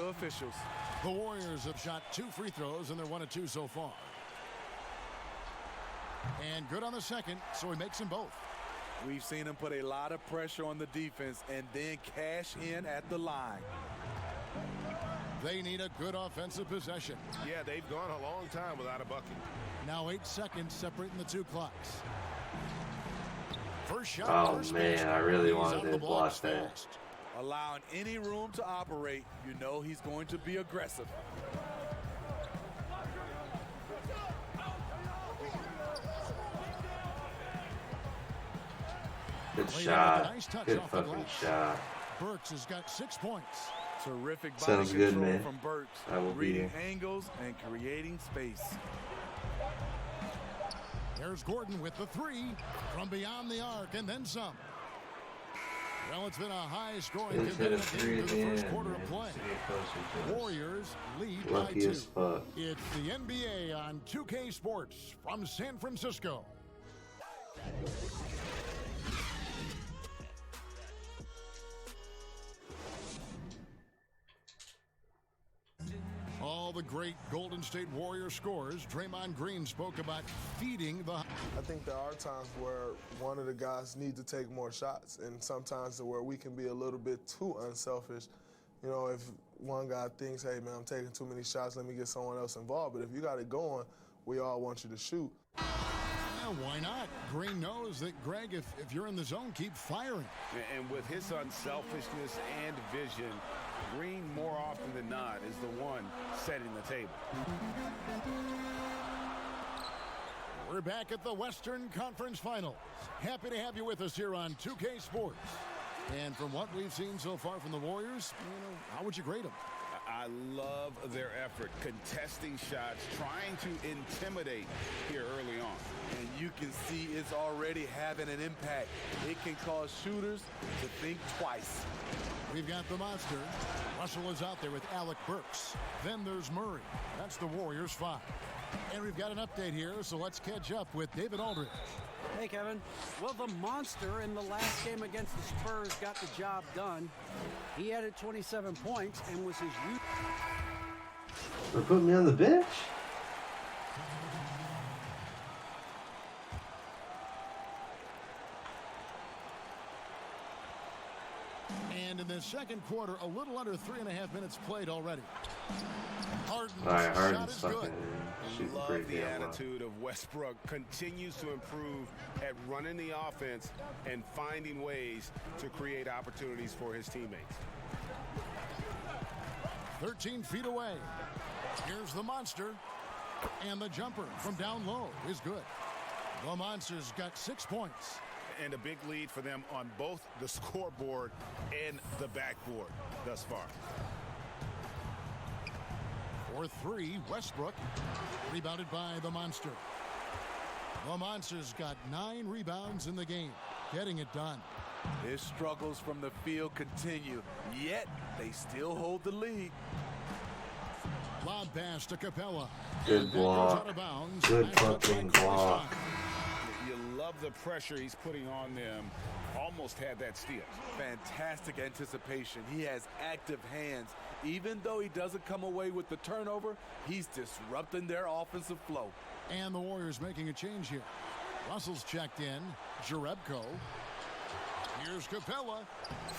The Warriors have shot 2 free throws, and they're 1 of 2 so far. And good on the second, so he makes them both.
We've seen him put a lot of pressure on the defense and then cash in at the line.
They need a good offensive possession.
Yeah, they've gone a long time without a bucket.
Now 8 seconds separating the 2 clocks. First shot.
Oh man, I really wanted to block that.
Allowing any room to operate, you know he's going to be aggressive.
Good shot. Good fucking shot.
Burks has got 6 points.
Terrific body
Sounds good,
control
man.
from Burks.
I will be
Reading
here.
angles and creating space.
There's Gordon with the 3 from beyond the arc and then some. Well, it's been a high-scoring competitive game through the first quarter of play. Warriors lead by 2. It's the NBA on 2K Sports from San Francisco. All all the great Golden State Warrior scorers, Draymond Green spoke about feeding the...
I think there are times where one of the guys needs to take more shots, and sometimes where we can be a little bit too unselfish. You know, if one guy thinks, hey, man, I'm taking too many shots, let me get someone else involved. But if you got it going, we all want you to shoot.
Yeah, why not? Green knows that, Greg, if you're in the zone, keep firing.
And with his unselfishness and vision, Green more often than not is the one setting the table.
We're back at the Western Conference Finals. Happy to have you with us here on 2K Sports. And from what we've seen so far from the Warriors, how would you grade them?
I love their effort, contesting shots, trying to intimidate here early on.
And you can see it's already having an impact. It can cause shooters to think twice.
We've got the monster. Russell is out there with Alec Burks. Then there's Murray. That's the Warriors' 5. And we've got an update here, so let's catch up with David Aldridge.
Hey, Kevin. Well, the monster in the last game against the Spurs got the job done. He added 27 points and was his...
They're putting me on the bench?
And in the second quarter, a little under 3.5 minutes played already.
Harden's fucking shooting
Love
pretty
the
damn well.
attitude of Westbrook. Continues to improve at running the offense and finding ways to create opportunities for his teammates.
13 feet away. Here's the monster. And the jumper from down low is good. The monster's got 6 points.
And a big lead for them on both the scoreboard and the backboard thus far.
For 3, Westbrook. Rebounded by the monster. The monster's got 9 rebounds in the game. Getting it done.
His struggles from the field continue, yet they still hold the lead.
Lob pass to Capella.
Good block. Good fucking block.
You love the pressure he's putting on them. Almost had that steal.
Fantastic anticipation. He has active hands. Even though he doesn't come away with the turnover, he's disrupting their offensive flow.
And the Warriors making a change here. Russell's checked in. Jerebko. Here's Capella.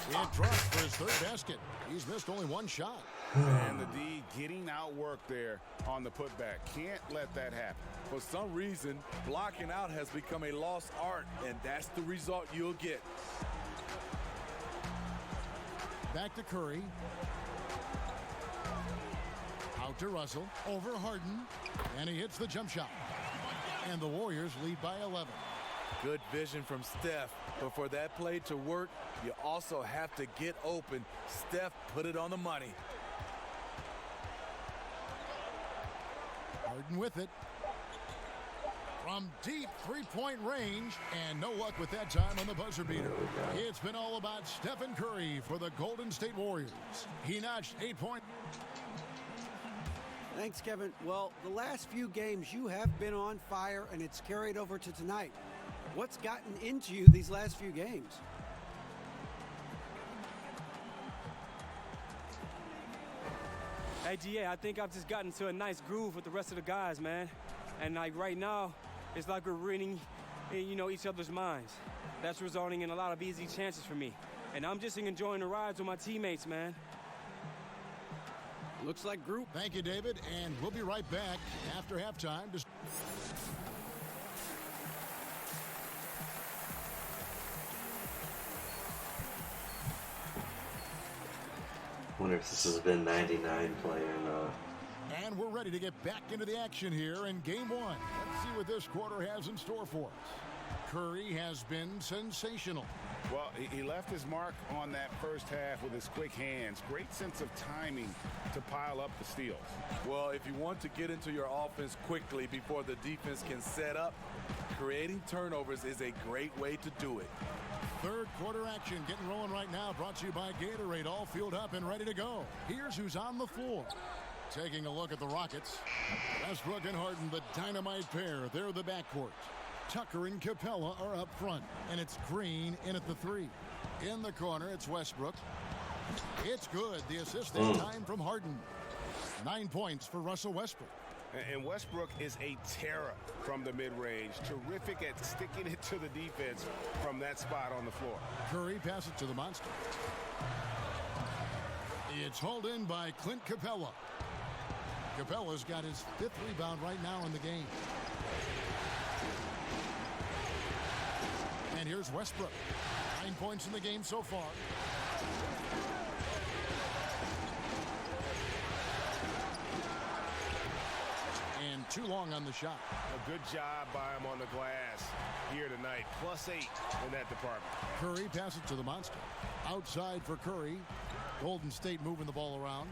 It dropped for his 3rd basket. He's missed only 1 shot.
And the D getting outworked there on the putback. Can't let that happen.
For some reason, blocking out has become a lost art, and that's the result you'll get.
Back to Curry. Out to Russell. Over Harden. And he hits the jump shot. And the Warriors lead by 11.
Good vision from Steph. But for that play to work, you also have to get open. Steph put it on the money.
Harden with it. From deep 3-point range, and no luck with that time on the buzzer beater. It's been all about Stephen Curry for the Golden State Warriors. He notched 8 points.
Thanks, Kevin. Well, the last few games you have been on fire, and it's carried over to tonight. What's gotten into you these last few games?
Hey, GA, I think I've just gotten to a nice groove with the rest of the guys, man. And like right now, it's like we're reading, each other's minds. That's resulting in a lot of easy chances for me. And I'm just enjoying the rides with my teammates, man.
Looks like group.
Thank you, David, and we'll be right back after halftime.
Wonder if this has been 99 play or not.
And we're ready to get back into the action here in Game 1. Let's see what this quarter has in store for us. Curry has been sensational.
Well, he left his mark on that first half with his quick hands. Great sense of timing to pile up the steals.
Well, if you want to get into your offense quickly before the defense can set up, creating turnovers is a great way to do it.
Third quarter action getting rolling right now, brought to you by Gatorade, all fueled up and ready to go. Here's who's on the floor. Taking a look at the Rockets. Westbrook and Harden, the dynamite pair. They're the backcourt. Tucker and Capella are up front, and it's Green in at the 3. In the corner, it's Westbrook. It's good. The assist that time from Harden. 9 points for Russell Westbrook.
And Westbrook is a terror from the mid-range. Terrific at sticking it to the defense from that spot on the floor.
Curry passes to the monster. It's hauled in by Clint Capella. Capella's got his 5th rebound right now in the game. And here's Westbrook. 9 points in the game so far. And too long on the shot.
A good job by him on the glass here tonight. +8 in that department.
Curry passes to the monster. Outside for Curry. Golden State moving the ball around.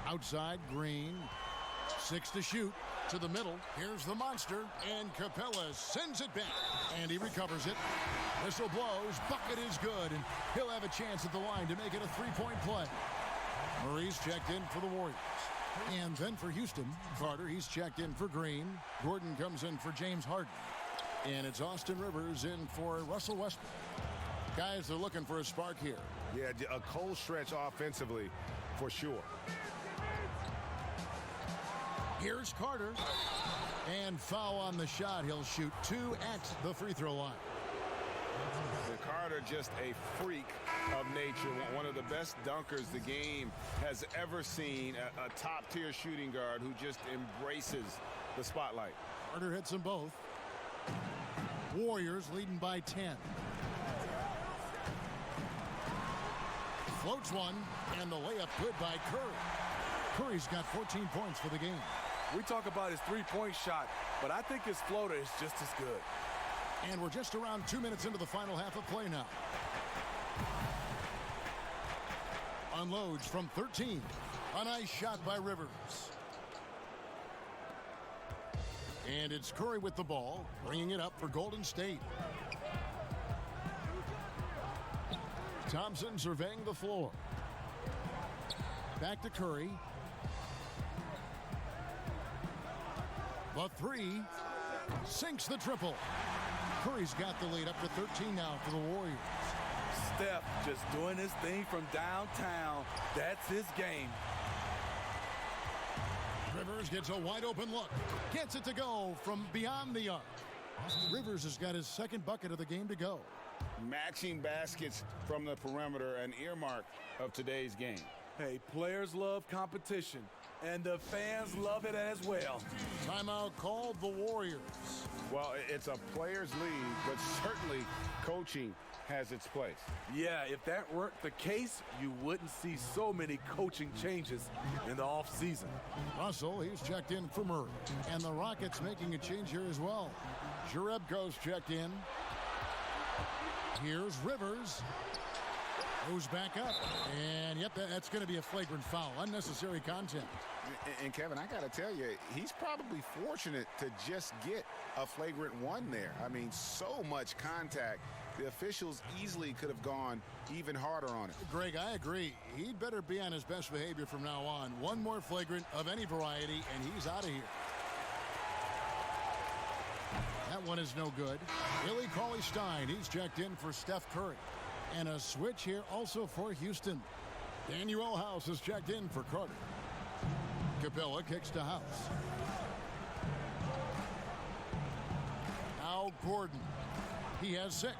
Outside, Green. 6 to shoot. To the middle. Here's the monster. And Capella sends it back. And he recovers it. Whistle blows. Bucket is good. And he'll have a chance at the line to make it a 3-point play. Murray's checked in for the Warriors. And then for Houston, Carter, he's checked in for Green. Gordon comes in for James Harden. And it's Austin Rivers in for Russell Westbrook. Guys are looking for a spark here.
Yeah, a cold stretch offensively for sure.
Here's Carter. And foul on the shot. He'll shoot 2 at the free throw line.
And Carter just a freak of nature. One of the best dunkers the game has ever seen. A top-tier shooting guard who just embraces the spotlight.
Carter hits them both. Warriors leading by 10. Floats one, and the layup good by Curry. Curry's got 14 points for the game.
We talk about his three-point shot, but I think his floater is just as good.
And we're just around 2 minutes into the final half of play now. Unloads from 13. A nice shot by Rivers. And it's Curry with the ball, bringing it up for Golden State. Thompson surveying the floor. Back to Curry. The 3 sinks the triple. Curry's got the lead up to 13 now for the Warriors.
Steph just doing his thing from downtown. That's his game.
Rivers gets a wide open look. Gets it to go from beyond the arc. Rivers has got his 2nd bucket of the game to go.
Matching baskets from the perimeter, an earmark of today's game.
Hey, players love competition, and the fans love it as well.
Timeout called the Warriors.
Well, it's a players' league, but certainly coaching has its place.
Yeah, if that weren't the case, you wouldn't see so many coaching changes in the offseason.
Russell, he's checked in for Murray. And the Rockets making a change here as well. Jerebko's checked in. Here's Rivers. Goes back up. And, yep, that's going to be a flagrant foul. Unnecessary contact.
And Kevin, I got to tell you, he's probably fortunate to just get a flagrant 1 there. I mean, so much contact. The officials easily could have gone even harder on it.
Greg, I agree. He'd better be on his best behavior from now on. One more flagrant of any variety, and he's out of here. That one is no good. Billy Cauley-Stein, he's checked in for Steph Curry. And a switch here also for Houston. Daniel House is checked in for Carter. Capella kicks to House. Now Gordon. He has 6.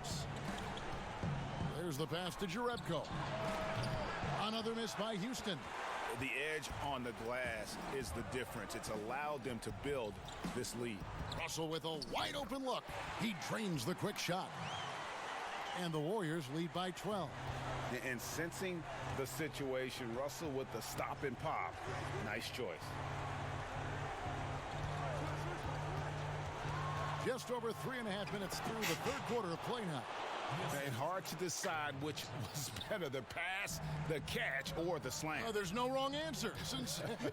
There's the pass to Jerebko. Another miss by Houston.
The edge on the glass is the difference. It's allowed them to build this lead.
Russell with a wide open look. He drains the quick shot. And the Warriors lead by 12.
And sensing the situation, Russell with the stop and pop. Nice choice.
Just over 3.5 minutes through the 3rd quarter of play now.
And hard to decide which was better, the pass, the catch, or the slam.
Oh, there's no wrong answer.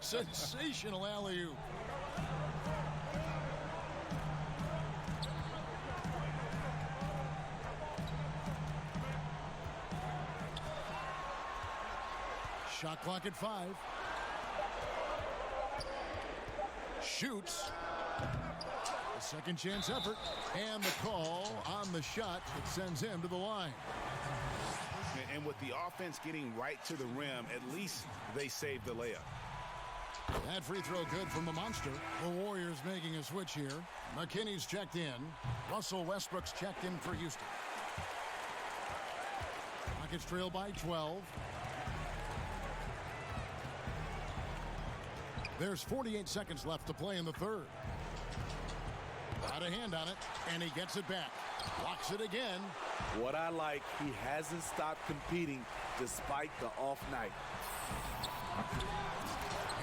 Sensational alley-oop. Shot clock at 5. Shoots. A second chance effort. And the call on the shot. It sends him to the line.
And with the offense getting right to the rim, at least they saved the layup.
That free throw good from the Monster. The Warriors making a switch here. McKinney's checked in. Russell Westbrook's checked in for Houston. Rockets trail by 12. There's 48 seconds left to play in the third. Got a hand on it, and he gets it back. Blocks it again.
What I like, he hasn't stopped competing despite the off night.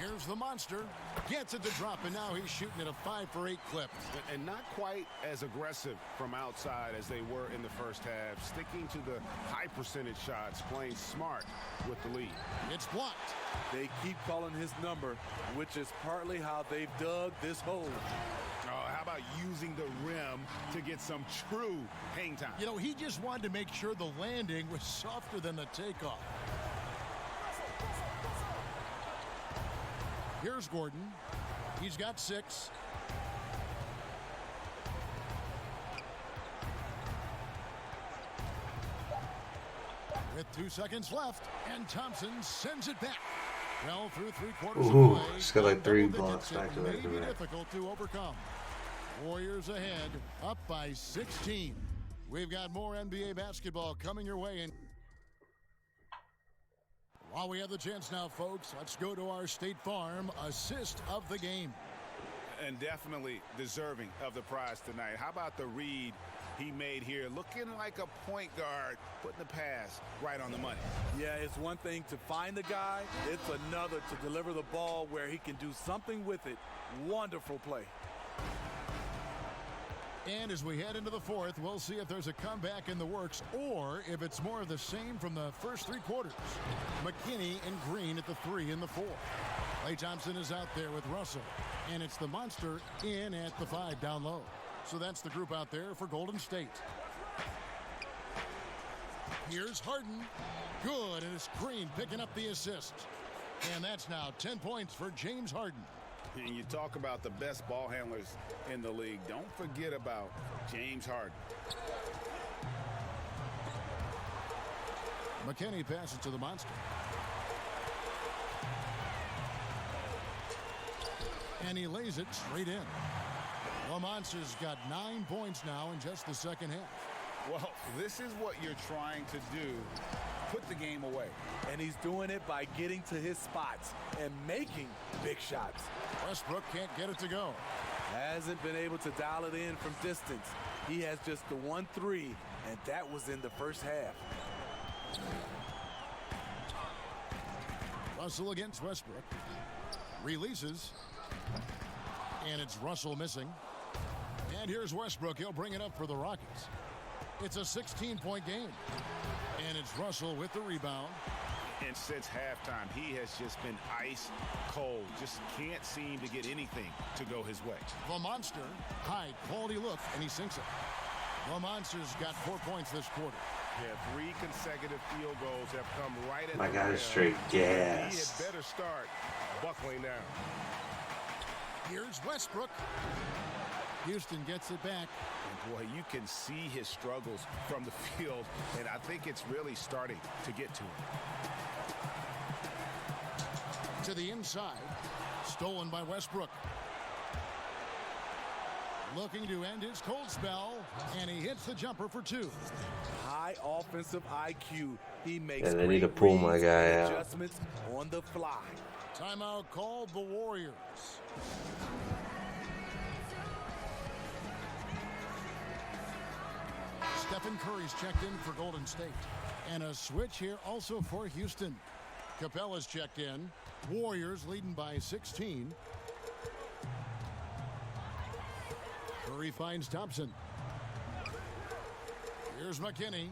Here's the Monster. Gets it to drop, and now he's shooting at a 5 for 8 clip.
And not quite as aggressive from outside as they were in the first half. Sticking to the high percentage shots, playing smart with the lead.
It's blocked.
They keep calling his number, which is partly how they've dug this hole.
How about using the rim to get some true hang time?
You know, he just wanted to make sure the landing was softer than the takeoff. Here's Gordon. He's got 6. With 2 seconds left, and Thompson sends it back. Well, through 3 quarters of play,
just got like 3 blocks back to back to
may be
back.
difficult to overcome. Warriors ahead, up by 16. We've got more NBA basketball coming your way. And while we have the chance now, folks, let's go to our State Farm assist of the game.
And definitely deserving of the prize tonight. How about the read he made here? Looking like a point guard, putting the pass right on the money.
Yeah, it's one thing to find the guy. It's another to deliver the ball where he can do something with it. Wonderful play.
And as we head into the fourth, we'll see if there's a comeback in the works or if it's more of the same from the first 3 quarters. McKinney and Green at the 3 and the 4. Klay Thompson is out there with Russell. And it's the Monster in at the 5 down low. So that's the group out there for Golden State. Here's Harden. Good, and it's Green picking up the assist. And that's now 10 points for James Harden.
And you talk about the best ball handlers in the league. Don't forget about James Harden.
McKinney passes to the Monster. And he lays it straight in. The Monster's got 9 points now in just the second half.
Well, this is what you're trying to do. Put the game away.
And he's doing it by getting to his spots and making big shots.
Westbrook can't get it to go.
Hasn't been able to dial it in from distance. He has just the 1 3, and that was in the first half.
Russell against Westbrook. Releases. And it's Russell missing. And here's Westbrook. He'll bring it up for the Rockets. It's a 16-point game. And it's Russell with the rebound.
And since halftime, he has just been ice cold. Just can't seem to get anything to go his way.
The Monster, high quality look, and he sinks it. The Monster's got 4 points this quarter.
Yeah, 3 consecutive field goals have come right at
My
the
God
rim.
is straight gas.
He had better start buckling down.
Here's Westbrook. Houston gets it back.
And boy, you can see his struggles from the field, and I think it's really starting to get to him.
To the inside. Stolen by Westbrook. Looking to end his cold spell, and he hits the jumper for 2.
High offensive IQ. He makes
And I need to pull my guy out.
adjustments on the fly.
Timeout called the Warriors. Stephen Curry's checked in for Golden State. And a switch here also for Houston. Capella's checked in. Warriors leading by 16. Curry finds Thompson. Here's McKinney.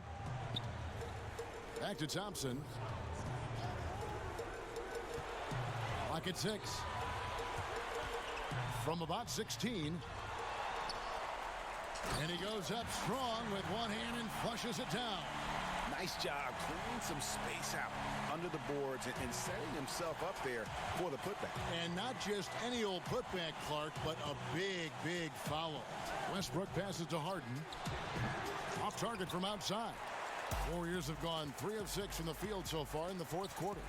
Back to Thompson. Clock at 6. From about 16. And he goes up strong with one hand and flushes it down.
Nice job clearing some space out under the boards and setting himself up there for the putback.
And not just any old putback, Clark, but a big, big follow. Westbrook passes to Harden. Off target from outside. Warriors have gone 3 of 6 from the field so far in the fourth quarter.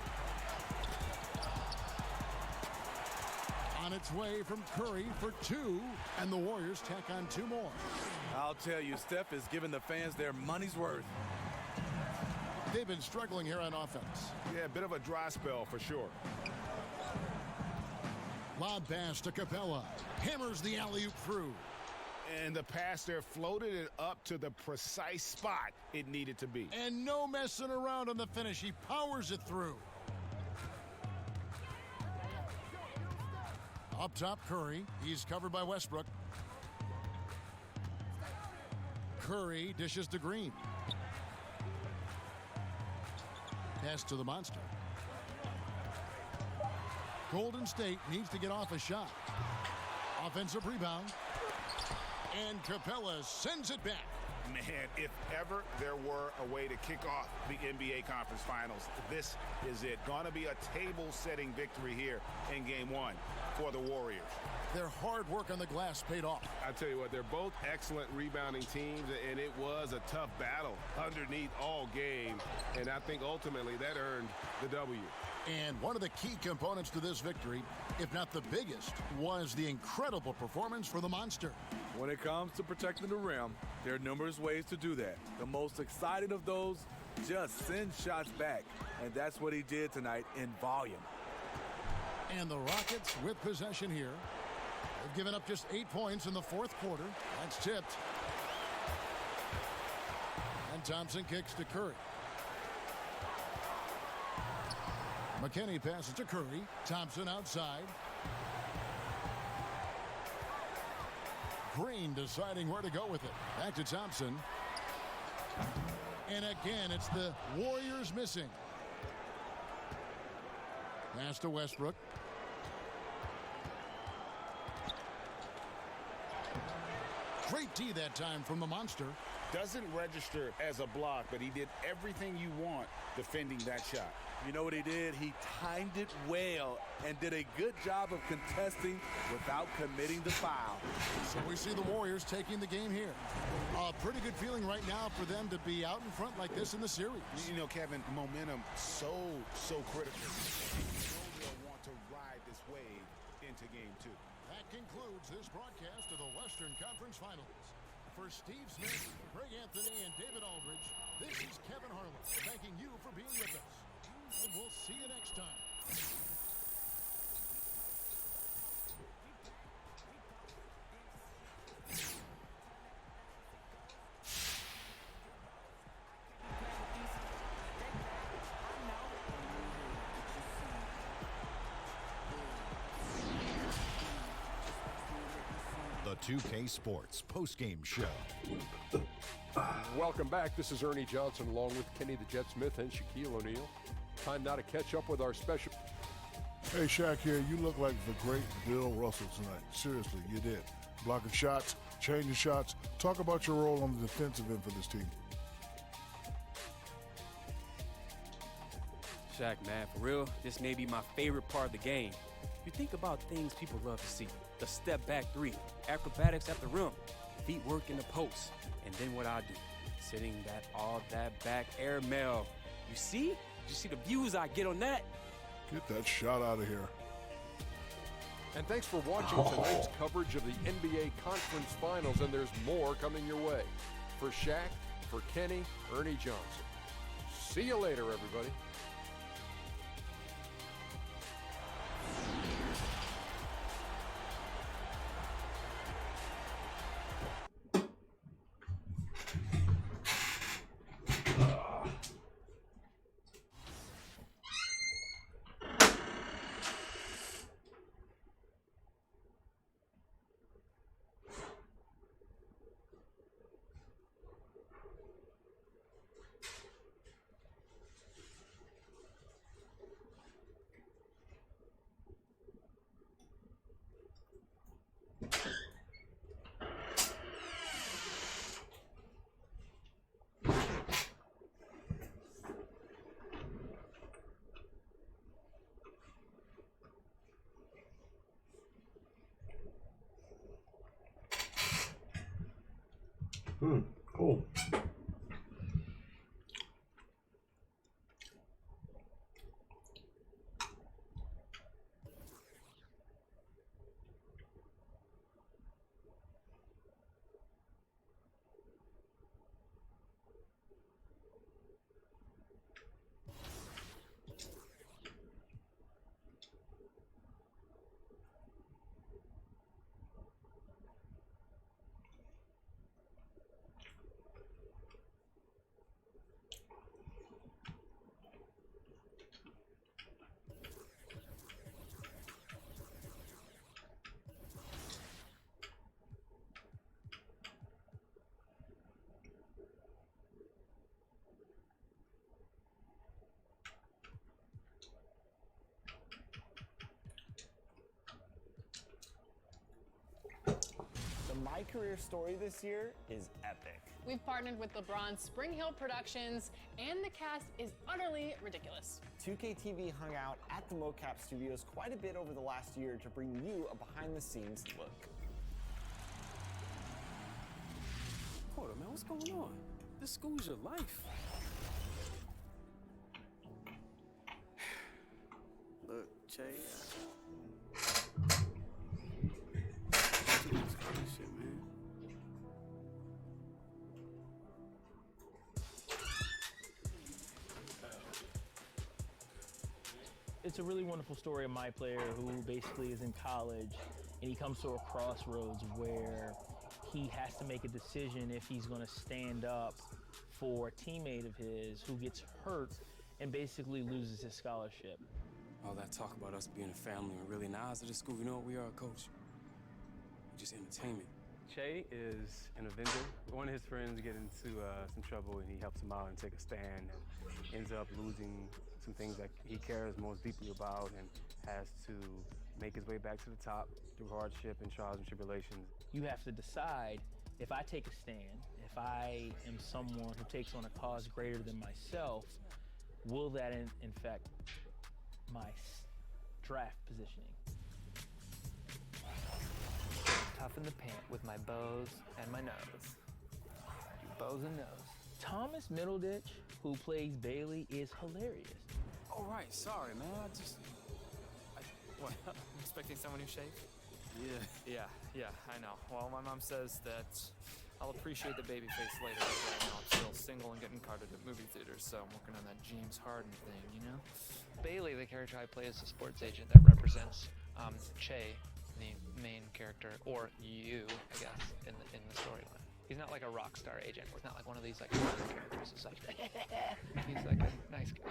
On its way from Curry for 2, and the Warriors tack on 2 more.
I'll tell you, Steph is giving the fans their money's worth.
They've been struggling here on offense.
Yeah, a bit of a dry spell for sure.
Lob pass to Capella. Hammers the alley-oop through.
And the pass there floated it up to the precise spot it needed to be.
And no messing around on the finish. He powers it through. Up top, Curry. He's covered by Westbrook. Curry dishes to Green. Pass to the monster. Golden State needs to get off a shot. Offensive rebound. And Capella sends it back.
Man, if ever there were a way to kick off the NBA Conference Finals, this is it. Gonna be a table-setting victory here in Game 1 for the Warriors.
Their hard work on the glass paid off.
I tell you what, they're both excellent rebounding teams, and it was a tough battle underneath all game, and I think ultimately that earned the W.
And one of the key components to this victory, if not the biggest, was the incredible performance for the Monster.
When it comes to protecting the rim, there are numerous ways to do that. The most exciting of those, just send shots back. And that's what he did tonight in volume.
And the Rockets with possession here. They've given up just 8 points in the fourth quarter. That's tipped. And Thompson kicks to Curry. McKinney passes to Curry. Thompson outside. Green deciding where to go with it. Back to Thompson. And again, it's the Warriors missing. Pass to Westbrook. Great D that time from the Monster.
Doesn't register as a block, but he did everything you want defending that shot.
You know what he did? He timed it well and did a good job of contesting without committing the foul.
So we see the Warriors taking the game here. A pretty good feeling right now for them to be out in front like this in the series.
You know, Kevin, momentum so critical. They'll want to ride this wave into Game 2.
That concludes this broadcast of the Western Conference Finals. For Steve Smith, Greg Anthony, and David Aldridge, this is Kevin Harlan thanking you for being with us. And we'll see you next time.
The 2K Sports postgame show.
Welcome back. This is Ernie Johnson along with Kenny the Jet Smith and Shaquille O'Neal. Time now to catch up with our special.
Hey, Shaq here. You look like the great Bill Russell tonight. Seriously, you did. Blocking shots, changing shots. Talk about your role on the defensive end for this team.
Shaq, man, for real, this may be my favorite part of the game. You think about things people love to see. The step back three, acrobatics at the rim, feet work in the post, and then what I do, sitting that back air mail. You see? You see the views I get on that?
Get that shot out of here.
And thanks for watching tonight's coverage of the NBA Conference Finals, and there's more coming your way. For Shaq, for Kenny, Ernie Johnson. See you later, everybody.
Cool.
My career story this year is epic.
We've partnered with LeBron's Spring Hill Productions, and the cast is utterly ridiculous.
2K TV hung out at the mocap studios quite a bit over the last year to bring you a behind-the-scenes look.
Hold on, man, what's going on? This school's your life. Look, Che. Shit, man.
It's a really wonderful story of my player who basically is in college and he comes to a crossroads where he has to make a decision if he's going to stand up for a teammate of his who gets hurt and basically loses his scholarship.
All that talk about us being a family and really now as to the school, you know what we are, coach? We're just entertainment.
Che is an Avenger. One of his friends get into some trouble and he helps him out and take a stand and ends up losing some things that he cares most deeply about and has to make his way back to the top through hardship and trials and tribulations.
You have to decide, if I take a stand, if I am someone who takes on a cause greater than myself, will that infect my draft positioning?
Toughen the pant with my bows and my nose. Do bows and nose.
Thomas Middleditch, who plays Bailey, is hilarious.
All right, sorry, man.
What? I'm expecting someone who shaved?
Yeah.
Yeah, I know. Well, my mom says that I'll appreciate the baby face later, but right now I'm still single and getting carded at movie theaters, so I'm working on that James Harden thing, you know? Bailey, the character I play, is a sports agent that represents Che, the main character, or you, I guess, in the storyline. He's not like a rock star agent. He's not like one of these like characters. It's like he's like a nice guy.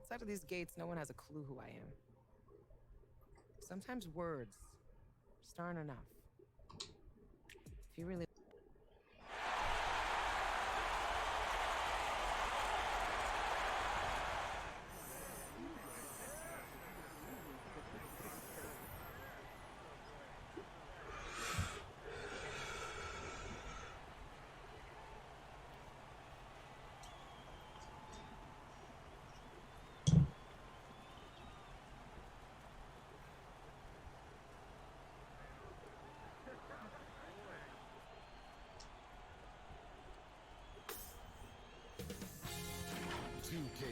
Outside of these gates, no one has a clue who I am. Sometimes words just aren't enough. If you really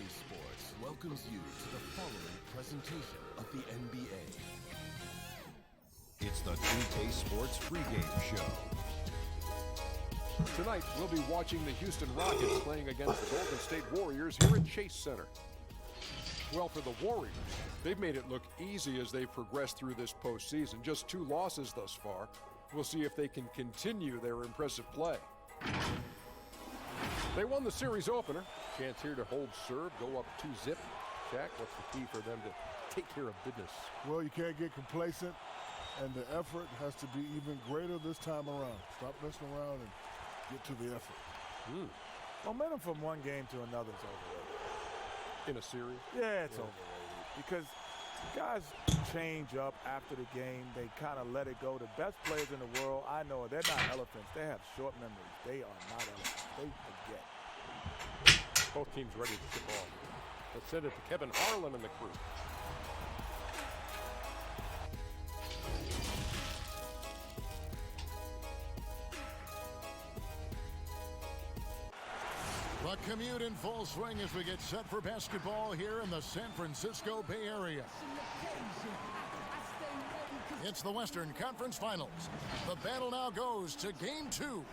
Sports welcomes you to the following presentation of the NBA. It's the 2K Sports pregame show.
Tonight, we'll be watching the Houston Rockets playing against the Golden State Warriors here at Chase Center. Well, for the Warriors, they've made it look easy as they've progressed through this postseason. Just 2 losses thus far. We'll see if they can continue their impressive play. They won the series opener. Chance here to hold serve, go up 2-zip. Shaq, what's the key for them to take care of business?
Well, you can't get complacent, and the effort has to be even greater this time around. Stop messing around and get to the effort.
Momentum from one game to another is overrated.
In a series?
Yeah, it's overrated. Because guys change up after the game. They kind of let it go. The best players in the world, I know, they're not elephants. They have short memories. They are not elephants. They forget.
Both teams ready to tip off. Let's send it to Kevin Harlan and the crew.
The commute in full swing as we get set for basketball here in the San Francisco Bay Area. It's the Western Conference Finals. The battle now goes to Game 2.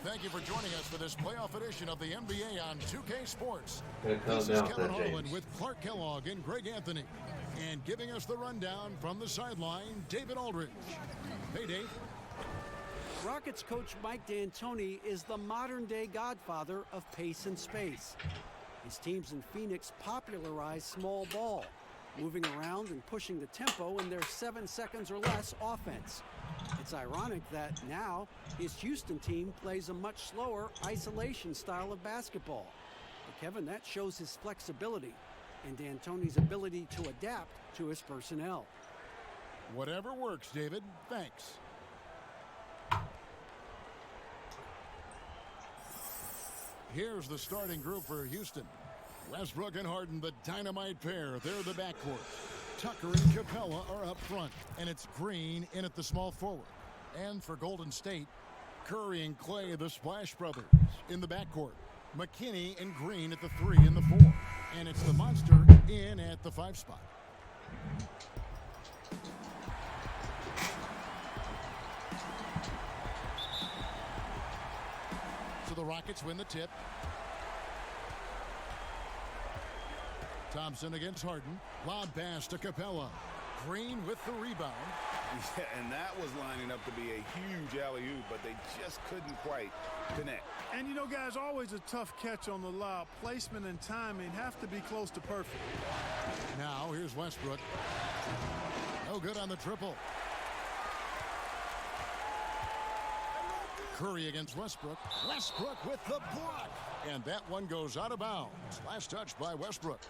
Thank you for joining us for this playoff edition of the NBA on 2K Sports. This is Kevin Harlan with Clark Kellogg and Greg Anthony. And giving us the rundown from the sideline, David Aldridge. Hey, Dave.
Rockets coach Mike D'Antoni is the modern-day godfather of pace and space. His teams in Phoenix popularized small ball, moving around and pushing the tempo in their 7 seconds or less offense. It's ironic that now his Houston team plays a much slower isolation style of basketball. But Kevin, that shows his flexibility and D'Antoni's ability to adapt to his personnel.
Whatever works, David. Thanks. Here's the starting group for Houston. Westbrook and Harden, the dynamite pair. They're the backcourt. Tucker and Capella are up front. And it's Green in at the small forward. And for Golden State, Curry and Clay, the Splash Brothers, in the backcourt. McKinney and Green at the 3 and the 4. And it's the Monster in at the 5 spot. So the Rockets win the tip. Thompson against Harden. Lob pass to Capella. Green with the rebound.
Yeah, and that was lining up to be a huge alley-oop, but they just couldn't quite connect.
And you know, guys, always a tough catch on the lob. Placement and timing have to be close to perfect.
Now here's Westbrook. No good on the triple. Curry against Westbrook. Westbrook with the block. And that one goes out of bounds. Last touch by Westbrook.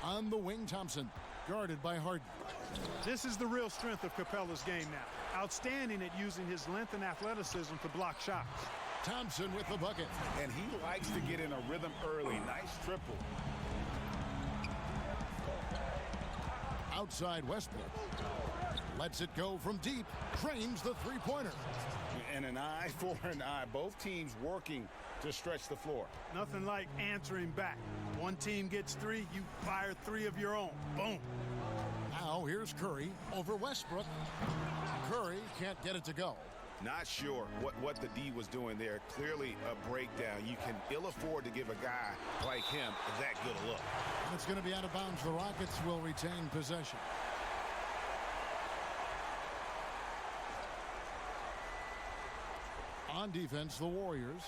On the wing, Thompson, guarded by Harden.
This is the real strength of Capella's game now. Outstanding at using his length and athleticism to block shots.
Thompson with the bucket.
And he likes to get in a rhythm early. Nice triple.
Outside Westbrook. Lets it go from deep. Drains the three-pointer.
And an eye for an eye. Both teams working to stretch the floor.
Nothing like answering back. One team gets 3, you fire 3 of your own. Boom.
Now here's Curry over Westbrook. Curry can't get it to go.
Not sure what the D was doing there. Clearly a breakdown. You can ill afford to give a guy like him that good a look.
And it's going to be out of bounds. The Rockets will retain possession. On defense, the Warriors.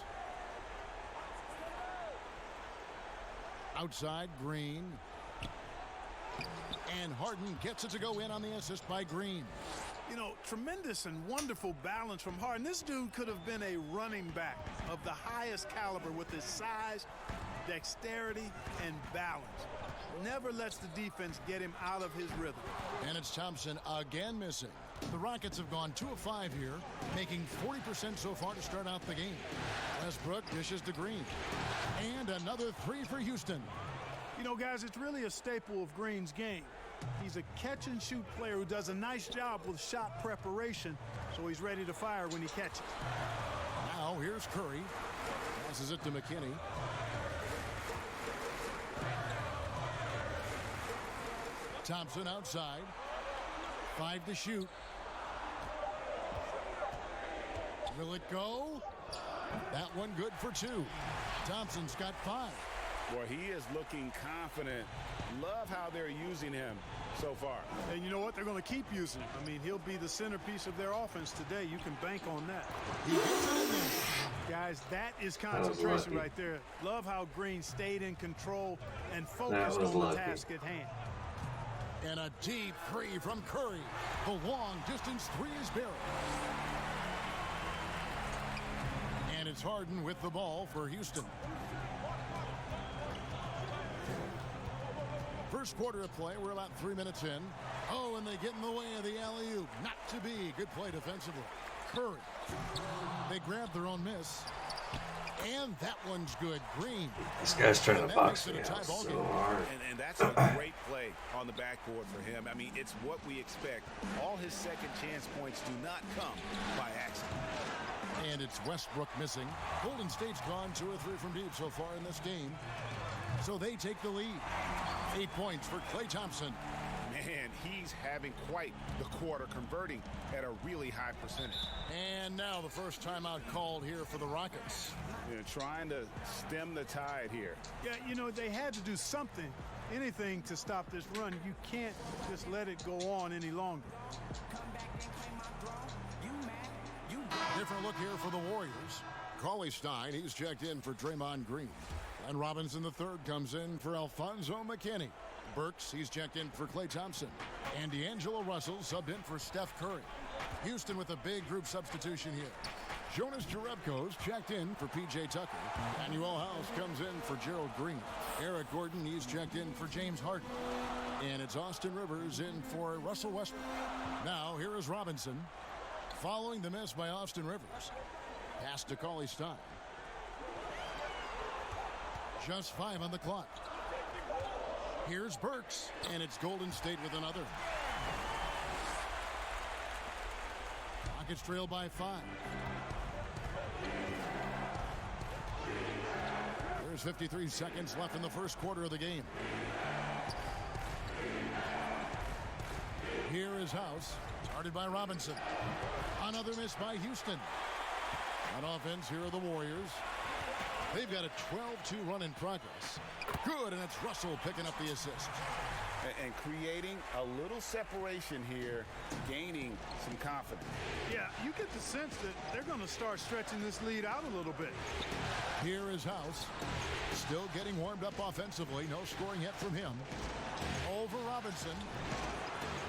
Outside, Green. And Harden gets it to go in on the assist by Green.
You know, tremendous and wonderful balance from Harden. This dude could have been a running back of the highest caliber with his size, dexterity, and balance. Never lets the defense get him out of his rhythm.
And it's Thompson again missing. The Rockets have gone 2 of 5 here, making 40% so far to start out the game. Westbrook dishes to Green. And another 3 for Houston.
You know, guys, it's really a staple of Green's game. He's a catch-and-shoot player who does a nice job with shot preparation, so he's ready to fire when he catches.
Now here's Curry. Passes it to McKinney. Thompson outside. 5 to shoot. Will it go? That one good for 2. Thompson's got 5.
Boy, he is looking confident. Love how they're using him so far.
And you know what? They're going to keep using him. I mean, he'll be the centerpiece of their offense today. You can bank on that. Guys, that is concentration right there. Love how Green stayed in control and focused on the task at hand.
And a deep 3 from Curry. The long distance 3 is buried. And it's Harden with the ball for Houston. First quarter of play, we're about 3 minutes in. Oh, and they get in the way of the alley-oop. Not to be. Good play defensively. Curry. They grab their own miss. And that one's good. Green.
This guy's trying to box me out so hard.
And that's a great play on the backboard for him. I mean, it's what we expect. All his second chance points do not come by accident.
And it's Westbrook missing. Golden State's gone 2 or 3 from deep so far in this game. So they take the lead. 8 points for Klay Thompson.
Man, he's having quite the quarter, converting at a really high percentage.
And now the first timeout called here for the Rockets.
You know, trying to stem the tide here.
Yeah, you know, they had to do something, anything to stop this run. You can't just let it go on any longer.
Different look here for the Warriors. Cauley-Stein, he's checked in for Draymond Green. And Robinson III comes in for Alfonso McKinney. Burks, he's checked in for Klay Thompson. And D'Angelo Russell subbed in for Steph Curry. Houston with a big group substitution here. Jonas Jerebko's checked in for P.J. Tucker. Manuel House comes in for Gerald Green. Eric Gordon, he's checked in for James Harden. And it's Austin Rivers in for Russell Westbrook. Now, here is Robinson. Following the miss by Austin Rivers. Pass to Cauley Stein. Just 5 on the clock. Here's Burks, and it's Golden State with another. Rockets trail by 5. There's 53 seconds left in the first quarter of the game. Here is House, guarded by Robinson. Another miss by Houston. On offense, here are the Warriors. They've got a 12-2 run in progress. Good, and it's Russell picking up the assist.
And creating a little separation here, gaining some confidence.
Yeah, you get the sense that they're going to start stretching this lead out a little bit.
Here is House. Still getting warmed up offensively. No scoring yet from him. Over Robinson.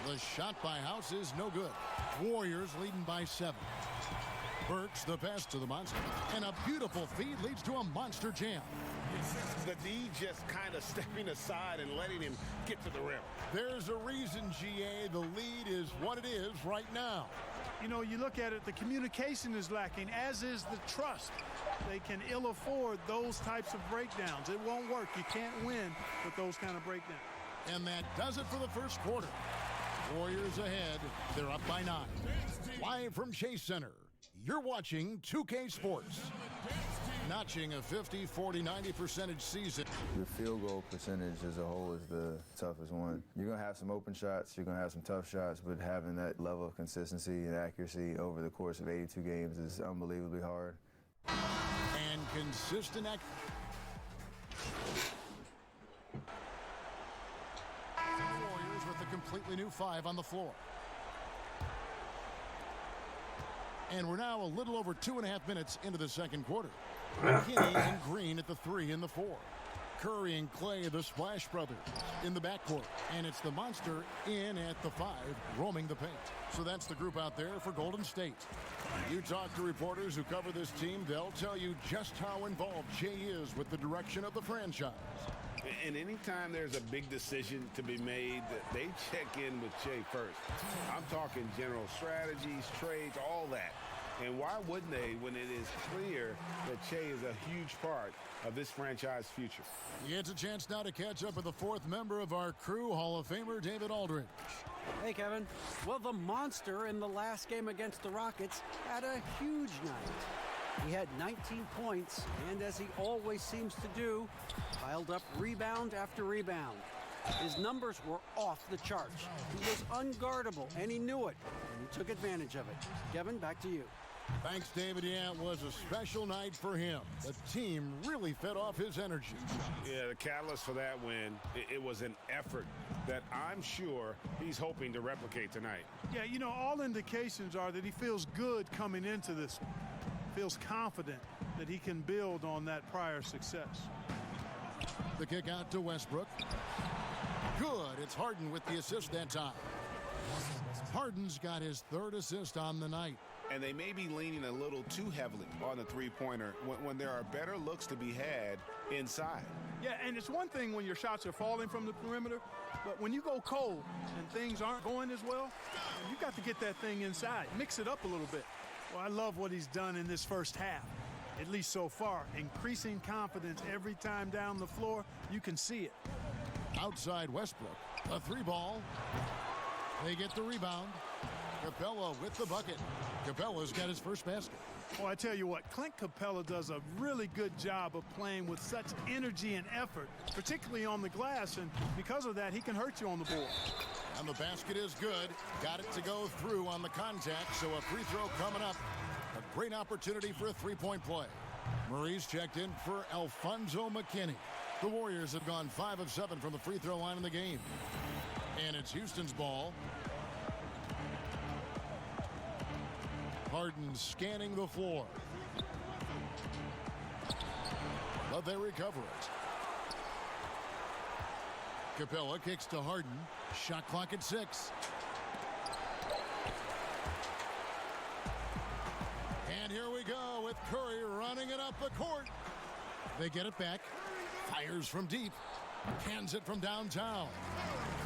The shot by House is no good. Warriors leading by 7. Burks the pass to the monster. And a beautiful feed leads to a monster jam.
The D just kind of stepping aside and letting him get to the rim.
There's a reason, GA, the lead is what it is right now.
You know, you look at it, the communication is lacking, as is the trust. They can ill afford those types of breakdowns. It won't work. You can't win with those kind of breakdowns.
And that does it for the first quarter. Warriors ahead. They're up by 9. Live from Chase Center, you're watching 2K Sports. Notching a 50, 40, 90% season.
The field goal percentage as a whole is the toughest one. You're going to have some open shots, you're going to have some tough shots, but having that level of consistency and accuracy over the course of 82 games is unbelievably hard.
And consistent Warriors with a completely new 5 on the floor. And we're now a little over 2.5 minutes into the second quarter. McKinney and Green at the 3 and the 4. Curry and Clay, the Splash Brothers, in the backcourt. And it's the monster in at the 5, roaming the paint. So that's the group out there for Golden State. You talk to reporters who cover this team, they'll tell you just how involved Jay is with the direction of the franchise.
And anytime there's a big decision to be made, they check in with Jay first. I'm talking general strategies, trades, all that. And why wouldn't they when it is clear that Jay is a huge part of this franchise future?
It's a chance now to catch up with the 4th member of our crew, Hall of Famer David Aldridge.
Hey, Kevin. Well, the monster in the last game against the Rockets had a huge night. He had 19 points, and as he always seems to do, piled up rebound after rebound. His numbers were off the charts. He was unguardable, and he knew it, and he took advantage of it. Kevin, back to you.
Thanks, David. Yeah, it was a special night for him. The team really fed off his energy.
Yeah, the catalyst for that win, it was an effort that I'm sure he's hoping to replicate tonight.
Yeah, you know, all indications are that he feels good coming into this one. Feels confident that he can build on that prior success.
The kick out to Westbrook. Good. It's Harden with the assist that time. Harden's got his 3rd assist on the night.
And they may be leaning a little too heavily on the three-pointer when there are better looks to be had inside.
Yeah, and it's one thing when your shots are falling from the perimeter, but when you go cold and things aren't going as well, you got to get that thing inside. Mix it up a little bit. Well, I love what he's done in this first half, at least so far. Increasing confidence every time down the floor. You can see it.
Outside Westbrook, a 3-ball. They get the rebound. Capella with the bucket. Capella's got his first basket.
Well, I tell you what, Clint Capella does a really good job of playing with such energy and effort, particularly on the glass, and because of that, he can hurt you on the board.
And the basket is good. Got it to go through on the contact, so a free throw coming up. A great opportunity for a 3-point play. Murray's checked in for Alfonso McKinney. The Warriors have gone 5 of 7 from the free throw line in the game. And it's Houston's ball. Harden scanning the floor. But they recover it. Capella kicks to Harden. Shot clock at 6. And here we go with Curry running it up the court. They get it back. Fires from deep. Cans it from downtown.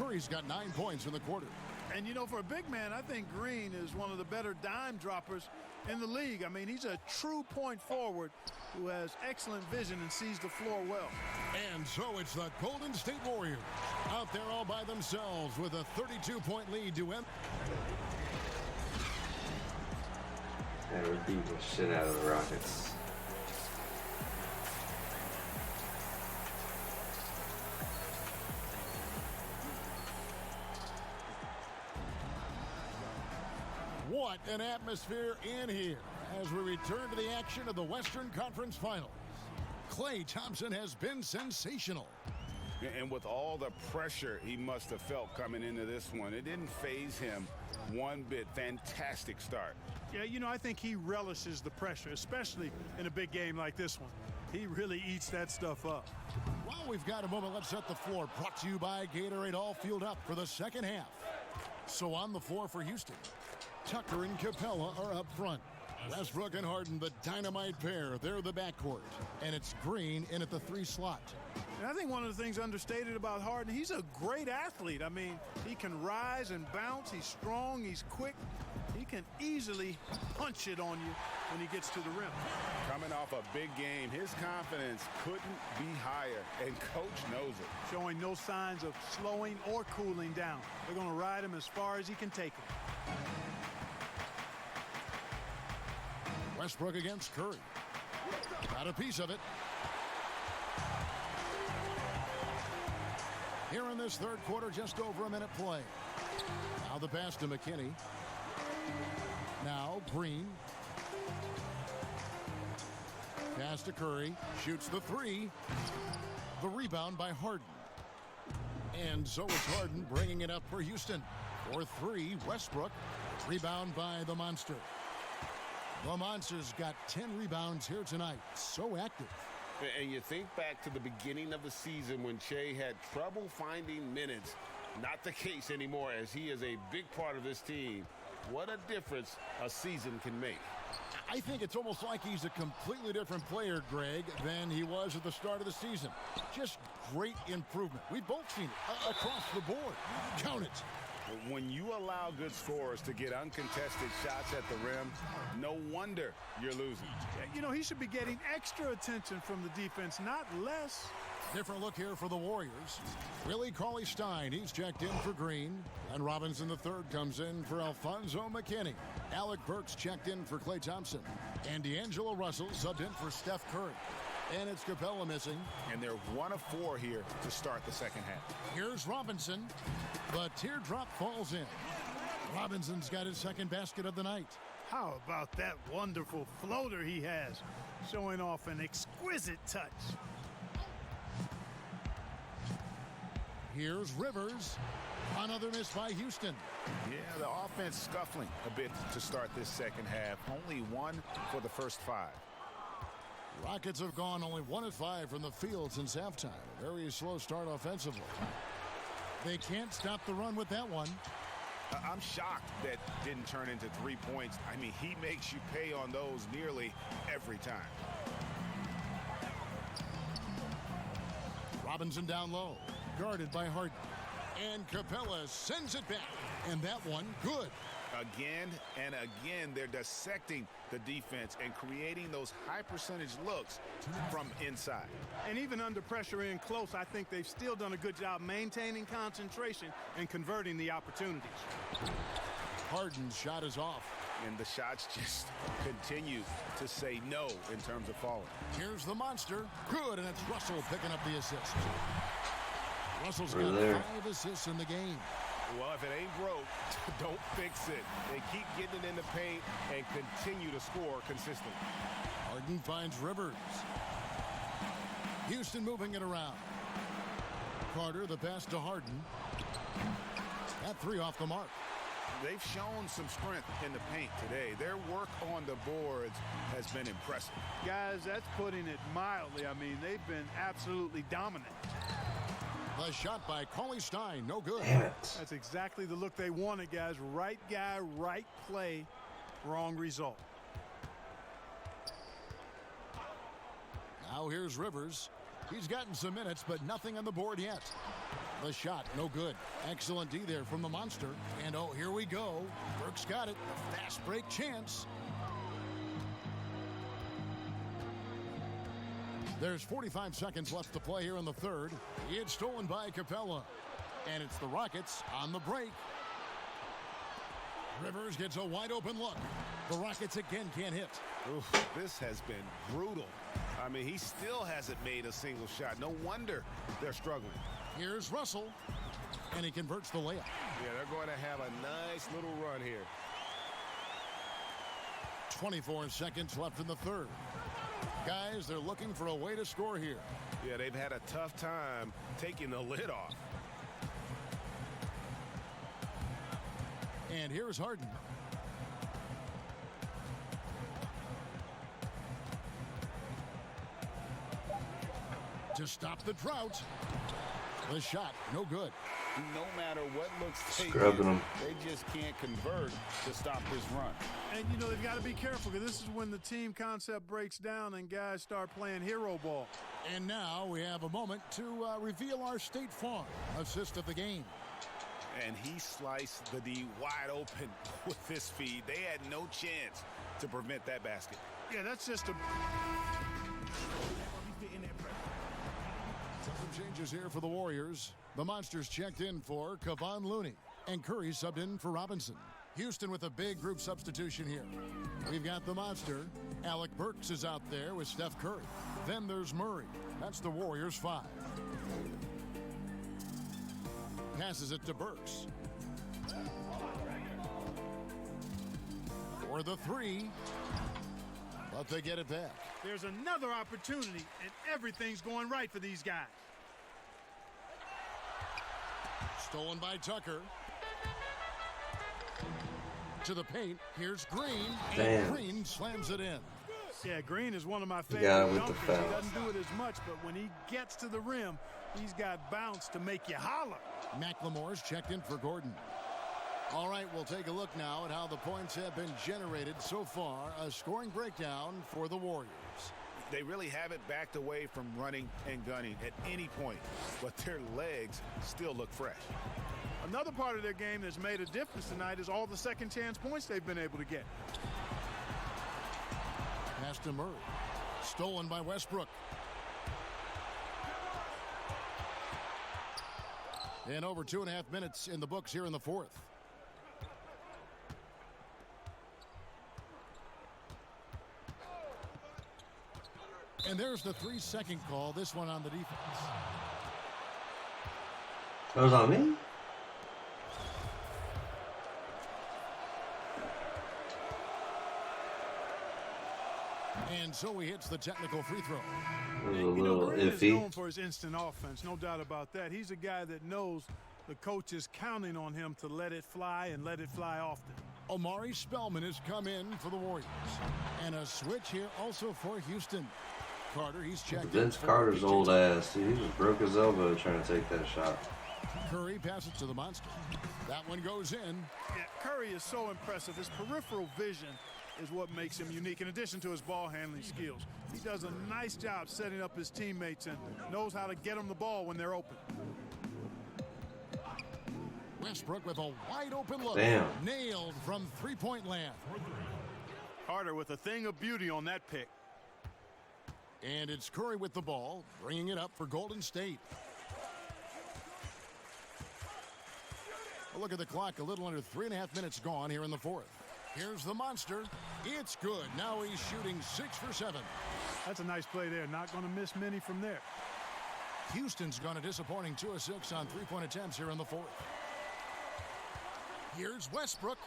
Curry's got 9 points in the quarter.
And, you know, for a big man, I think Green is one of the better dime droppers in the league. I mean, he's a true point forward who has excellent vision and sees the floor well.
And so it's the Golden State Warriors out there all by themselves with a 32-point lead to M.
Yeah, we're beating the shit out of the Rockets.
What an atmosphere in here as we return to the action of the Western Conference Finals. Klay Thompson has been sensational.
And with all the pressure he must have felt coming into this one, it didn't faze him one bit. Fantastic start.
Yeah, you know, I think he relishes the pressure, especially in a big game like this one. He really eats that stuff up.
While we've got a moment, let's set the floor. Brought to you by Gatorade, all fueled up for the second half. So on the floor for Houston, Tucker and Capella are up front. Westbrook and Harden, the dynamite pair. They're the backcourt. And it's Green in at the 3 slot.
And I think one of the things understated about Harden, he's a great athlete. I mean, he can rise and bounce. He's strong. He's quick. He can easily punch it on you when he gets to the rim.
Coming off a big game, his confidence couldn't be higher, and Coach knows it.
Showing no signs of slowing or cooling down. They're going to ride him as far as he can take him.
Westbrook against Curry. Got a piece of it. Here in this third quarter, just over a minute play. Now the pass to McKinney. Now Green. Pass to Curry. Shoots the 3. The rebound by Harden. And so it's Harden bringing it up for Houston. For 3, Westbrook. Rebound by the Monster. The Monster's got 10 rebounds here tonight. So active.
And you think back to the beginning of the season when Shea had trouble finding minutes. Not the case anymore, as he is a big part of this team. What a difference a season can make.
I think it's almost like he's a completely different player, Greg, than he was at the start of the season. Just great improvement. We've both seen it across the board. Count it.
When you allow good scorers to get uncontested shots at the rim, no wonder you're losing.
You know, he should be getting extra attention from the defense, not less.
Different look here for the Warriors. Willie Cauley-Stein, he's checked in for Green. And Robinson III comes in for Alfonso McKinney. Alec Burks checked in for Klay Thompson. And D'Angelo Russell subbed in for Steph Curry. And it's Capella missing.
And they're 1 of 4 here to start the second half.
Here's Robinson. The teardrop falls in. Robinson's got his second basket of the night.
How about that wonderful floater he has, showing off an exquisite touch.
Here's Rivers. Another miss by Houston.
Yeah, the offense scuffling a bit to start this second half. Only 1 for the first 5.
Rockets have gone only 1 of 5 from the field since halftime. A very slow start offensively. They can't stop the run with that one.
I'm shocked that didn't turn into 3 points. I mean, he makes you pay on those nearly every time.
Robinson down low, guarded by Harden. And Capella sends it back. And that one, good.
Again and again, they're dissecting the defense and creating those high percentage looks from inside.
And even under pressure in close, I think they've still done a good job maintaining concentration and converting the opportunities.
Harden's shot is off.
And the shots just continue to say no in terms of falling.
Here's the Monster. Good, and it's Russell picking up the assist. Russell's
Over
got
there.
5 assists in the game.
Well, if it ain't broke, don't fix it. They keep getting it in the paint and continue to score consistently.
Harden finds Rivers. Houston moving it around. Carter, the pass to Harden. That 3 off the mark.
They've shown some strength in the paint today. Their work on the boards has been impressive.
Guys, that's putting it mildly. I mean, they've been absolutely dominant.
The shot by Cauley-Stein, no good.
Damn it.
That's exactly the look they wanted, guys. Right guy, right play, wrong result.
Now here's Rivers. He's gotten some minutes, but nothing on the board yet. The shot, no good. Excellent D there from the Monster. And oh, here we go. Burks got it. A fast break chance. There's 45 seconds left to play here in the third. It's stolen by Capella. And it's the Rockets on the break. Rivers gets a wide open look. The Rockets again can't hit.
Oof, this has been brutal. I mean, he still hasn't made a single shot. No wonder they're struggling.
Here's Russell, and he converts the layup.
Yeah, they're going to have a nice little run here.
24 seconds left in the third. Guys, they're looking for a way to score here.
Yeah, they've had a tough time taking the lid off.
And here's Harden. To stop the drought. The shot, no good.
No matter what looks
Scrubbing them.
they just can't convert to stop this run.
And, you know, they've got to be careful because this is when the team concept breaks down and guys start playing hero ball.
And now we have a moment to reveal our State Farm assist of the game.
And he sliced the D wide open with this feed. They had no chance to prevent that basket.
Yeah, that's just a...
Some changes here for the Warriors. The Monsters checked in for Kevon Looney, and Curry subbed in for Robinson. Houston with a big group substitution here. We've got the Monster. Alec Burks is out there with Steph Curry. Then there's Murray. That's the Warriors' 5. Passes it to Burks. For the 3. But they get it back.
There's another opportunity, and everything's going right for these guys.
Stolen by Tucker. To the paint. Here's Green.
Damn.
And Green slams it in.
Yeah, Green is one of my favorite
guy with the
dunkers.
foul.
He doesn't do it as much, but when he gets to the rim, he's got bounce to make you holler.
McLemore's checked in for Gordon. All right, we'll take a look now at how the points have been generated so far. A scoring breakdown for the Warriors.
They really haven't backed away from running and gunning at any point, but their legs still look fresh.
Another part of their game that's made a difference tonight is all the second chance points they've been able to get.
Pass to Murray. Stolen by Westbrook. And over 2.5 minutes in the books here in the fourth. And there's the 3-second call, this one on the defense.
That was on me?
And so he hits the technical free throw.
It was a little
Green is
iffy.
known for his instant offense, no doubt about that. He's a guy that knows the coach is counting on him to let it fly and let it fly often.
Omari Spellman has come in for the Warriors. And a switch here also for Houston. Carter, he's checked
Vince
in for
Carter's
PJ
old
Tucker.
ass. Dude, he just broke his elbow trying to take that shot.
Curry passes to the Monster. That one goes in.
Yeah, Curry is so impressive. His peripheral vision is what makes him unique, in addition to his ball handling skills. He does a nice job setting up his teammates and knows how to get them the ball when they're open.
Westbrook with a wide open look.
Damn.
Nailed from three-point land.
Carter with a thing of beauty on that pick.
And it's Curry with the ball, bringing it up for Golden State. A look at the clock, a little under 3.5 minutes gone here in the fourth. Here's the Monster. It's good. Now he's shooting 6 for 7.
That's a nice play there. Not going to miss many from there.
Houston's gone a disappointing 2 of 6 on three-point attempts here in the fourth. Here's Westbrook.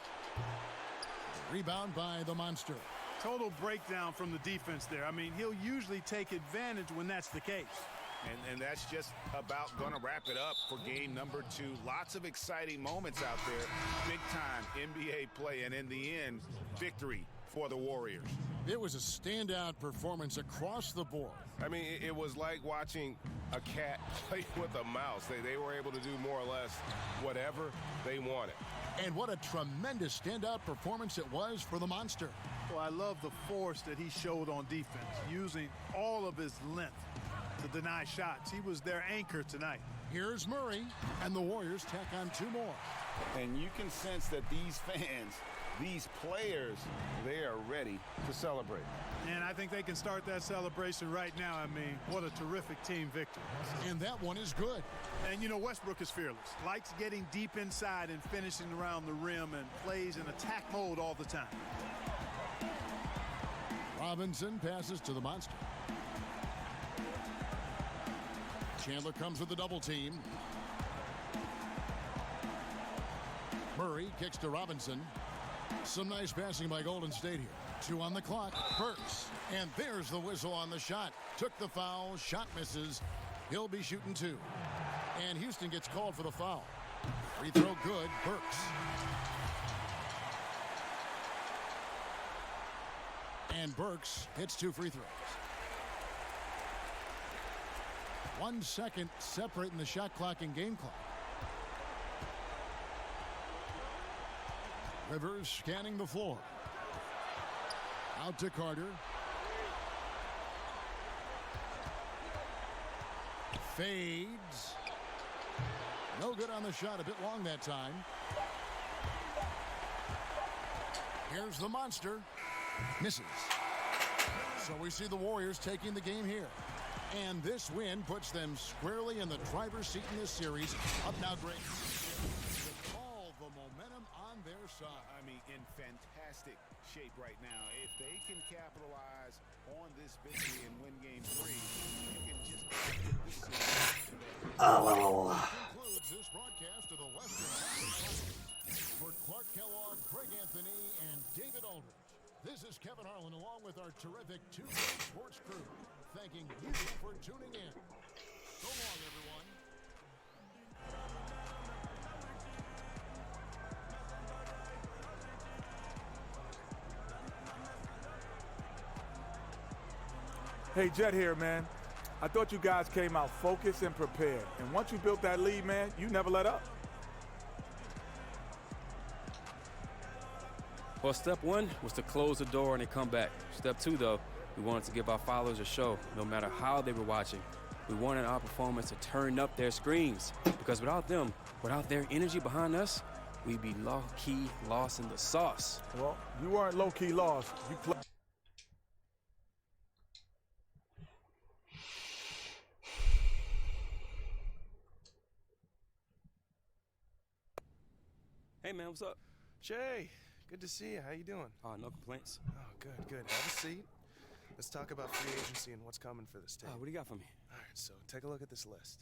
Rebound by the Monster.
Total breakdown from the defense there. I mean, he'll usually take advantage when that's the case.
And that's just about going to wrap it up for game number 2. Lots of exciting moments out there. Big-time NBA play, and in the end, victory for the Warriors.
It was a standout performance across the board.
I mean, it was like watching a cat play with a mouse. They were able to do more or less whatever they wanted.
And what a tremendous standout performance it was for the Monster.
Well, I love the force that he showed on defense, using all of his length to deny shots. He was their anchor tonight.
Here's Murray, and the Warriors tack on 2 more.
And you can sense that these fans, these players, they are ready to celebrate.
And I think they can start that celebration right now. I mean, what a terrific team victory.
And that one is good.
And, you know, Westbrook is fearless. Likes getting deep inside and finishing around the rim and plays in attack mode all the time.
Robinson passes to the monster. Chandler comes with the double team. Murray kicks to Robinson. Some nice passing by Golden State here. 2 on the clock. Burks. And there's the whistle on the shot. Took the foul. Shot misses. He'll be shooting 2. And Houston gets called for the foul. Free throw good. Burks. And Burks hits 2 free throws. 1 second separating the shot clock and game clock. Rivers scanning the floor. Out to Carter. Fades. No good on the shot. A bit long that time. Here's the monster. Misses. So we see the Warriors taking the game here. And this win puts them squarely in the driver's seat in this series. Up now, great. With all the momentum on their side.
I mean, in fantastic shape right now. If they can capitalize on this victory and win game 3, you can just get this series today.
Concludes this broadcast of the Western Conference Finals. For Clark Kellogg, Greg Anthony, and David Aldridge, this is Kevin Harlan along with our terrific 2 Sports crew. Thanking you for tuning in. So long, everyone.
Hey, Jet here, man. I thought you guys came out focused and prepared. And once you built that lead, man, you never let up.
Well, step 1 was to close the door and then come back. Step 2, though, we wanted to give our followers a show, no matter how they were watching. We wanted our performance to turn up their screens, because without them, without their energy behind us, we'd be low-key lost in the sauce.
Well, you weren't low-key lost. You played.
Hey, man, what's up?
Jay, good to see you. How you doing?
Oh, no complaints.
Oh, good, good. Have a seat. Let's talk about free agency and what's coming for this team.
What do you got for me?
All right, so take a look at this list.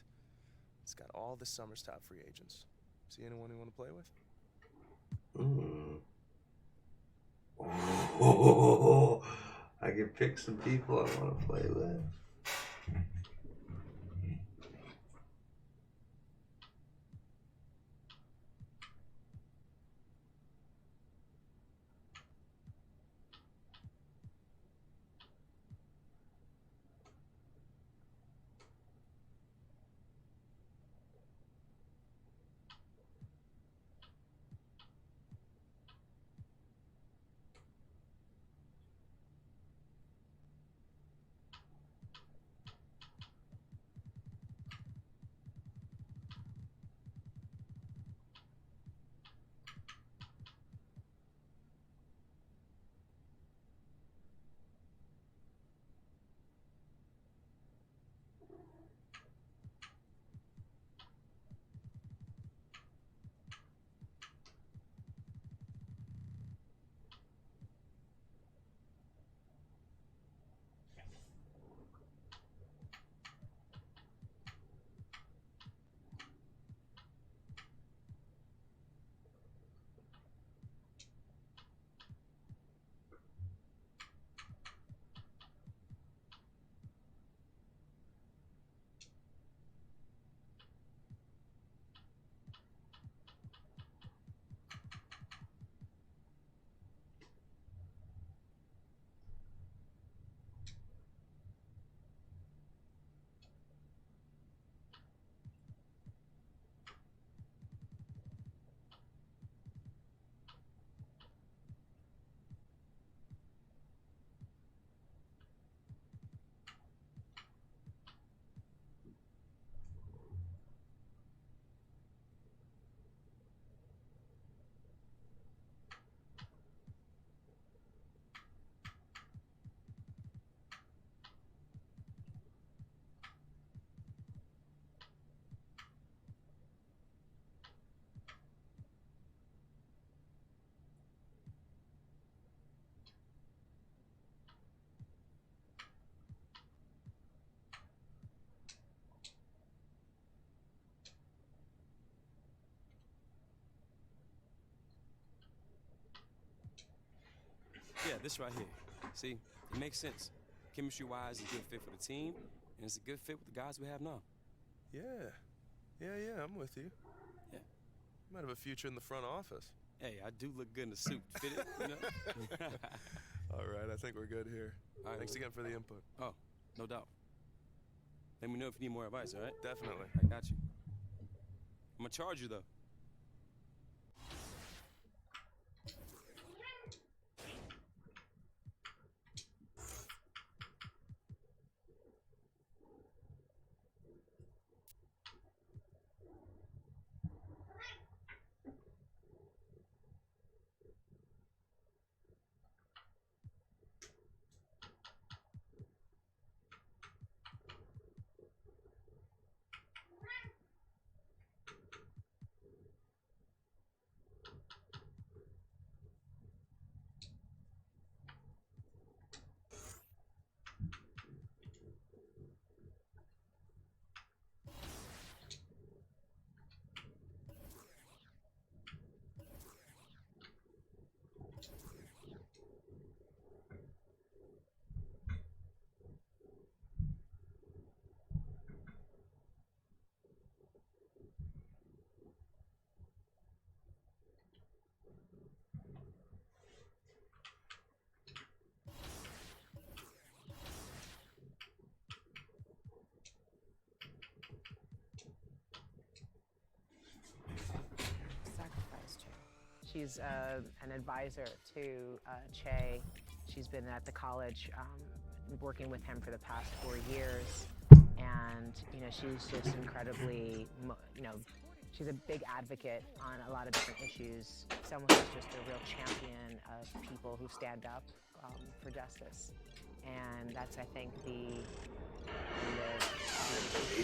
It's got all this summer's top free agents. See anyone you want to play with?
I can pick some people I want to play with.
Yeah, this right here. See, it makes sense. Chemistry-wise, it's a good fit for the team, and it's a good fit with the guys we have now.
Yeah, I'm with you.
Yeah.
You might have a future in the front office.
Hey, I do look good in the suit. Fit it, you know?
All right, I think we're good here.
All right,
Thanks again for the input.
Oh, no doubt. Let me know if you need more advice, all right?
Definitely.
I got you. I'm gonna charge you, though.
She's an advisor to Che. She's been at the college working with him for the past 4 years. And, you know, she's just incredibly, you know, she's a big advocate on a lot of different issues. Someone who's just a real champion of people who stand up for justice. And that's, I think,
He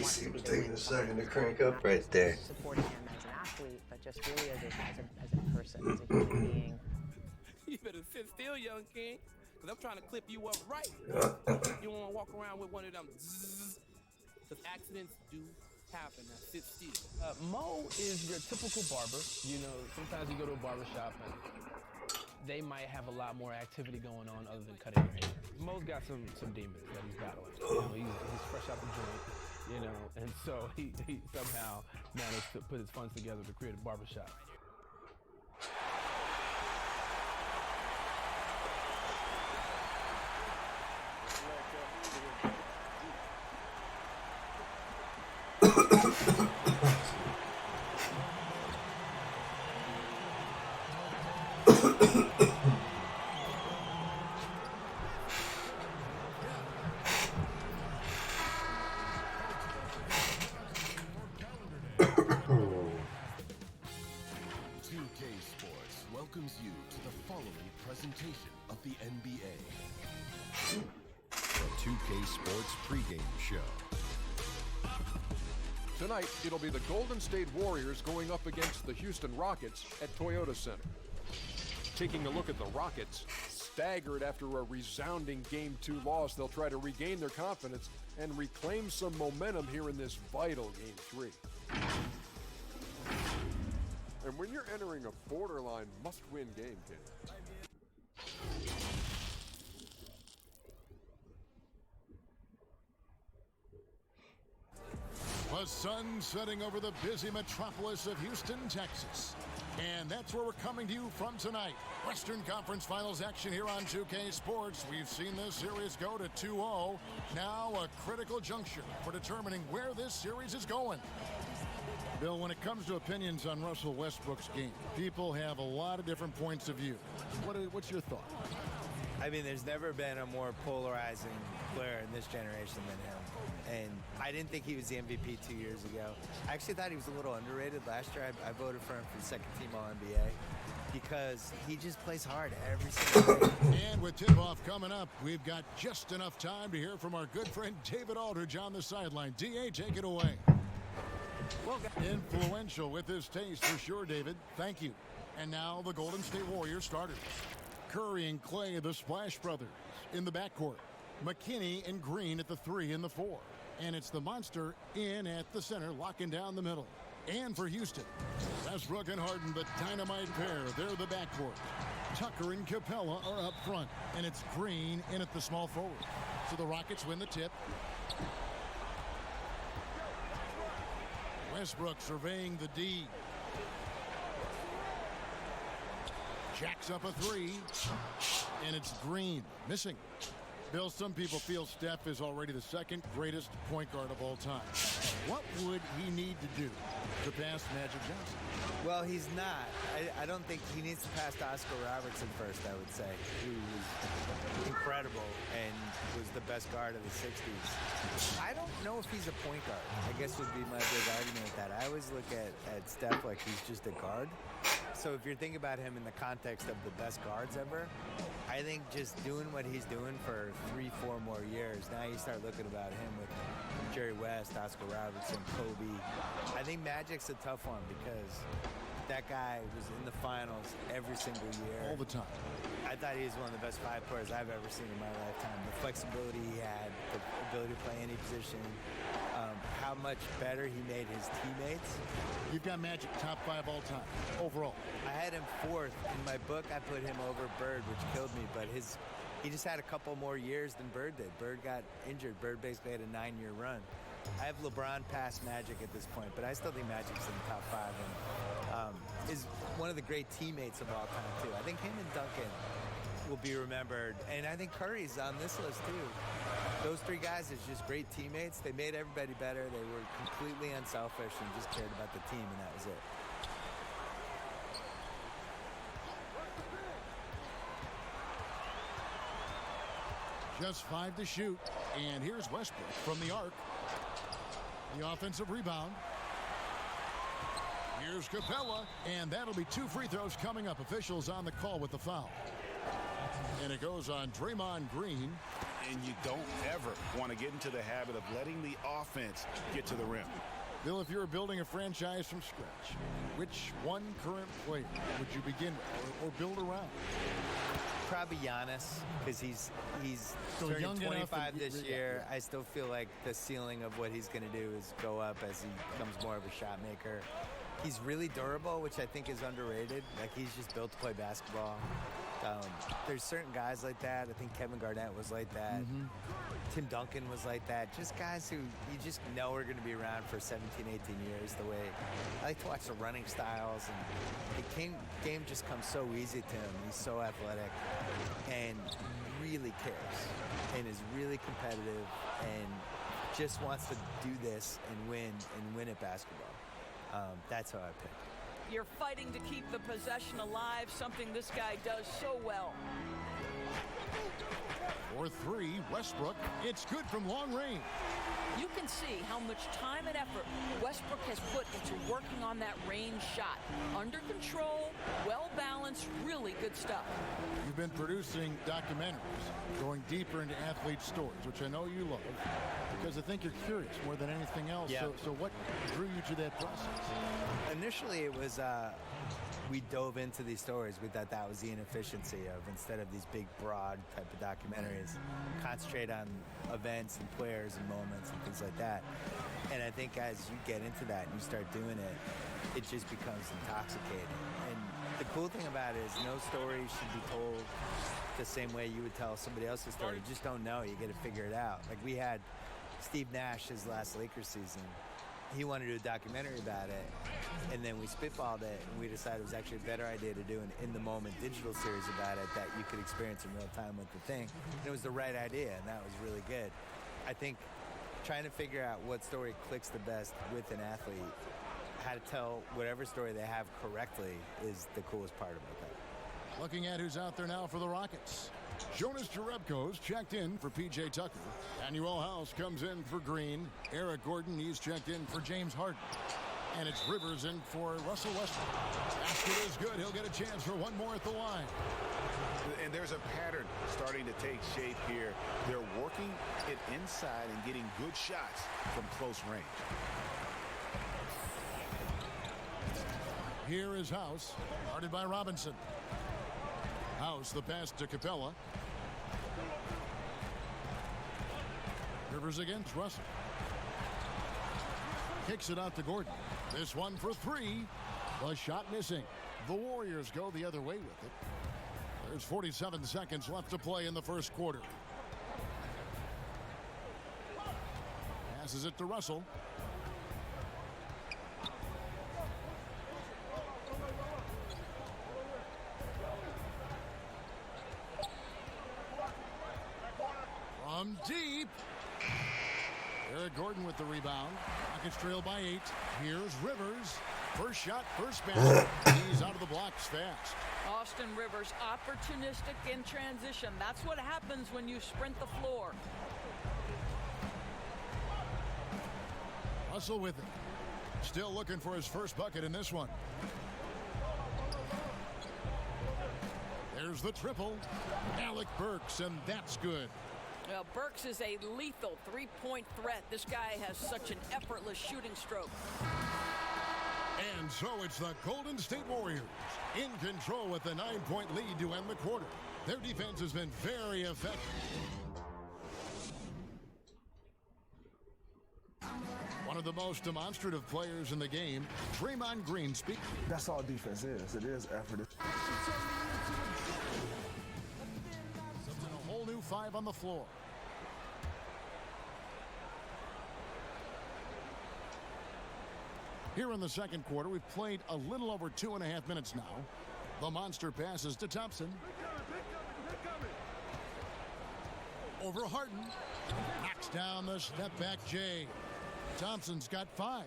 seems taking a second to crank up right there.
Supporting him as an athlete, but just really as a person, as a human being.
You better sit still, young king, because I'm trying to clip you up right. You don't want to walk around with one of them zzz, because accidents do happen. Now sit still.
Mo is your typical barber. You know, sometimes you go to a barber shop and they might have a lot more activity going on other than cutting your hair. Mo's got some demons that he's battling. You know, he's fresh out the joint, you know, and so he somehow managed to put his funds together to create a barbershop.
Welcomes you to the following presentation of the NBA. The 2K Sports pregame show.
Tonight, it'll be the Golden State Warriors going up against the Houston Rockets at Toyota Center. Taking a look at the Rockets, staggered after a resounding Game 2 loss, they'll try to regain their confidence and reclaim some momentum here in this vital Game 3. And when you're entering a borderline must-win game, kid.
The sun setting over the busy metropolis of Houston, Texas. And that's where we're coming to you from tonight. Western Conference Finals action here on 2K Sports. We've seen this series go to 2-0. Now a critical juncture for determining where this series is going. Bill, when it comes to opinions on Russell Westbrook's game, people have a lot of different points of view. What's your thought?
I mean, there's never been a more polarizing player in this generation than him. And I didn't think he was the MVP 2 years ago. I actually thought he was a little underrated last year. I voted for him for the second team All-NBA because he just plays hard every single day.
And with tip-off coming up, we've got just enough time to hear from our good friend David Aldridge on the sideline. D.A., take it away. Well, influential with his taste for sure, David. Thank you. And now the Golden State Warriors starters. Curry and Clay, the Splash Brothers, in the backcourt. McKinney and Green at the 3 and the 4. And it's the monster in at the center, locking down the middle. And for Houston, Westbrook and Harden, the dynamite pair. They're the backcourt. Tucker and Capella are up front. And it's Green in at the small forward. So the Rockets win the tip. Westbrook surveying the D. Jacks up a three. And it's Green missing. Bill, some people feel Steph is already the second greatest point guard of all time. What would he need to do to pass Magic Johnson?
Well, he's not. I don't think he needs to pass to Oscar Robertson first, I would say, who was incredible and was the best guard of the 60s. I don't know if he's a point guard, I guess would be my big argument with that. I always look at Steph like he's just a guard. So if you're thinking about him in the context of the best guards ever, I think just doing what he's doing for 3-4 more years, now you start looking about him with Jerry West, Oscar Robertson, Kobe. I think Magic's a tough one because that guy was in the finals every single year.
All the time.
I thought he was one of the best 5 players I've ever seen in my lifetime. The flexibility he had, the ability to play any position, how much better he made his teammates.
You've got Magic top 5 all time, overall.
I had him 4th. In my book, I put him over Bird, which killed me, but he just had a couple more years than Bird did. Bird got injured. Bird basically had a 9-year run. I have LeBron past Magic at this point, but I still think Magic's in the top 5 and is one of the great teammates of all time, too. I think him and Duncan will be remembered, and I think Curry's on this list, too. Those 3 guys is just great teammates. They made everybody better. They were completely unselfish and just cared about the team, and that was it.
Just 5 to shoot, and here's Westbrook from the arc. The offensive rebound. Here's Capella, and that'll be 2 free throws coming up. Officials on the call with the foul. And it goes on Draymond Green.
And you don't ever want to get into the habit of letting the offense get to the rim.
Bill, if you were building a franchise from scratch, which one current player would you begin with or build around?
Probably Giannis, because he's
Still
turning
young
25 this year. I still feel like the ceiling of what he's going to do is go up as he becomes more of a shot maker. He's really durable, which I think is underrated. Like, he's just built to play basketball. There's certain guys like that. I think Kevin Garnett was like that. Tim Duncan was like that. Just guys who you just know are going to be around for 17, 18 years. The way I like to watch the running styles, and the game just comes so easy to him. He's so athletic and really cares and is really competitive and just wants to do this and win at basketball. That's how I pick.
You're fighting to keep the possession alive, something this guy does so well.
For 3, Westbrook. It's good from long range.
You can see how much time and effort Westbrook has put into working on that range shot. Under control, well-balanced, really good stuff.
You've been producing documentaries, going deeper into athlete stories, which I know you love, because I think you're curious more than anything else.
Yeah.
So what drew you to that process?
Initially, it was we dove into these stories. We thought that was the inefficiency of, instead of these big, broad type of documentaries, concentrate on events and players and moments and things like that. And I think as you get into that and you start doing it, it just becomes intoxicating. And the cool thing about it is no story should be told the same way you would tell somebody else's story. You just don't know. You got to figure it out. Like, we had Steve Nash his last Lakers season. He wanted to do a documentary about it, and then we spitballed it, and we decided it was actually a better idea to do an in-the-moment digital series about it that you could experience in real time with the thing. And it was the right idea, and that was really good. I think trying to figure out what story clicks the best with an athlete, how to tell whatever story they have correctly, is the coolest part about that.
Looking at who's out there now for the Rockets. Jonas Jerebko's checked in for P.J. Tucker. Daniel House comes in for Green. Eric Gordon, he's checked in for James Harden. And it's Rivers in for Russell Westbrook. Basket is good. He'll get a chance for one more at the line.
And there's a pattern starting to take shape here. They're working it inside and getting good shots from close range.
Here is House, guarded by Robinson. House, the pass to Capella. Rivers against Russell. Kicks it out to Gordon. This one for three. The shot missing. The Warriors go the other way with it. There's 47 seconds left to play in the first quarter. Passes it to Russell. From deep. Eric Gordon with the rebound. Rockets trail by 8. Here's Rivers. First shot, first basket. He's out of the blocks fast.
Austin Rivers, opportunistic in transition. That's what happens when you sprint the floor.
Russell with it. Still looking for his first bucket in this one. There's the triple. Alec Burks, and that's good.
Well, Burks is a lethal three-point threat. This guy has such an effortless shooting stroke.
And so it's the Golden State Warriors in control with a 9-point lead to end the quarter. Their defense has been very effective. One of the most demonstrative players in the game, Draymond Green speaks.
That's all defense is. It is effort.
Something a whole new 5 on the floor. Here in the second quarter, we've played a little over 2.5 minutes now. The monster passes to Thompson. Over Harden. Knocks down the step-back J. Thompson's got 5.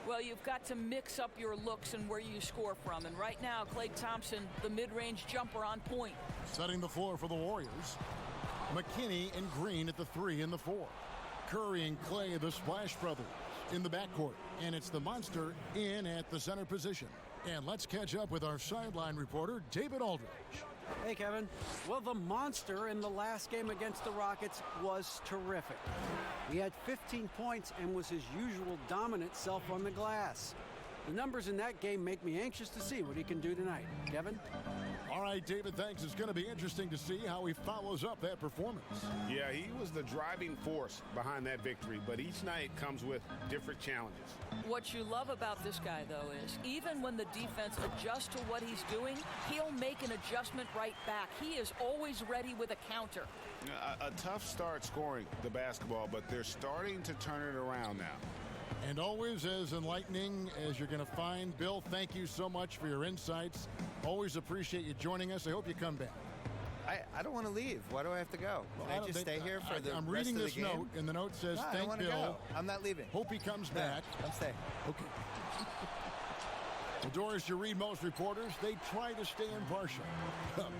Well, you've got to mix up your looks and where you score from. And right now, Klay Thompson, the mid-range jumper on point.
Setting the floor for the Warriors. McKinney and Green at the 3 and the 4. Curry and Klay, the Splash Brothers, in the backcourt. And it's the monster in at the center position. And let's catch up with our sideline reporter, David Aldridge.
Hey, Kevin. Well, the monster in the last game against the Rockets was terrific. He had 15 points and was his usual dominant self on the glass. The numbers in that game make me anxious to see what he can do tonight. Kevin?
All right, David, thanks. It's going to be interesting to see how he follows up that performance.
Yeah, he was the driving force behind that victory, but each night comes with different challenges.
What you love about this guy, though, is even when the defense adjusts to what he's doing, he'll make an adjustment right back. He is always ready with a counter.
A tough start scoring the basketball, but they're starting to turn it around now.
And always as enlightening as you're going to find. Bill, thank you so much for your insights. Always appreciate you joining us. I hope you come back.
I don't want to leave. Why do I have to go? Can I just stay here for the
I'm
rest
reading
of the
this
game?
note, and the note says,
I
thank
don't
Bill.
go. I'm not leaving.
Hope he comes back.
I'm staying.
Okay. Well, Doris, you read most reporters, they try to stay impartial,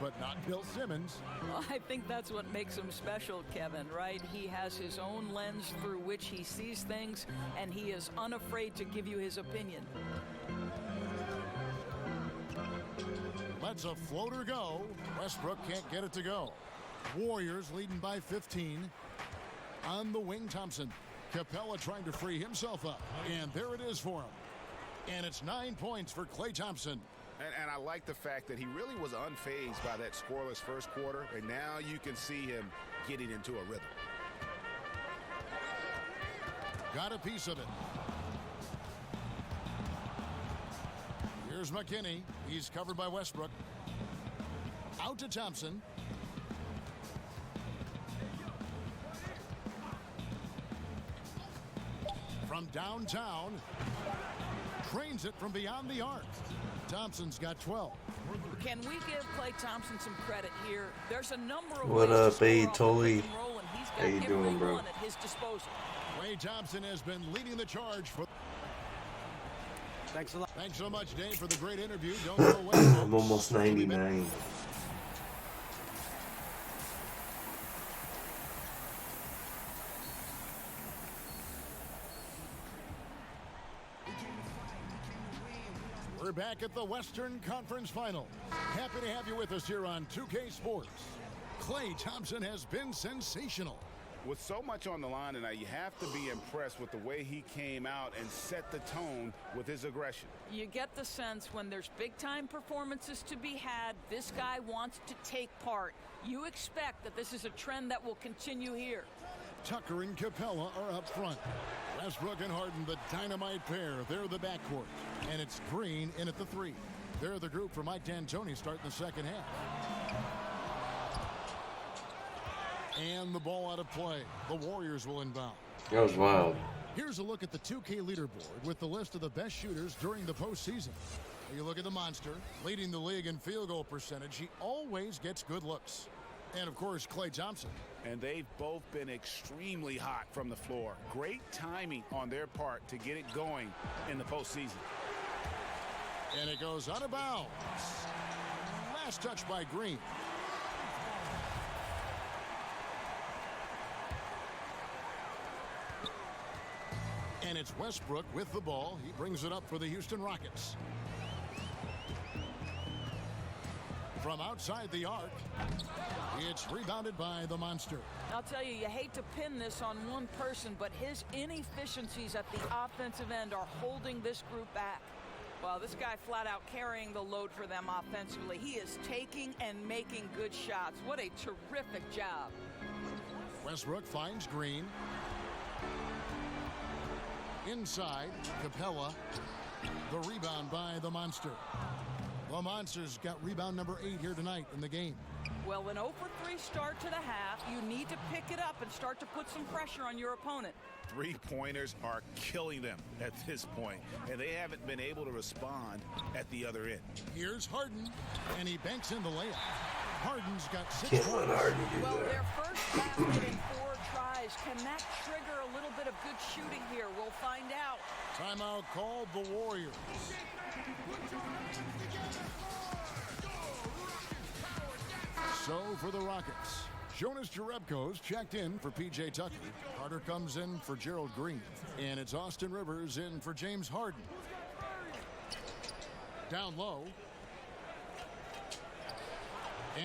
but not Bill Simmons.
Well, I think that's what makes him special, Kevin, right? He has his own lens through which he sees things, and he is unafraid to give you his opinion.
Lets a floater go. Westbrook can't get it to go. Warriors leading by 15. On the wing, Thompson. Capella trying to free himself up. And there it is for him. And it's 9 points for Klay Thompson.
And I like the fact that he really was unfazed by that scoreless first quarter. And now you can see him getting into a rhythm.
Got a piece of it. Here's McKinney. He's covered by Westbrook. Out to Thompson. From downtown. Trains it from beyond the arc. Thompson's got 12.
Can we give Klay Thompson some credit here? There's a number of
What
ways
up,
to score
A.
off
Tully?
the pick and roll, and he's got
How you
every
doing, bro?
one at his disposal.
Klay Thompson has been leading the charge for.
Thanks a lot.
Thanks so much, Dave, for the great interview. Don't go away.
I'm almost 99.
We're back at the Western Conference Final. Happy to have you with us here on 2K Sports. Klay Thompson has been sensational.
With so much on the line tonight, you have to be impressed with the way he came out and set the tone with his aggression.
You get the sense when there's big-time performances to be had, this guy wants to take part. You expect that this is a trend that will continue here.
Tucker and Capella are up front. Westbrook and Harden, the dynamite pair. They're the backcourt. And it's Green in at the 3. They're the group for Mike D'Antoni starting the second half. And the ball out of play. The Warriors will inbound.
That was wild.
Here's a look at the 2K leaderboard with the list of the best shooters during the postseason. You look at the monster, leading the league in field goal percentage. He always gets good looks. And, of course, Klay Thompson.
And they've both been extremely hot from the floor. Great timing on their part to get it going in the postseason.
And it goes out of bounds. Last touch by Green. And it's Westbrook with the ball. He brings it up for the Houston Rockets. From outside the arc, it's rebounded by the monster.
I'll tell you, you hate to pin this on one person, but his inefficiencies at the offensive end are holding this group back. Well, this guy flat out carrying the load for them offensively. He is taking and making good shots. What a terrific job.
Westbrook finds Green. Inside, Capella. The rebound by the monster. The Monsters got rebound number 8 here tonight in the game.
Well, an 0 for 3 start to the half. You need to pick it up and start to put some pressure on your opponent.
Three-pointers are killing them at this point, and they haven't been able to respond at the other end.
Here's Harden, and he banks in the layup. Harden's got 6
Can't let
points.
Harden do
Well,
that.
their first basket in 4 tries. Can that trigger a little bit of good shooting here? We'll find out.
Timeout called the Warriors. So for the Rockets, Jonas Jerebko's checked in for P.J. Tucker. Carter comes in for Gerald Green. And it's Austin Rivers in for James Harden. Down low.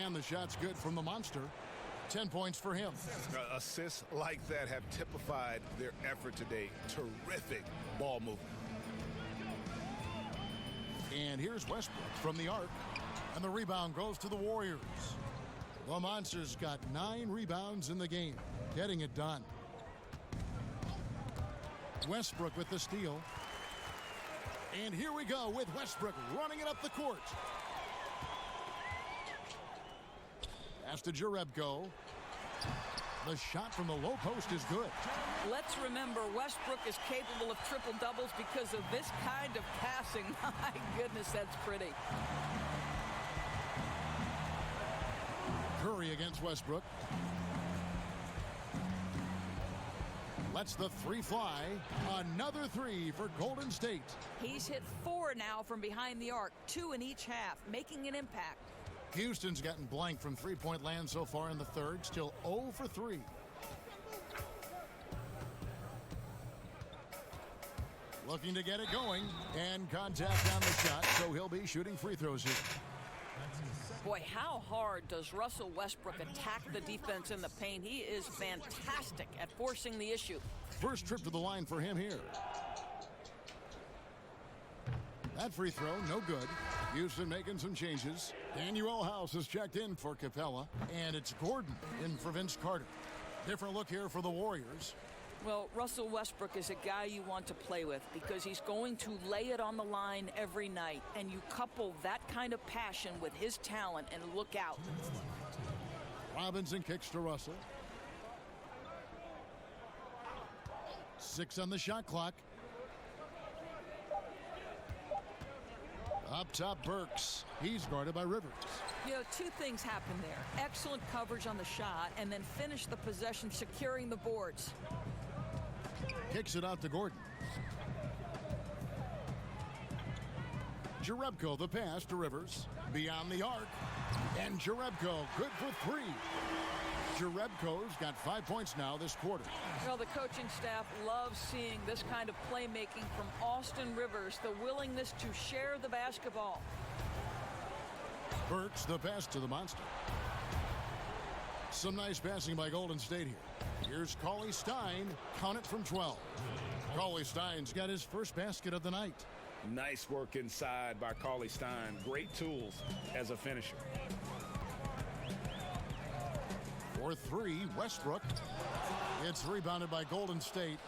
And the shot's good from the monster. 10 points for him.
Assists like that have typified their effort today. Terrific ball movement.
And here's Westbrook from the arc. And the rebound goes to the Warriors. The Monsters got 9 rebounds in the game, getting it done. Westbrook with the steal. And here we go with Westbrook running it up the court. Pass to Jerebko. The shot from the low post is good.
Let's remember, Westbrook is capable of triple doubles because of this kind of passing. My goodness, that's pretty.
Curry against Westbrook. Lets the 3 fly. Another 3 for Golden State.
He's hit 4 now from behind the arc, 2 in each half, making an impact.
Houston's gotten blank from three-point land so far in the third. Still 0 for 3. Looking to get it going. And contact on the shot, so he'll be shooting free throws here.
Boy, how hard does Russell Westbrook attack the defense in the paint? He is fantastic at forcing the issue.
First trip to the line for him here. That free throw, no good. Houston making some changes. Daniel House is checked in for Capella. And it's Gordon in for Vince Carter. Different look here for the Warriors.
Well, Russell Westbrook is a guy you want to play with because he's going to lay it on the line every night. And you couple that kind of passion with his talent and look out.
Robinson kicks to Russell. 6 on the shot clock. Up top, Burks. He's guarded by Rivers.
You know, 2 things happen there. Excellent coverage on the shot and then finish the possession securing the boards.
Kicks it out to Gordon. Jerebko, the pass to Rivers. Beyond the arc. And Jerebko, good for 3. Jerebko's got 5 points now this quarter.
Well, the coaching staff loves seeing this kind of playmaking from Austin Rivers, the willingness to share the basketball.
Burks, the pass to the monster. Some nice passing by Golden State here. Here's Cauley Stein. Count it from 12. Cauley Stein's got his first basket of the night.
Nice work inside by Cauley Stein. Great tools as a finisher.
For 3, Westbrook. It's rebounded by Golden State.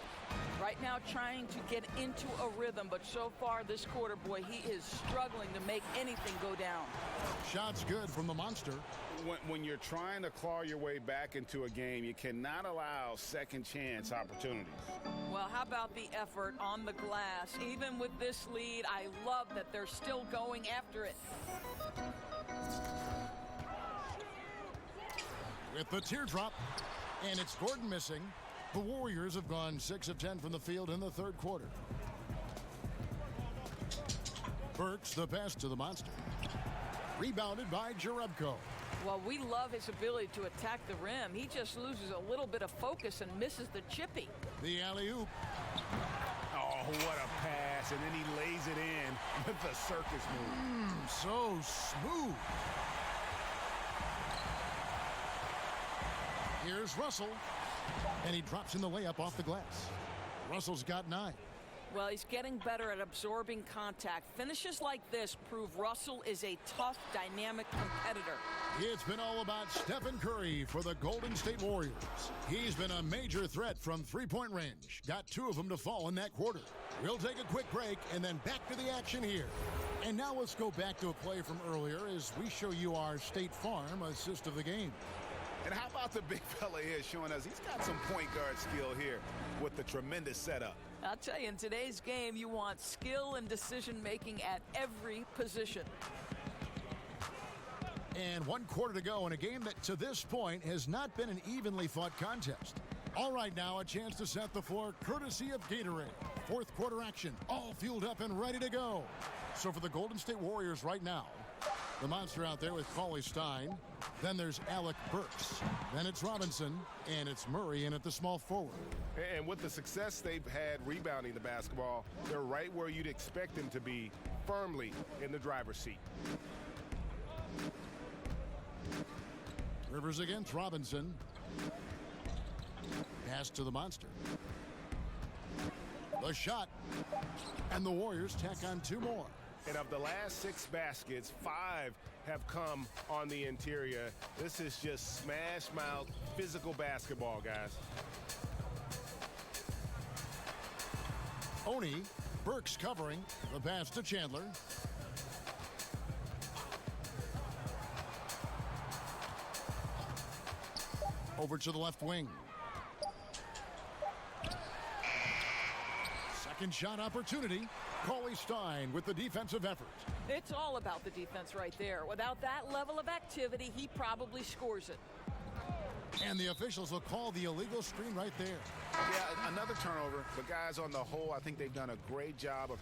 Right now trying to get into a rhythm, but so far this quarter, boy, he is struggling to make anything go down.
Shots good from the Monster.
When you're trying to claw your way back into a game, you cannot allow second chance opportunities.
Well, how about the effort on the glass? Even with this lead, I love that they're still going after it.
With the teardrop, and it's Gordon missing. The Warriors have gone 6 of 10 from the field in the third quarter. Burks the pass to the Monster. Rebounded by Jerebko.
Well, we love his ability to attack the rim. He just loses a little bit of focus and misses the chippy.
The alley-oop.
Oh, what a pass. And then he lays it in with the circus move.
So smooth. Here's Russell. And he drops in the layup off the glass. Russell's got 9.
Well, he's getting better at absorbing contact. Finishes like this prove Russell is a tough, dynamic competitor.
It's been all about Stephen Curry for the Golden State Warriors. He's been a major threat from three-point range. Got 2 of them to fall in that quarter. We'll take a quick break and then back to the action here. And now let's go back to a play from earlier as we show you our State Farm assist of the game.
And how about the big fella here showing us he's got some point guard skill here with the tremendous setup.
I'll tell you, in today's game, you want skill and decision-making at every position.
And 1 quarter to go in a game that to this point has not been an evenly fought contest. All right, now a chance to set the floor courtesy of Gatorade. Fourth quarter action, all fueled up and ready to go. So for the Golden State Warriors right now, the Monster out there with Cauley Stein. Then there's Alec Burks. Then it's Robinson. And it's Murray in at the small forward.
And with the success they've had rebounding the basketball, they're right where you'd expect them to be, firmly in the driver's seat.
Rivers against Robinson. Pass to the Monster. The shot. And the Warriors tack on 2 more.
And of the last 6 baskets, 5 have come on the interior. This is just smash mouth physical basketball, guys.
Oni, Burks covering. The pass to Chandler. Over to the left wing. Second shot opportunity. Cauley Stein with the defensive effort.
It's all about the defense right there. Without that level of activity, he probably scores it.
And the officials will call the illegal screen right there.
Yeah, another turnover. But guys, on the whole, I think they've done a great job of...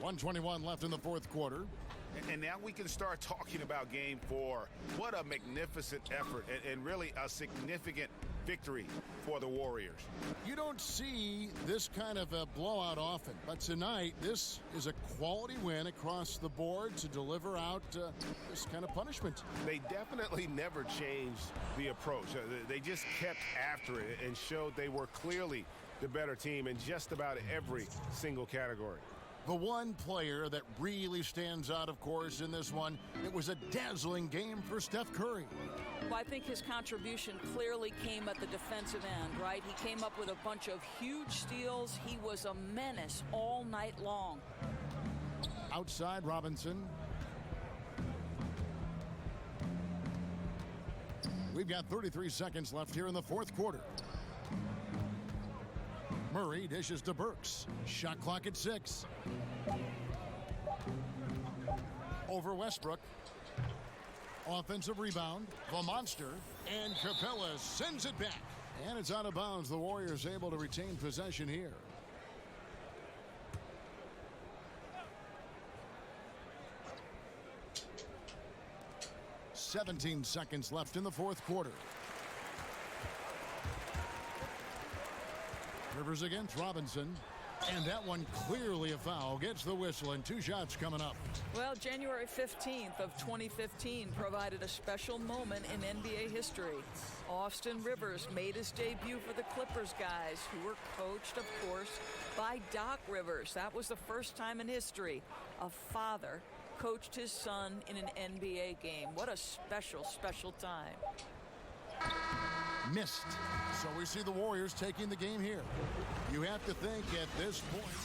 .121 left in the fourth quarter.
And now we can start talking about game 4. What a magnificent effort and really a significant victory for the Warriors.
You don't see this kind of a blowout often, but tonight this is a quality win across the board to deliver out this kind of punishment.
They definitely never changed the approach. They just kept after it and showed they were clearly the better team in just about every single category.
The one player that really stands out, of course, in this one, it was a dazzling game for Steph Curry.
Well, I think his contribution clearly came at the defensive end, right? He came up with a bunch of huge steals. He was a menace all night long.
Outside Robinson. We've got 33 seconds left here in the fourth quarter. Murray dishes to Burks. Shot clock at 6. Over Westbrook. Offensive rebound. The Monster. And Capella sends it back. And it's out of bounds. The Warriors able to retain possession here. .17 seconds left in the fourth quarter. Rivers against Robinson. And that one clearly a foul. Gets the whistle and 2 shots coming up.
Well, January 15th of 2015 provided a special moment in NBA history. Austin Rivers made his debut for the Clippers guys, who were coached, of course, by Doc Rivers. That was the first time in history a father coached his son in an NBA game. What a special, special time.
Missed. So we see the Warriors taking the game here. You have to think at this point,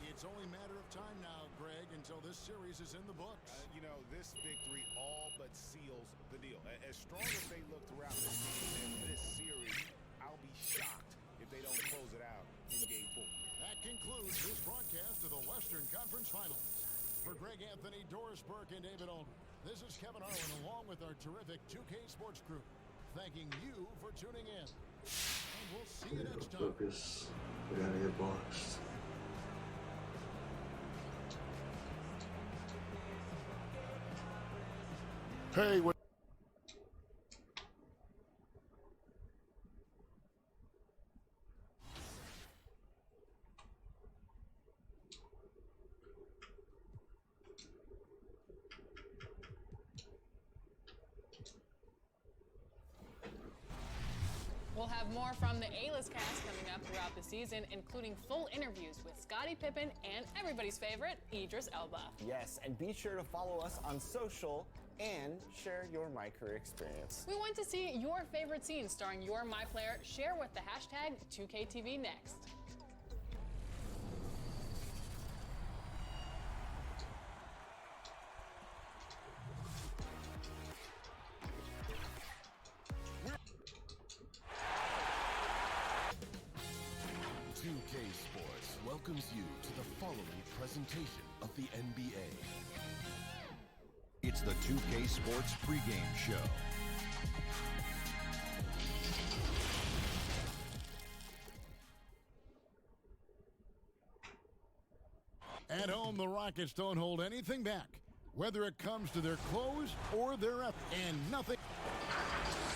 it's only a matter of time now, Greg, until this series is in the books.
You know, this victory all but seals the deal. As strong as they look throughout this game and this series, I'll be shocked if they don't close it out in Game 4.
That concludes this broadcast of the Western Conference Finals. For Greg Anthony, Doris Burke, and David Aldridge, this is Kevin Harlan along with our terrific 2K Sports crew, thanking you for tuning in. And we'll see you next time.
Focus. We gotta get boxed.
Hey, what?
We'll have more from the A-List cast coming up throughout the season, including full interviews with Scottie Pippen and everybody's favorite, Idris Elba.
Yes, and be sure to follow us on social and share your My Career experience.
We want to see your favorite scenes starring your My Player. Share with the hashtag 2KTVNext.
Welcomes you to the following presentation of the NBA. It's the 2K Sports pregame show.
At home, the Rockets don't hold anything back, whether it comes to their clothes or their effort, and nothing.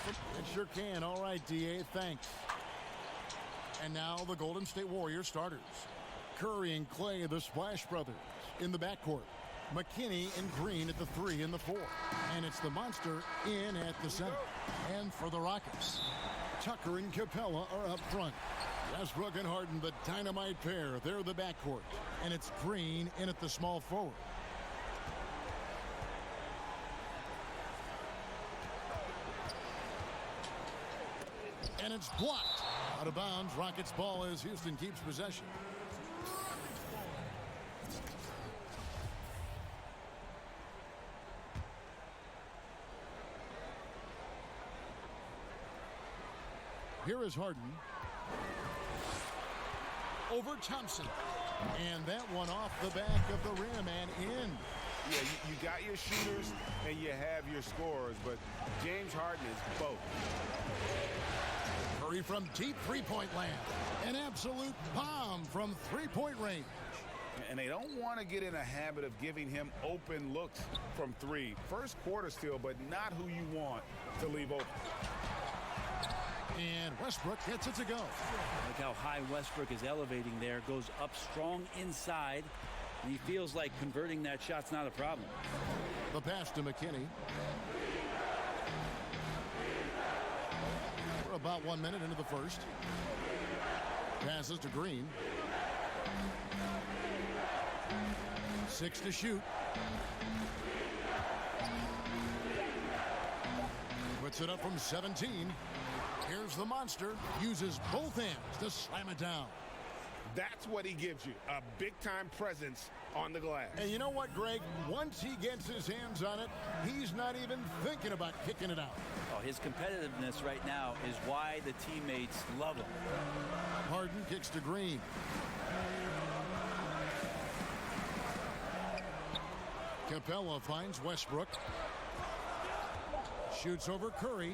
It sure can. All right, DA, thanks. And now the Golden State Warriors starters. Curry and Clay, the Splash Brothers, in the backcourt. McKinney and Green at the 3 and the 4. And it's the Monster in at the center. And for the Rockets, Tucker and Capella are up front. Westbrook and Harden, the dynamite pair, they're the backcourt. And it's Green in at the small forward. And it's blocked. Out of bounds, Rockets ball as Houston keeps possession. Here is Harden. Over Thompson. And that one off the back of the rim and in.
Yeah, you got your shooters and you have your scorers, but James Harden is both.
Curry from deep three-point land. An absolute bomb from three-point range.
And they don't want to get in a habit of giving him open looks from 3. First quarter still, but not who you want to leave open.
And Westbrook gets it to go.
Look how high Westbrook is elevating there. Goes up strong inside. And he feels like converting that shot's not a problem.
The pass to McKinney. We're about 1 minute into the first. Passes to Green. 6 to shoot. Puts it up from 17. Here's the Monster. Uses both hands to slam it down.
That's what he gives you, a big-time presence on the glass.
And you know what, Greg? Once he gets his hands on it, he's not even thinking about kicking it out.
Oh, his competitiveness right now is why the teammates love him.
Harden kicks to Green. Capella finds Westbrook. Shoots over Curry.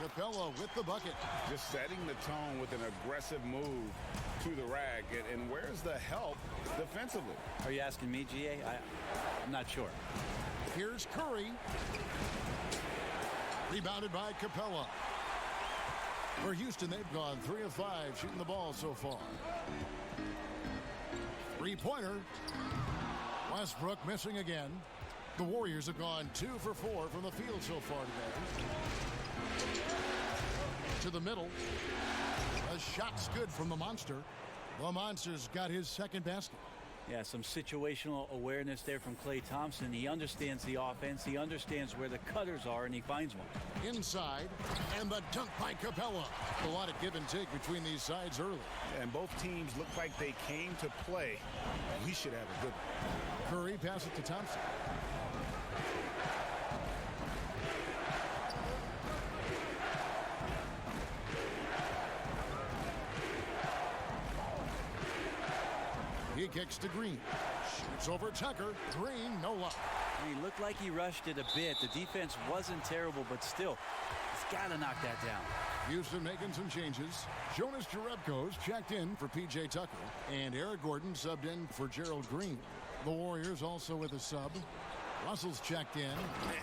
Capella with the bucket.
Just setting the tone with an aggressive move to the rack. And where's the help defensively?
Are you asking me, GA? I'm not sure.
Here's Curry. Rebounded by Capella. For Houston, they've gone 3 of 5 shooting the ball so far. Three-pointer. Westbrook missing again. The Warriors have gone 2 for 4 from the field so far today. To the middle. A shot's good from the Monster. The Monster's got his second basket.
Yeah, some situational awareness there from Klay Thompson. He understands the offense. He understands where the cutters are, and he finds one.
Inside, and the dunk by Capella. A lot of give and take between these sides early.
And both teams look like they came to play. We should have a good one.
Curry passes it to Thompson. He kicks to Green. Shoots over Tucker. Green, no luck.
He looked like he rushed it a bit. The defense wasn't terrible, but still, he's got to knock that down.
Houston making some changes. Jonas Jerebko's checked in for P.J. Tucker. And Eric Gordon subbed in for Gerald Green. The Warriors also with a sub. Russell's checked in.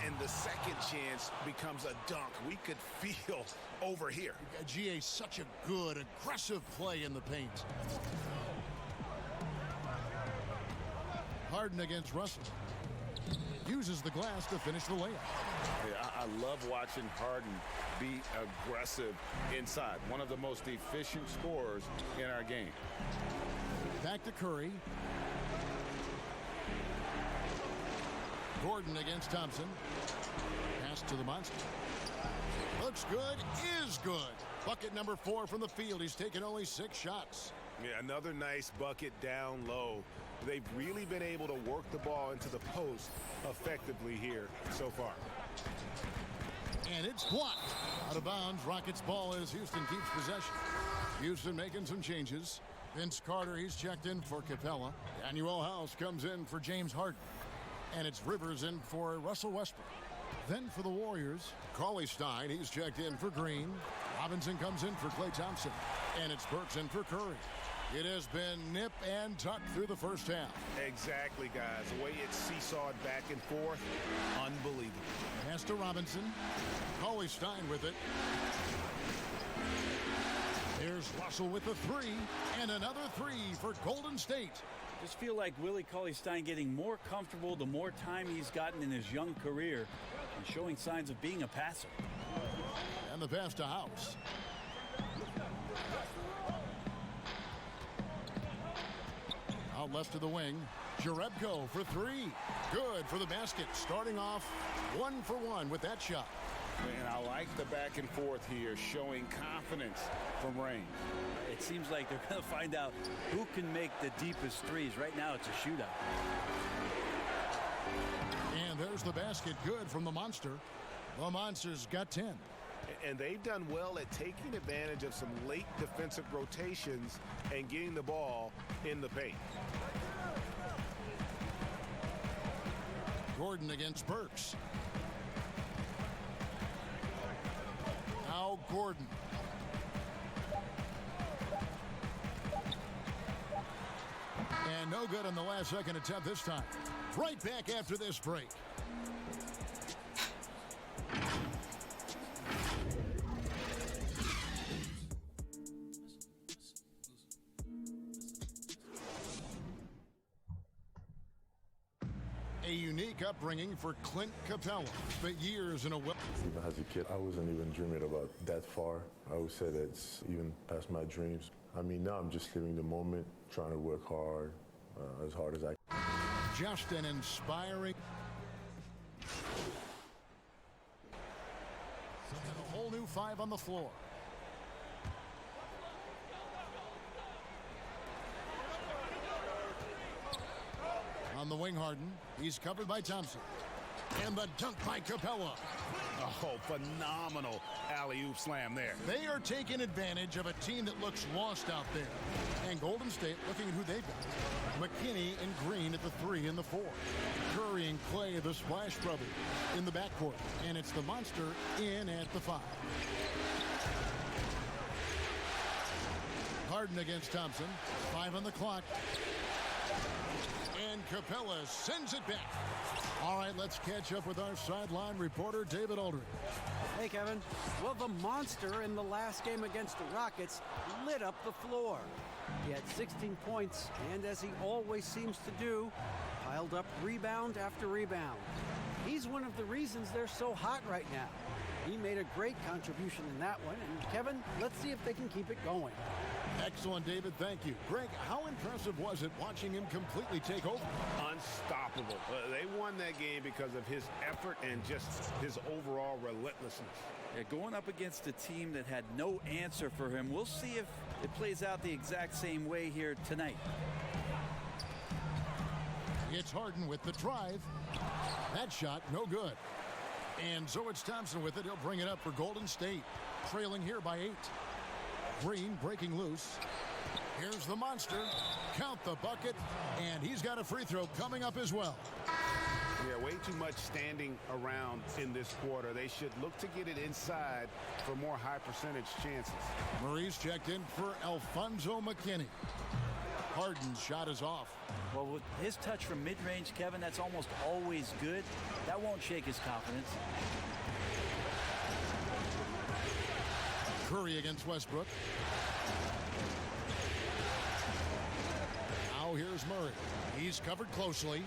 And the second chance becomes a dunk. We could feel over here.
GA, such a good, aggressive play in the paint. Harden against Russell. Uses the glass to finish the layup.
Yeah, I love watching Harden be aggressive inside. One of the most efficient scorers in our game.
Back to Curry. Gordon against Thompson. Pass to the Monster. Looks good, is good. Bucket number 4 from the field. He's taken only 6 shots.
Yeah, another nice bucket down low. They've really been able to work the ball into the post effectively here so far.
And it's blocked. Out of bounds. Rockets ball as Houston keeps possession. Houston making some changes. Vince Carter, he's checked in for Capella. Daniel House comes in for James Harden. And it's Rivers in for Russell Westbrook. Then for the Warriors, Cauley Stein, he's checked in for Green. Robinson comes in for Klay Thompson. And it's Burks in for Curry. It has been nip and tuck through the first half.
Exactly, guys. The way it's seesawed back and forth, unbelievable.
Pass to Robinson. Cauley Stein with it. Here's Russell with the 3. And another 3 for Golden State.
Just feel like Willie Cauley-Stein getting more comfortable the more time he's gotten in his young career and showing signs of being a passer.
And the pass to House. Out left to the wing. Jerebko for 3. Good for the basket. Starting off 1 for 1 with that shot.
And I like the back and forth here, showing confidence from Rain.
It seems like they're going to find out who can make the deepest threes. Right now, it's a shootout.
And there's the basket. Good from the Monster. The Monster's got 10.
And they've done well at taking advantage of some late defensive rotations and getting the ball in the paint.
Gordon against Burks. Now Gordon. And no good on the last second attempt this time. Right back after this break. A unique upbringing for Clint Capella. Spent years in a
Even as a kid, I wasn't even dreaming about that far. I would say that's even past my dreams. I mean, now I'm just living the moment, trying to work hard as I can.
Just an inspiring. A whole new 5 on the floor. On the wing, Harden. He's covered by Thompson. And the dunk by Capella.
Oh, phenomenal alley-oop slam there.
They are taking advantage of a team that looks lost out there. And Golden State looking at who they've got. McKinney and Green at the 3 and the 4. Curry and Clay, the Splash Brothers, in the backcourt. And it's the Monster in at the 5. Harden against Thompson. 5 on the clock. And Capella sends it back. All right, let's catch up with our sideline reporter, David Aldridge.
Hey, Kevin. Well, the monster in the last game against the Rockets lit up the floor. He had 16 points, and as he always seems to do, piled up rebound after rebound. He's one of the reasons they're so hot right now. He made a great contribution in that one, and Kevin, let's see if they can keep it going.
Excellent, David. Thank you. Greg, how impressive was it watching him completely take over?
Unstoppable. They won that game because of his effort and just his overall relentlessness.
Yeah, going up against a team that had no answer for him. We'll see if it plays out the exact same way here tonight.
It's Harden with the drive. That shot, no good. And so it's Thompson with it. He'll bring it up for Golden State. Trailing here by 8. Green breaking loose. Here's the monster. Count the bucket. And he's got a free throw coming up as well.
Yeah, way too much standing around in this quarter. They should look to get it inside for more high percentage chances.
Murray's checked in for Alfonso McKinney. Harden's shot is off.
Well, with his touch from mid-range, Kevin, that's almost always good. That won't shake his confidence.
Curry against Westbrook. Now here's Murray. He's covered closely.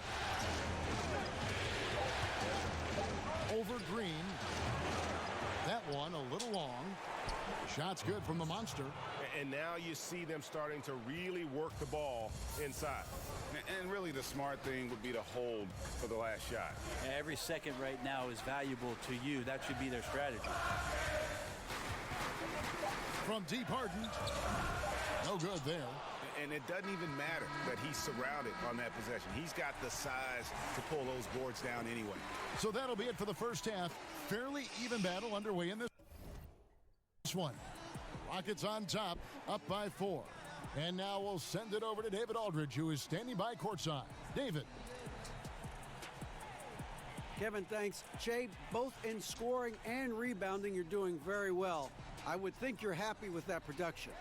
Over Green. That one a little long. Shot's good from the monster.
And now you see them starting to really work the ball inside. And really the smart thing would be to hold for the last shot.
Every second right now is valuable to you. That should be their strategy.
From deep, Harden. No good there.
And it doesn't even matter that he's surrounded on that possession. He's got the size to pull those boards down anyway.
So that'll be it for the first half. Fairly even battle underway in this one. Rockets on top, up by 4. And now we'll send it over to David Aldridge, who is standing by courtside. David.
Kevin, thanks. Jay, both in scoring and rebounding, you're doing very well. I would think you're happy with that production.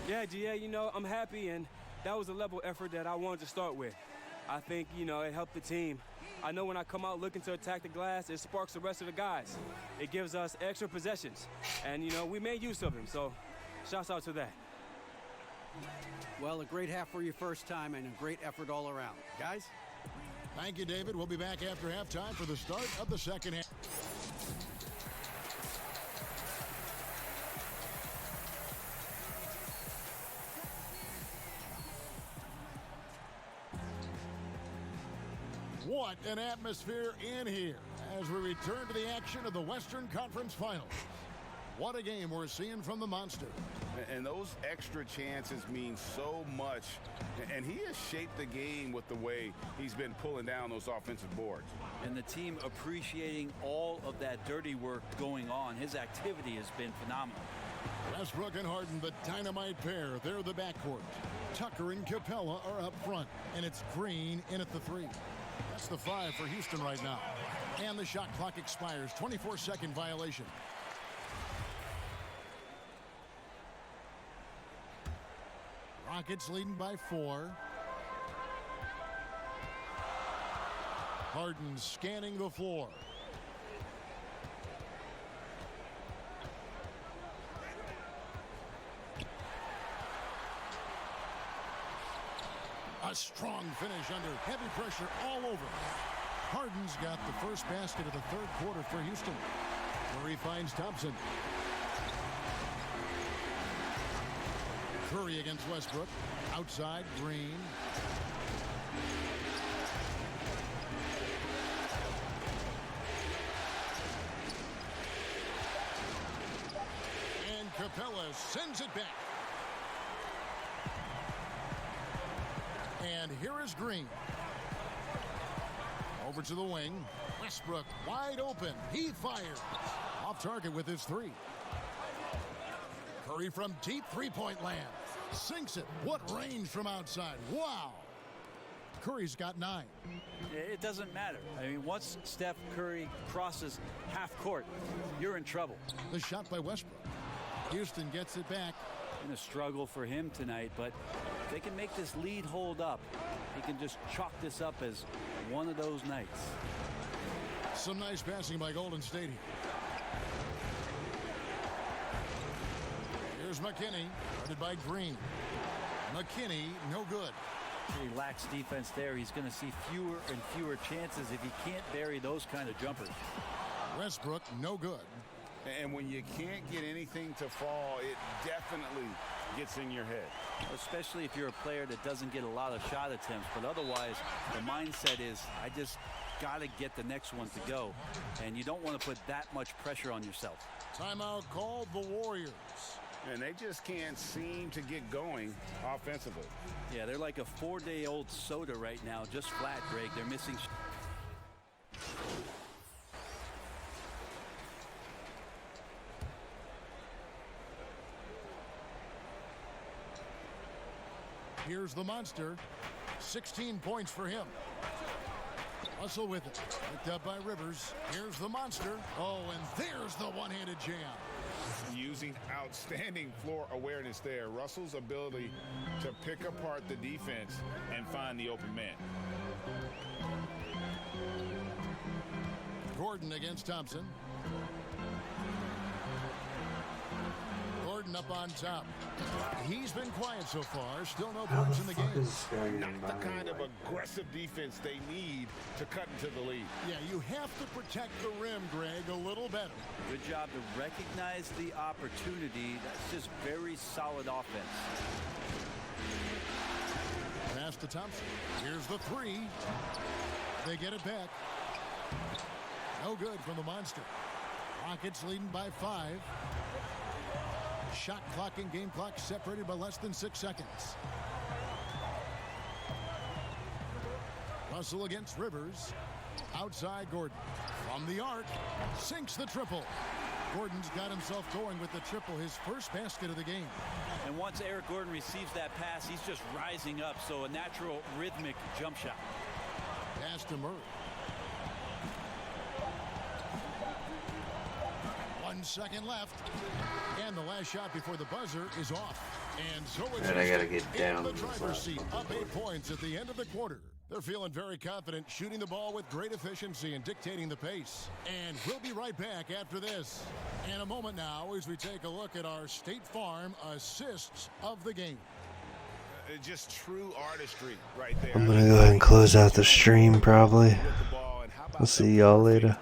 Yeah, GA, I'm happy, and that was a level effort that I wanted to start with. I think, it helped the team. I know when I come out looking to attack the glass, it sparks the rest of the guys. It gives us extra possessions, and, we made use of them, so shouts out to that.
Well, a great half for your first time and a great effort all around. Guys?
Thank you, David. We'll be back after halftime for the start of the second half. What an atmosphere in here as we return to the action of the Western Conference Finals. What a game we're seeing from the monster.
And those extra chances mean so much. And he has shaped the game with the way he's been pulling down those offensive boards.
And the team appreciating all of that dirty work going on. His activity has been phenomenal.
Westbrook and Harden, the dynamite pair. They're the backcourt. Tucker and Capella are up front. And it's Green in at the 3. That's the 5 for Houston right now. And the shot clock expires. 24-second violation. Rockets leading by 4. Harden scanning the floor. A strong finish under heavy pressure all over. Harden's got the first basket of the third quarter for Houston. Murray finds Thompson. Curry against Westbrook. Outside, Green. And Capella sends it back. And here is Green. Over to the wing. Westbrook wide open. He fires. Off target with his 3. Curry from deep three-point land. Sinks it. What range from outside. Wow. Curry's got 9.
It doesn't matter. I mean, once Steph Curry crosses half court, you're in trouble.
The shot by Westbrook. Houston gets it back.
Been a struggle for him tonight, but if they can make this lead hold up, he can just chalk this up as one of those nights.
Some nice passing by Golden State here. Here's McKinney, guarded by Green. McKinney, no good.
He lacks defense there. He's going to see fewer and fewer chances if he can't bury those kind of jumpers.
Westbrook, no good.
And when you can't get anything to fall, it definitely gets in your head.
Especially if you're a player that doesn't get a lot of shot attempts. But otherwise, the mindset is, I just got to get the next one to go. And you don't want to put that much pressure on yourself.
Timeout called the Warriors.
And they just can't seem to get going offensively.
Yeah, they're like a 4-day-old soda right now, just flat, Greg. They're missing.
Here's the monster. 16 points for him. Russell with it. Picked up by Rivers. Here's the monster. Oh, and there's the one-handed jam.
Using outstanding floor awareness there. Russell's ability to pick apart the defense and find the open man.
Gordon against Thompson. Gordon up on top. He's been quiet so far. Still no points in the game.
Not the kind of aggressive defense they need to cut into the lead.
Yeah, you have to protect the rim, Greg, a little better.
Good job to recognize the opportunity. That's just very solid offense.
Pass to Thompson. Here's the three. They get it back. No good from the monster. Rockets leading by 5. Shot clock and game clock separated by less than 6 seconds. Russell against Rivers. Outside Gordon. From the arc. Sinks the triple. Gordon's got himself going with the triple, his first basket of the game.
And once Eric Gordon receives that pass, he's just rising up. So a natural rhythmic jump shot.
Pass to Murray. 1 second left. And the last shot before the buzzer is off. And so it's
and I gotta get down
in the driver's seat, up 8 points at the end of the quarter. They're feeling very confident, shooting the ball with great efficiency and dictating the pace. And we'll be right back after this. In a moment now, as we take a look at our State Farm assists of the game.
Just true artistry right there.
I'm gonna go ahead and close out the stream probably. I'll see y'all later.